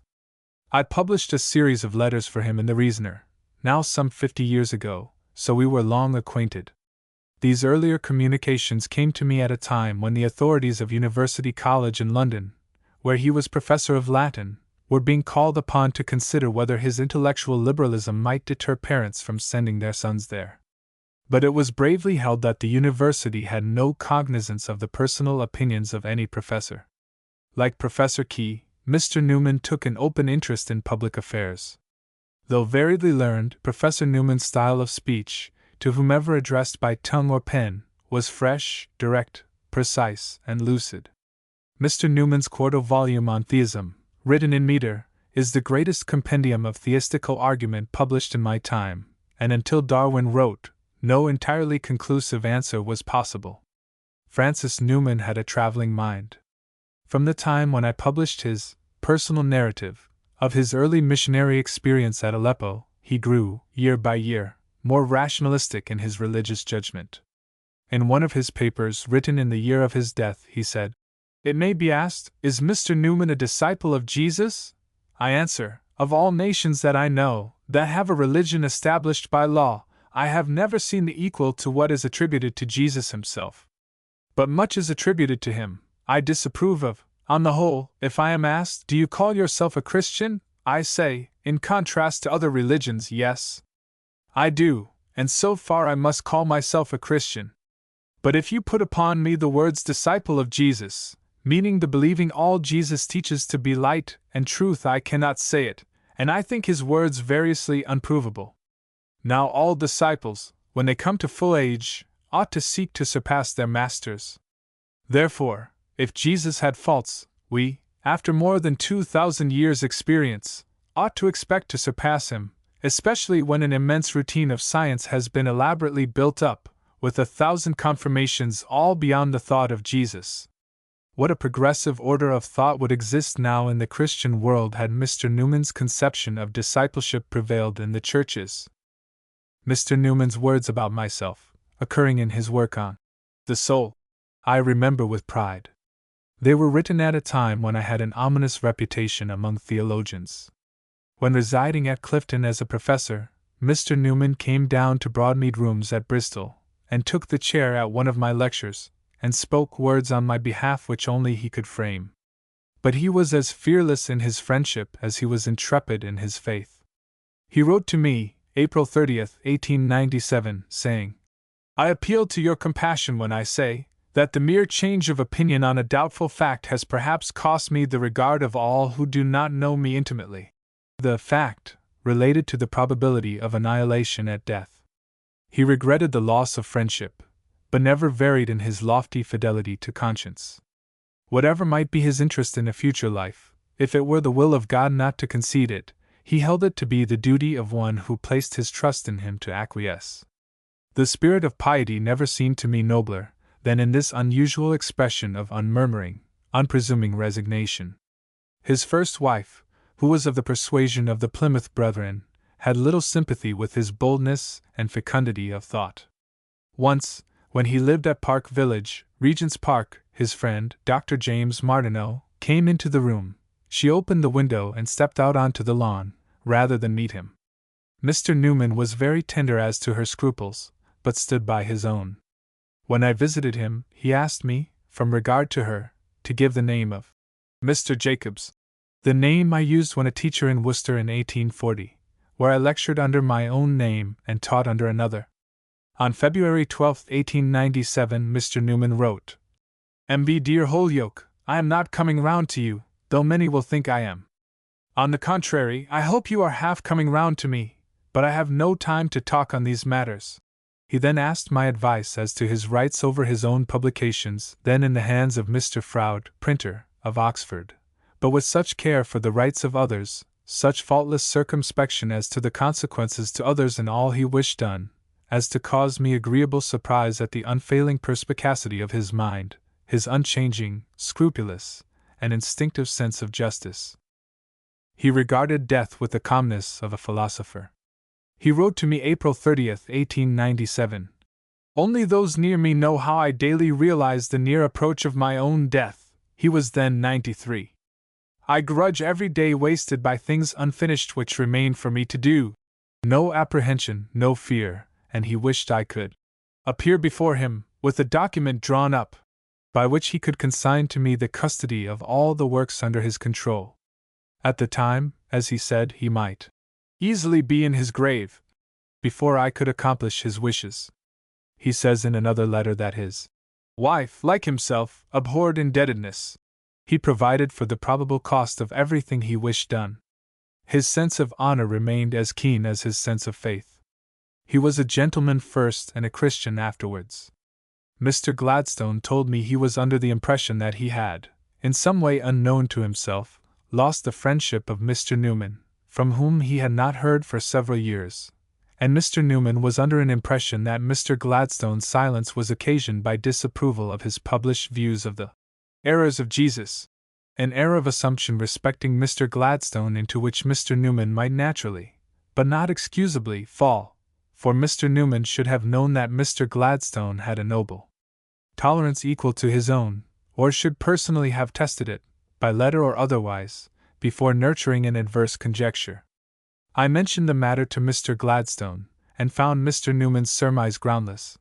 I published a series of letters for him in the Reasoner, now some 50 years ago, so we were long acquainted. These earlier communications came to me at a time when the authorities of University College in London, where he was professor of Latin, were being called upon to consider whether his intellectual liberalism might deter parents from sending their sons there. But it was bravely held that the university had no cognizance of the personal opinions of any professor. Like Professor Key, Mr. Newman took an open interest in public affairs. Though variedly learned, Professor Newman's style of speech, to whomever addressed by tongue or pen, was fresh, direct, precise, and lucid. Mr. Newman's quarto volume on theism, written in meter, is the greatest compendium of theistical argument published in my time, and until Darwin wrote, no entirely conclusive answer was possible. Francis Newman had a traveling mind. From the time when I published his personal narrative of his early missionary experience at Aleppo, he grew, year by year, more rationalistic in his religious judgment. In one of his papers written in the year of his death, he said, "It may be asked, is Mr. Newman a disciple of Jesus? I answer, of all nations that I know, that have a religion established by law, I have never seen the equal to what is attributed to Jesus himself. But much is attributed to him, I disapprove of. On the whole, if I am asked, do you call yourself a Christian? I say, in contrast to other religions, yes. I do, and so far I must call myself a Christian. But if you put upon me the words disciple of Jesus, meaning the believing all Jesus teaches to be light and truth, I cannot say it, and I think his words variously unprovable. Now all disciples, when they come to full age, ought to seek to surpass their masters. Therefore, if Jesus had faults, we, after more than 2,000 years' experience, ought to expect to surpass him, especially when an immense routine of science has been elaborately built up, with 1,000 confirmations all beyond the thought of Jesus. What a progressive order of thought would exist now in the Christian world had Mr. Newman's conception of discipleship prevailed in the churches." Mr. Newman's words about myself, occurring in his work on the soul, I remember with pride. They were written at a time when I had an ominous reputation among theologians. When residing at Clifton as a professor, Mr. Newman came down to Broadmead Rooms at Bristol, and took the chair at one of my lectures, and spoke words on my behalf which only he could frame. But he was as fearless in his friendship as he was intrepid in his faith. He wrote to me, April 30th, 1897, saying, "I appeal to your compassion when I say, that the mere change of opinion on a doubtful fact has perhaps cost me the regard of all who do not know me intimately." The fact related to the probability of annihilation at death. He regretted the loss of friendship, but never varied in his lofty fidelity to conscience. Whatever might be his interest in a future life, if it were the will of God not to concede it, he held it to be the duty of one who placed his trust in him to acquiesce. The spirit of piety never seemed to me nobler than in this unusual expression of unmurmuring, unpresuming resignation. His first wife, who was of the persuasion of the Plymouth Brethren, had little sympathy with his boldness and fecundity of thought. Once, when he lived at Park Village, Regent's Park, his friend, Dr. James Martineau, came into the room. She opened the window and stepped out onto the lawn, rather than meet him. Mr. Newman was very tender as to her scruples, but stood by his own. When I visited him, he asked me, from regard to her, to give the name of Mr. Jacobs, the name I used when a teacher in Worcester in 1840, where I lectured under my own name and taught under another. On February 12, 1897, Mr. Newman wrote, "M.B. Dear Holyoake, I am not coming round to you, though many will think I am. On the contrary, I hope you are half coming round to me, but I have no time to talk on these matters." He then asked my advice as to his rights over his own publications, then in the hands of Mr. Froude, printer, of Oxford, but with such care for the rights of others, such faultless circumspection as to the consequences to others in all he wished done, as to cause me agreeable surprise at the unfailing perspicacity of his mind, his unchanging, scrupulous, and instinctive sense of justice. He regarded death with the calmness of a philosopher. He wrote to me April 30th, 1897, "Only those near me know how I daily realize the near approach of my own death." He was then 93. "I grudge every day wasted by things unfinished which remain for me to do." No apprehension, no fear, and he wished I could appear before him, with a document drawn up, by which he could consign to me the custody of all the works under his control. At the time, as he said, he might easily be in his grave before I could accomplish his wishes. He says in another letter that his wife, like himself, abhorred indebtedness. He provided for the probable cost of everything he wished done. His sense of honor remained as keen as his sense of faith. He was a gentleman first and a Christian afterwards. Mr. Gladstone told me he was under the impression that he had, in some way unknown to himself, lost the friendship of Mr. Newman, from whom he had not heard for several years, and Mr. Newman was under an impression that Mr. Gladstone's silence was occasioned by disapproval of his published views of the errors of Jesus, an error of assumption respecting Mr. Gladstone into which Mr. Newman might naturally, but not excusably, fall, for Mr. Newman should have known that Mr. Gladstone had a noble tolerance equal to his own, or should personally have tested it, by letter or otherwise, before nurturing an adverse conjecture. I mentioned the matter to Mr. Gladstone, and found Mr. Newman's surmise groundless.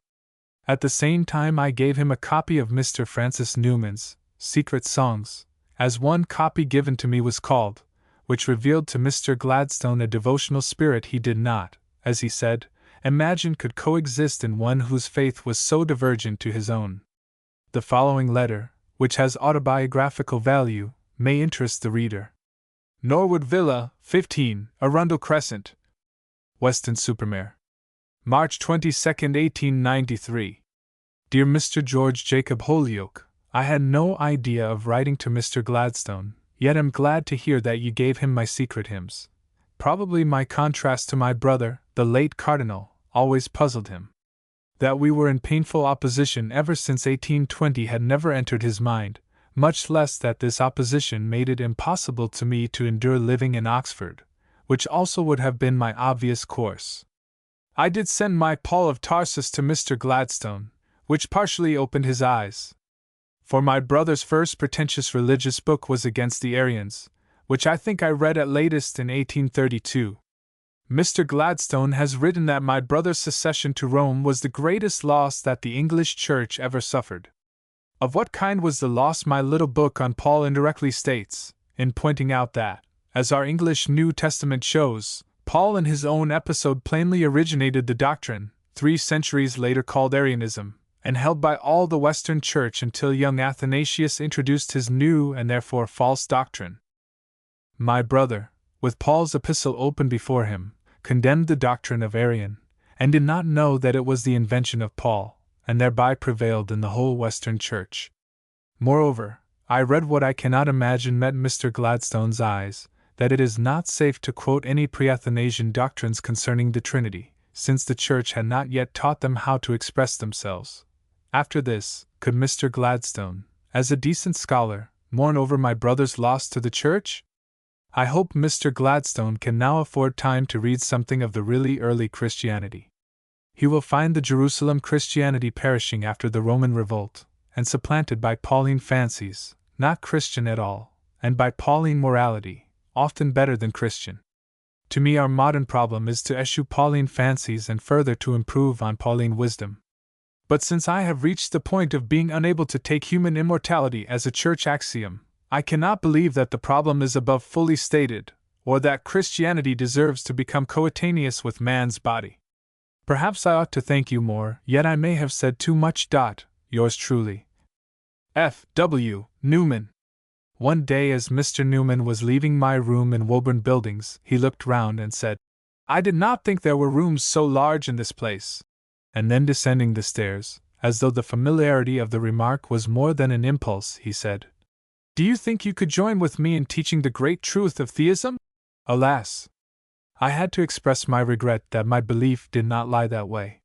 At the same time I gave him a copy of Mr. Francis Newman's Secret Songs, as one copy given to me was called, which revealed to Mr. Gladstone a devotional spirit he did not, as he said, imagine could coexist in one whose faith was so divergent to his own. The following letter, which has autobiographical value, may interest the reader. Norwood Villa, 15, Arundel Crescent, Weston-super-Mare. March 22, 1893. Dear Mr. George Jacob Holyoake, I had no idea of writing to Mr. Gladstone, yet am glad to hear that you gave him my secret hymns. Probably my contrast to my brother, the late Cardinal, always puzzled him. That we were in painful opposition ever since 1820 had never entered his mind, much less that this opposition made it impossible to me to endure living in Oxford, which also would have been my obvious course. I did send my Paul of Tarsus to Mr. Gladstone, which partially opened his eyes. For my brother's first pretentious religious book was against the Arians, which I think I read at latest in 1832. Mr. Gladstone has written that my brother's secession to Rome was the greatest loss that the English Church ever suffered. Of what kind was the loss my little book on Paul indirectly states, in pointing out that, as our English New Testament shows, Paul in his own episode plainly originated the doctrine, 3 centuries later called Arianism, and held by all the Western Church until young Athanasius introduced his new and therefore false doctrine. My brother, with Paul's epistle open before him, condemned the doctrine of Arian, and did not know that it was the invention of Paul, and thereby prevailed in the whole Western Church. Moreover, I read what I cannot imagine met Mr. Gladstone's eyes, that it is not safe to quote any pre-Athanasian doctrines concerning the Trinity, since the Church had not yet taught them how to express themselves. After this, could Mr. Gladstone, as a decent scholar, mourn over my brother's loss to the Church? I hope Mr. Gladstone can now afford time to read something of the really early Christianity. He will find the Jerusalem Christianity perishing after the Roman revolt, and supplanted by Pauline fancies, not Christian at all, and by Pauline morality, often better than Christian. To me our modern problem is to eschew Pauline fancies and further to improve on Pauline wisdom. But since I have reached the point of being unable to take human immortality as a church axiom, I cannot believe that the problem is above fully stated, or that Christianity deserves to become coetaneous with man's body. Perhaps I ought to thank you more, yet I may have said too much. Yours truly, F. W. Newman. One day as Mr. Newman was leaving my room in Woburn Buildings, he looked round and said, "I did not think there were rooms so large in this place." And then descending the stairs, as though the familiarity of the remark was more than an impulse, he said, "Do you think you could join with me in teaching the great truth of theism?" Alas! I had to express my regret that my belief did not lie that way.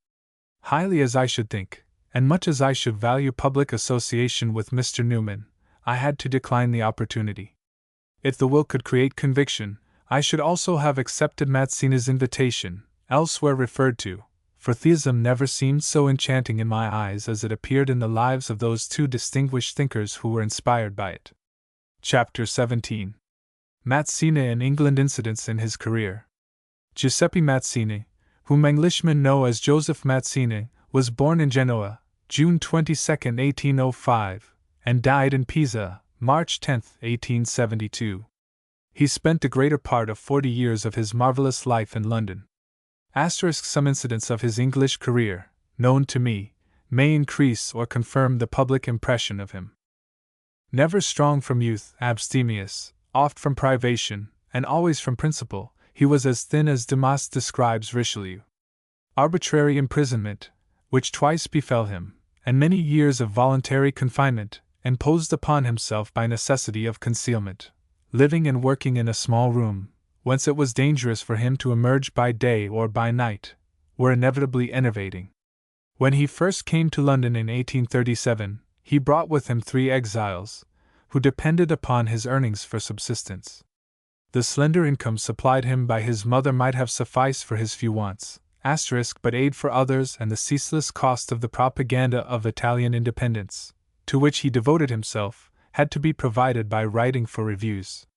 Highly as I should think, and much as I should value public association with Mr. Newman, I had to decline the opportunity. If the will could create conviction, I should also have accepted Mazzini's invitation, elsewhere referred to, for theism never seemed so enchanting in my eyes as it appeared in the lives of those 2 distinguished thinkers who were inspired by it. Chapter 17. Mazzini and England Incidents in his career. Giuseppe Mazzini, whom Englishmen know as Joseph Mazzini, was born in Genoa, June 22, 1805, and died in Pisa, March 10, 1872. He spent the greater part of 40 years of his marvelous life in London. Some incidents of his English career, known to me, may increase or confirm the public impression of him. Never strong from youth, abstemious, oft from privation, and always from principle, he was as thin as Dumas describes Richelieu. Arbitrary imprisonment, which twice befell him, and many years of voluntary confinement, imposed upon himself by necessity of concealment, living and working in a small room, whence it was dangerous for him to emerge by day or by night, were inevitably enervating. When he first came to London in 1837, he brought with him 3 exiles, who depended upon his earnings for subsistence. The slender income supplied him by his mother might have sufficed for his few wants, but aid for others and the ceaseless cost of the propaganda of Italian independence, to which he devoted himself, had to be provided by writing for reviews.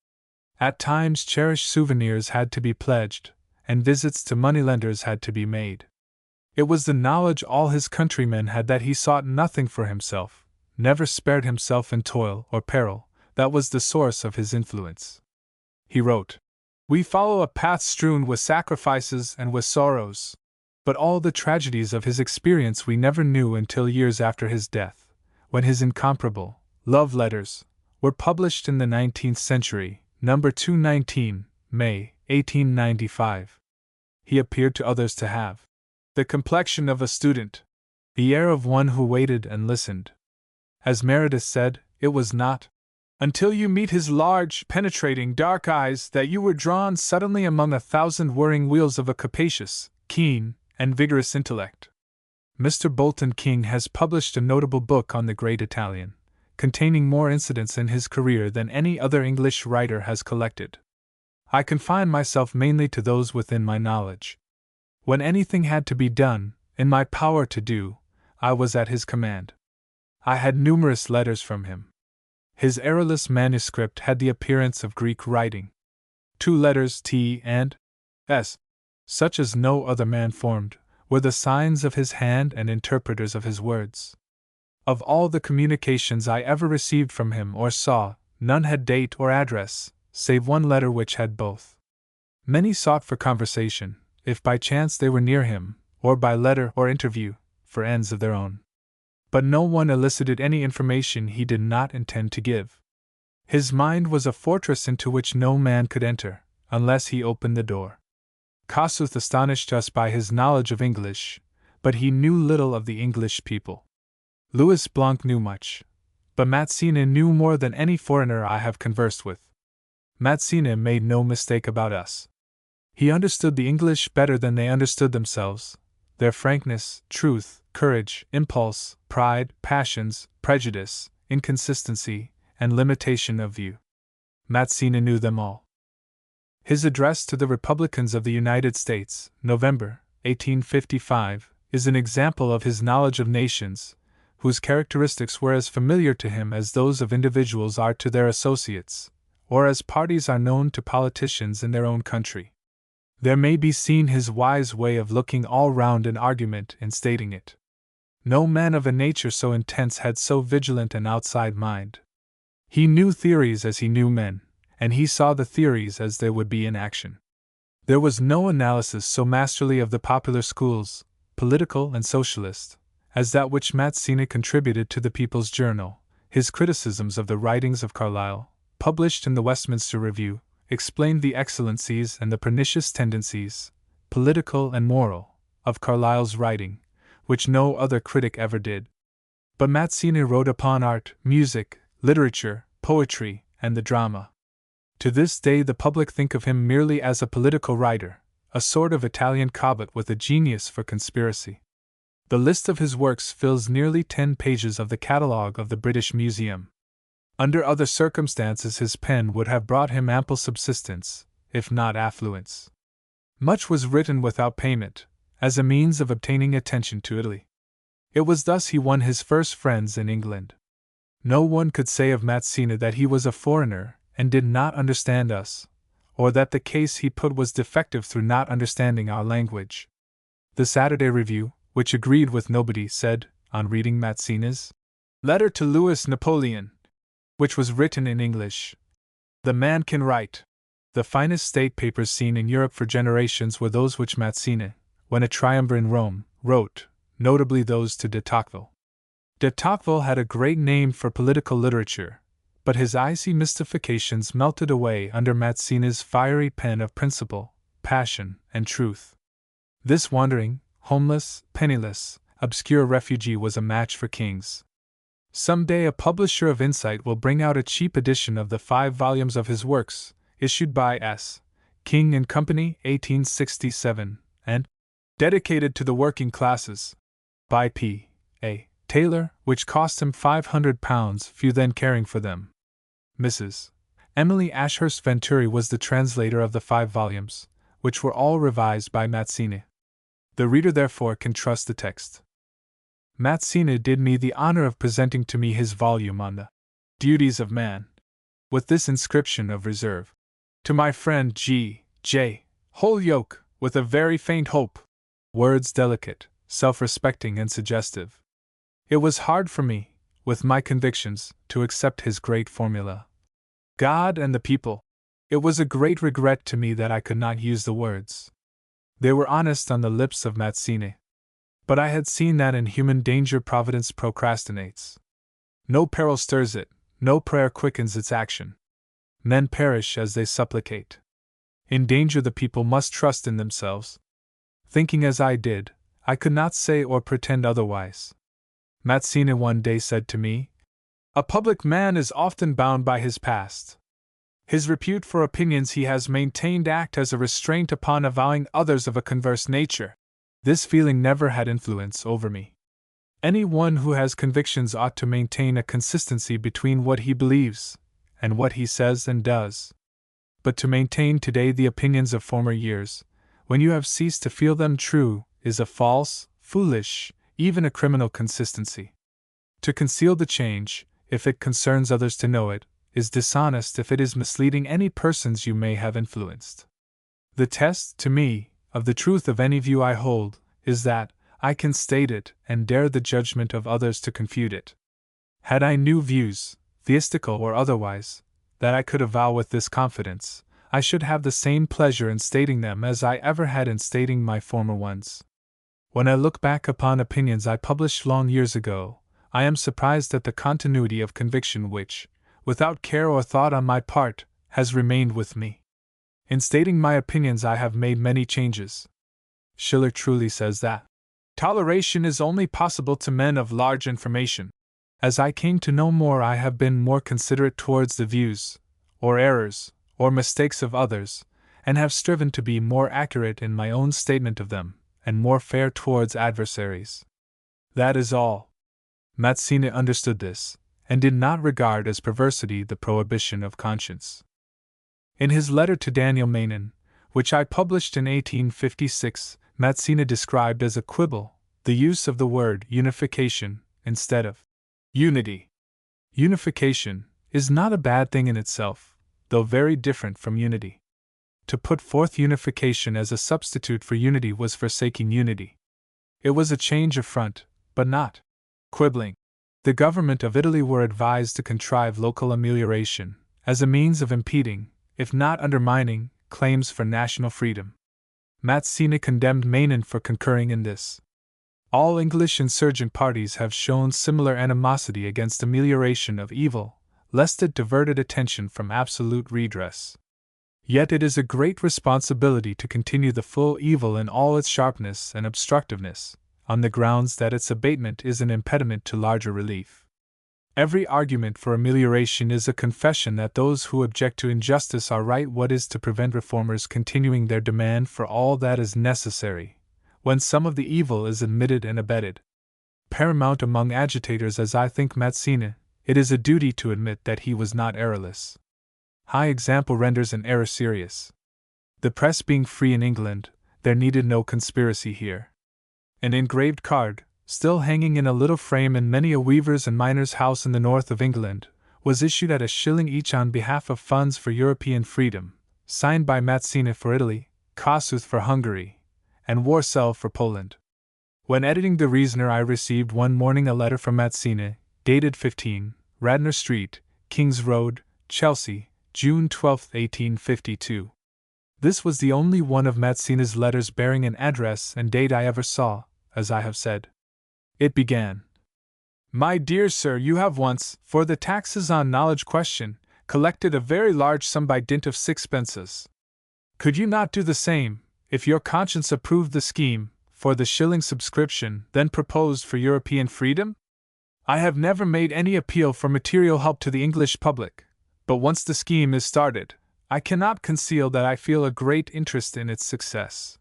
At times cherished souvenirs had to be pledged, and visits to moneylenders had to be made. It was the knowledge all his countrymen had that he sought nothing for himself, never spared himself in toil or peril, that was the source of his influence. He wrote, "We follow a path strewn with sacrifices and with sorrows." But all the tragedies of his experience we never knew until years after his death, when his incomparable love letters were published in the 19th Century, number 219, May, 1895. He appeared to others to have the complexion of a student, the air of one who waited and listened. As Meredith said, it was not until you meet his large, penetrating, dark eyes that you were drawn suddenly among 1,000 whirring wheels of a capacious, keen, and vigorous intellect. Mr. Bolton King has published a notable book on the great Italian, containing more incidents in his career than any other English writer has collected. I confine myself mainly to those within my knowledge. When anything had to be done, in my power to do, I was at his command. I had numerous letters from him. His errorless manuscript had the appearance of Greek writing. 2 letters T and S, such as no other man formed, were the signs of his hand and interpreters of his words. Of all the communications I ever received from him or saw, none had date or address, save 1 letter which had both. Many sought for conversation, if by chance they were near him, or by letter or interview, for ends of their own. But no one elicited any information he did not intend to give. His mind was a fortress into which no man could enter, unless he opened the door. Kossuth astonished us by his knowledge of English, but he knew little of the English people. Louis Blanc knew much, but Mazzini knew more than any foreigner I have conversed with. Mazzini made no mistake about us. He understood the English better than they understood themselves, their frankness, truth, courage, impulse, pride, passions, prejudice, inconsistency, and limitation of view. Mazzini knew them all. His address to the Republicans of the United States, November, 1855, is an example of his knowledge of nations, whose characteristics were as familiar to him as those of individuals are to their associates, or as parties are known to politicians in their own country. There may be seen his wise way of looking all round an argument and stating it. No man of a nature so intense had so vigilant an outside mind. He knew theories as he knew men, and he saw the theories as they would be in action. There was no analysis so masterly of the popular schools, political and socialist, as that which Mazzini contributed to the People's Journal. His criticisms of the writings of Carlyle, published in the Westminster Review, explained the excellencies and the pernicious tendencies, political and moral, of Carlyle's writing, which no other critic ever did. But Mazzini wrote upon art, music, literature, poetry, and the drama. To this day the public think of him merely as a political writer, a sort of Italian Cobbett with a genius for conspiracy. The list of his works fills nearly 10 pages of the catalogue of the British Museum. Under other circumstances his pen would have brought him ample subsistence, if not affluence. Much was written without payment, as a means of obtaining attention to Italy. It was thus he won his first friends in England. No one could say of Mazzini that he was a foreigner and did not understand us, or that the case he put was defective through not understanding our language. The Saturday Review, which agreed with nobody, said, on reading Mazzini's letter to Louis Napoleon, which was written in English, "The man can write." The finest state papers seen in Europe for generations were those which Mazzini, when a triumvir in Rome, wrote, notably those to de Tocqueville. De Tocqueville had a great name for political literature, but his icy mystifications melted away under Mazzini's fiery pen of principle, passion, and truth. This wandering, homeless, penniless, obscure refugee was a match for kings. Some day a publisher of insight will bring out a cheap edition of the 5 volumes of his works, issued by S. King and Company, 1867, and dedicated to the working classes, by P. A. Taylor, which cost him £500, few then caring for them. Mrs. Emily Ashurst Venturi was the translator of the 5 volumes, which were all revised by Mazzini. The reader therefore can trust the text. Mazzini did me the honor of presenting to me his volume on the duties of man, with this inscription of reserve: to my friend G. J. Holyoake, with a very faint hope. Words delicate, self-respecting, and suggestive. It was hard for me, with my convictions, to accept his great formula. God and the people. It was a great regret to me that I could not use the words. They were honest on the lips of Mazzini. But I had seen that in human danger Providence procrastinates. No peril stirs it, no prayer quickens its action. Men perish as they supplicate. In danger the people must trust in themselves. Thinking as I did, I could not say or pretend otherwise. Mazzini one day said to me, "A public man is often bound by his past. His repute for opinions he has maintained act as a restraint upon avowing others of a converse nature." This feeling never had influence over me. Any one who has convictions ought to maintain a consistency between what he believes and what he says and does. But to maintain today the opinions of former years, when you have ceased to feel them true, is a false, foolish, even a criminal consistency. To conceal the change, if it concerns others to know it, is dishonest if it is misleading any persons you may have influenced. The test, to me, of the truth of any view I hold, is that I can state it and dare the judgment of others to confute it. Had I new views, theistical or otherwise, that I could avow with this confidence, I should have the same pleasure in stating them as I ever had in stating my former ones. When I look back upon opinions I published long years ago, I am surprised at the continuity of conviction which, without care or thought on my part, has remained with me. In stating my opinions I have made many changes. Schiller truly says that toleration is only possible to men of large information. As I came to know more, I have been more considerate towards the views, or errors, or mistakes of others, and have striven to be more accurate in my own statement of them, and more fair towards adversaries. That is all. Mazzini understood this, and did not regard as perversity the prohibition of conscience. In his letter to Daniel Manon, which I published in 1856, Mazzini described as a quibble the use of the word unification instead of unity. Unification is not a bad thing in itself, though very different from unity. To put forth unification as a substitute for unity was forsaking unity. It was a change of front, but not quibbling. The government of Italy were advised to contrive local amelioration, as a means of impeding, if not undermining, claims for national freedom. Mazzini condemned Manon for concurring in this. All English insurgent parties have shown similar animosity against amelioration of evil, lest it diverted attention from absolute redress. Yet it is a great responsibility to continue the full evil in all its sharpness and obstructiveness, on the grounds that its abatement is an impediment to larger relief. Every argument for amelioration is a confession that those who object to injustice are right. What is to prevent reformers continuing their demand for all that is necessary, when some of the evil is admitted and abetted? Paramount among agitators, as I think Mazzini, it is a duty to admit that he was not errorless. High example renders an error serious. The press being free in England, there needed no conspiracy here. An engraved card, still hanging in a little frame in many a weaver's and miner's house in the north of England, was issued at £1 each on behalf of Funds for European Freedom, signed by Mazzini for Italy, Kossuth for Hungary, and Warcel for Poland. When editing the Reasoner, I received one morning a letter from Mazzini, dated 15, Radnor Street, King's Road, Chelsea, June 12, 1852. This was the only one of Mazzini's letters bearing an address and date I ever saw, as I have said. It began, "My dear sir, you have once, for the taxes on knowledge question, collected a very large sum by dint of sixpences. Could you not do the same, if your conscience approved the scheme, for the shilling subscription then proposed for European freedom? I have never made any appeal for material help to the English public, but once the scheme is started, I cannot conceal that I feel a great interest in its success.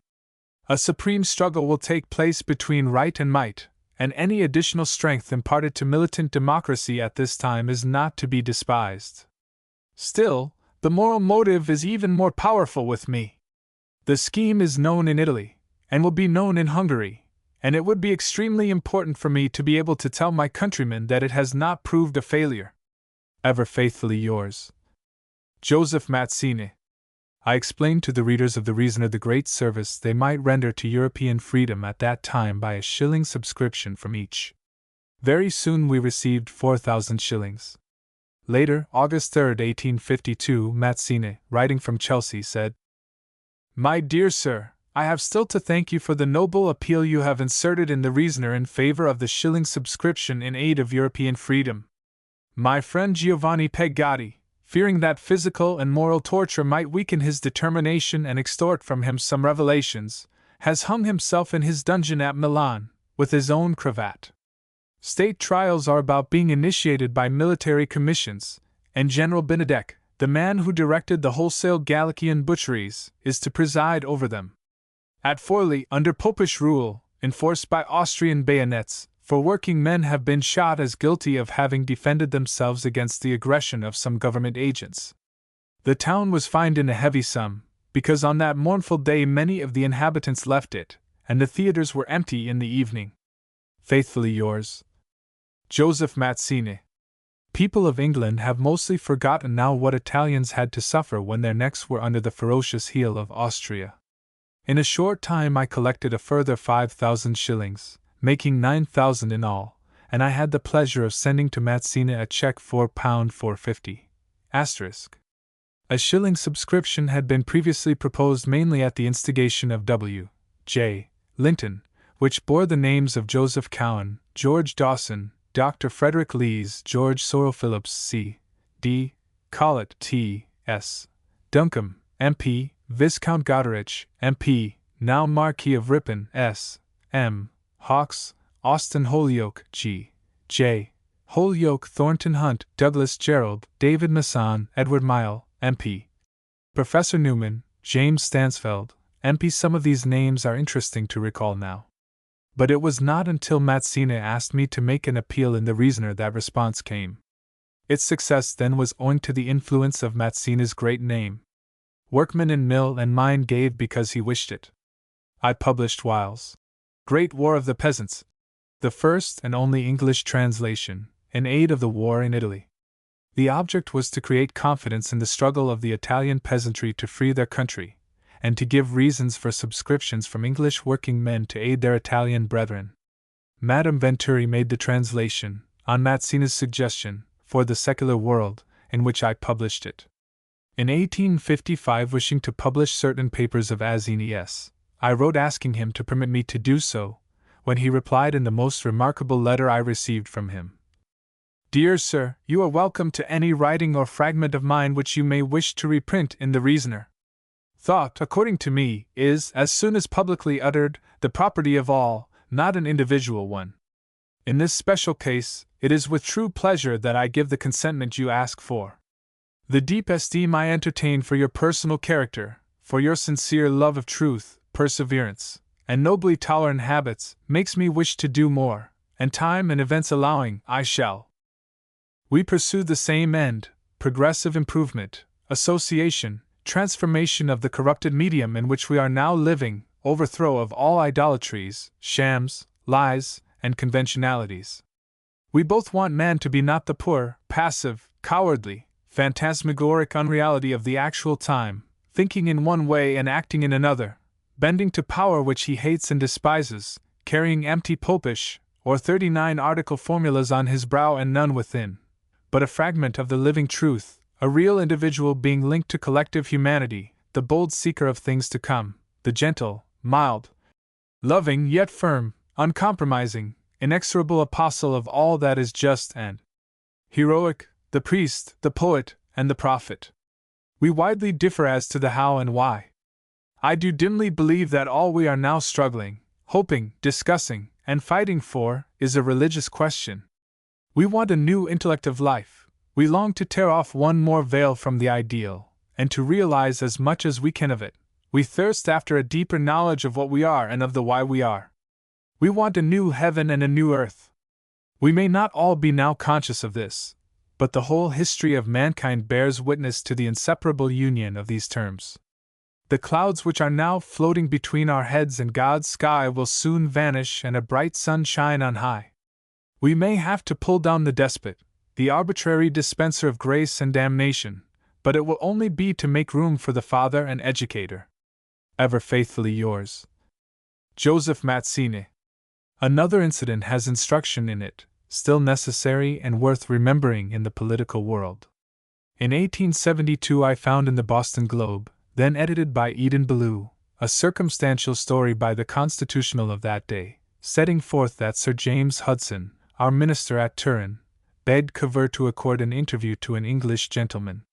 A supreme struggle will take place between right and might, and any additional strength imparted to militant democracy at this time is not to be despised. Still, the moral motive is even more powerful with me. The scheme is known in Italy, and will be known in Hungary, and it would be extremely important for me to be able to tell my countrymen that it has not proved a failure. Ever faithfully yours, Joseph Mazzini." I explained to the readers of the Reasoner the great service they might render to European freedom at that time by a shilling subscription from each. Very soon we received 4,000 shillings. Later, August 3, 1852, Mazzini, writing from Chelsea, said, "My dear sir, I have still to thank you for the noble appeal you have inserted in the Reasoner in favor of the shilling subscription in aid of European freedom. My friend Giovanni Peggatti, fearing that physical and moral torture might weaken his determination and extort from him some revelations, has hung himself in his dungeon at Milan, with his own cravat. State trials are about being initiated by military commissions, and General Benedek, the man who directed the wholesale Galician butcheries, is to preside over them. At Forli, under Popish rule, enforced by Austrian bayonets, for working men have been shot as guilty of having defended themselves against the aggression of some government agents. The town was fined in a heavy sum, because on that mournful day many of the inhabitants left it, and the theatres were empty in the evening. Faithfully yours, Joseph Mazzini." People of England have mostly forgotten now what Italians had to suffer when their necks were under the ferocious heel of Austria. In a short time I collected a further 5,000 shillings, making 9,000 in all, and I had the pleasure of sending to Mazzini a cheque for £450. A shilling subscription had been previously proposed mainly at the instigation of W. J. Linton, which bore the names of Joseph Cowan, George Dawson, Dr. Frederick Lees, George Sorrel Phillips, C. D. Collett, T. S. Duncombe, M.P., Viscount Goderich, M.P., now Marquis of Ripon, S. M. Hawkes, Austin Holyoake, G. J. Holyoake, Thornton Hunt, Douglas Gerald, David Masson, Edward Mile, M.P. Professor Newman, James Stansfeld, M.P. Some of these names are interesting to recall now. But it was not until Mazzini asked me to make an appeal in the Reasoner that response came. Its success then was owing to the influence of Mazzini's great name. Workmen in mill and mine gave because he wished it. I published Weil's Great War of the Peasants, the first and only English translation, in aid of the war in Italy. The object was to create confidence in the struggle of the Italian peasantry to free their country, and to give reasons for subscriptions from English working men to aid their Italian brethren. Madame Venturi made the translation, on Mazzini's suggestion, for the secular world, in which I published it. In 1855, wishing to publish certain papers of Mazzini's, I wrote asking him to permit me to do so, when he replied in the most remarkable letter I received from him. "Dear Sir, you are welcome to any writing or fragment of mine which you may wish to reprint in the Reasoner. Thought, according to me, is, as soon as publicly uttered, the property of all, not an individual one. In this special case, it is with true pleasure that I give the consentment you ask for. The deep esteem I entertain for your personal character, for your sincere love of truth, perseverance, and nobly tolerant habits, makes me wish to do more, and time and events allowing, I shall. We pursue the same end, progressive improvement, association, transformation of the corrupted medium in which we are now living, overthrow of all idolatries, shams, lies, and conventionalities. We both want man to be not the poor, passive, cowardly, phantasmagoric unreality of the actual time, thinking in one way and acting in another, bending to power which he hates and despises, carrying empty popish, or 39 article formulas on his brow and none within, but a fragment of the living truth, A real individual being linked to collective humanity, the bold seeker of things to come, the gentle, mild, loving yet firm, uncompromising, inexorable apostle of all that is just and heroic, the priest, the poet, and the prophet. We widely differ as to the how and why. I do dimly believe that all we are now struggling, hoping, discussing, and fighting for is a religious question. We want a new intellect of life. We long to tear off one more veil from the ideal, and to realize as much as we can of it. We thirst after a deeper knowledge of what we are and of the why we are. We want a new heaven and a new earth. We may not all be now conscious of this, but the whole history of mankind bears witness to the inseparable union of these terms. The clouds which are now floating between our heads and God's sky will soon vanish and a bright sun shine on high. We may have to pull down the despot, the arbitrary dispenser of grace and damnation, but it will only be to make room for the Father and Educator. Ever faithfully yours, Joseph Mazzini. Another incident has instruction in it, still necessary and worth remembering in the political world. In 1872 I found in the Boston Globe, then edited by Eden Ballou, a circumstantial story by the Constitutional of that day, setting forth that Sir James Hudson, our minister at Turin, begged Cavour to accord an interview to an English gentleman.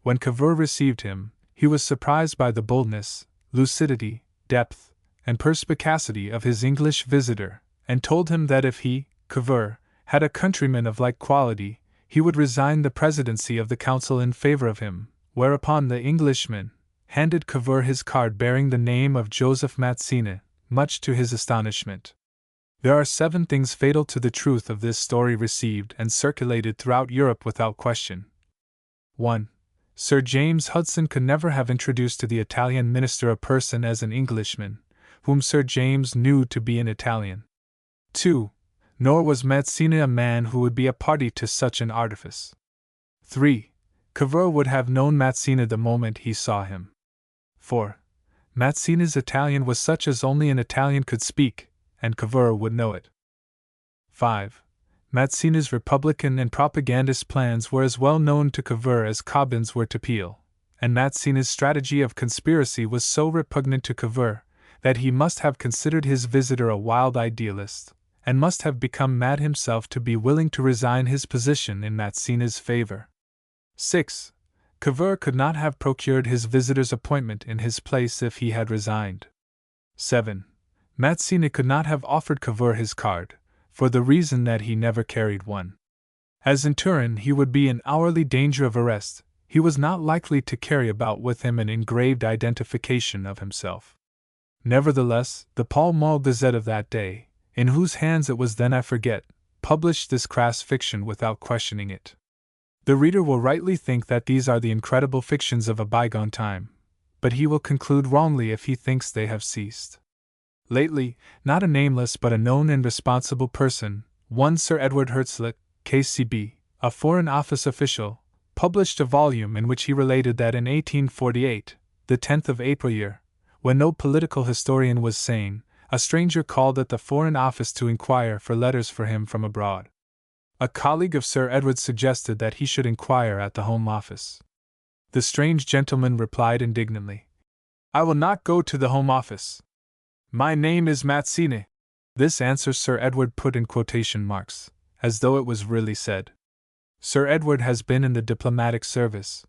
When Cavour received him, he was surprised by the boldness, lucidity, depth, and perspicacity of his English visitor, and told him that if he, Cavour, had a countryman of like quality, he would resign the presidency of the council in favor of him, whereupon the Englishman handed Cavour his card bearing the name of Joseph Mazzini, much to his astonishment. There are 7 things fatal to the truth of this story received and circulated throughout Europe without question. 1. Sir James Hudson could never have introduced to the Italian minister a person as an Englishman, whom Sir James knew to be an Italian. 2. Nor was Mazzini a man who would be a party to such an artifice. 3. Cavour would have known Mazzini the moment he saw him. 4. Mazzini's Italian was such as only an Italian could speak, and Cavour would know it. 5. Mazzini's Republican and propagandist plans were as well known to Cavour as Cobbins were to Peel, and Mazzini's strategy of conspiracy was so repugnant to Cavour that he must have considered his visitor a wild idealist, and must have become mad himself to be willing to resign his position in Mazzini's favor. 6. Cavour could not have procured his visitor's appointment in his place if he had resigned. 7. Mazzini could not have offered Cavour his card, for the reason that he never carried one. As in Turin he would be in hourly danger of arrest, he was not likely to carry about with him an engraved identification of himself. Nevertheless, the Pall Mall Gazette of that day, in whose hands it was then I forget, published this crass fiction without questioning it. The reader will rightly think that these are the incredible fictions of a bygone time, but he will conclude wrongly if he thinks they have ceased. Lately, not a nameless but a known and responsible person, one Sir Edward Hertzlet, K.C.B., a Foreign Office official, published a volume in which he related that in 1848, the 10th of April year, when no political historian was sane, a stranger called at the Foreign Office to inquire for letters for him from abroad. A colleague of Sir Edward's suggested that he should inquire at the Home Office. The strange gentleman replied indignantly, "I will not go to the Home Office. My name is Mazzini." This answer Sir Edward put in quotation marks, as though it was really said. Sir Edward has been in the diplomatic service.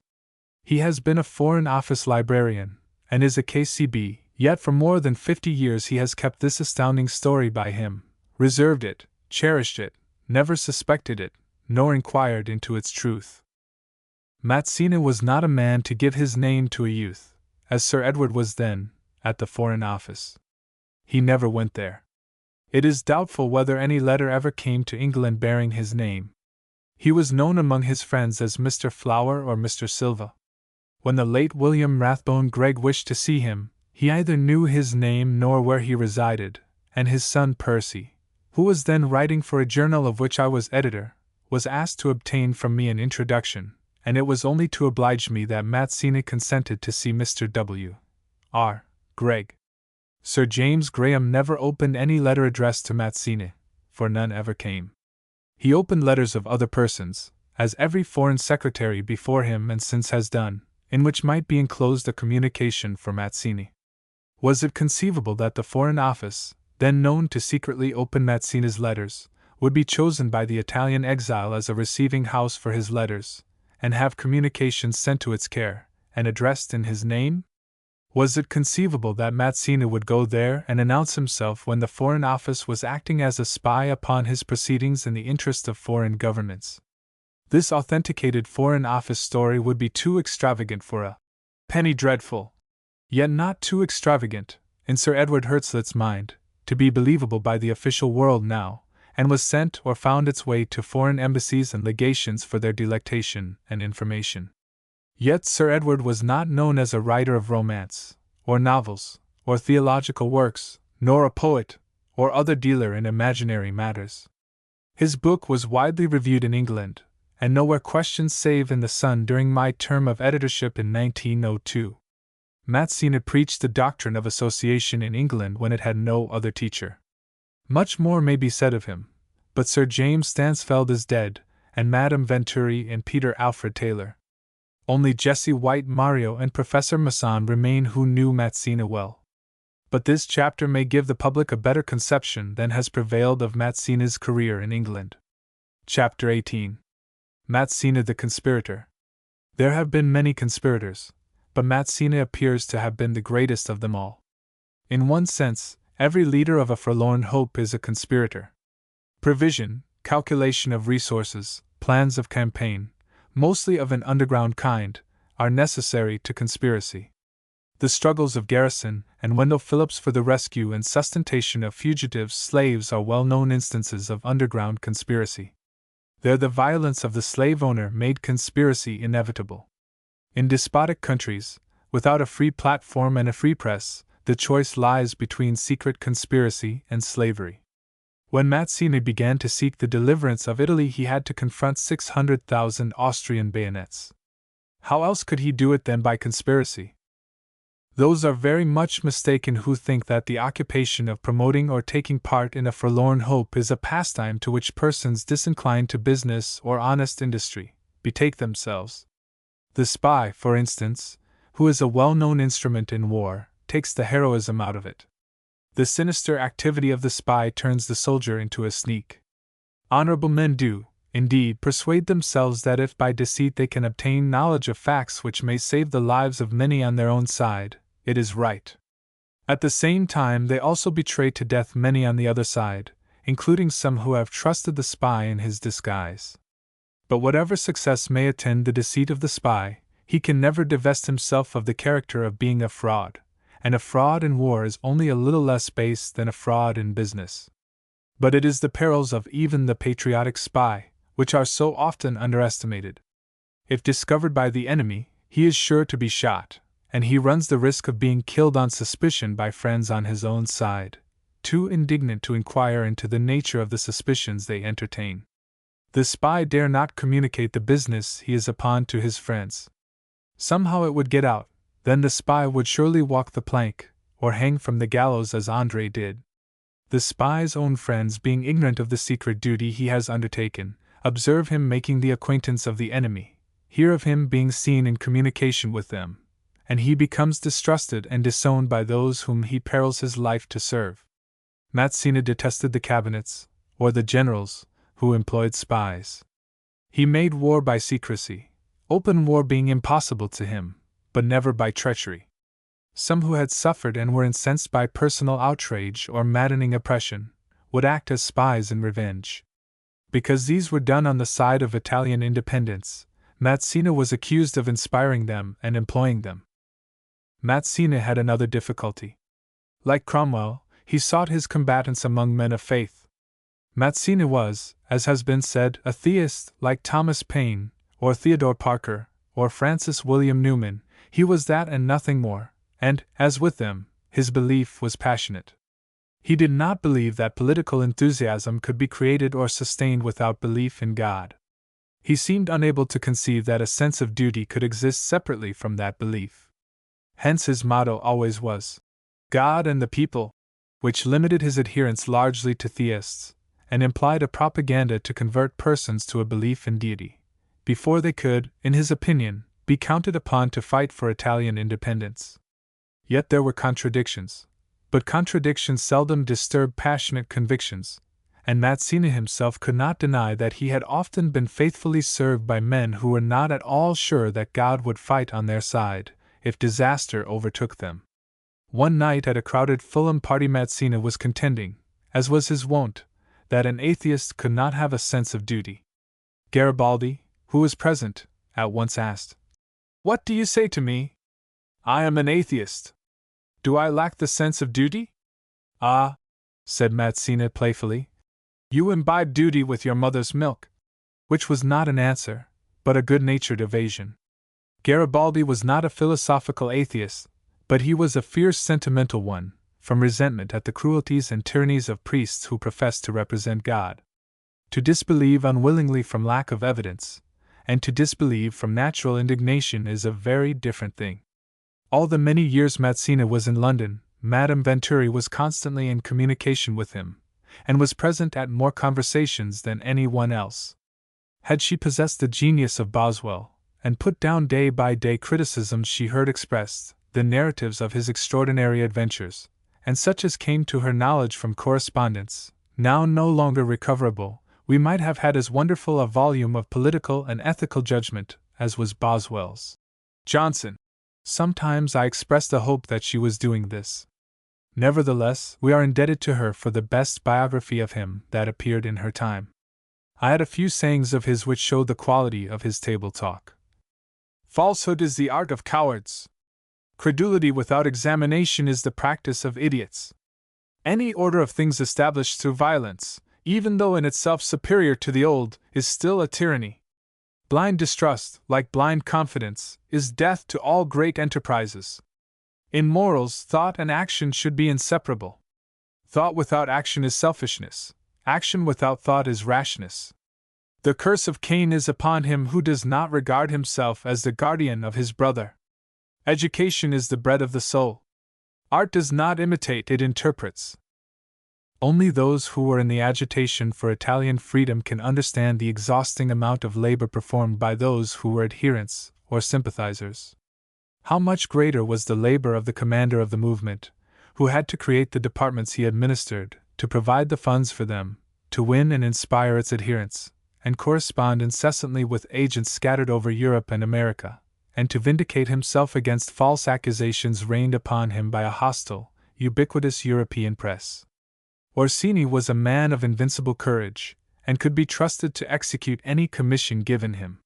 He has been a Foreign Office librarian, and is a K.C.B., yet for more than 50 years he has kept this astounding story by him, reserved it, cherished it, never suspected it, nor inquired into its truth. Mazzini was not a man to give his name to a youth, as Sir Edward was then, at the Foreign Office. He never went there. It is doubtful whether any letter ever came to England bearing his name. He was known among his friends as Mr. Flower or Mr. Silva. When the late William Rathbone Gregg wished to see him, he either knew his name nor where he resided, and his son Percy, who was then writing for a journal of which I was editor, was asked to obtain from me an introduction, and it was only to oblige me that Mazzini consented to see Mr. W. R. Gregg. Sir James Graham never opened any letter addressed to Mazzini, for none ever came. He opened letters of other persons, as every foreign secretary before him and since has done, in which might be enclosed a communication for Mazzini. Was it conceivable that the Foreign Office, then known to secretly open Mazzini's letters, would be chosen by the Italian exile as a receiving house for his letters, and have communications sent to its care, and addressed in his name? Was it conceivable that Mazzini would go there and announce himself when the Foreign Office was acting as a spy upon his proceedings in the interest of foreign governments? This authenticated Foreign Office story would be too extravagant for a penny dreadful, yet not too extravagant, in Sir Edward Hertzlet's mind, to be believable by the official world now, and was sent or found its way to foreign embassies and legations for their delectation and information. Yet Sir Edward was not known as a writer of romance, or novels, or theological works, nor a poet, or other dealer in imaginary matters. His book was widely reviewed in England, and nowhere questioned save in The Sun during my term of editorship in 1902. Mazzini preached the doctrine of association in England when it had no other teacher. Much more may be said of him, but Sir James Stansfeld is dead, and Madame Venturi and Peter Alfred Taylor. Only Jesse White Mario and Professor Masson remain who knew Mazzini well. But this chapter may give the public a better conception than has prevailed of Mazzini's career in England. Chapter 18. Mazzini the Conspirator. There have been many conspirators, but Mazzini appears to have been the greatest of them all. In one sense, every leader of a forlorn hope is a conspirator. Prevision, calculation of resources, plans of campaign, mostly of an underground kind, are necessary to conspiracy. The struggles of Garrison and Wendell Phillips for the rescue and sustentation of fugitive slaves are well-known instances of underground conspiracy. There the violence of the slave owner made conspiracy inevitable. In despotic countries, without a free platform and a free press, the choice lies between secret conspiracy and slavery. When Mazzini began to seek the deliverance of Italy, he had to confront 600,000 Austrian bayonets. How else could he do it than by conspiracy? Those are very much mistaken who think that the occupation of promoting or taking part in a forlorn hope is a pastime to which persons disinclined to business or honest industry betake themselves. The spy, for instance, who is a well-known instrument in war, takes the heroism out of it. The sinister activity of the spy turns the soldier into a sneak. Honorable men do, indeed, persuade themselves that if by deceit they can obtain knowledge of facts which may save the lives of many on their own side, it is right. At the same time, they also betray to death many on the other side, including some who have trusted the spy in his disguise. But whatever success may attend the deceit of the spy, he can never divest himself of the character of being a fraud, and a fraud in war is only a little less base than a fraud in business. But it is the perils of even the patriotic spy which are so often underestimated. If discovered by the enemy, he is sure to be shot, and he runs the risk of being killed on suspicion by friends on his own side, too indignant to inquire into the nature of the suspicions they entertain. The spy dare not communicate the business he is upon to his friends. Somehow it would get out, then the spy would surely walk the plank, or hang from the gallows as André did. The spy's own friends, being ignorant of the secret duty he has undertaken, observe him making the acquaintance of the enemy, hear of him being seen in communication with them, and he becomes distrusted and disowned by those whom he perils his life to serve. Mazzini detested the cabinets, or the generals, who employed spies. He made war by secrecy, open war being impossible to him, but never by treachery. Some who had suffered and were incensed by personal outrage or maddening oppression would act as spies in revenge. Because these were done on the side of Italian independence, Mazzini was accused of inspiring them and employing them. Mazzini had another difficulty. Like Cromwell, he sought his combatants among men of faith. Mazzini was, as has been said, a theist, like Thomas Paine, or Theodore Parker, or Francis William Newman. He was that and nothing more, and, as with them, his belief was passionate. He did not believe that political enthusiasm could be created or sustained without belief in God. He seemed unable to conceive that a sense of duty could exist separately from that belief. Hence his motto always was, God and the people, which limited his adherents largely to theists, and implied a propaganda to convert persons to a belief in deity, before they could, in his opinion, be counted upon to fight for Italian independence. Yet there were contradictions, but contradictions seldom disturb passionate convictions, and Mazzini himself could not deny that he had often been faithfully served by men who were not at all sure that God would fight on their side if disaster overtook them. One night at a crowded Fulham party, Mazzini was contending, as was his wont, that an atheist could not have a sense of duty. Garibaldi, who was present, at once asked, "What do you say to me? I am an atheist. Do I lack the sense of duty?" "Ah," said Mazzini playfully, "you imbibe duty with your mother's milk," which was not an answer, but a good-natured evasion. Garibaldi was not a philosophical atheist, but he was a fierce sentimental one, from resentment at the cruelties and tyrannies of priests who professed to represent God. To disbelieve unwillingly from lack of evidence, and to disbelieve from natural indignation is a very different thing. All the many years Mazzini was in London, Madame Venturi was constantly in communication with him, and was present at more conversations than anyone else. Had she possessed the genius of Boswell, and put down day by day criticisms she heard expressed, the narratives of his extraordinary adventures, and such as came to her knowledge from correspondence, now no longer recoverable, we might have had as wonderful a volume of political and ethical judgment as was Boswell's. Johnson. Sometimes I expressed a hope that she was doing this. Nevertheless, we are indebted to her for the best biography of him that appeared in her time. I had a few sayings of his which showed the quality of his table talk. Falsehood is the art of cowards. Credulity without examination is the practice of idiots. Any order of things established through violence, even though in itself superior to the old, is still a tyranny. Blind distrust, like blind confidence, is death to all great enterprises. In morals, thought and action should be inseparable. Thought without action is selfishness. Action without thought is rashness. The curse of Cain is upon him who does not regard himself as the guardian of his brother. Education is the bread of the soul. Art does not imitate, it interprets. Only those who were in the agitation for Italian freedom can understand the exhausting amount of labor performed by those who were adherents or sympathizers. How much greater was the labor of the commander of the movement, who had to create the departments he administered, to provide the funds for them, to win and inspire its adherents, and correspond incessantly with agents scattered over Europe and America, and to vindicate himself against false accusations rained upon him by a hostile, ubiquitous European press. Orsini was a man of invincible courage, and could be trusted to execute any commission given him.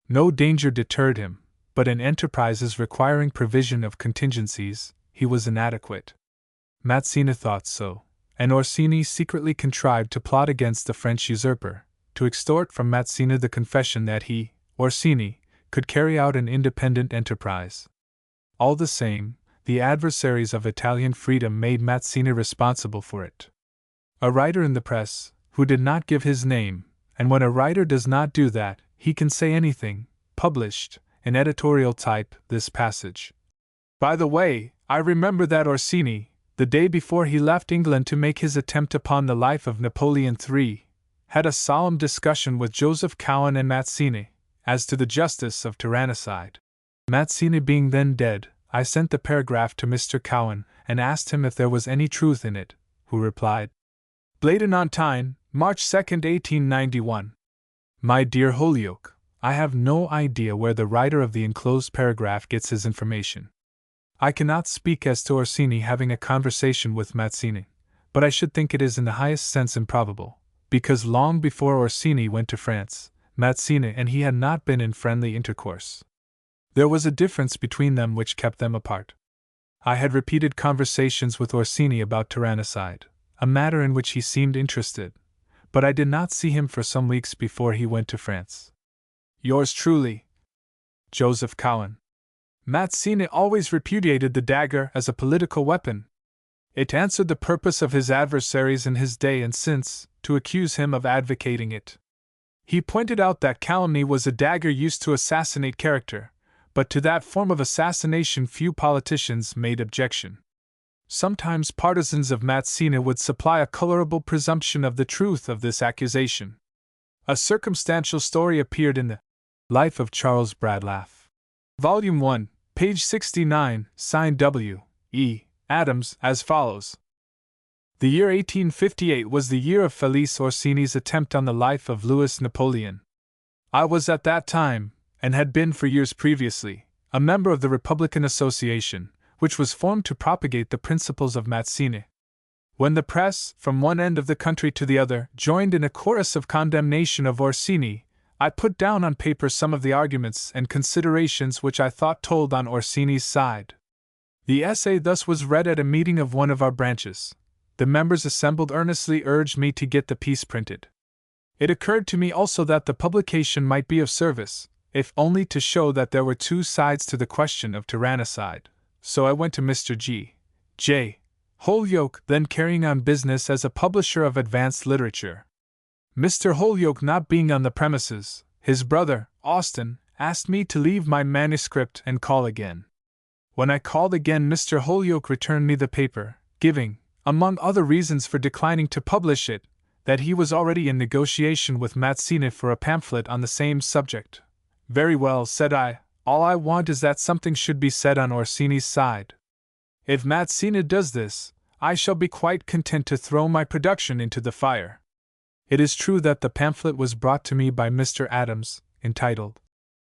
No danger deterred him, but in enterprises requiring provision of contingencies, he was inadequate. Mazzini thought so, and Orsini secretly contrived to plot against the French usurper, to extort from Mazzini the confession that he, Orsini, could carry out an independent enterprise. All the same, the adversaries of Italian freedom made Mazzini responsible for it. A writer in the press, who did not give his name, and when a writer does not do that, he can say anything, published, in editorial type, this passage. By the way, I remember that Orsini, the day before he left England to make his attempt upon the life of Napoleon III, had a solemn discussion with Joseph Cowen and Mazzini, as to the justice of tyrannicide. Mazzini being then dead, I sent the paragraph to Mr. Cowen, and asked him if there was any truth in it, who replied, Bladen-on-Tyne, March 2, 1891. My dear Holyoake, I have no idea where the writer of the enclosed paragraph gets his information. I cannot speak as to Orsini having a conversation with Mazzini, but I should think it is in the highest sense improbable, because long before Orsini went to France, Mazzini and he had not been in friendly intercourse. There was a difference between them which kept them apart. I had repeated conversations with Orsini about tyrannicide, a matter in which he seemed interested, but I did not see him for some weeks before he went to France. Yours truly, Joseph Cowen. Mazzini always repudiated the dagger as a political weapon. It answered the purpose of his adversaries in his day and since, to accuse him of advocating it. He pointed out that calumny was a dagger used to assassinate character, but to that form of assassination few politicians made objection. Sometimes partisans of Mazzini would supply a colorable presumption of the truth of this accusation. A circumstantial story appeared in the Life of Charles Bradlaugh. Volume 1, page 69, signed W. E. Adams, as follows. The year 1858 was the year of Felice Orsini's attempt on the life of Louis Napoleon. I was at that time, and had been for years previously, a member of the Republican Association, which was formed to propagate the principles of Mazzini. When the press, from one end of the country to the other, joined in a chorus of condemnation of Orsini, I put down on paper some of the arguments and considerations which I thought told on Orsini's side. The essay thus was read at a meeting of one of our branches. The members assembled earnestly urged me to get the piece printed. It occurred to me also that the publication might be of service, if only to show that there were two sides to the question of tyrannicide. So I went to Mr. J. Holyoake, then carrying on business as a publisher of advanced literature. Mr. Holyoake not being on the premises, his brother, Austin, asked me to leave my manuscript and call again. When I called again, Mr. Holyoake returned me the paper, giving, among other reasons for declining to publish it, that he was already in negotiation with Mazzini for a pamphlet on the same subject. Very well, said I, all I want is that something should be said on Orsini's side. If Mazzini does this, I shall be quite content to throw my production into the fire. It is true that the pamphlet was brought to me by Mr. Adams, entitled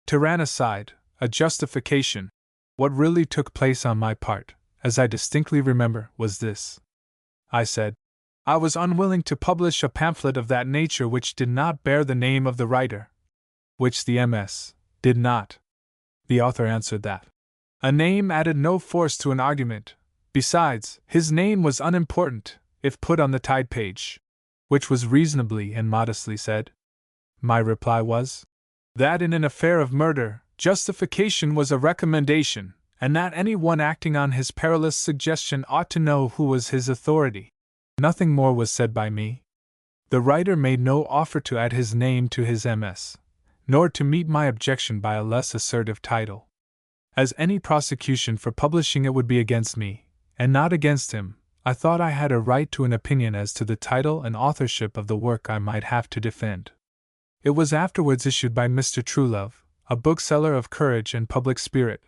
Tyrannicide, a Justification. What really took place on my part, as I distinctly remember, was this. I said, I was unwilling to publish a pamphlet of that nature which did not bear the name of the writer. Which the MS did not. The author answered that a name added no force to an argument. Besides, his name was unimportant, if put on the tide page. Which was reasonably and modestly said. My reply was, that in an affair of murder, justification was a recommendation, and that any one acting on his perilous suggestion ought to know who was his authority. Nothing more was said by me. The writer made no offer to add his name to his MS, nor to meet my objection by a less assertive title. As any prosecution for publishing it would be against me, and not against him, I thought I had a right to an opinion as to the title and authorship of the work I might have to defend. It was afterwards issued by Mr. Truelove, a bookseller of courage and public spirit,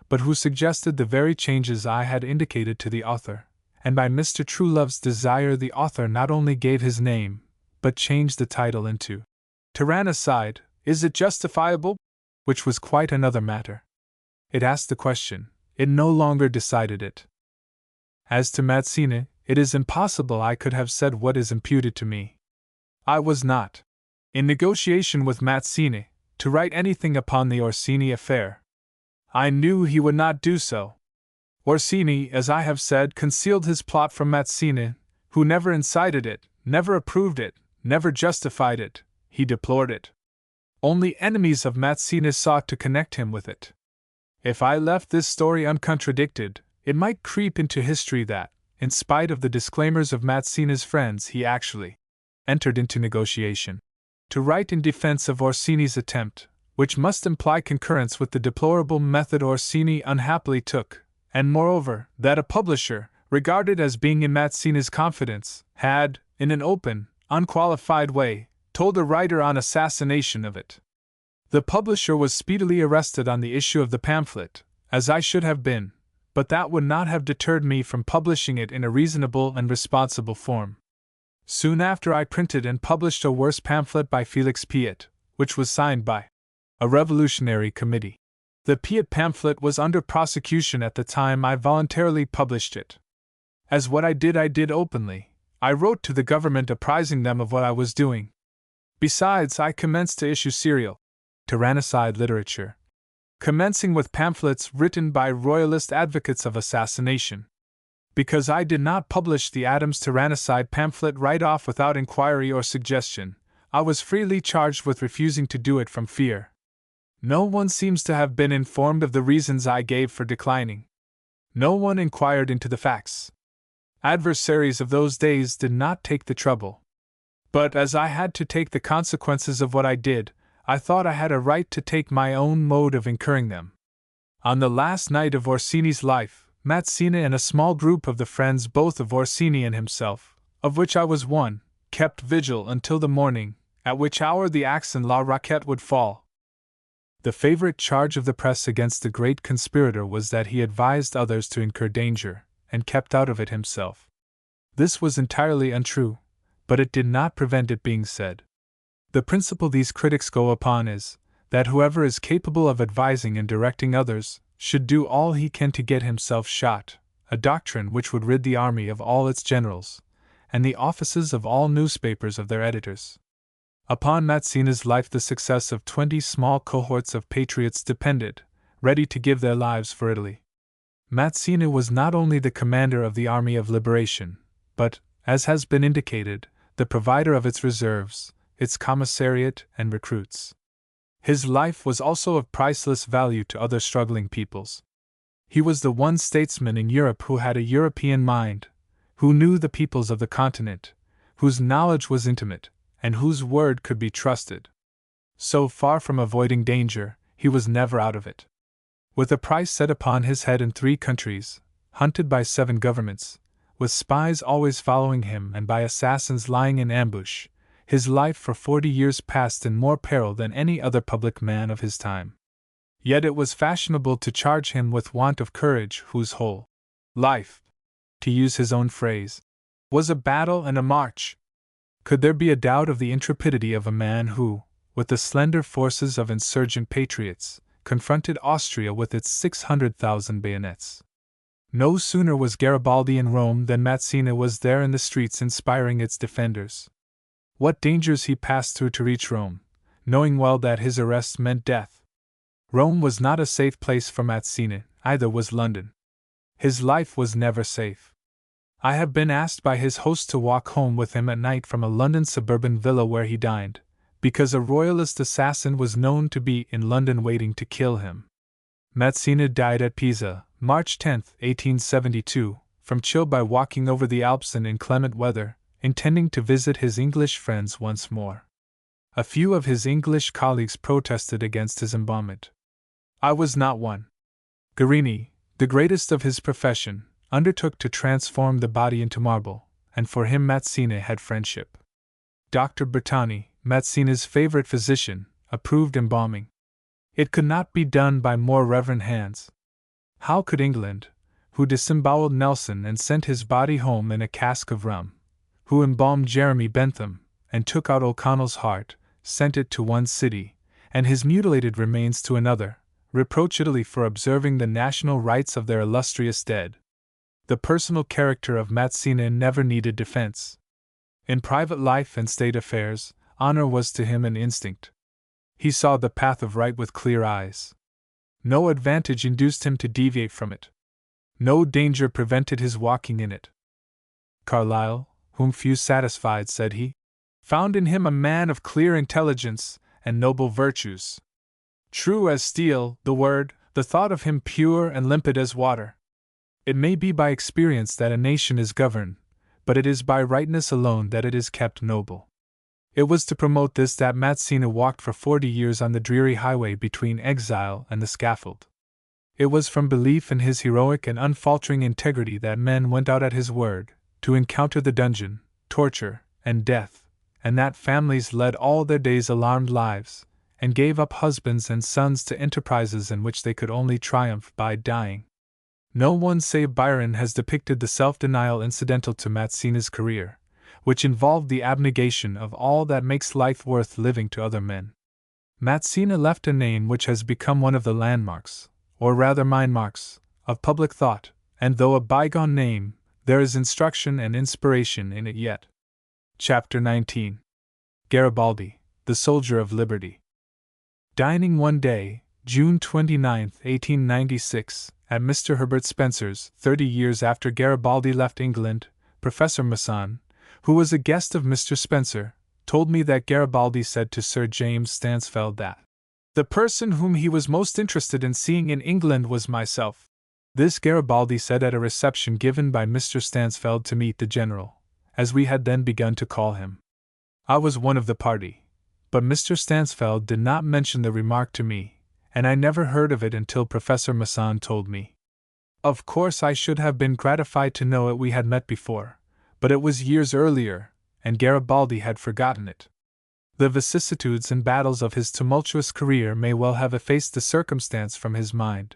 but who suggested the very changes I had indicated to the author, and by Mr. Truelove's desire the author not only gave his name, but changed the title into Tyrannicide, Is It Justifiable? Which was quite another matter. It asked the question, it no longer decided it. As to Mazzini, it is impossible I could have said what is imputed to me. I was not in negotiation with Mazzini to write anything upon the Orsini affair. I knew he would not do so. Orsini, as I have said, concealed his plot from Mazzini, who never incited it, never approved it, never justified it, he deplored it. Only enemies of Mazzini sought to connect him with it. If I left this story uncontradicted, it might creep into history that, in spite of the disclaimers of Mazzini's friends, he actually entered into negotiation to write in defense of Orsini's attempt, which must imply concurrence with the deplorable method Orsini unhappily took, and moreover, that a publisher, regarded as being in Mazzini's confidence, had, in an open, unqualified way, told a writer on assassination of it. The publisher was speedily arrested on the issue of the pamphlet, as I should have been, but that would not have deterred me from publishing it in a reasonable and responsible form. Soon after I printed and published a worse pamphlet by Felix Piat, which was signed by a revolutionary committee. The Piat pamphlet was under prosecution at the time I voluntarily published it. As what I did openly. I wrote to the government apprising them of what I was doing. Besides, I commenced to issue serial tyrannicide literature, commencing with pamphlets written by royalist advocates of assassination. Because I did not publish the Adams tyrannicide pamphlet right off without inquiry or suggestion, I was freely charged with refusing to do it from fear. No one seems to have been informed of the reasons I gave for declining. No one inquired into the facts. Adversaries of those days did not take the trouble. But as I had to take the consequences of what I did, I thought I had a right to take my own mode of incurring them. On the last night of Orsini's life, Mazzini and a small group of the friends both of Orsini and himself, of which I was one, kept vigil until the morning, at which hour the axe and La Roquette would fall. The favorite charge of the press against the great conspirator was that he advised others to incur danger, and kept out of it himself. This was entirely untrue, but it did not prevent it being said. The principle these critics go upon is, that whoever is capable of advising and directing others should do all he can to get himself shot, a doctrine which would rid the army of all its generals, and the offices of all newspapers of their editors. Upon Mazzini's life the success of 20 small cohorts of patriots depended, ready to give their lives for Italy. Mazzini was not only the commander of the Army of Liberation, but, as has been indicated, the provider of its reserves, its commissariat and recruits. His life was also of priceless value to other struggling peoples. He was the one statesman in Europe who had a European mind, who knew the peoples of the continent, whose knowledge was intimate, and whose word could be trusted. So far from avoiding danger, he was never out of it. With a price set upon his head in 3 countries, hunted by 7 governments, with spies always following him and by assassins lying in ambush, his life for 40 years passed in more peril than any other public man of his time. Yet it was fashionable to charge him with want of courage, whose whole life, to use his own phrase, was a battle and a march. Could there be a doubt of the intrepidity of a man who, with the slender forces of insurgent patriots, confronted Austria with its 600,000 bayonets? No sooner was Garibaldi in Rome than Mazzini was there in the streets inspiring its defenders. What dangers he passed through to reach Rome, knowing well that his arrest meant death. Rome was not a safe place for Mazzini, either was London. His life was never safe. I have been asked by his host to walk home with him at night from a London suburban villa where he dined, because a royalist assassin was known to be in London waiting to kill him. Mazzini died at Pisa, March 10, 1872, from chill by walking over the Alps in inclement weather, intending to visit his English friends once more. A few of his English colleagues protested against his embalmment. I was not one. Guerini, the greatest of his profession, undertook to transform the body into marble, and for him Mazzini had friendship. Dr. Bertani, Mazzini's favorite physician, approved embalming. It could not be done by more reverent hands. How could England, who disemboweled Nelson and sent his body home in a cask of rum, who embalmed Jeremy Bentham, and took out O'Connell's heart, sent it to one city, and his mutilated remains to another, reproach Italy for observing the national rights of their illustrious dead? The personal character of Mazzini never needed defense. In private life and state affairs, honor was to him an instinct. He saw the path of right with clear eyes. No advantage induced him to deviate from it. No danger prevented his walking in it. Carlyle, whom few satisfied, said he, found in him a man of clear intelligence and noble virtues. True as steel, the word, the thought of him pure and limpid as water. It may be by experience that a nation is governed, but it is by rightness alone that it is kept noble. It was to promote this that Mazzini walked for 40 years on the dreary highway between exile and the scaffold. It was from belief in his heroic and unfaltering integrity that men went out at his word, to encounter the dungeon, torture, and death, and that families led all their days alarmed lives, and gave up husbands and sons to enterprises in which they could only triumph by dying. No one save Byron has depicted the self-denial incidental to Mazzini's career, which involved the abnegation of all that makes life worth living to other men. Mazzini left a name which has become one of the landmarks, or rather mindmarks, of public thought, and though a bygone name, there is instruction and inspiration in it yet. Chapter 19. Garibaldi, the Soldier of Liberty. Dining one day, June 29, 1896, at Mr. Herbert Spencer's, 30 years after Garibaldi left England, Professor Masson, who was a guest of Mr. Spencer, told me that Garibaldi said to Sir James Stansfeld that the person whom he was most interested in seeing in England was myself. This Garibaldi said at a reception given by Mr. Stansfeld to meet the General, as we had then begun to call him. I was one of the party, but Mr. Stansfeld did not mention the remark to me, and I never heard of it until Professor Masson told me. Of course I should have been gratified to know it we had met before, but it was years earlier, and Garibaldi had forgotten it. The vicissitudes and battles of his tumultuous career may well have effaced the circumstance from his mind.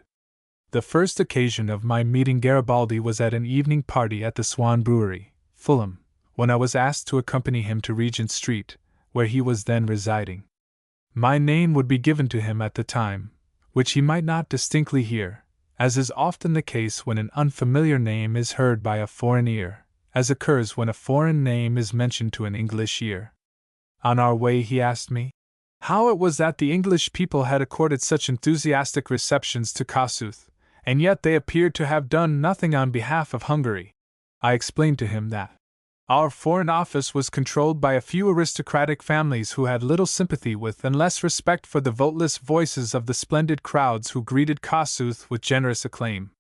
The first occasion of my meeting Garibaldi was at an evening party at the Swan Brewery, Fulham, when I was asked to accompany him to Regent Street, where he was then residing. My name would be given to him at the time, which he might not distinctly hear, as is often the case when an unfamiliar name is heard by a foreign ear, as occurs when a foreign name is mentioned to an English ear. On our way he asked me how it was that the English people had accorded such enthusiastic receptions to Kossuth, and yet they appeared to have done nothing on behalf of Hungary. I explained to him that our Foreign Office was controlled by a few aristocratic families who had little sympathy with and less respect for the voteless voices of the splendid crowds who greeted Kossuth with generous acclaim.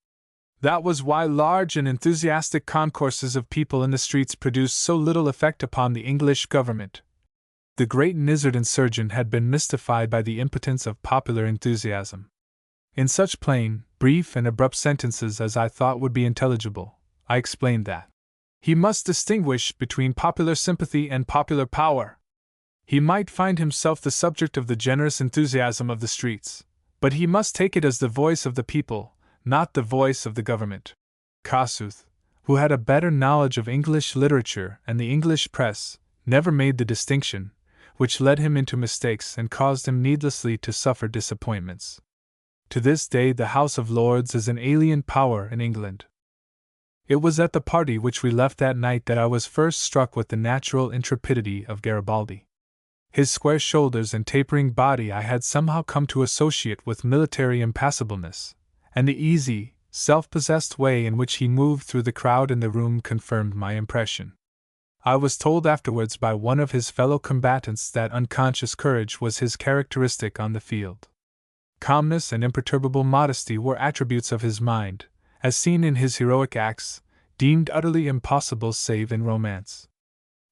That was why large and enthusiastic concourses of people in the streets produced so little effect upon the English government. The great Nizzard surgeon had been mystified by the impotence of popular enthusiasm. In such plain, brief, and abrupt sentences as I thought would be intelligible, I explained that he must distinguish between popular sympathy and popular power. He might find himself the subject of the generous enthusiasm of the streets, but he must take it as the voice of the people, not the voice of the government. Kossuth, who had a better knowledge of English literature and the English press, never made the distinction, which led him into mistakes and caused him needlessly to suffer disappointments. To this day the House of Lords is an alien power in England. It was at the party which we left that night that I was first struck with the natural intrepidity of Garibaldi. His square shoulders and tapering body I had somehow come to associate with military impassibleness, and the easy, self-possessed way in which he moved through the crowd in the room confirmed my impression. I was told afterwards by one of his fellow combatants that unconscious courage was his characteristic on the field. Calmness and imperturbable modesty were attributes of his mind, as seen in his heroic acts, deemed utterly impossible save in romance.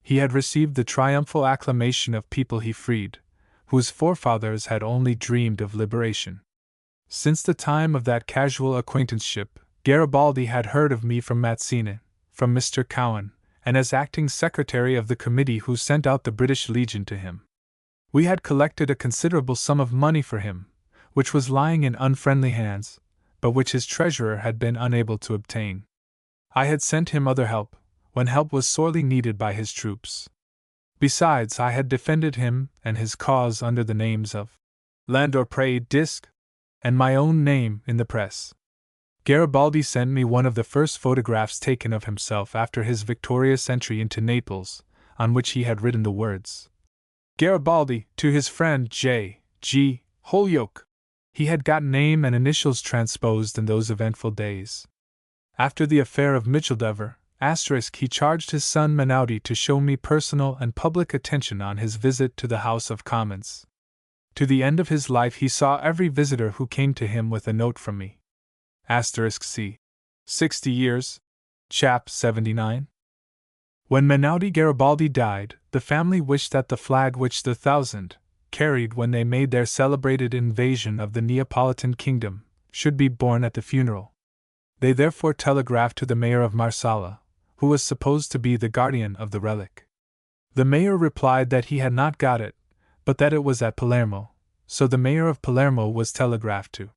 He had received the triumphal acclamation of people he freed, whose forefathers had only dreamed of liberation. Since the time of that casual acquaintanceship, Garibaldi had heard of me from Mazzini, from Mr. Cowan, and as acting secretary of the committee who sent out the British Legion to him. We had collected a considerable sum of money for him, which was lying in unfriendly hands, but which his treasurer had been unable to obtain. I had sent him other help, when help was sorely needed by his troops. Besides, I had defended him and his cause under the names of Landor Disc and my own name in the press. Garibaldi sent me one of the first photographs taken of himself after his victorious entry into Naples, on which he had written the words, "Garibaldi, to his friend J. G. Holyoake." He had got name and initials transposed in those eventful days. After the affair of Micheldever, he charged his son Menotti to show me personal and public attention on his visit to the House of Commons. To the end of his life he saw every visitor who came to him with a note from me. C. 60 years. Chap 79. When Menotti Garibaldi died, the family wished that the flag which the 1000 carried when they made their celebrated invasion of the Neapolitan kingdom should be borne at the funeral. They therefore telegraphed to the mayor of Marsala, who was supposed to be the guardian of the relic. The mayor replied that he had not got it, but that it was at Palermo, so the mayor of Palermo was telegraphed to.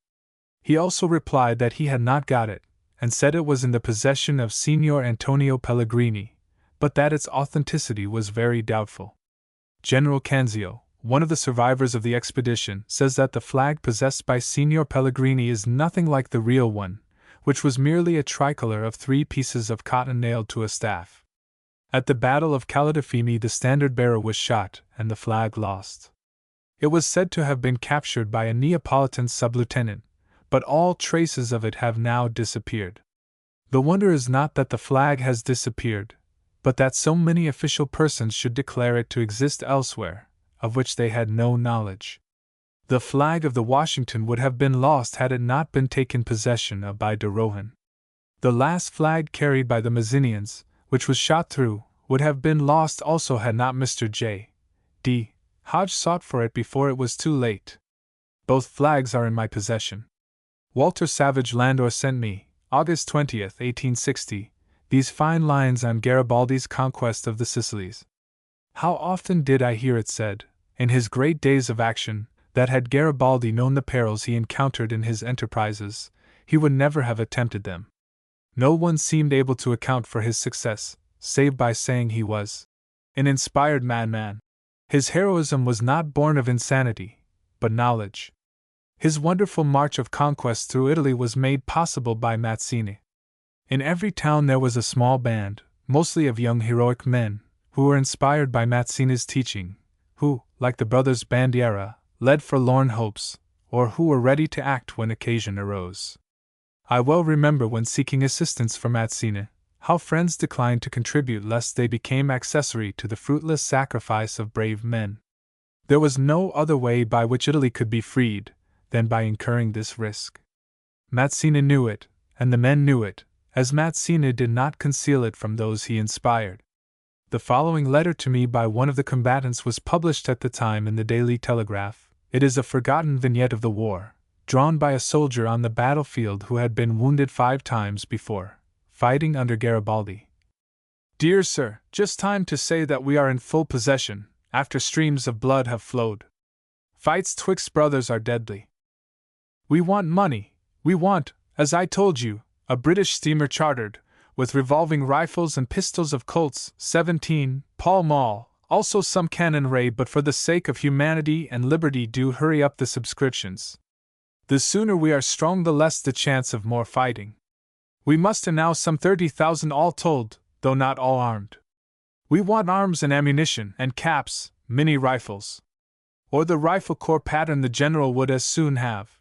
He also replied that he had not got it, and said it was in the possession of Signor Antonio Pellegrini, but that its authenticity was very doubtful. General Canzio, one of the survivors of the expedition, says that the flag possessed by Signor Pellegrini is nothing like the real one, which was merely a tricolor of 3 pieces of cotton nailed to a staff. At the Battle of Calatafimi the standard-bearer was shot and the flag lost. It was said to have been captured by a Neapolitan sub-lieutenant, but all traces of it have now disappeared. The wonder is not that the flag has disappeared, but that so many official persons should declare it to exist elsewhere, of which they had no knowledge. The flag of the Washington would have been lost had it not been taken possession of by de Rohan. The last flag carried by the Mazzinians, which was shot through, would have been lost also had not Mr. J. D. Hodge sought for it before it was too late. Both flags are in my possession. Walter Savage Landor sent me, August 20th, 1860, these fine lines on Garibaldi's conquest of the Sicilies. How often did I hear it said, in his great days of action, that had Garibaldi known the perils he encountered in his enterprises, he would never have attempted them. No one seemed able to account for his success, save by saying he was an inspired madman. His heroism was not born of insanity, but knowledge. His wonderful march of conquest through Italy was made possible by Mazzini. In every town there was a small band, mostly of young heroic men, who were inspired by Mazzini's teaching, who, like the brothers Bandiera, led forlorn hopes, or who were ready to act when occasion arose. I well remember when seeking assistance from Mazzini, how friends declined to contribute lest they became accessory to the fruitless sacrifice of brave men. There was no other way by which Italy could be freed than by incurring this risk. Mazzini knew it, and the men knew it, as Mazzini did not conceal it from those he inspired. The following letter to me by one of the combatants was published at the time in the Daily Telegraph. It is a forgotten vignette of the war, drawn by a soldier on the battlefield who had been wounded 5 times before, fighting under Garibaldi. Dear Sir, just time to say that we are in full possession, after streams of blood have flowed. Fights twixt brothers are deadly. We want money, we want, as I told you, a British steamer chartered, with revolving rifles and pistols of Colts 17, Pall Mall, also some cannon ray, but for the sake of humanity and liberty do hurry up the subscriptions. The sooner we are strong the less the chance of more fighting. We must now some 30,000 all told, though not all armed. We want arms and ammunition and caps, mini rifles. Or the rifle corps pattern the general would as soon have.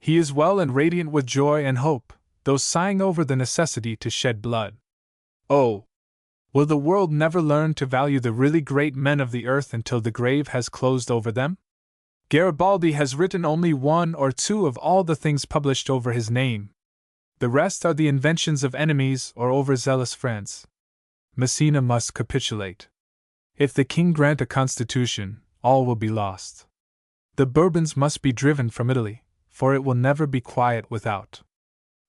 He is well and radiant with joy and hope, though sighing over the necessity to shed blood. Oh! Will the world never learn to value the really great men of the earth until the grave has closed over them? Garibaldi has written only 1 or 2 of all the things published over his name. The rest are the inventions of enemies or overzealous friends. Messina must capitulate. If the king grant a constitution, all will be lost. The Bourbons must be driven from Italy, for it will never be quiet without.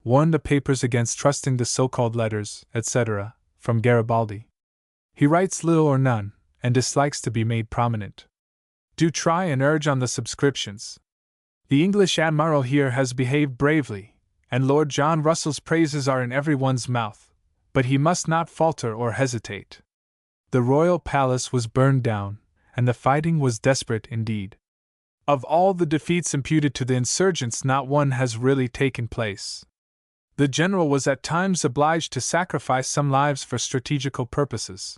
Warn the papers against trusting the so-called letters, etc., from Garibaldi. He writes little or none, and dislikes to be made prominent. Do try and urge on the subscriptions. The English admiral here has behaved bravely, and Lord John Russell's praises are in everyone's mouth, but he must not falter or hesitate. The royal palace was burned down, and the fighting was desperate indeed. Of all the defeats imputed to the insurgents, not one has really taken place. The general was at times obliged to sacrifice some lives for strategical purposes.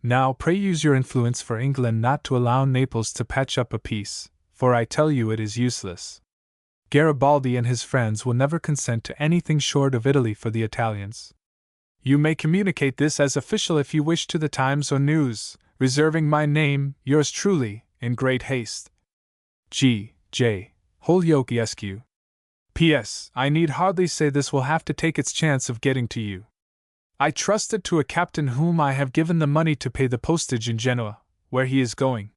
Now pray use your influence for England not to allow Naples to patch up a peace, for I tell you it is useless. Garibaldi and his friends will never consent to anything short of Italy for the Italians. You may communicate this as official if you wish to the Times or News, reserving my name, yours truly, in great haste. G. J. Holyoake Esq. P.S. I need hardly say this will have to take its chance of getting to you. I trust it to a captain whom I have given the money to pay the postage in Genoa, where he is going.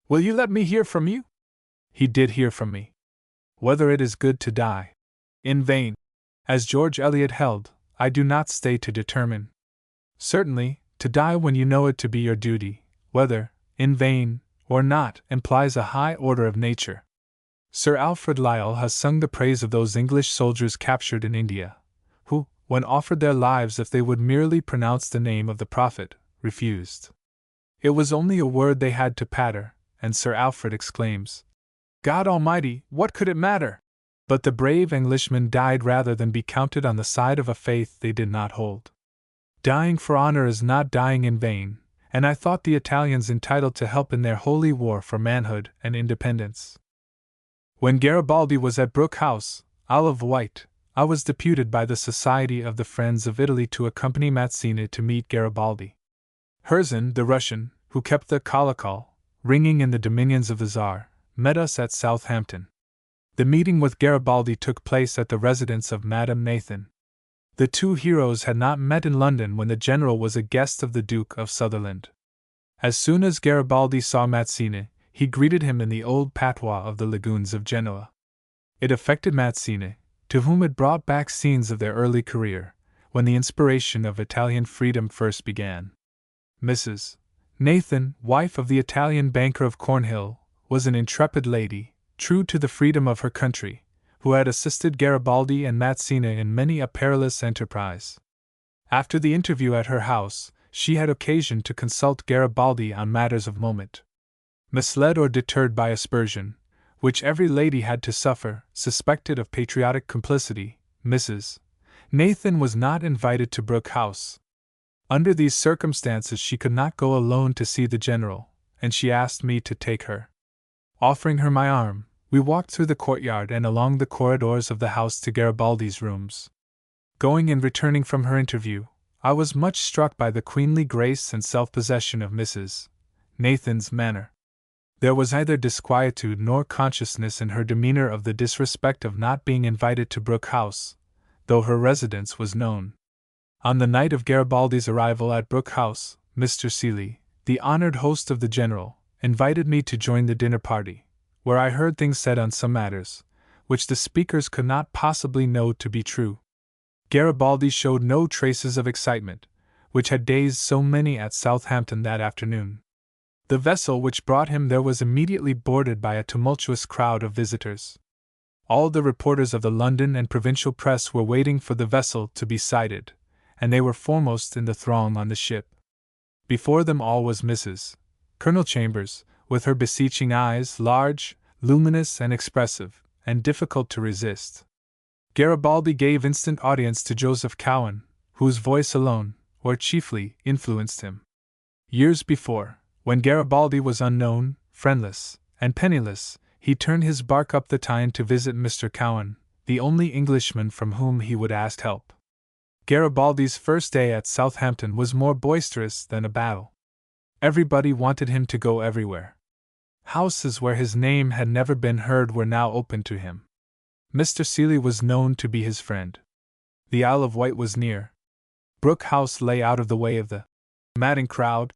Will you let me hear from you? He did hear from me. Whether it is good to die in vain, as George Eliot held, I do not stay to determine. Certainly, to die when you know it to be your duty, whether in vain or not, implies a high order of nature. Sir Alfred Lyall has sung the praise of those English soldiers captured in India, who, when offered their lives if they would merely pronounce the name of the Prophet, refused. It was only a word they had to patter, and Sir Alfred exclaims, God Almighty, what could it matter? But the brave Englishmen died rather than be counted on the side of a faith they did not hold. Dying for honor is not dying in vain, and I thought the Italians entitled to help in their holy war for manhood and independence. When Garibaldi was at Brook House, Isle of Wight, I was deputed by the Society of the Friends of Italy to accompany Mazzini to meet Garibaldi. Herzen, the Russian, who kept the Kolokol, ringing in the dominions of the Tsar, met us at Southampton. The meeting with Garibaldi took place at the residence of Madame Nathan. The two heroes had not met in London when the general was a guest of the Duke of Sutherland. As soon as Garibaldi saw Mazzini, he greeted him in the old patois of the lagoons of Genoa. It affected Mazzini, to whom it brought back scenes of their early career, when the inspiration of Italian freedom first began. Mrs. Nathan, wife of the Italian banker of Cornhill, was an intrepid lady, true to the freedom of her country, who had assisted Garibaldi and Mazzina in many a perilous enterprise. After the interview at her house, she had occasion to consult Garibaldi on matters of moment. Misled or deterred by aspersion, which every lady had to suffer, suspected of patriotic complicity, Mrs. Nathan was not invited to Brooke House. Under these circumstances she could not go alone to see the general, and she asked me to take her. Offering her my arm, we walked through the courtyard and along the corridors of the house to Garibaldi's rooms. Going and returning from her interview, I was much struck by the queenly grace and self-possession of Mrs. Nathan's manner. There was neither disquietude nor consciousness in her demeanor of the disrespect of not being invited to Brooke House, though her residence was known. On the night of Garibaldi's arrival at Brooke House, Mr. Seeley, the honored host of the general, invited me to join the dinner party, where I heard things said on some matters, which the speakers could not possibly know to be true. Garibaldi showed no traces of excitement, which had dazed so many at Southampton that afternoon. The vessel which brought him there was immediately boarded by a tumultuous crowd of visitors. All the reporters of the London and provincial press were waiting for the vessel to be sighted, and they were foremost in the throng on the ship. Before them all was Mrs. Colonel Chambers, with her beseeching eyes, large, luminous, and expressive, and difficult to resist. Garibaldi gave instant audience to Joseph Cowen, whose voice alone, or chiefly, influenced him. Years before, when Garibaldi was unknown, friendless, and penniless, he turned his bark up the Tyne to visit Mr. Cowen, the only Englishman from whom he would ask help. Garibaldi's first day at Southampton was more boisterous than a battle. Everybody wanted him to go everywhere. Houses where his name had never been heard were now open to him. Mr. Seeley was known to be his friend. The Isle of Wight was near. Brooke House lay out of the way of the madding crowd,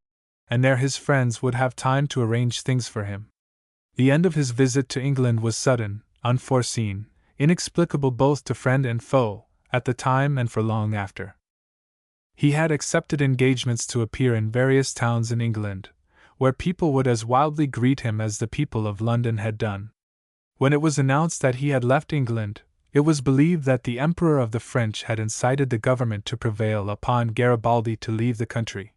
and there his friends would have time to arrange things for him. The end of his visit to England was sudden, unforeseen, inexplicable both to friend and foe, at the time and for long after. He had accepted engagements to appear in various towns in England, where people would as wildly greet him as the people of London had done. When it was announced that he had left England, it was believed that the Emperor of the French had incited the government to prevail upon Garibaldi to leave the country.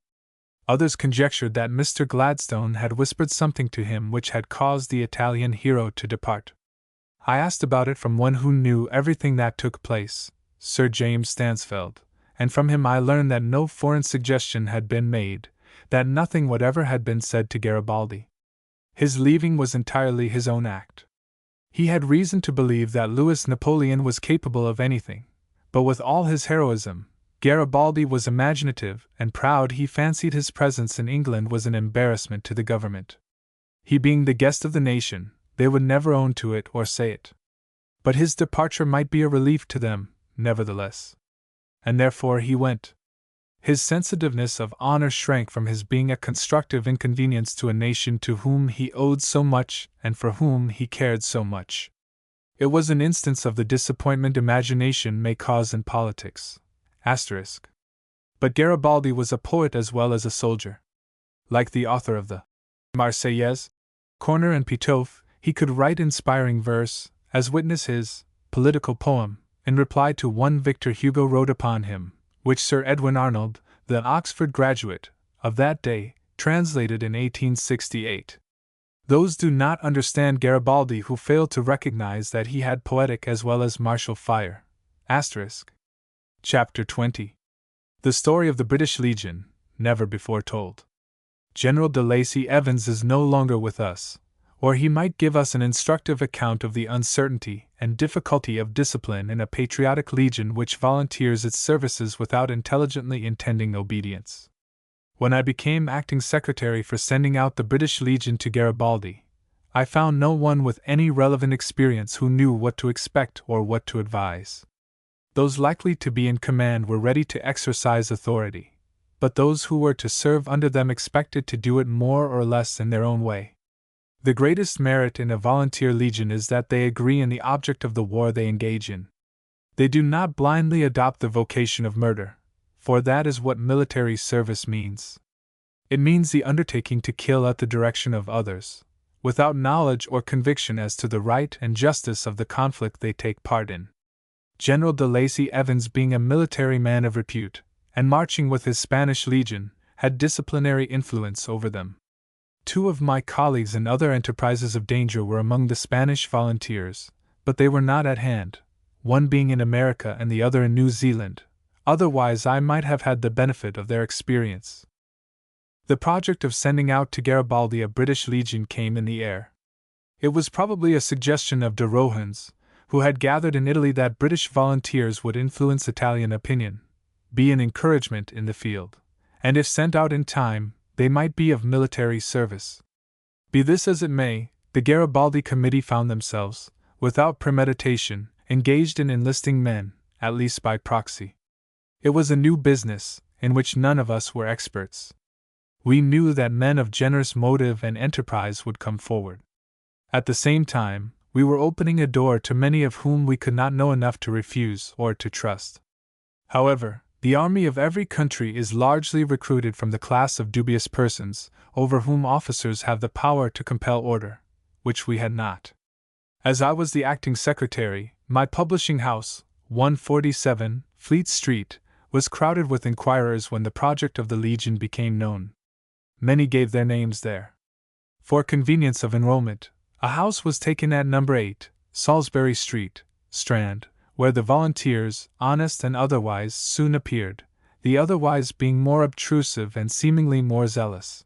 Others conjectured that Mr. Gladstone had whispered something to him which had caused the Italian hero to depart. I asked about it from one who knew everything that took place, Sir James Stansfeld, and from him I learned that no foreign suggestion had been made, that nothing whatever had been said to Garibaldi. His leaving was entirely his own act. He had reason to believe that Louis Napoleon was capable of anything, but with all his heroism, Garibaldi was imaginative and proud. He fancied his presence in England was an embarrassment to the government. He being the guest of the nation, they would never own to it or say it. But his departure might be a relief to them, nevertheless. And therefore he went. His sensitiveness of honor shrank from his being a constructive inconvenience to a nation to whom he owed so much and for whom he cared so much. It was an instance of the disappointment imagination may cause in politics. But Garibaldi was a poet as well as a soldier. Like the author of the Marseillaise, Corner and Pitouf, he could write inspiring verse, as witness his political poem, in reply to one Victor Hugo wrote upon him, which Sir Edwin Arnold, the Oxford graduate of that day, translated in 1868. Those do not understand Garibaldi who fail to recognize that he had poetic as well as martial fire. Chapter 20. The Story of the British Legion, Never Before Told. General de Lacy Evans is no longer with us, or he might give us an instructive account of the uncertainty and difficulty of discipline in a patriotic legion which volunteers its services without intelligently intending obedience. When I became acting secretary for sending out the British Legion to Garibaldi, I found no one with any relevant experience who knew what to expect or what to advise. Those likely to be in command were ready to exercise authority, but those who were to serve under them expected to do it more or less in their own way. The greatest merit in a volunteer legion is that they agree in the object of the war they engage in. They do not blindly adopt the vocation of murder, for that is what military service means. It means the undertaking to kill at the direction of others, without knowledge or conviction as to the right and justice of the conflict they take part in. General de Lacy Evans, being a military man of repute, and marching with his Spanish legion, had disciplinary influence over them. 2 of my colleagues in other enterprises of danger were among the Spanish volunteers, but they were not at hand, one being in America and the other in New Zealand. Otherwise I might have had the benefit of their experience. The project of sending out to Garibaldi a British legion came in the air. It was probably a suggestion of de Rohan's, who had gathered in Italy that British volunteers would influence Italian opinion, be an encouragement in the field, and if sent out in time, they might be of military service. Be this as it may, the Garibaldi Committee found themselves, without premeditation, engaged in enlisting men, at least by proxy. It was a new business, in which none of us were experts. We knew that men of generous motive and enterprise would come forward. At the same time, we were opening a door to many of whom we could not know enough to refuse or to trust. However, the army of every country is largely recruited from the class of dubious persons, over whom officers have the power to compel order, which we had not. As I was the acting secretary, my publishing house, 147, Fleet Street, was crowded with inquirers when the project of the Legion became known. Many gave their names there. For convenience of enrollment, a house was taken at No. 8, Salisbury Street, Strand, where the volunteers, honest and otherwise, soon appeared, the otherwise being more obtrusive and seemingly more zealous.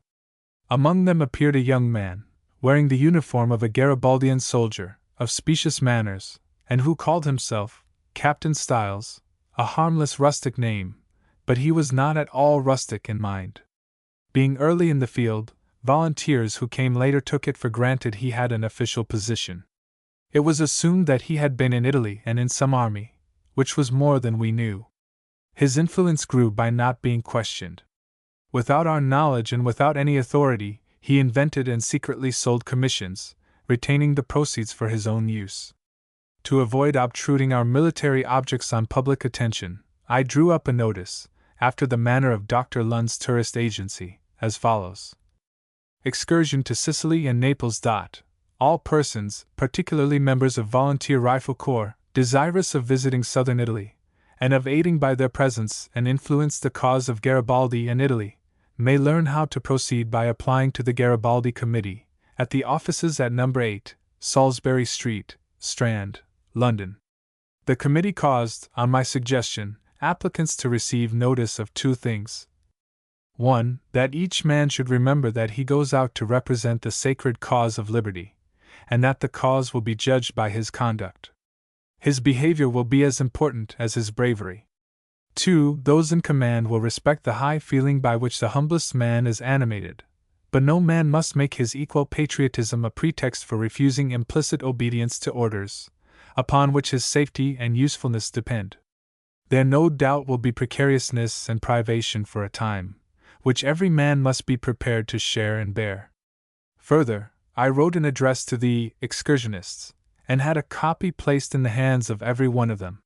Among them appeared a young man, wearing the uniform of a Garibaldian soldier, of specious manners, and who called himself Captain Styles, a harmless rustic name, but he was not at all rustic in mind. Being early in the field, volunteers who came later took it for granted he had an official position. It was assumed that he had been in Italy and in some army, which was more than we knew. His influence grew by not being questioned. Without our knowledge and without any authority, he invented and secretly sold commissions, retaining the proceeds for his own use. To avoid obtruding our military objects on public attention, I drew up a notice, after the manner of Dr. Lund's tourist agency, as follows: Excursion to Sicily and Naples. All persons, particularly members of Volunteer Rifle Corps, desirous of visiting southern Italy, and of aiding by their presence and influence the cause of Garibaldi and Italy, may learn how to proceed by applying to the Garibaldi Committee, at the offices at No. 8, Salisbury Street, Strand, London. The committee caused, on my suggestion, applicants to receive notice of 2 things. 1. That each man should remember that he goes out to represent the sacred cause of liberty, and that the cause will be judged by his conduct. His behavior will be as important as his bravery. 2. Those in command will respect the high feeling by which the humblest man is animated, but no man must make his equal patriotism a pretext for refusing implicit obedience to orders, upon which his safety and usefulness depend. There no doubt will be precariousness and privation for a time, which every man must be prepared to share and bear. Further, I wrote an address to the excursionists, and had a copy placed in the hands of every one of them.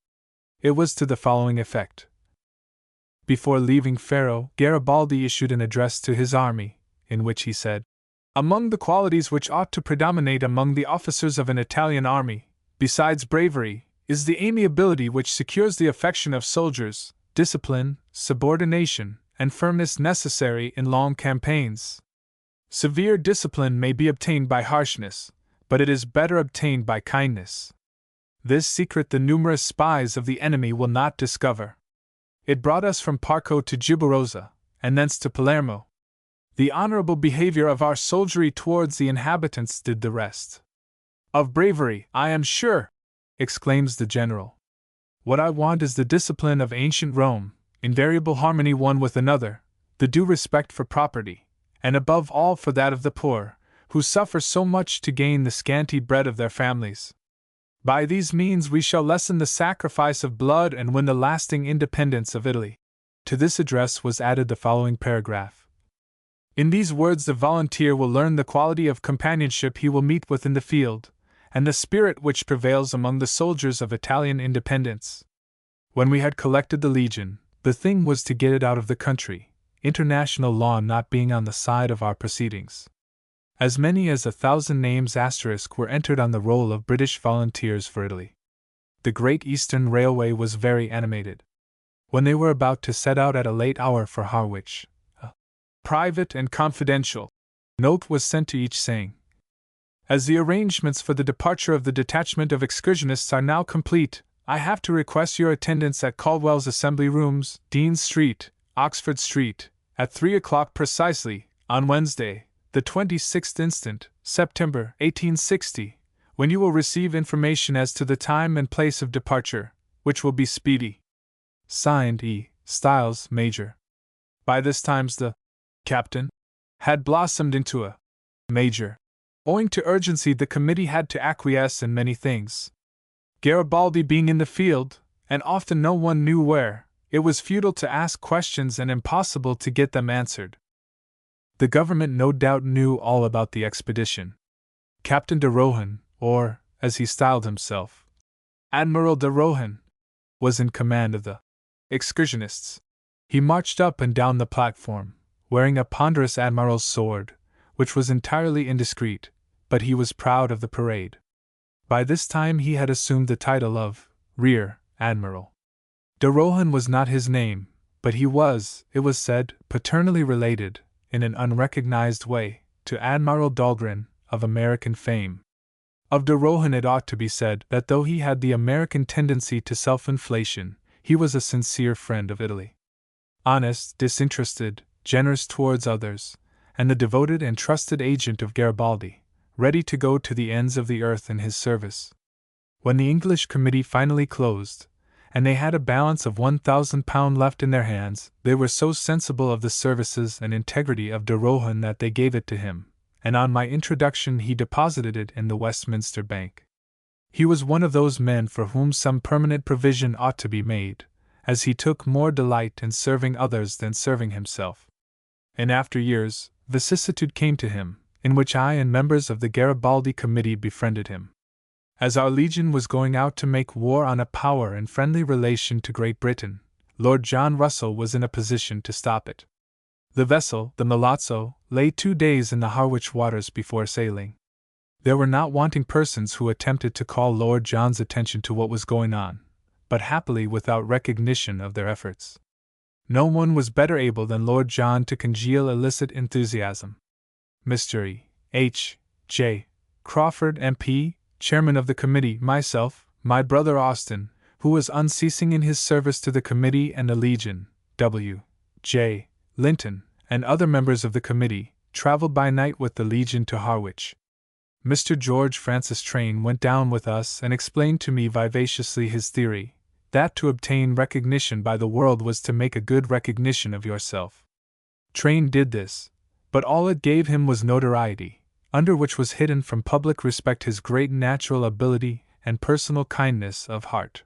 It was to the following effect. Before leaving Faro, Garibaldi issued an address to his army, in which he said, "Among the qualities which ought to predominate among the officers of an Italian army, besides bravery, is the amiability which secures the affection of soldiers, discipline, subordination, and firmness necessary in long campaigns. Severe discipline may be obtained by harshness, but it is better obtained by kindness. This secret the numerous spies of the enemy will not discover. It brought us from Parco to Gibarosa, and thence to Palermo. The honorable behavior of our soldiery towards the inhabitants did the rest. Of bravery, I am sure," exclaims the general. "What I want is the discipline of ancient Rome, invariable harmony one with another, the due respect for property, and above all for that of the poor, who suffer so much to gain the scanty bread of their families. By these means we shall lessen the sacrifice of blood and win the lasting independence of Italy." To this address was added the following paragraph. "In these words the volunteer will learn the quality of companionship he will meet with in the field, and the spirit which prevails among the soldiers of Italian independence." When we had collected the legion, the thing was to get it out of the country, international law not being on the side of our proceedings. As many as 1,000 names were entered on the roll of British volunteers for Italy. The Great Eastern Railway was very animated. When they were about to set out at a late hour for Harwich, a private and confidential note was sent to each saying, "As the arrangements for the departure of the detachment of excursionists are now complete, I have to request your attendance at Caldwell's Assembly Rooms, Dean Street, Oxford Street, at 3 o'clock precisely, on Wednesday, the 26th instant, September 1860, when you will receive information as to the time and place of departure, which will be speedy." Signed E. Styles, Major. By this time the captain had blossomed into a major. Owing to urgency, the committee had to acquiesce in many things. Garibaldi being in the field, and often no one knew where, it was futile to ask questions and impossible to get them answered. The government no doubt knew all about the expedition. Captain de Rohan, or, as he styled himself, Admiral de Rohan, was in command of the excursionists. He marched up and down the platform, wearing a ponderous admiral's sword, which was entirely indiscreet, but he was proud of the parade. By this time he had assumed the title of Rear Admiral. De Rohan was not his name, but he was, it was said, paternally related, in an unrecognized way, to Admiral Dahlgren, of American fame. Of de Rohan it ought to be said that though he had the American tendency to self-inflation, he was a sincere friend of Italy. Honest, disinterested, generous towards others, and the devoted and trusted agent of Garibaldi, ready to go to the ends of the earth in his service. When the English committee finally closed, and they had a balance of £1,000 left in their hands, they were so sensible of the services and integrity of de Rohan that they gave it to him, and on my introduction he deposited it in the Westminster Bank. He was one of those men for whom some permanent provision ought to be made, as he took more delight in serving others than serving himself. In after years, vicissitude came to him, in which I and members of the Garibaldi Committee befriended him. As our Legion was going out to make war on a power in friendly relation to Great Britain, Lord John Russell was in a position to stop it. The vessel, the Milazzo, lay 2 days in the Harwich waters before sailing. There were not wanting persons who attempted to call Lord John's attention to what was going on, but happily without recognition of their efforts. No one was better able than Lord John to congeal illicit enthusiasm. Mr. E. H. J. Crawford, MP, Chairman of the Committee, myself, my brother Austin, who was unceasing in his service to the Committee and the Legion, W. J. Linton, and other members of the Committee, traveled by night with the Legion to Harwich. Mr. George Francis Train went down with us and explained to me vivaciously his theory, that to obtain recognition by the world was to make a good recognition of yourself. Train did this, but all it gave him was notoriety, under which was hidden from public respect his great natural ability and personal kindness of heart.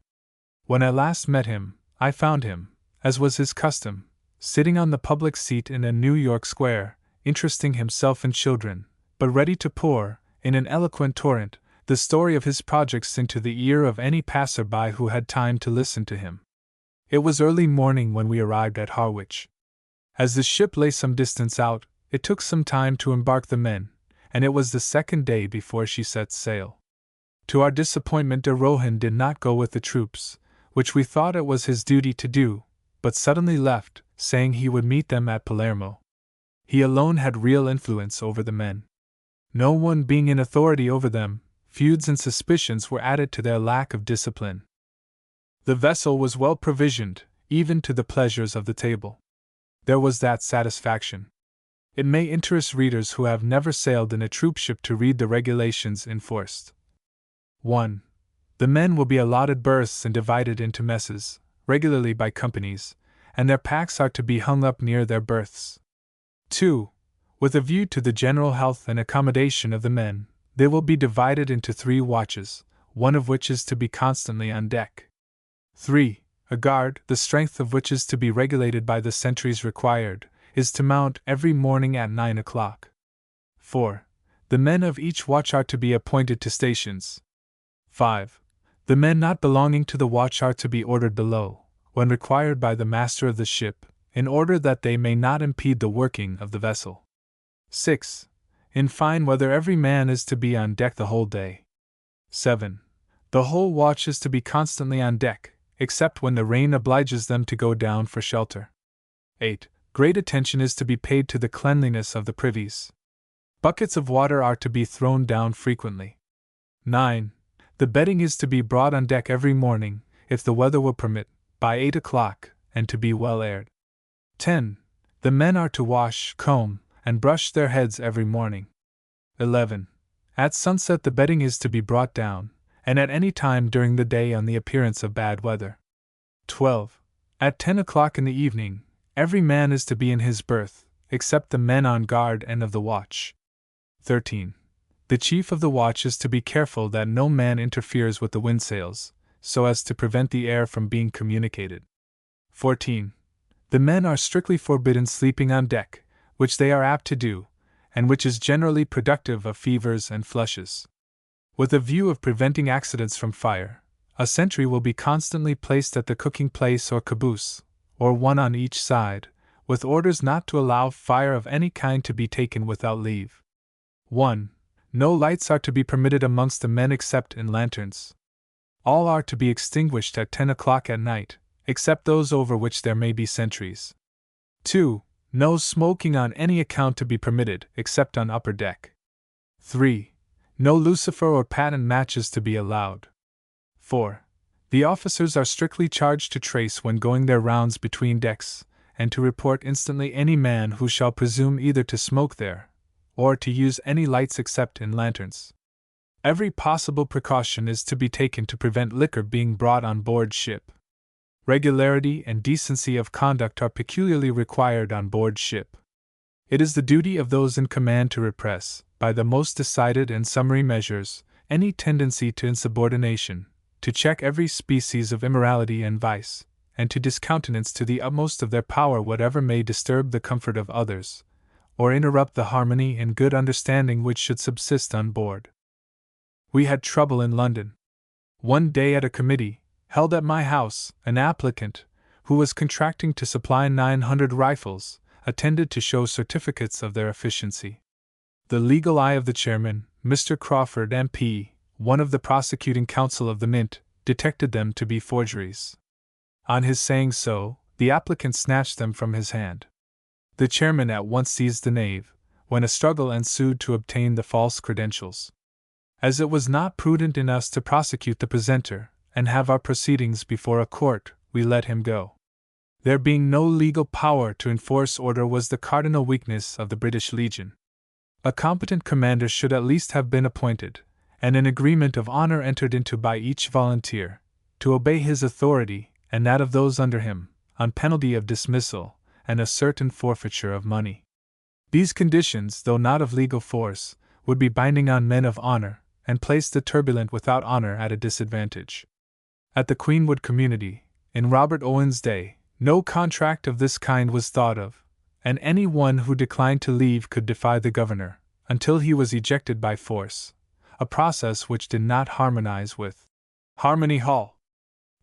When I last met him, I found him, as was his custom, sitting on the public seat in a New York square, interesting himself in children, but ready to pour, in an eloquent torrent, the story of his projects into the ear of any passer-by who had time to listen to him. It was early morning when we arrived at Harwich. As the ship lay some distance out, it took some time to embark the men, and it was the second day before she set sail. To our disappointment, de Rohan did not go with the troops, which we thought it was his duty to do, but suddenly left, saying he would meet them at Palermo. He alone had real influence over the men. No one being in authority over them, feuds and suspicions were added to their lack of discipline. The vessel was well provisioned, even to the pleasures of the table. There was that satisfaction. It may interest readers who have never sailed in a troopship to read the regulations enforced. 1. The men will be allotted berths and divided into messes, regularly by companies, and their packs are to be hung up near their berths. 2. With a view to the general health and accommodation of the men, they will be divided into 3 watches, one of which is to be constantly on deck. 3. A guard, the strength of which is to be regulated by the sentries required, is to mount every morning at 9 o'clock. 4. The men of each watch are to be appointed to stations. 5. The men not belonging to the watch are to be ordered below, when required by the master of the ship, in order that they may not impede the working of the vessel. 6. In fine weather every man is to be on deck the whole day. 7. The whole watch is to be constantly on deck, except when the rain obliges them to go down for shelter. 8. Great attention is to be paid to the cleanliness of the privies. Buckets of water are to be thrown down frequently. 9. The bedding is to be brought on deck every morning, if the weather will permit, by 8 o'clock, and to be well aired. 10. The men are to wash, comb, and brush their heads every morning. 11. At sunset the bedding is to be brought down, and at any time during the day on the appearance of bad weather. 12. At 10 o'clock in the evening, every man is to be in his berth, except the men on guard and of the watch. 13. The chief of the watch is to be careful that no man interferes with the windsails, so as to prevent the air from being communicated. 14. The men are strictly forbidden sleeping on deck, which they are apt to do, and which is generally productive of fevers and flushes. With a view of preventing accidents from fire, a sentry will be constantly placed at the cooking place or caboose, or one on each side, with orders not to allow fire of any kind to be taken without leave. 1. No lights are to be permitted amongst the men except in lanterns. All are to be extinguished at 10 o'clock at night, except those over which there may be sentries. 2. No smoking on any account to be permitted, except on upper deck. 3. No lucifer or patent matches to be allowed. 4. The officers are strictly charged to trace when going their rounds between decks, and to report instantly any man who shall presume either to smoke there, or to use any lights except in lanterns. Every possible precaution is to be taken to prevent liquor being brought on board ship. Regularity and decency of conduct are peculiarly required on board ship. It is the duty of those in command to repress, by the most decided and summary measures, any tendency to insubordination, to check every species of immorality and vice, and to discountenance to the utmost of their power whatever may disturb the comfort of others, or interrupt the harmony and good understanding which should subsist on board. We had trouble in London. One day at a committee, held at my house, an applicant, who was contracting to supply 900 rifles, attended to show certificates of their efficiency. The legal eye of the chairman, Mr. Crawford MP., one of the prosecuting counsel of the Mint, detected them to be forgeries. On his saying so, the applicant snatched them from his hand. The chairman at once seized the knave, when a struggle ensued to obtain the false credentials. As it was not prudent in us to prosecute the presenter, and have our proceedings before a court, we let him go. There being no legal power to enforce order was the cardinal weakness of the British Legion. A competent commander should at least have been appointed, and an agreement of honor entered into by each volunteer, to obey his authority and that of those under him, on penalty of dismissal and a certain forfeiture of money. These conditions, though not of legal force, would be binding on men of honor, and place the turbulent without honor at a disadvantage. At the Queenwood community, in Robert Owen's day, no contract of this kind was thought of, and any one who declined to leave could defy the governor, until he was ejected by force, a process which did not harmonize with Harmony Hall.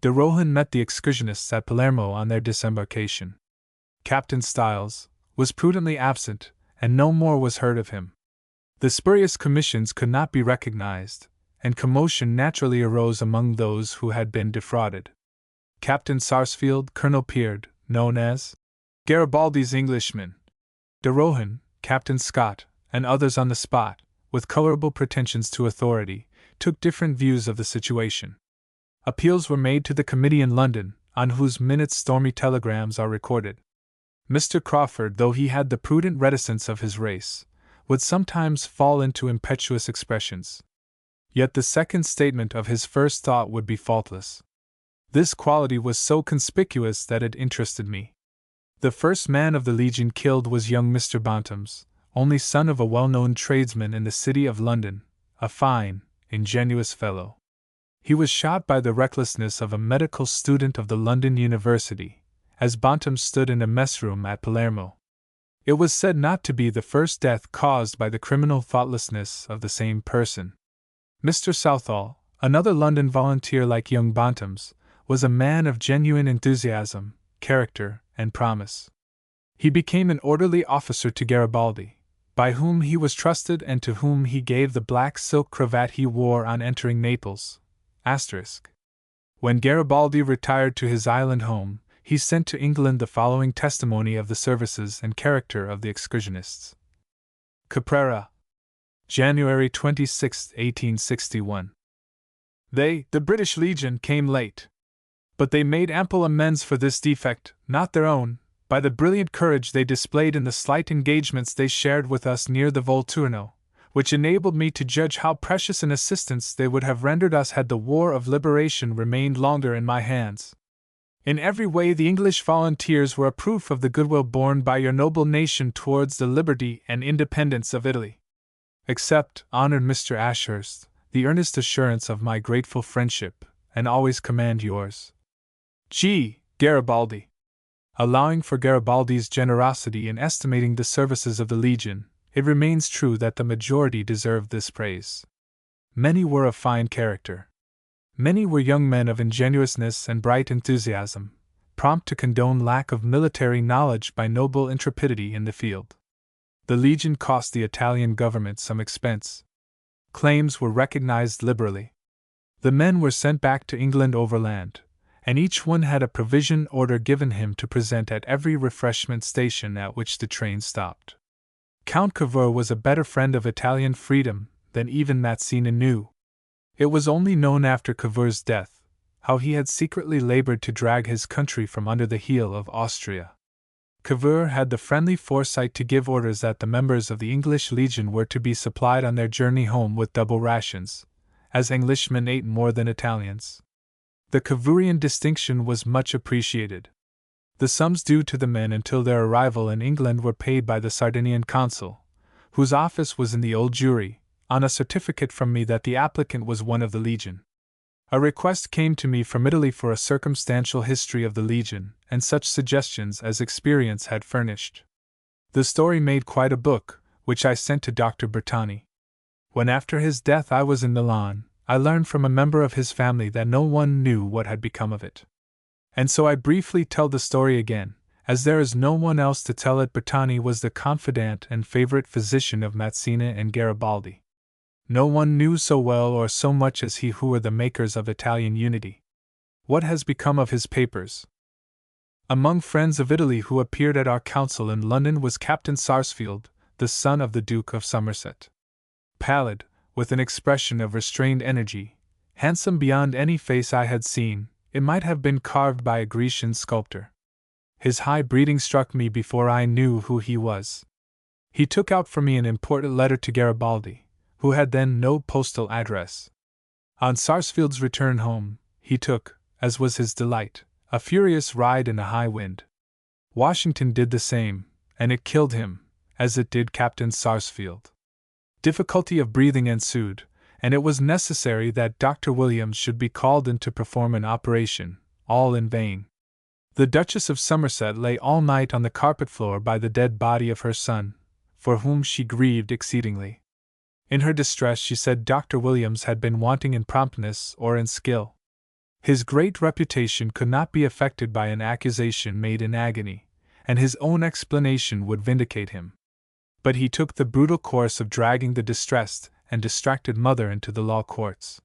De Rohan met the excursionists at Palermo on their disembarkation. Captain Styles was prudently absent, and no more was heard of him. The spurious commissions could not be recognized, and commotion naturally arose among those who had been defrauded. Captain Sarsfield, Colonel Peard, known as Garibaldi's Englishman, De Rohan, Captain Scott, and others on the spot, with colorable pretensions to authority, took different views of the situation. Appeals were made to the committee in London, on whose minutes stormy telegrams are recorded. Mr. Crawford, though he had the prudent reticence of his race, would sometimes fall into impetuous expressions. Yet the second statement of his first thought would be faultless. This quality was so conspicuous that it interested me. The first man of the Legion killed was young Mr. Bantams, only son of a well-known tradesman in the city of London, a fine, ingenuous fellow. He was shot by the recklessness of a medical student of the London University, as Bantams stood in a mess-room at Palermo. It was said not to be the first death caused by the criminal thoughtlessness of the same person. Mr. Southall, another London volunteer like young Bantams, was a man of genuine enthusiasm, character, and promise. He became an orderly officer to Garibaldi, by whom he was trusted and to whom he gave the black silk cravat he wore on entering Naples. When Garibaldi retired to his island home, he sent to England the following testimony of the services and character of the excursionists. Caprera, January 26, 1861. They, the British Legion, came late. But they made ample amends for this defect, not their own, by the brilliant courage they displayed in the slight engagements they shared with us near the Volturno, which enabled me to judge how precious an assistance they would have rendered us had the war of liberation remained longer in my hands. In every way the English volunteers were a proof of the goodwill borne by your noble nation towards the liberty and independence of Italy. Accept, honored Mr. Ashurst, the earnest assurance of my grateful friendship, and always command yours. G. Garibaldi. Allowing for Garibaldi's generosity in estimating the services of the Legion, it remains true that the majority deserved this praise. Many were of fine character. Many were young men of ingenuousness and bright enthusiasm, prompt to condone lack of military knowledge by noble intrepidity in the field. The Legion cost the Italian government some expense. Claims were recognized liberally. The men were sent back to England overland, and each one had a provision order given him to present at every refreshment station at which the train stopped. Count Cavour was a better friend of Italian freedom than even Mazzini knew. It was only known after Cavour's death how he had secretly labored to drag his country from under the heel of Austria. Cavour had the friendly foresight to give orders that the members of the English Legion were to be supplied on their journey home with double rations, as Englishmen ate more than Italians. The Cavourian distinction was much appreciated. The sums due to the men until their arrival in England were paid by the Sardinian consul, whose office was in the Old Jewry, on a certificate from me that the applicant was one of the Legion. A request came to me from Italy for a circumstantial history of the Legion, and such suggestions as experience had furnished. The story made quite a book, which I sent to Dr. Bertani. When after his death I was in Milan, I learned from a member of his family that no one knew what had become of it. And so I briefly tell the story again, as there is no one else to tell it. Bertani was the confidant and favorite physician of Mazzini and Garibaldi. No one knew so well or so much as he who were the makers of Italian unity. What has become of his papers? Among friends of Italy who appeared at our council in London was Captain Sarsfield, the son of the Duke of Somerset. Pallid, with an expression of restrained energy, handsome beyond any face I had seen, it might have been carved by a Grecian sculptor. His high breeding struck me before I knew who he was. He took out for me an important letter to Garibaldi, who had then no postal address. On Sarsfield's return home, he took, as was his delight, a furious ride in a high wind. Washington did the same, and it killed him, as it did Captain Sarsfield. Difficulty of breathing ensued, and it was necessary that Dr. Williams should be called in to perform an operation, all in vain. The Duchess of Somerset lay all night on the carpet floor by the dead body of her son, for whom she grieved exceedingly. In her distress she said Dr. Williams had been wanting in promptness or in skill. His great reputation could not be affected by an accusation made in agony, and his own explanation would vindicate him. But he took the brutal course of dragging the distressed and distracted mother into the law courts.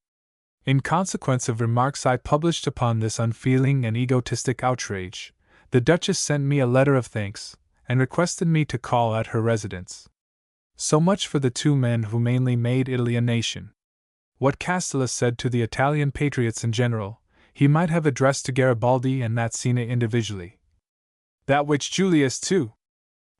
In consequence of remarks I published upon this unfeeling and egotistic outrage, the Duchess sent me a letter of thanks, and requested me to call at her residence. So much for the two men who mainly made Italy a nation. What Castella said to the Italian patriots in general, he might have addressed to Garibaldi and Mazzini individually. That which Julius, too,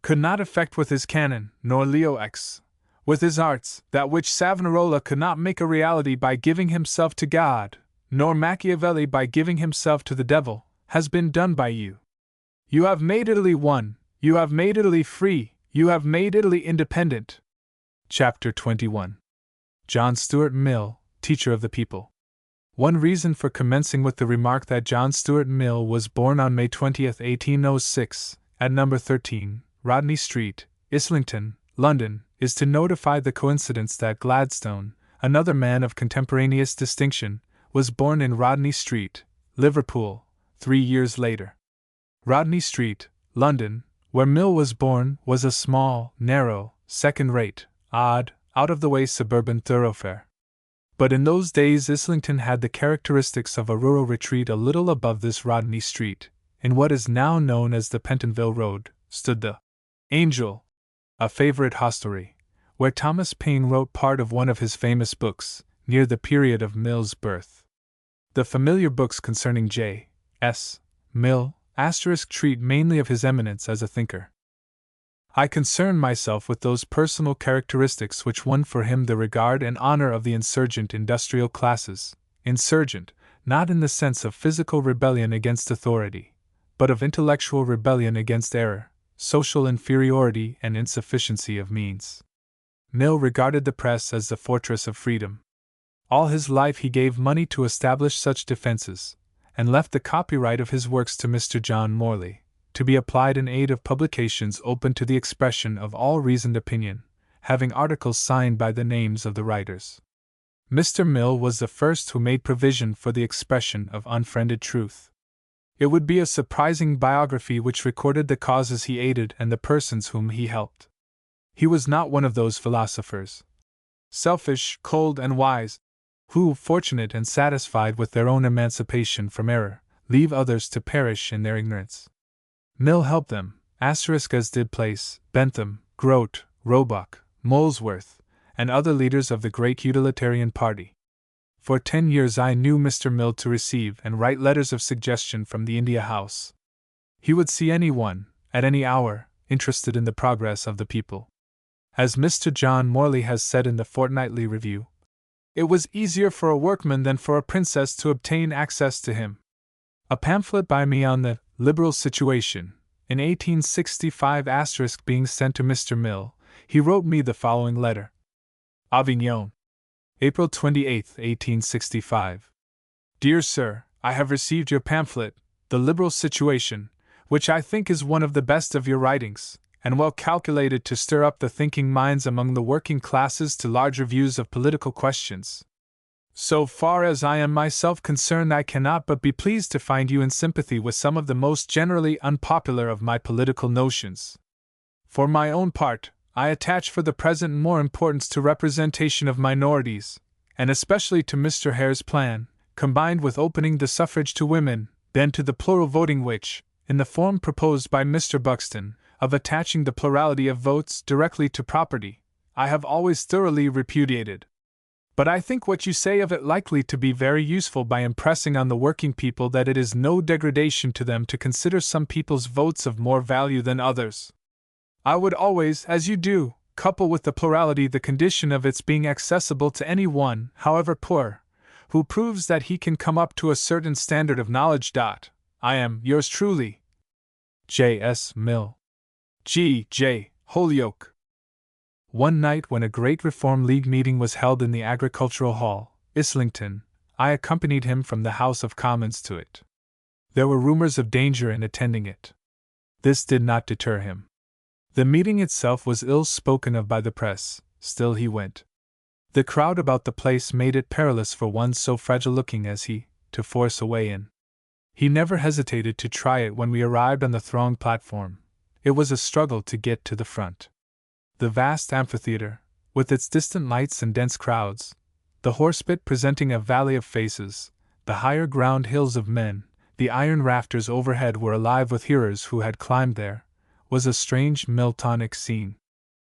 could not effect with his cannon, nor Leo X, with his arts, that which Savonarola could not make a reality by giving himself to God, nor Machiavelli by giving himself to the devil, has been done by you. You have made Italy one, you have made Italy free, you have made Italy independent. Chapter 21. John Stuart Mill, Teacher of the People. One reason for commencing with the remark that John Stuart Mill was born on May 20, 1806, at number 13, Rodney Street, Islington, London, is to notify the coincidence that Gladstone, another man of contemporaneous distinction, was born in Rodney Street, Liverpool, 3 years later. Rodney Street, London, Where Mill was born was a small, narrow, second-rate, odd, out-of-the-way suburban thoroughfare. But in those days Islington had the characteristics of a rural retreat. A little above this Rodney Street, in what is now known as the Pentonville Road, stood the Angel, a favorite hostelry, where Thomas Paine wrote part of one of his famous books, near the period of Mill's birth. The familiar books concerning J.S. Mill treat mainly of his eminence as a thinker. I concern myself with those personal characteristics which won for him the regard and honor of the insurgent industrial classes, insurgent, not in the sense of physical rebellion against authority, but of intellectual rebellion against error, social inferiority, and insufficiency of means. Mill regarded the press as the fortress of freedom. All his life he gave money to establish such defenses, and left the copyright of his works to Mr. John Morley, to be applied in aid of publications open to the expression of all reasoned opinion, having articles signed by the names of the writers. Mr. Mill was the first who made provision for the expression of unfriended truth. It would be a surprising biography which recorded the causes he aided and the persons whom he helped. He was not one of those philosophers, selfish, cold, and wise, who, fortunate and satisfied with their own emancipation from error, leave others to perish in their ignorance. Mill helped them, as did Place, Bentham, Grote, Roebuck, Molesworth, and other leaders of the great utilitarian party. For 10 years I knew Mr. Mill to receive and write letters of suggestion from the India House. He would see anyone, at any hour, interested in the progress of the people. As Mr. John Morley has said in the Fortnightly Review, it was easier for a workman than for a princess to obtain access to him. A pamphlet by me on the liberal situation, in 1865 being sent to Mr. Mill, he wrote me the following letter. Avignon, April 28, 1865. Dear Sir, I have received your pamphlet, The Liberal Situation, which I think is one of the best of your writings, and well calculated to stir up the thinking minds among the working classes to larger views of political questions. So far as I am myself concerned, I cannot but be pleased to find you in sympathy with some of the most generally unpopular of my political notions. For my own part, I attach for the present more importance to representation of minorities, and especially to Mr. Hare's plan, combined with opening the suffrage to women, than to the plural voting which, in the form proposed by Mr. Buxton, of attaching the plurality of votes directly to property, I have always thoroughly repudiated. But I think what you say of it likely to be very useful by impressing on the working people that it is no degradation to them to consider some people's votes of more value than others. I would always, as you do, couple with the plurality the condition of its being accessible to any one, however poor, who proves that he can come up to a certain standard of knowledge. I am, yours truly, J.S. Mill. G.J. Holyoake. One night when a great Reform League meeting was held in the Agricultural Hall, Islington, I accompanied him from the House of Commons to it. There were rumors of danger in attending it. This did not deter him. The meeting itself was ill spoken of by the press, still he went. The crowd about the place made it perilous for one so fragile-looking as he, to force a way in. He never hesitated to try it when we arrived on the thronged platform. It was a struggle to get to the front. The vast amphitheater, with its distant lights and dense crowds, the horse-pit presenting a valley of faces, the higher ground hills of men, the iron rafters overhead were alive with hearers who had climbed there, was a strange Miltonic scene.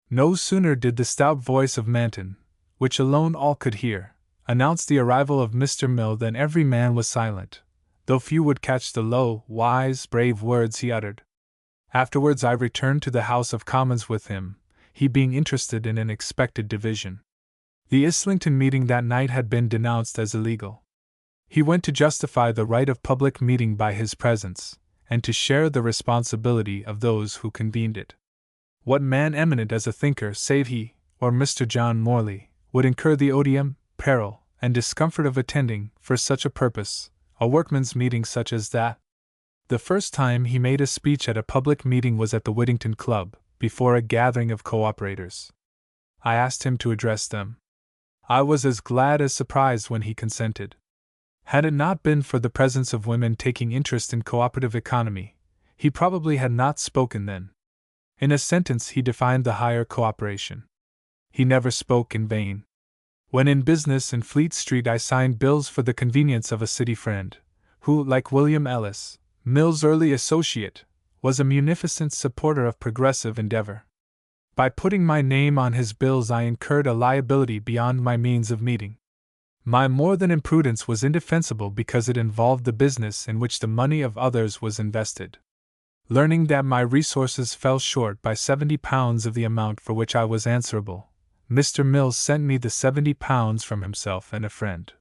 No sooner did the stout voice of Manton, which alone all could hear, announce the arrival of Mr. Mill than every man was silent, though few would catch the low, wise, brave words he uttered. Afterwards I returned to the House of Commons with him, he being interested in an expected division. The Islington meeting that night had been denounced as illegal. He went to justify the right of public meeting by his presence, and to share the responsibility of those who convened it. What man eminent as a thinker save he, or Mr. John Morley, would incur the odium, peril, and discomfort of attending, for such a purpose, a workmen's meeting such as that? The first time he made a speech at a public meeting was at the Whittington Club, before a gathering of co-operators. I asked him to address them. I was as glad as surprised when he consented. Had it not been for the presence of women taking interest in cooperative economy, he probably had not spoken then. In a sentence he defined the higher cooperation. He never spoke in vain. When in business in Fleet Street I signed bills for the convenience of a city friend, who, like William Ellis, Mill's early associate, was a munificent supporter of progressive endeavor. By putting my name on his bills I incurred a liability beyond my means of meeting. My more than imprudence was indefensible because it involved the business in which the money of others was invested. Learning that my resources fell short by £70 of the amount for which I was answerable, Mr. Mills sent me the £70 from himself and a friend.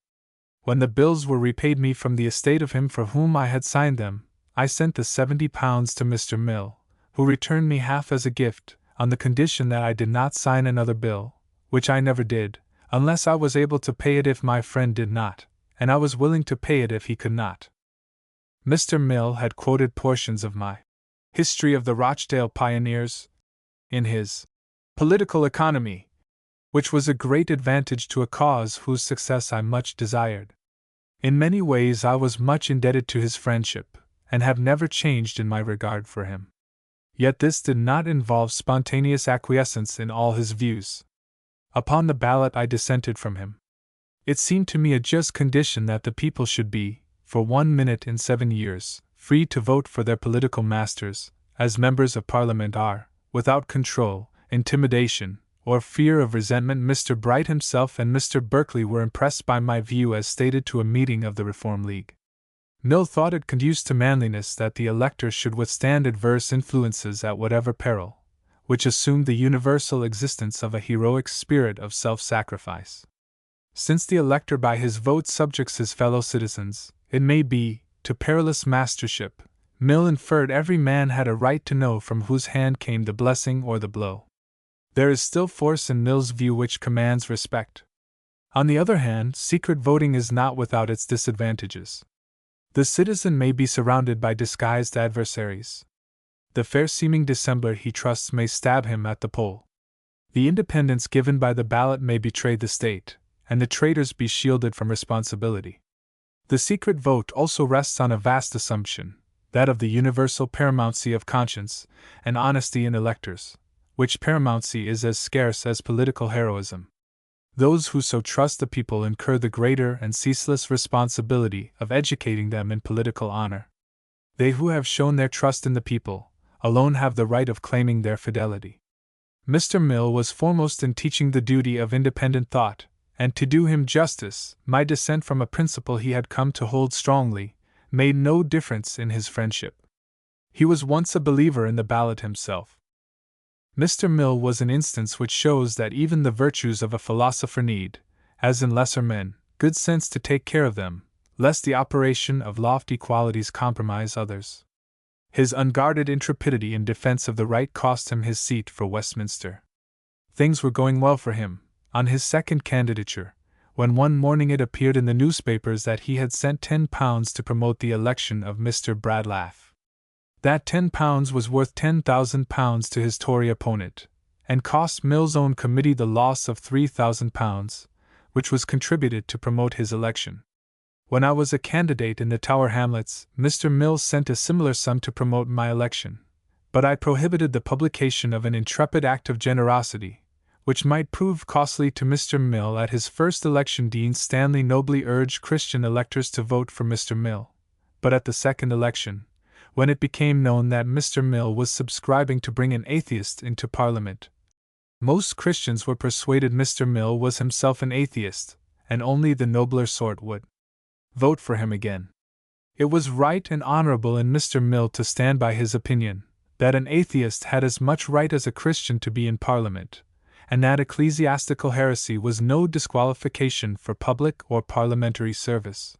When the bills were repaid me from the estate of him for whom I had signed them, I sent the £70 to Mr. Mill, who returned me half as a gift, on the condition that I did not sign another bill, which I never did, unless I was able to pay it if my friend did not, and I was willing to pay it if he could not. Mr. Mill had quoted portions of my History of the Rochdale Pioneers in his Political Economy, which was a great advantage to a cause whose success I much desired. In many ways I was much indebted to his friendship, and have never changed in my regard for him. Yet this did not involve spontaneous acquiescence in all his views. Upon the ballot I dissented from him. It seemed to me a just condition that the people should be, for 1 minute in 7 years, free to vote for their political masters, as members of Parliament are, without control, intimidation, or fear of resentment. Mr. Bright himself and Mr. Berkeley were impressed by my view as stated to a meeting of the Reform League. Mill thought it conduced to manliness that the elector should withstand adverse influences at whatever peril, which assumed the universal existence of a heroic spirit of self-sacrifice. Since the elector by his vote subjects his fellow citizens, it may be, to perilous mastership, Mill inferred every man had a right to know from whose hand came the blessing or the blow. There is still force in Mill's view which commands respect. On the other hand, secret voting is not without its disadvantages. The citizen may be surrounded by disguised adversaries. The fair-seeming dissembler he trusts may stab him at the poll. The independence given by the ballot may betray the state, and the traitors be shielded from responsibility. The secret vote also rests on a vast assumption, that of the universal paramountcy of conscience and honesty in electors, which paramountcy is as scarce as political heroism. Those who so trust the people incur the greater and ceaseless responsibility of educating them in political honor. They who have shown their trust in the people alone have the right of claiming their fidelity. Mr. Mill was foremost in teaching the duty of independent thought, and to do him justice, my dissent from a principle he had come to hold strongly made no difference in his friendship. He was once a believer in the ballot himself. Mr. Mill was an instance which shows that even the virtues of a philosopher need, as in lesser men, good sense to take care of them, lest the operation of lofty qualities compromise others. His unguarded intrepidity in defense of the right cost him his seat for Westminster. Things were going well for him, on his second candidature, when one morning it appeared in the newspapers that he had sent £10 to promote the election of Mr. Bradlaugh. That £10 was worth £10,000 to his Tory opponent, and cost Mill's own committee the loss of £3,000, which was contributed to promote his election. When I was a candidate in the Tower Hamlets, Mr. Mill sent a similar sum to promote my election, but I prohibited the publication of an intrepid act of generosity, which might prove costly to Mr. Mill. At his first election Dean Stanley nobly urged Christian electors to vote for Mr. Mill, but at the second election, when it became known that Mr. Mill was subscribing to bring an atheist into Parliament, most Christians were persuaded Mr. Mill was himself an atheist, and only the nobler sort would vote for him again. It was right and honorable in Mr. Mill to stand by his opinion, that an atheist had as much right as a Christian to be in Parliament, and that ecclesiastical heresy was no disqualification for public or parliamentary service.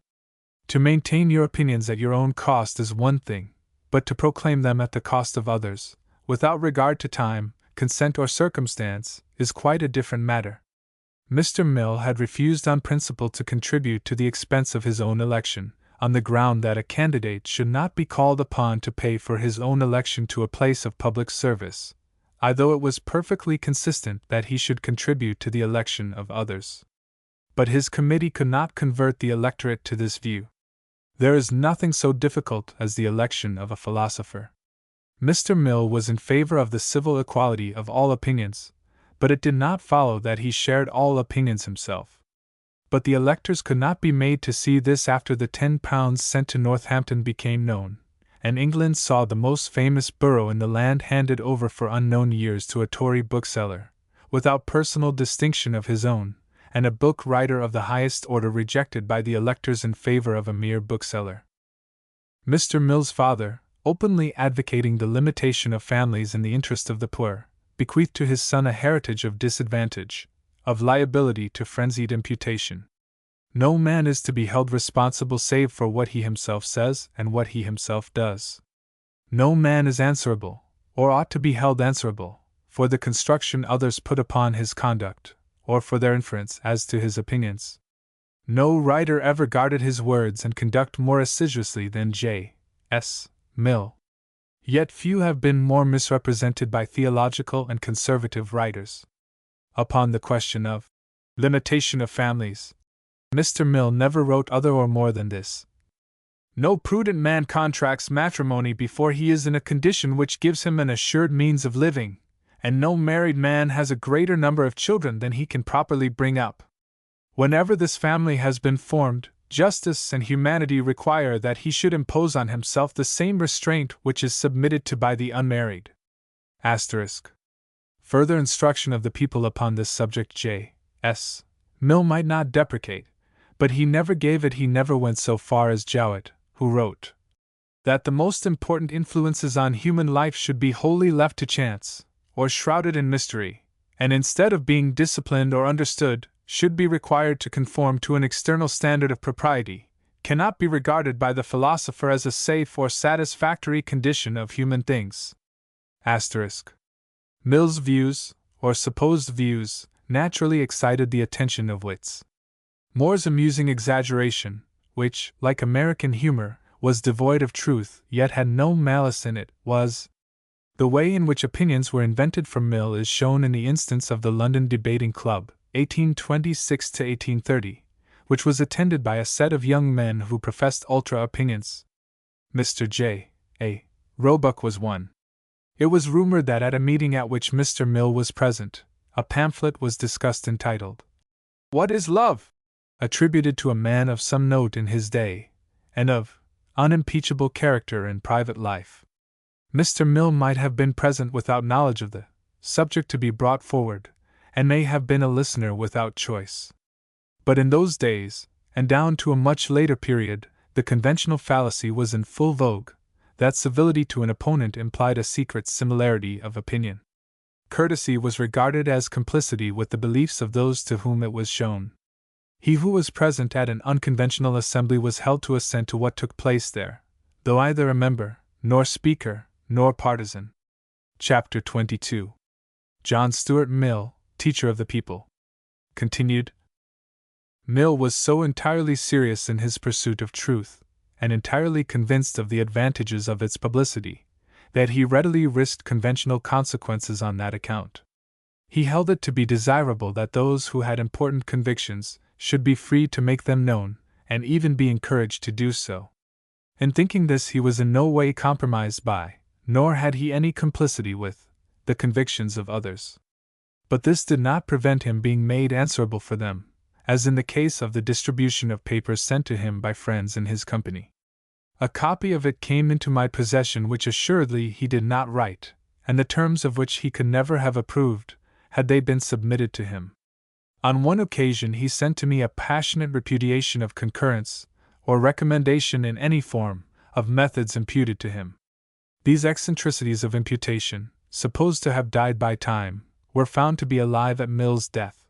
To maintain your opinions at your own cost is one thing, but to proclaim them at the cost of others, without regard to time, consent, or circumstance, is quite a different matter. Mr. Mill had refused on principle to contribute to the expense of his own election, on the ground that a candidate should not be called upon to pay for his own election to a place of public service, although it was perfectly consistent that he should contribute to the election of others. But his committee could not convert the electorate to this view. There is nothing so difficult as the election of a philosopher. Mr. Mill was in favor of the civil equality of all opinions, but it did not follow that he shared all opinions himself. But the electors could not be made to see this after the £10 sent to Northampton became known, and England saw the most famous borough in the land handed over for unknown years to a Tory bookseller, without personal distinction of his own, and a book writer of the highest order rejected by the electors in favor of a mere bookseller. Mr. Mill's father, openly advocating the limitation of families in the interest of the poor, bequeathed to his son a heritage of disadvantage, of liability to frenzied imputation. No man is to be held responsible save for what he himself says and what he himself does. No man is answerable, or ought to be held answerable, for the construction others put upon his conduct, or for their inference as to his opinions. No writer ever guarded his words and conduct more assiduously than J.S. Mill. Yet few have been more misrepresented by theological and conservative writers. Upon the question of limitation of families, Mr. Mill never wrote other or more than this: "No prudent man contracts matrimony before he is in a condition which gives him an assured means of living, and no married man has a greater number of children than he can properly bring up. Whenever this family has been formed, justice and humanity require that he should impose on himself the same restraint which is submitted to by the unmarried." Further instruction of the people upon this subject J.S. Mill might not deprecate, but he never gave it. He never went so far as Jowett, who wrote that the most important influences on human life should be wholly left to chance, or shrouded in mystery, and instead of being disciplined or understood, should be required to conform to an external standard of propriety, cannot be regarded by the philosopher as a safe or satisfactory condition of human things. Mill's views, or supposed views, naturally excited the attention of wits. More's amusing exaggeration, which, like American humor, was devoid of truth yet had no malice in it, was the way in which opinions were invented for Mill is shown in the instance of the London Debating Club, 1826 to 1830, which was attended by a set of young men who professed ultra opinions. Mr. J. A. Roebuck was one. It was rumored that at a meeting at which Mr. Mill was present, a pamphlet was discussed entitled, "What is Love?" attributed to a man of some note in his day, and of unimpeachable character in private life. Mr. Mill might have been present without knowledge of the subject to be brought forward, and may have been a listener without choice. But in those days, and down to a much later period, the conventional fallacy was in full vogue, that civility to an opponent implied a secret similarity of opinion. Courtesy was regarded as complicity with the beliefs of those to whom it was shown. He who was present at an unconventional assembly was held to assent to what took place there, though either a member, nor speaker, nor partisan. Chapter 22. John Stuart Mill, Teacher of the People. Continued. Mill was so entirely serious in his pursuit of truth, and entirely convinced of the advantages of its publicity, that he readily risked conventional consequences on that account. He held it to be desirable that those who had important convictions should be free to make them known, and even be encouraged to do so. In thinking this, he was in no way compromised by, nor had he any complicity with, the convictions of others. But this did not prevent him being made answerable for them, as in the case of the distribution of papers sent to him by friends in his company. A copy of it came into my possession which assuredly he did not write, and the terms of which he could never have approved, had they been submitted to him. On one occasion he sent to me a passionate repudiation of concurrence, or recommendation in any form, of methods imputed to him. These eccentricities of imputation, supposed to have died by time, were found to be alive at Mill's death.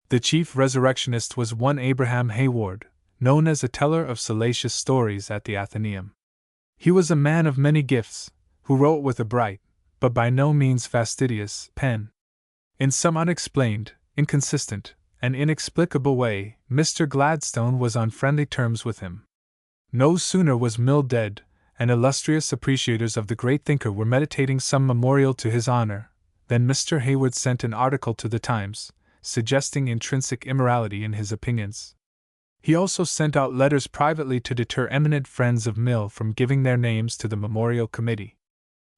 The chief resurrectionist was one Abraham Hayward, known as a teller of salacious stories at the Athenaeum. He was a man of many gifts, who wrote with a bright, but by no means fastidious, pen. In some unexplained, inconsistent, and inexplicable way, Mr. Gladstone was on friendly terms with him. No sooner was Mill dead, and illustrious appreciators of the great thinker were meditating some memorial to his honor, than Mr. Hayward sent an article to the Times, suggesting intrinsic immorality in his opinions. He also sent out letters privately to deter eminent friends of Mill from giving their names to the memorial committee.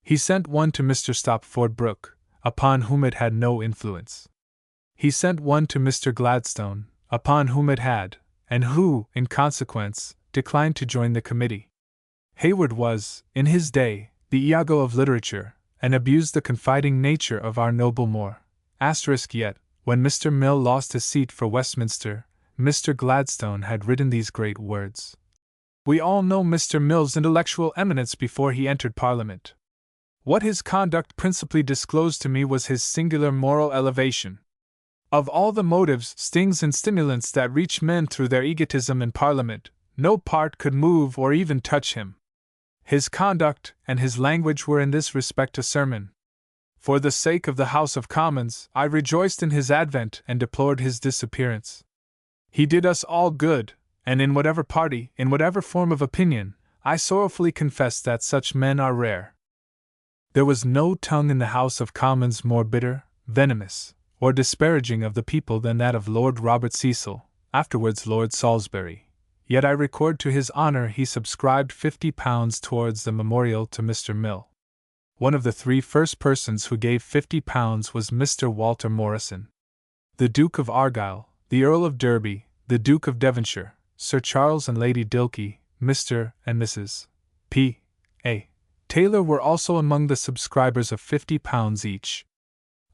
He sent one to Mr. Stopford Brooke, upon whom it had no influence. He sent one to Mr. Gladstone, upon whom it had, and who, in consequence, declined to join the committee. Hayward was, in his day, the Iago of literature, and abused the confiding nature of our noble Moore. Yet, when Mr. Mill lost his seat for Westminster, Mr. Gladstone had written these great words. We all know Mr. Mill's intellectual eminence before he entered Parliament. What his conduct principally disclosed to me was his singular moral elevation. Of all the motives, stings, and stimulants that reach men through their egotism in Parliament, no part could move or even touch him. His conduct and his language were in this respect a sermon. For the sake of the House of Commons, I rejoiced in his advent and deplored his disappearance. He did us all good, and in whatever party, in whatever form of opinion, I sorrowfully confess that such men are rare. There was no tongue in the House of Commons more bitter, venomous, or disparaging of the people than that of Lord Robert Cecil, afterwards Lord Salisbury. Yet I record to his honour he subscribed £50 towards the memorial to Mr. Mill. One of the three first persons who gave £50 was Mr. Walter Morrison. The Duke of Argyll, the Earl of Derby, the Duke of Devonshire, Sir Charles and Lady Dilke, Mr. and Mrs. P. A. Taylor were also among the subscribers of £50 each.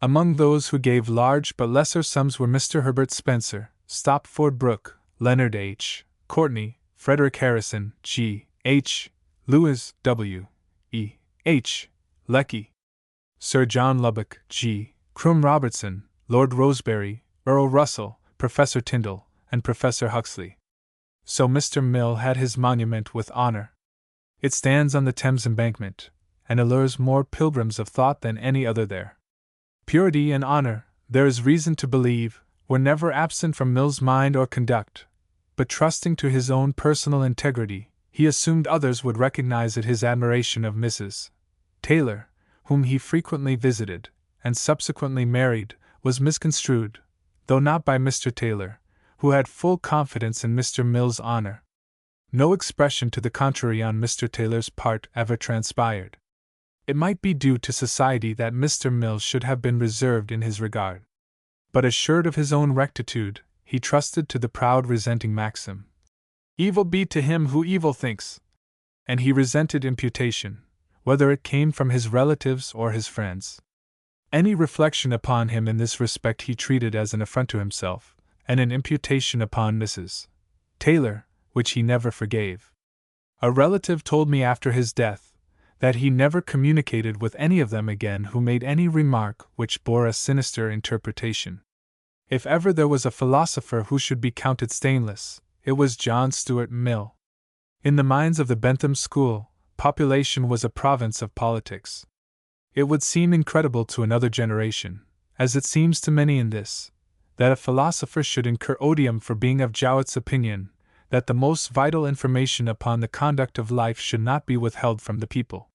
Among those who gave large but lesser sums were Mr. Herbert Spencer, Stopford Brooke, Leonard H. Courtney, Frederick Harrison, G. H. Lewis, W. E. H. Lecky, Sir John Lubbock, G. Crum Robertson, Lord Rosebery, Earl Russell, Professor Tyndall, and Professor Huxley. So Mr. Mill had his monument with honor. It stands on the Thames Embankment, and allures more pilgrims of thought than any other there. Purity and honor, there is reason to believe, were never absent from Mill's mind or conduct, but trusting to his own personal integrity, he assumed others would recognize it. His admiration of Mrs. Taylor, whom he frequently visited, and subsequently married, was misconstrued, though not by Mr. Taylor, who had full confidence in Mr. Mill's honor. No expression to the contrary on Mr. Taylor's part ever transpired. It might be due to society that Mr. Mill should have been reserved in his regard. But assured of his own rectitude, he trusted to the proud resenting maxim, "Evil be to him who evil thinks," and he resented imputation, whether it came from his relatives or his friends. Any reflection upon him in this respect he treated as an affront to himself, and an imputation upon Mrs. Taylor, which he never forgave. A relative told me after his death that he never communicated with any of them again who made any remark which bore a sinister interpretation. If ever there was a philosopher who should be counted stainless, it was John Stuart Mill. In the minds of the Bentham school, population was a province of politics. It would seem incredible to another generation, as it seems to many in this, that a philosopher should incur odium for being of Jowett's opinion, that the most vital information upon the conduct of life should not be withheld from the people.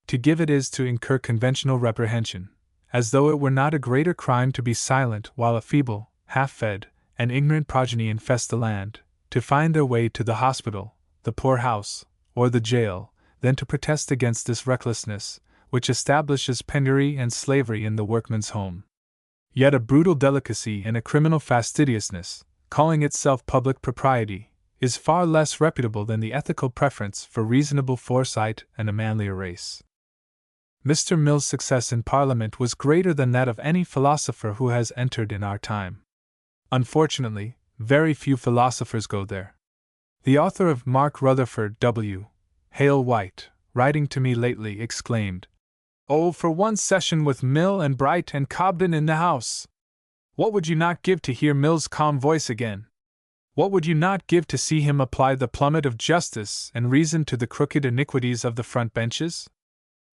To give it is to incur conventional reprehension, as though it were not a greater crime to be silent while a feeble, half-fed, and ignorant progeny infest the land, to find their way to the hospital, the poorhouse, or the jail, than to protest against this recklessness, which establishes penury and slavery in the workman's home. Yet a brutal delicacy and a criminal fastidiousness, calling itself public propriety, is far less reputable than the ethical preference for reasonable foresight and a manlier race. Mr. Mill's success in Parliament was greater than that of any philosopher who has entered in our time. Unfortunately, very few philosophers go there. The author of Mark Rutherford W. Hale White, writing to me lately, exclaimed, "Oh, for one session with Mill and Bright and Cobden in the House! What would you not give to hear Mill's calm voice again? What would you not give to see him apply the plummet of justice and reason to the crooked iniquities of the front benches?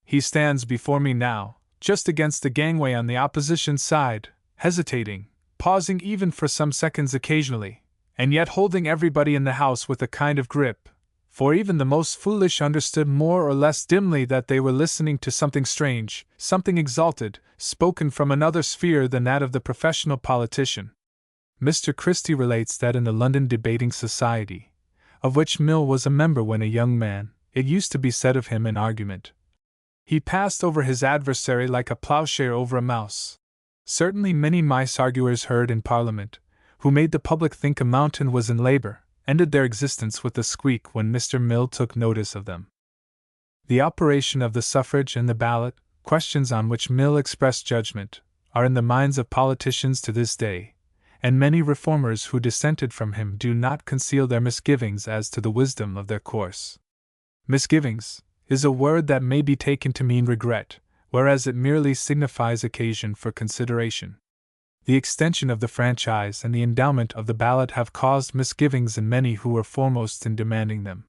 He stands before me now, just against the gangway on the opposition side, hesitating, pausing even for some seconds occasionally, and yet holding everybody in the house with a kind of grip, for even the most foolish understood more or less dimly that they were listening to something strange, something exalted, spoken from another sphere than that of the professional politician." Mr. Christie relates that in the London Debating Society, of which Mill was a member when a young man, it used to be said of him in argument, He passed over his adversary like a plowshare over a mouse. Certainly many mice arguers heard in Parliament, who made the public think a mountain was in labor, ended their existence with a squeak when Mr. Mill took notice of them. The operation of the suffrage and the ballot, questions on which Mill expressed judgment, are in the minds of politicians to this day, and many reformers who dissented from him do not conceal their misgivings as to the wisdom of their course. Misgivings is a word that may be taken to mean regret, whereas it merely signifies occasion for consideration. The extension of the franchise and the endowment of the ballot have caused misgivings in many who were foremost in demanding them.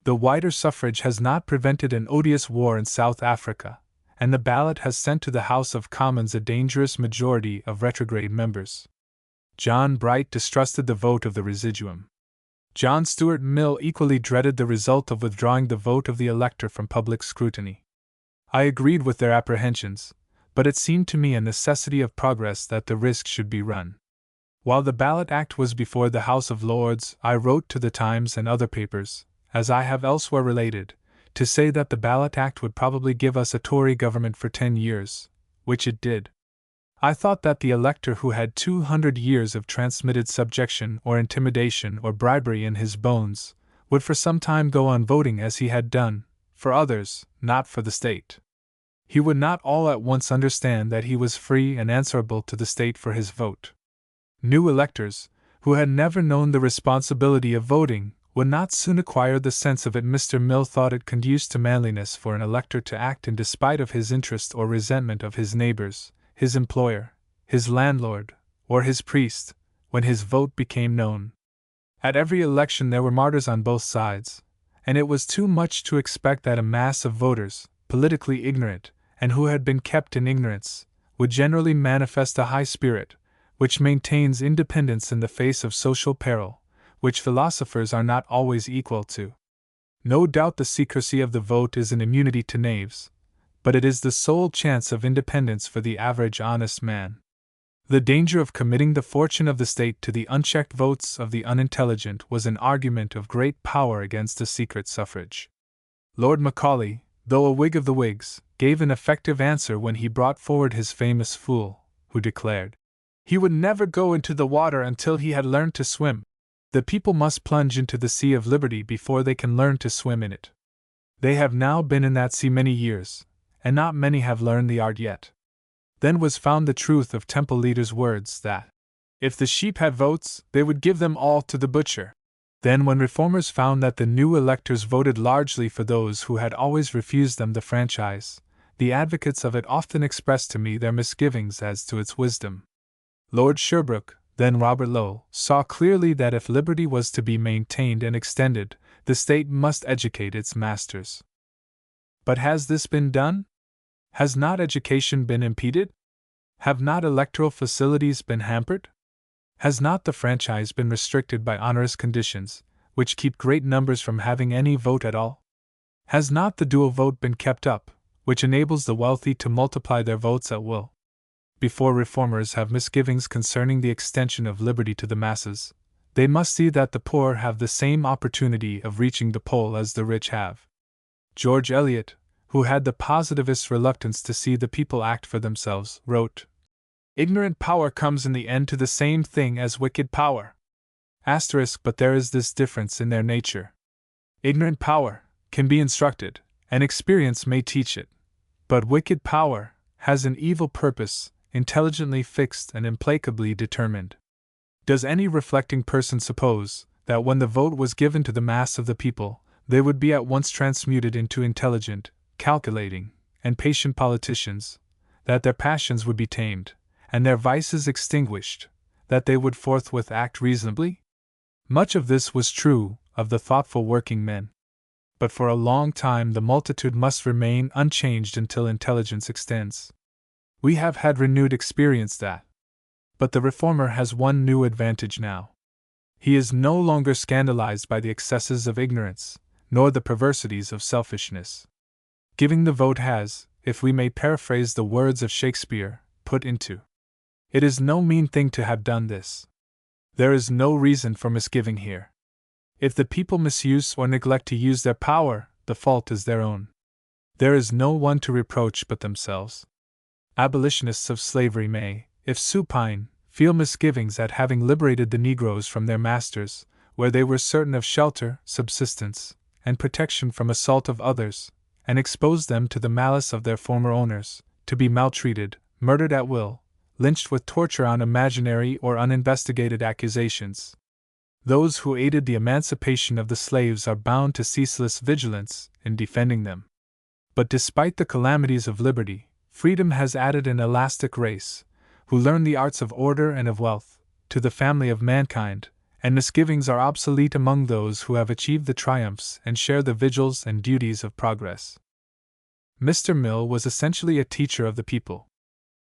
The wider suffrage has not prevented an odious war in South Africa, and the ballot has sent to the House of Commons a dangerous majority of retrograde members. John Bright distrusted the vote of the residuum. John Stuart Mill equally dreaded the result of withdrawing the vote of the elector from public scrutiny. I agreed with their apprehensions, but it seemed to me a necessity of progress that the risk should be run. While the Ballot Act was before the House of Lords, I wrote to the Times and other papers, as I have elsewhere related, to say that the Ballot Act would probably give us a Tory government for 10 years, which it did. I thought that the elector who had 200 years of transmitted subjection or intimidation or bribery in his bones would for some time go on voting as he had done, for others, not for the state. He would not all at once understand that he was free and answerable to the state for his vote. New electors, who had never known the responsibility of voting, would not soon acquire the sense of it. Mr. Mill thought it conduced to manliness for an elector to act in despite of his interest or resentment of his neighbors, his employer, his landlord, or his priest, when his vote became known. At every election there were martyrs on both sides, and it was too much to expect that a mass of voters, politically ignorant, and who had been kept in ignorance, would generally manifest a high spirit, which maintains independence in the face of social peril, which philosophers are not always equal to. No doubt the secrecy of the vote is an immunity to knaves, but it is the sole chance of independence for the average honest man. The danger of committing the fortune of the state to the unchecked votes of the unintelligent was an argument of great power against a secret suffrage. Lord Macaulay, though a Whig of the Whigs, gave an effective answer when he brought forward his famous fool, who declared he would never go into the water until he had learned to swim. The people must plunge into the sea of liberty before they can learn to swim in it. They have now been in that sea many years, and not many have learned the art yet. Then was found the truth of Temple leaders' words that, if the sheep had votes, they would give them all to the butcher. Then when reformers found that the new electors voted largely for those who had always refused them the franchise, the advocates of it often expressed to me their misgivings as to its wisdom. Lord Sherbrooke, then Robert Lowe, saw clearly that if liberty was to be maintained and extended, the state must educate its masters. But has this been done? Has not education been impeded? Have not electoral facilities been hampered? Has not the franchise been restricted by onerous conditions, which keep great numbers from having any vote at all? Has not the dual vote been kept up, which enables the wealthy to multiply their votes at will? Before reformers have misgivings concerning the extension of liberty to the masses, they must see that the poor have the same opportunity of reaching the poll as the rich have. George Eliot, who had the positivist reluctance to see the people act for themselves, wrote, "Ignorant power comes in the end to the same thing as wicked power. But there is this difference in their nature. Ignorant power can be instructed, and experience may teach it, but wicked power has an evil purpose, intelligently fixed and implacably determined." Does any reflecting person suppose that when the vote was given to the mass of the people, they would be at once transmuted into intelligent, calculating, and patient politicians, that their passions would be tamed, and their vices extinguished, that they would forthwith act reasonably? Much of this was true of the thoughtful working men. But for a long time the multitude must remain unchanged until intelligence extends. We have had renewed experience that. But the reformer has one new advantage now. He is no longer scandalized by the excesses of ignorance, nor the perversities of selfishness. Giving the vote has, if we may paraphrase the words of Shakespeare, put into. It is no mean thing to have done this. There is no reason for misgiving here. If the people misuse or neglect to use their power, the fault is their own. There is no one to reproach but themselves. Abolitionists of slavery may, if supine, feel misgivings at having liberated the Negroes from their masters, where they were certain of shelter, subsistence, and protection from assault of others, and exposed them to the malice of their former owners, to be maltreated, murdered at will, lynched with torture on imaginary or uninvestigated accusations. Those who aided the emancipation of the slaves are bound to ceaseless vigilance in defending them. But despite the calamities of liberty, freedom has added an elastic race, who learn the arts of order and of wealth, to the family of mankind, and misgivings are obsolete among those who have achieved the triumphs and share the vigils and duties of progress. Mr. Mill was essentially a teacher of the people.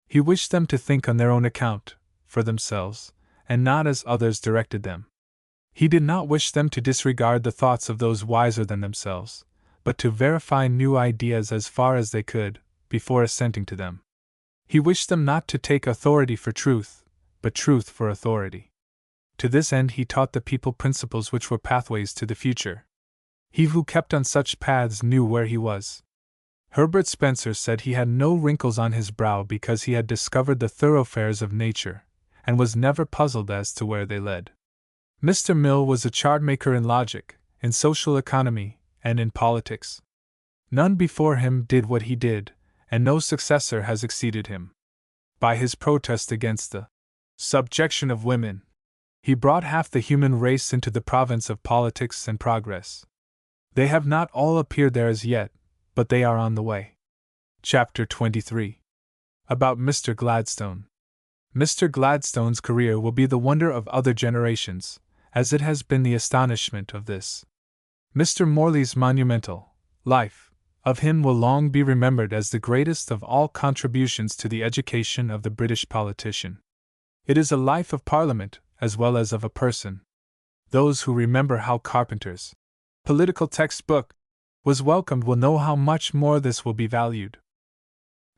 He wished them to think on their own account, for themselves, and not as others directed them. He did not wish them to disregard the thoughts of those wiser than themselves, but to verify new ideas as far as they could, before assenting to them. He wished them not to take authority for truth, but truth for authority. To this end he taught the people principles which were pathways to the future. He who kept on such paths knew where he was. Herbert Spencer said he had no wrinkles on his brow because he had discovered the thoroughfares of nature, and was never puzzled as to where they led. Mr. Mill was a chartmaker in logic, in social economy, and in politics. None before him did what he did, and no successor has exceeded him. By his protest against the subjection of women, he brought half the human race into the province of politics and progress. They have not all appeared there as yet, but they are on the way. Chapter 23. About Mr. Gladstone. Mr. Gladstone's career will be the wonder of other generations, as it has been the astonishment of this. Mr. Morley's monumental life of him will long be remembered as the greatest of all contributions to the education of the British politician. It is a life of Parliament, as well as of a person. Those who remember how Carpenter's political textbook was welcomed will know how much more this will be valued.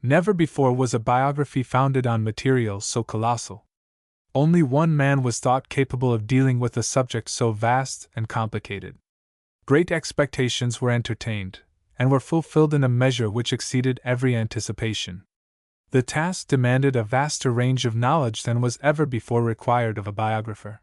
Never before was a biography founded on material so colossal. Only one man was thought capable of dealing with a subject so vast and complicated. Great expectations were entertained, and were fulfilled in a measure which exceeded every anticipation. The task demanded a vaster range of knowledge than was ever before required of a biographer.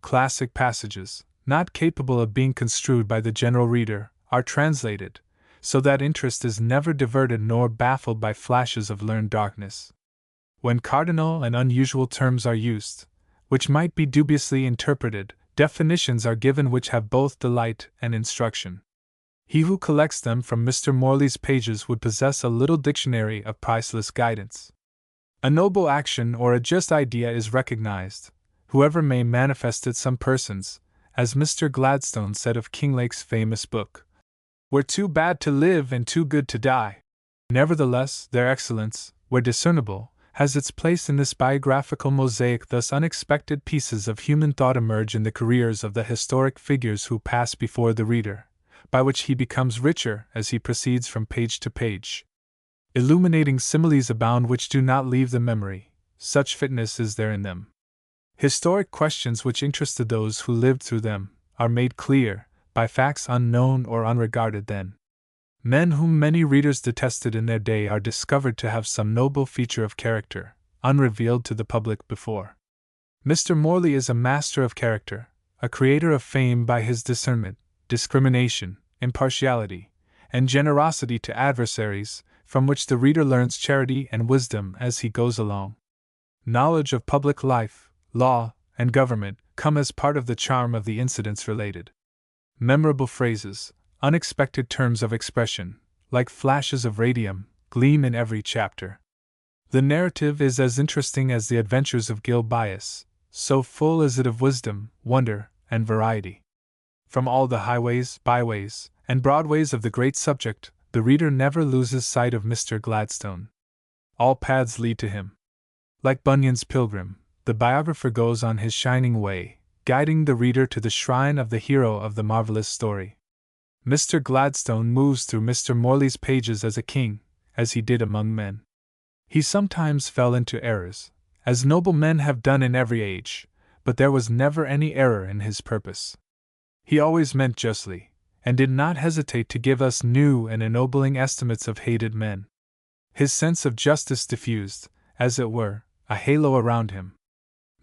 Classic passages, not capable of being construed by the general reader, are translated, so that interest is never diverted nor baffled by flashes of learned darkness. When cardinal and unusual terms are used, which might be dubiously interpreted, definitions are given which have both delight and instruction. He who collects them from Mr. Morley's pages would possess a little dictionary of priceless guidance. A noble action or a just idea is recognized, whoever may manifest it. Some persons, as Mr. Gladstone said of Kinglake's famous book, were too bad to live and too good to die. Nevertheless, their excellence, where discernible, has its place in this biographical mosaic. Thus unexpected pieces of human thought emerge in the careers of the historic figures who pass before the reader, by which he becomes richer as he proceeds from page to page. Illuminating similes abound which do not leave the memory, such fitness is there in them. Historic questions which interested those who lived through them are made clear, by facts unknown or unregarded then. Men whom many readers detested in their day are discovered to have some noble feature of character, unrevealed to the public before. Mr. Morley is a master of character, a creator of fame by his discernment, discrimination, impartiality, and generosity to adversaries, from which the reader learns charity and wisdom as he goes along. Knowledge of public life, law, and government come as part of the charm of the incidents related. Memorable phrases, unexpected terms of expression, like flashes of radium, gleam in every chapter. The narrative is as interesting as the adventures of Gil Bias, so full is it of wisdom, wonder, and variety. From all the highways, byways, and broadways of the great subject, the reader never loses sight of Mr. Gladstone. All paths lead to him. Like Bunyan's pilgrim, the biographer goes on his shining way, guiding the reader to the shrine of the hero of the marvelous story. Mr. Gladstone moves through Mr. Morley's pages as a king, as he did among men. He sometimes fell into errors, as noble men have done in every age, but there was never any error in his purpose. He always meant justly, and did not hesitate to give us new and ennobling estimates of hated men. His sense of justice diffused, as it were, a halo around him.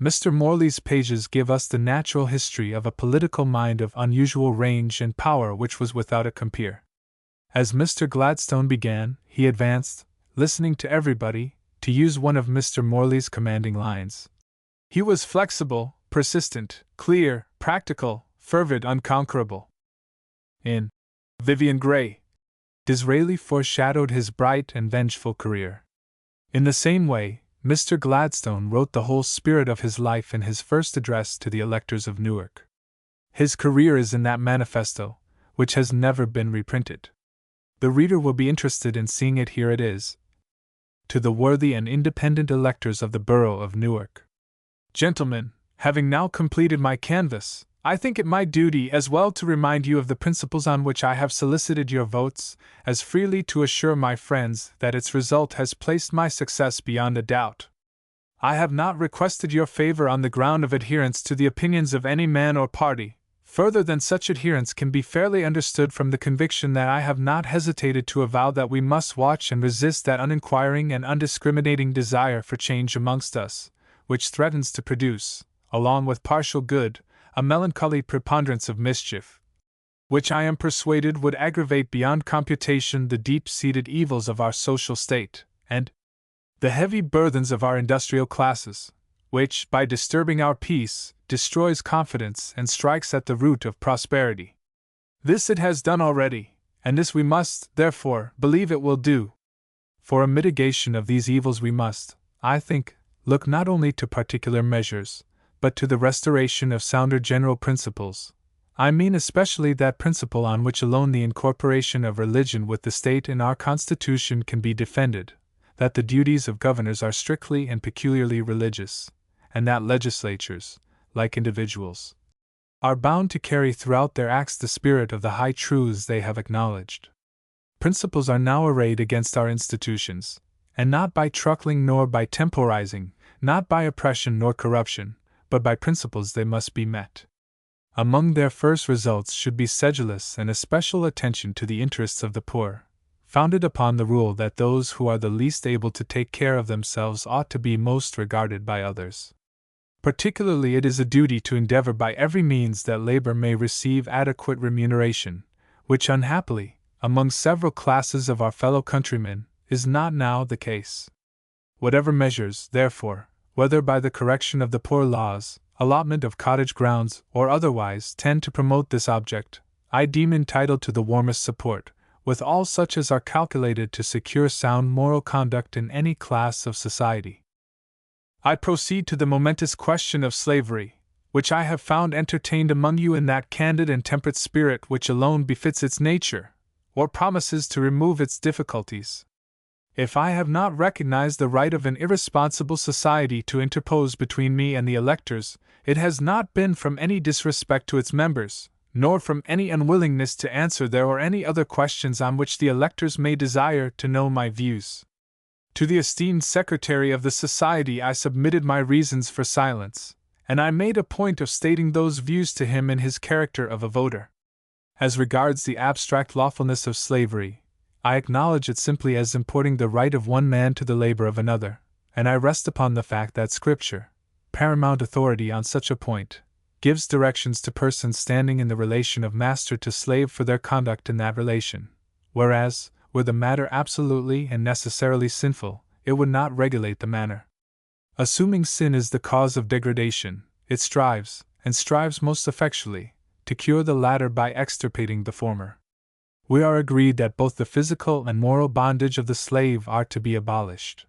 Mr. Morley's pages give us the natural history of a political mind of unusual range and power which was without a compeer. As Mr. Gladstone began, he advanced, listening to everybody, to use one of Mr. Morley's commanding lines. He was flexible, persistent, clear, practical, fervid, unconquerable. In Vivian Grey, Disraeli foreshadowed his bright and vengeful career. In the same way, Mr. Gladstone wrote the whole spirit of his life in his first address to the electors of Newark. His career is in that manifesto, which has never been reprinted. The reader will be interested in seeing it. Here it is. To the worthy and independent electors of the borough of Newark. Gentlemen, having now completed my canvass, I think it my duty as well to remind you of the principles on which I have solicited your votes, as freely to assure my friends that its result has placed my success beyond a doubt. I have not requested your favor on the ground of adherence to the opinions of any man or party, further than such adherence can be fairly understood from the conviction that I have not hesitated to avow that we must watch and resist that uninquiring and undiscriminating desire for change amongst us, which threatens to produce, along with partial good, a melancholy preponderance of mischief, which I am persuaded would aggravate beyond computation the deep-seated evils of our social state, and the heavy burthens of our industrial classes, which, by disturbing our peace, destroys confidence and strikes at the root of prosperity. This it has done already, and this we must, therefore, believe it will do. For a mitigation of these evils we must, I think, look not only to particular measures, but to the restoration of sounder general principles. I mean especially that principle on which alone the incorporation of religion with the state in our Constitution can be defended, that the duties of governors are strictly and peculiarly religious, and that legislatures, like individuals, are bound to carry throughout their acts the spirit of the high truths they have acknowledged. Principles are now arrayed against our institutions, and not by truckling nor by temporizing, not by oppression nor corruption, but by principles they must be met. Among their first results should be sedulous and especial attention to the interests of the poor, founded upon the rule that those who are the least able to take care of themselves ought to be most regarded by others. Particularly it is a duty to endeavor by every means that labor may receive adequate remuneration, which unhappily, among several classes of our fellow countrymen, is not now the case. Whatever measures, therefore, whether by the correction of the poor laws, allotment of cottage grounds, or otherwise tend to promote this object, I deem entitled to the warmest support, with all such as are calculated to secure sound moral conduct in any class of society. I proceed to the momentous question of slavery, which I have found entertained among you in that candid and temperate spirit which alone befits its nature, or promises to remove its difficulties. If I have not recognized the right of an irresponsible society to interpose between me and the electors, it has not been from any disrespect to its members, nor from any unwillingness to answer their or any other questions on which the electors may desire to know my views. To the esteemed secretary of the society I submitted my reasons for silence, and I made a point of stating those views to him in his character of a voter. As regards the abstract lawfulness of slavery, I acknowledge it simply as importing the right of one man to the labor of another, and I rest upon the fact that Scripture, paramount authority on such a point, gives directions to persons standing in the relation of master to slave for their conduct in that relation, whereas, were the matter absolutely and necessarily sinful, it would not regulate the manner. Assuming sin is the cause of degradation, it strives, and strives most effectually, to cure the latter by extirpating the former. We are agreed that both the physical and moral bondage of the slave are to be abolished.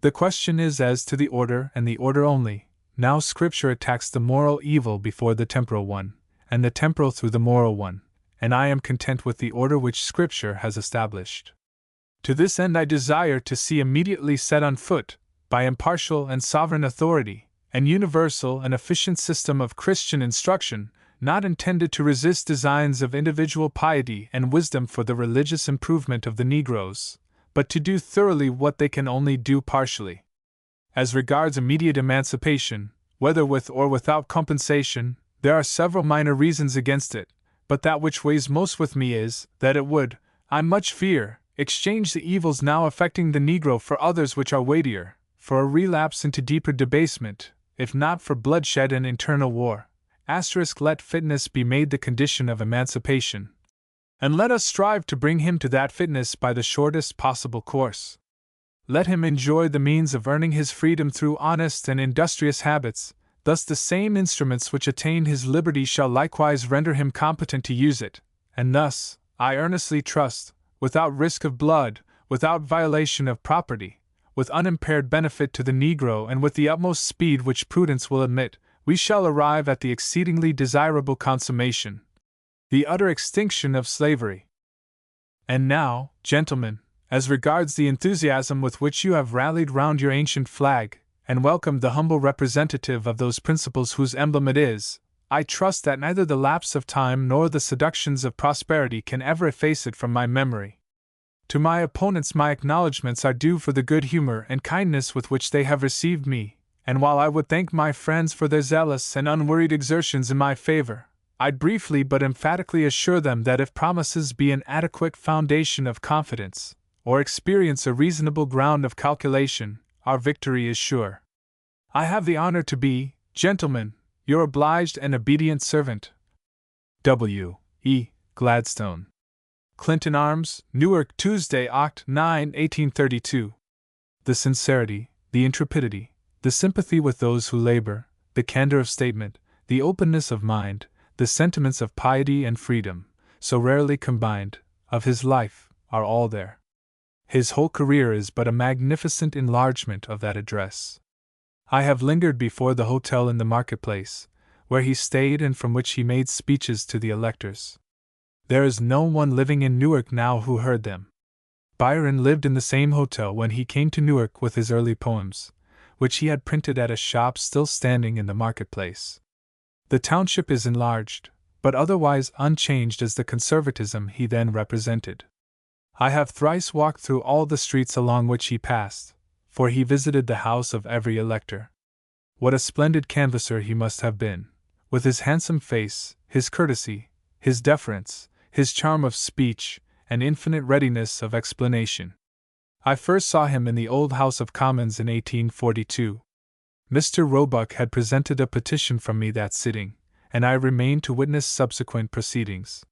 The question is as to the order and the order only. Now Scripture attacks the moral evil before the temporal one, and the temporal through the moral one, and I am content with the order which Scripture has established. To this end I desire to see immediately set on foot, by impartial and sovereign authority, an universal and efficient system of Christian instruction, not intended to resist designs of individual piety and wisdom for the religious improvement of the Negroes, but to do thoroughly what they can only do partially. As regards immediate emancipation, whether with or without compensation, there are several minor reasons against it, but that which weighs most with me is, that it would, I much fear, exchange the evils now affecting the Negro for others which are weightier, for a relapse into deeper debasement, if not for bloodshed and internal war. Let fitness be made the condition of emancipation. And let us strive to bring him to that fitness by the shortest possible course. Let him enjoy the means of earning his freedom through honest and industrious habits, thus the same instruments which attain his liberty shall likewise render him competent to use it, and thus, I earnestly trust, without risk of blood, without violation of property, with unimpaired benefit to the Negro and with the utmost speed which prudence will admit, we shall arrive at the exceedingly desirable consummation, the utter extinction of slavery. And now, gentlemen, as regards the enthusiasm with which you have rallied round your ancient flag, and welcomed the humble representative of those principles whose emblem it is, I trust that neither the lapse of time nor the seductions of prosperity can ever efface it from my memory. To my opponents my acknowledgments are due for the good humor and kindness with which they have received me, and while I would thank my friends for their zealous and unworried exertions in my favor, I'd briefly but emphatically assure them that if promises be an adequate foundation of confidence, or experience a reasonable ground of calculation, our victory is sure. I have the honor to be, gentlemen, your obliged and obedient servant, W. E. Gladstone. Clinton Arms, Newark, Tuesday, Oct. 9, 1832. The sincerity, the intrepidity, the sympathy with those who labor, the candor of statement, the openness of mind, the sentiments of piety and freedom, so rarely combined, of his life, are all there. His whole career is but a magnificent enlargement of that address. I have lingered before the hotel in the marketplace, where he stayed and from which he made speeches to the electors. There is no one living in Newark now who heard them. Byron lived in the same hotel when he came to Newark with his early poems, which he had printed at a shop still standing in the marketplace. The township is enlarged, but otherwise unchanged as the conservatism he then represented. I have thrice walked through all the streets along which he passed, for he visited the house of every elector. What a splendid canvasser he must have been, with his handsome face, his courtesy, his deference, his charm of speech, and infinite readiness of explanation. I first saw him in the old House of Commons in 1842. Mr. Roebuck had presented a petition from me that sitting, and I remained to witness subsequent proceedings.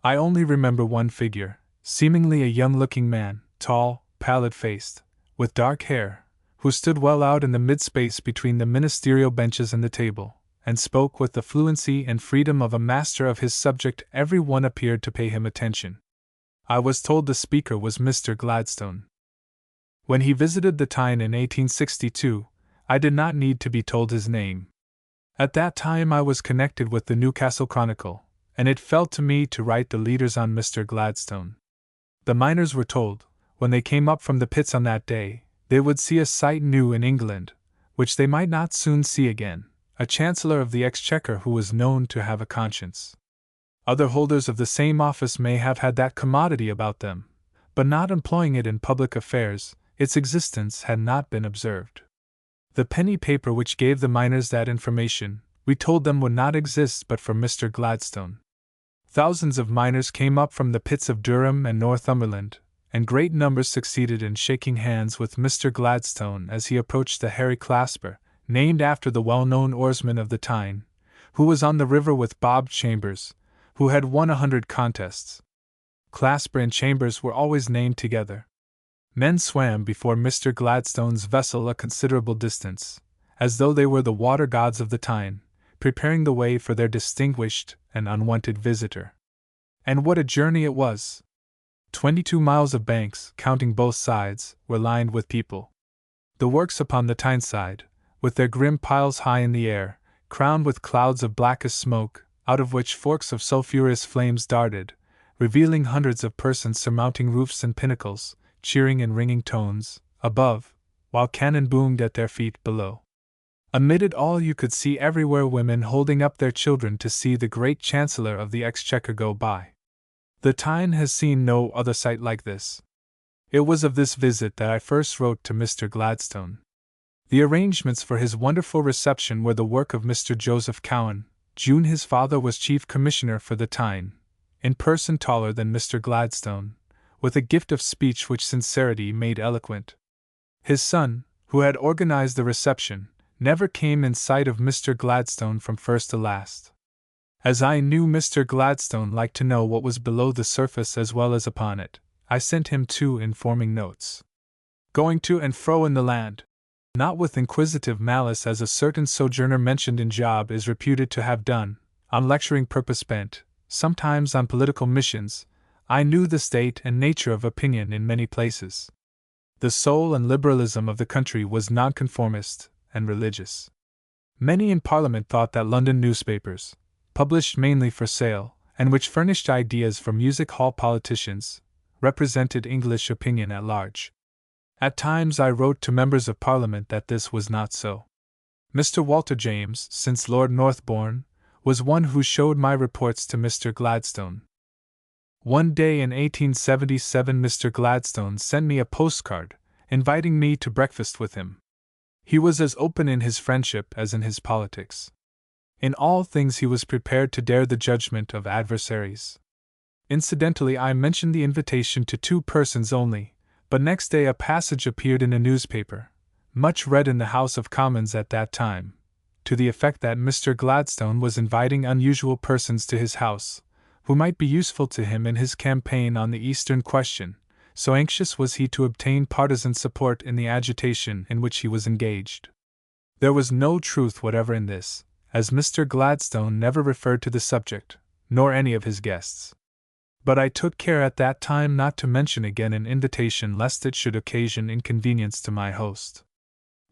I only remember one figure, seemingly a young-looking man, tall, pallid-faced, with dark hair, who stood well out in the mid-space between the ministerial benches and the table, and spoke with the fluency and freedom of a master of his subject. Every one appeared to pay him attention. I was told the speaker was Mr. Gladstone. When he visited the Tyne in 1862, I did not need to be told his name. At that time I was connected with the Newcastle Chronicle, and it fell to me to write the leaders on Mr. Gladstone. The miners were told, when they came up from the pits on that day, they would see a sight new in England, which they might not soon see again, a Chancellor of the Exchequer who was known to have a conscience. Other holders of the same office may have had that commodity about them, but not employing it in public affairs, its existence had not been observed. The penny paper which gave the miners that information, we told them would not exist but for Mr. Gladstone. Thousands of miners came up from the pits of Durham and Northumberland, and great numbers succeeded in shaking hands with Mr. Gladstone as he approached the Harry Clasper, named after the well-known oarsman of the Tyne, who was on the river with Bob Chambers, who had won 100 contests. Clasper and Chambers were always named together. Men swam before Mr. Gladstone's vessel a considerable distance, as though they were the water gods of the Tyne, preparing the way for their distinguished and unwanted visitor. And what a journey it was! 22 miles of banks, counting both sides, were lined with people. The works upon the Tyne side, with their grim piles high in the air, crowned with clouds of blackest smoke, out of which forks of sulphurous flames darted, revealing hundreds of persons surmounting roofs and pinnacles, cheering in ringing tones, above, while cannon boomed at their feet below. Amid it all you could see everywhere women holding up their children to see the great Chancellor of the Exchequer go by. The Tyne has seen no other sight like this. It was of this visit that I first wrote to Mr. Gladstone. The arrangements for his wonderful reception were the work of Mr. Joseph Cowen, June his father was Chief Commissioner for the Tyne, in person taller than Mr. Gladstone, with a gift of speech which sincerity made eloquent. His son, who had organized the reception, never came in sight of Mr. Gladstone from first to last. As I knew Mr. Gladstone liked to know what was below the surface as well as upon it, I sent him 2 informing notes. Going to and fro in the land, not with inquisitive malice as a certain sojourner mentioned in Job is reputed to have done, on lecturing purpose spent, sometimes on political missions, I knew the state and nature of opinion in many places. The soul and liberalism of the country was nonconformist and religious. Many in Parliament thought that London newspapers, published mainly for sale, and which furnished ideas for music hall politicians, represented English opinion at large. At times I wrote to members of Parliament that this was not so. Mr. Walter James, since Lord Northbourne, was one who showed my reports to Mr. Gladstone. One day in 1877 Mr. Gladstone sent me a postcard, inviting me to breakfast with him. He was as open in his friendship as in his politics. In all things he was prepared to dare the judgment of adversaries. Incidentally, I mentioned the invitation to 2 persons only, but next day a passage appeared in a newspaper, much read in the House of Commons at that time, to the effect that Mr. Gladstone was inviting unusual persons to his house, who might be useful to him in his campaign on the Eastern question, so anxious was he to obtain partisan support in the agitation in which he was engaged. There was no truth whatever in this, as Mr. Gladstone never referred to the subject, nor any of his guests. But I took care at that time not to mention again an invitation lest it should occasion inconvenience to my host.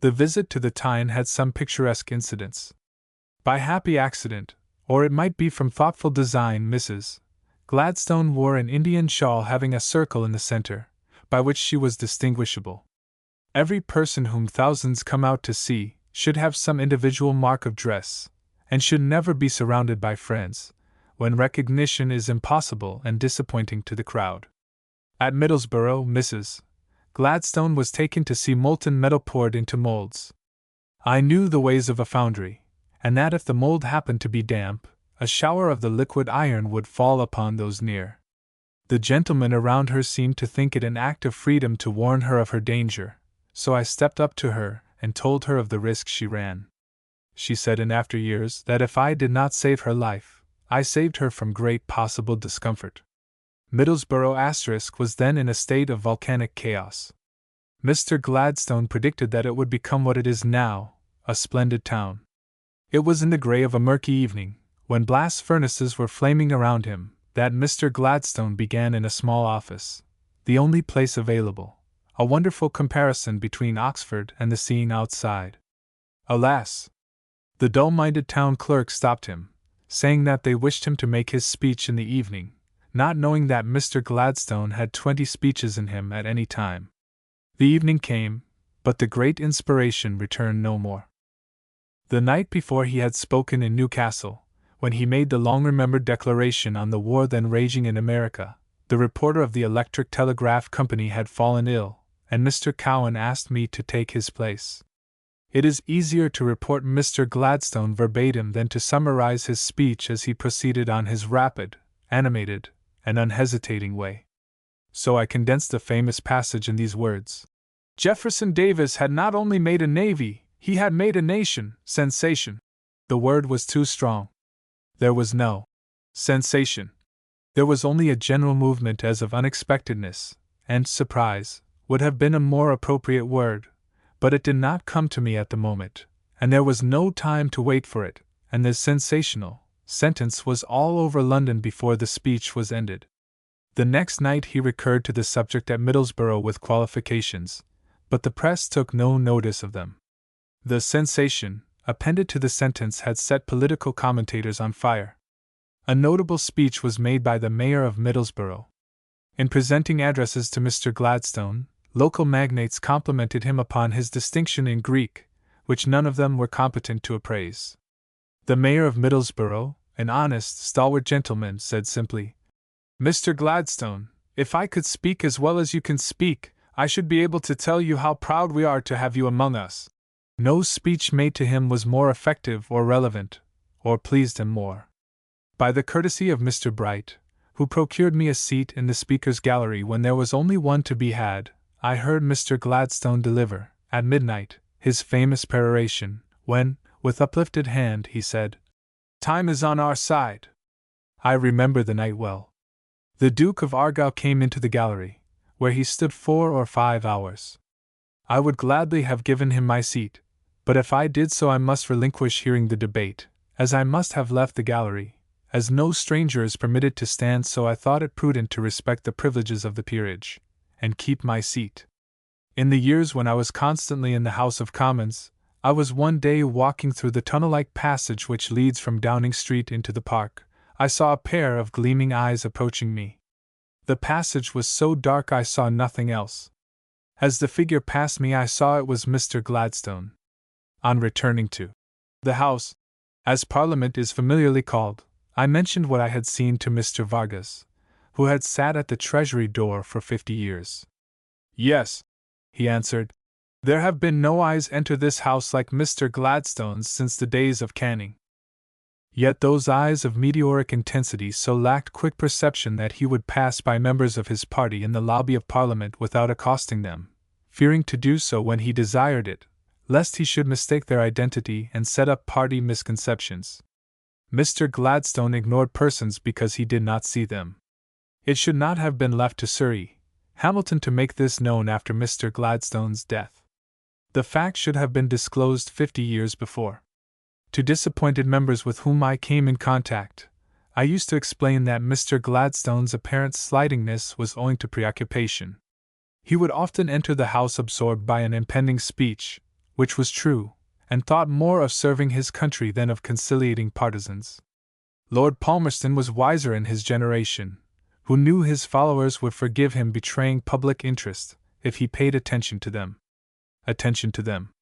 The visit to the Tyne had some picturesque incidents. By happy accident, or it might be from thoughtful design, Mrs. Gladstone wore an Indian shawl having a circle in the center, by which she was distinguishable. Every person whom thousands come out to see should have some individual mark of dress, and should never be surrounded by friends, when recognition is impossible and disappointing to the crowd. At Middlesbrough, Mrs. Gladstone was taken to see molten metal poured into molds. I knew the ways of a foundry, and that if the mold happened to be damp, a shower of the liquid iron would fall upon those near. The gentlemen around her seemed to think it an act of freedom to warn her of her danger, so I stepped up to her and told her of the risk she ran. She said in after years that if I did not save her life, I saved her from great possible discomfort. Middlesbrough was then in a state of volcanic chaos. Mr. Gladstone predicted that it would become what it is now, a splendid town. It was in the grey of a murky evening, when blast furnaces were flaming around him, that Mr. Gladstone began in a small office, the only place available, a wonderful comparison between Oxford and the scene outside. Alas! The dull-minded town clerk stopped him, saying that they wished him to make his speech in the evening, not knowing that Mr. Gladstone had 20 speeches in him at any time. The evening came, but the great inspiration returned no more. The night before he had spoken in Newcastle, when he made the long-remembered declaration on the war then raging in America, the reporter of the Electric Telegraph Company had fallen ill, and Mr. Cowan asked me to take his place. It is easier to report Mr. Gladstone verbatim than to summarize his speech as he proceeded on his rapid, animated, and unhesitating way. So I condensed the famous passage in these words. Jefferson Davis had not only made a navy, he had made a nation. Sensation. The word was too strong. There was no sensation. There was only a general movement as of unexpectedness, and surprise would have been a more appropriate word, but it did not come to me at the moment, and there was no time to wait for it, and the sensational sentence was all over London before the speech was ended. The next night he recurred to the subject at Middlesbrough with qualifications, but the press took no notice of them. The sensation appended to the sentence had set political commentators on fire. A notable speech was made by the mayor of Middlesbrough. In presenting addresses to Mr. Gladstone, local magnates complimented him upon his distinction in Greek, which none of them were competent to appraise. The mayor of Middlesbrough, an honest, stalwart gentleman, said simply, Mr. Gladstone, if I could speak as well as you can speak, I should be able to tell you how proud we are to have you among us. No speech made to him was more effective or relevant, or pleased him more. By the courtesy of Mr. Bright, who procured me a seat in the Speaker's gallery when there was only one to be had, I heard Mr. Gladstone deliver, at midnight, his famous peroration, when, with uplifted hand, he said, "Time is on our side." I remember the night well. The Duke of Argyll came into the gallery, where he stood 4 or 5 hours. I would gladly have given him my seat, but if I did so I must relinquish hearing the debate, as I must have left the gallery, as no stranger is permitted to stand, so I thought it prudent to respect the privileges of the peerage, and keep my seat. In the years when I was constantly in the House of Commons, I was one day walking through the tunnel-like passage which leads from Downing Street into the park. I saw a pair of gleaming eyes approaching me. The passage was so dark I saw nothing else. As the figure passed me I saw it was Mr. Gladstone. On returning to the House, as Parliament is familiarly called, I mentioned what I had seen to Mr. Vargas, who had sat at the Treasury door for 50 years. "Yes," he answered, "there have been no eyes enter this house like Mr. Gladstone's since the days of Canning." Yet those eyes of meteoric intensity so lacked quick perception that he would pass by members of his party in the lobby of Parliament without accosting them, fearing to do so when he desired it, lest he should mistake their identity and set up party misconceptions. Mr. Gladstone ignored persons because he did not see them. It should not have been left to Sir Hamilton to make this known after Mr. Gladstone's death. The fact should have been disclosed 50 years before. To disappointed members with whom I came in contact, I used to explain that Mr. Gladstone's apparent slightingness was owing to preoccupation. He would often enter the House absorbed by an impending speech, which was true, and thought more of serving his country than of conciliating partisans. Lord Palmerston was wiser in his generation, who knew his followers would forgive him betraying public interest if he paid attention to them. Attention to them.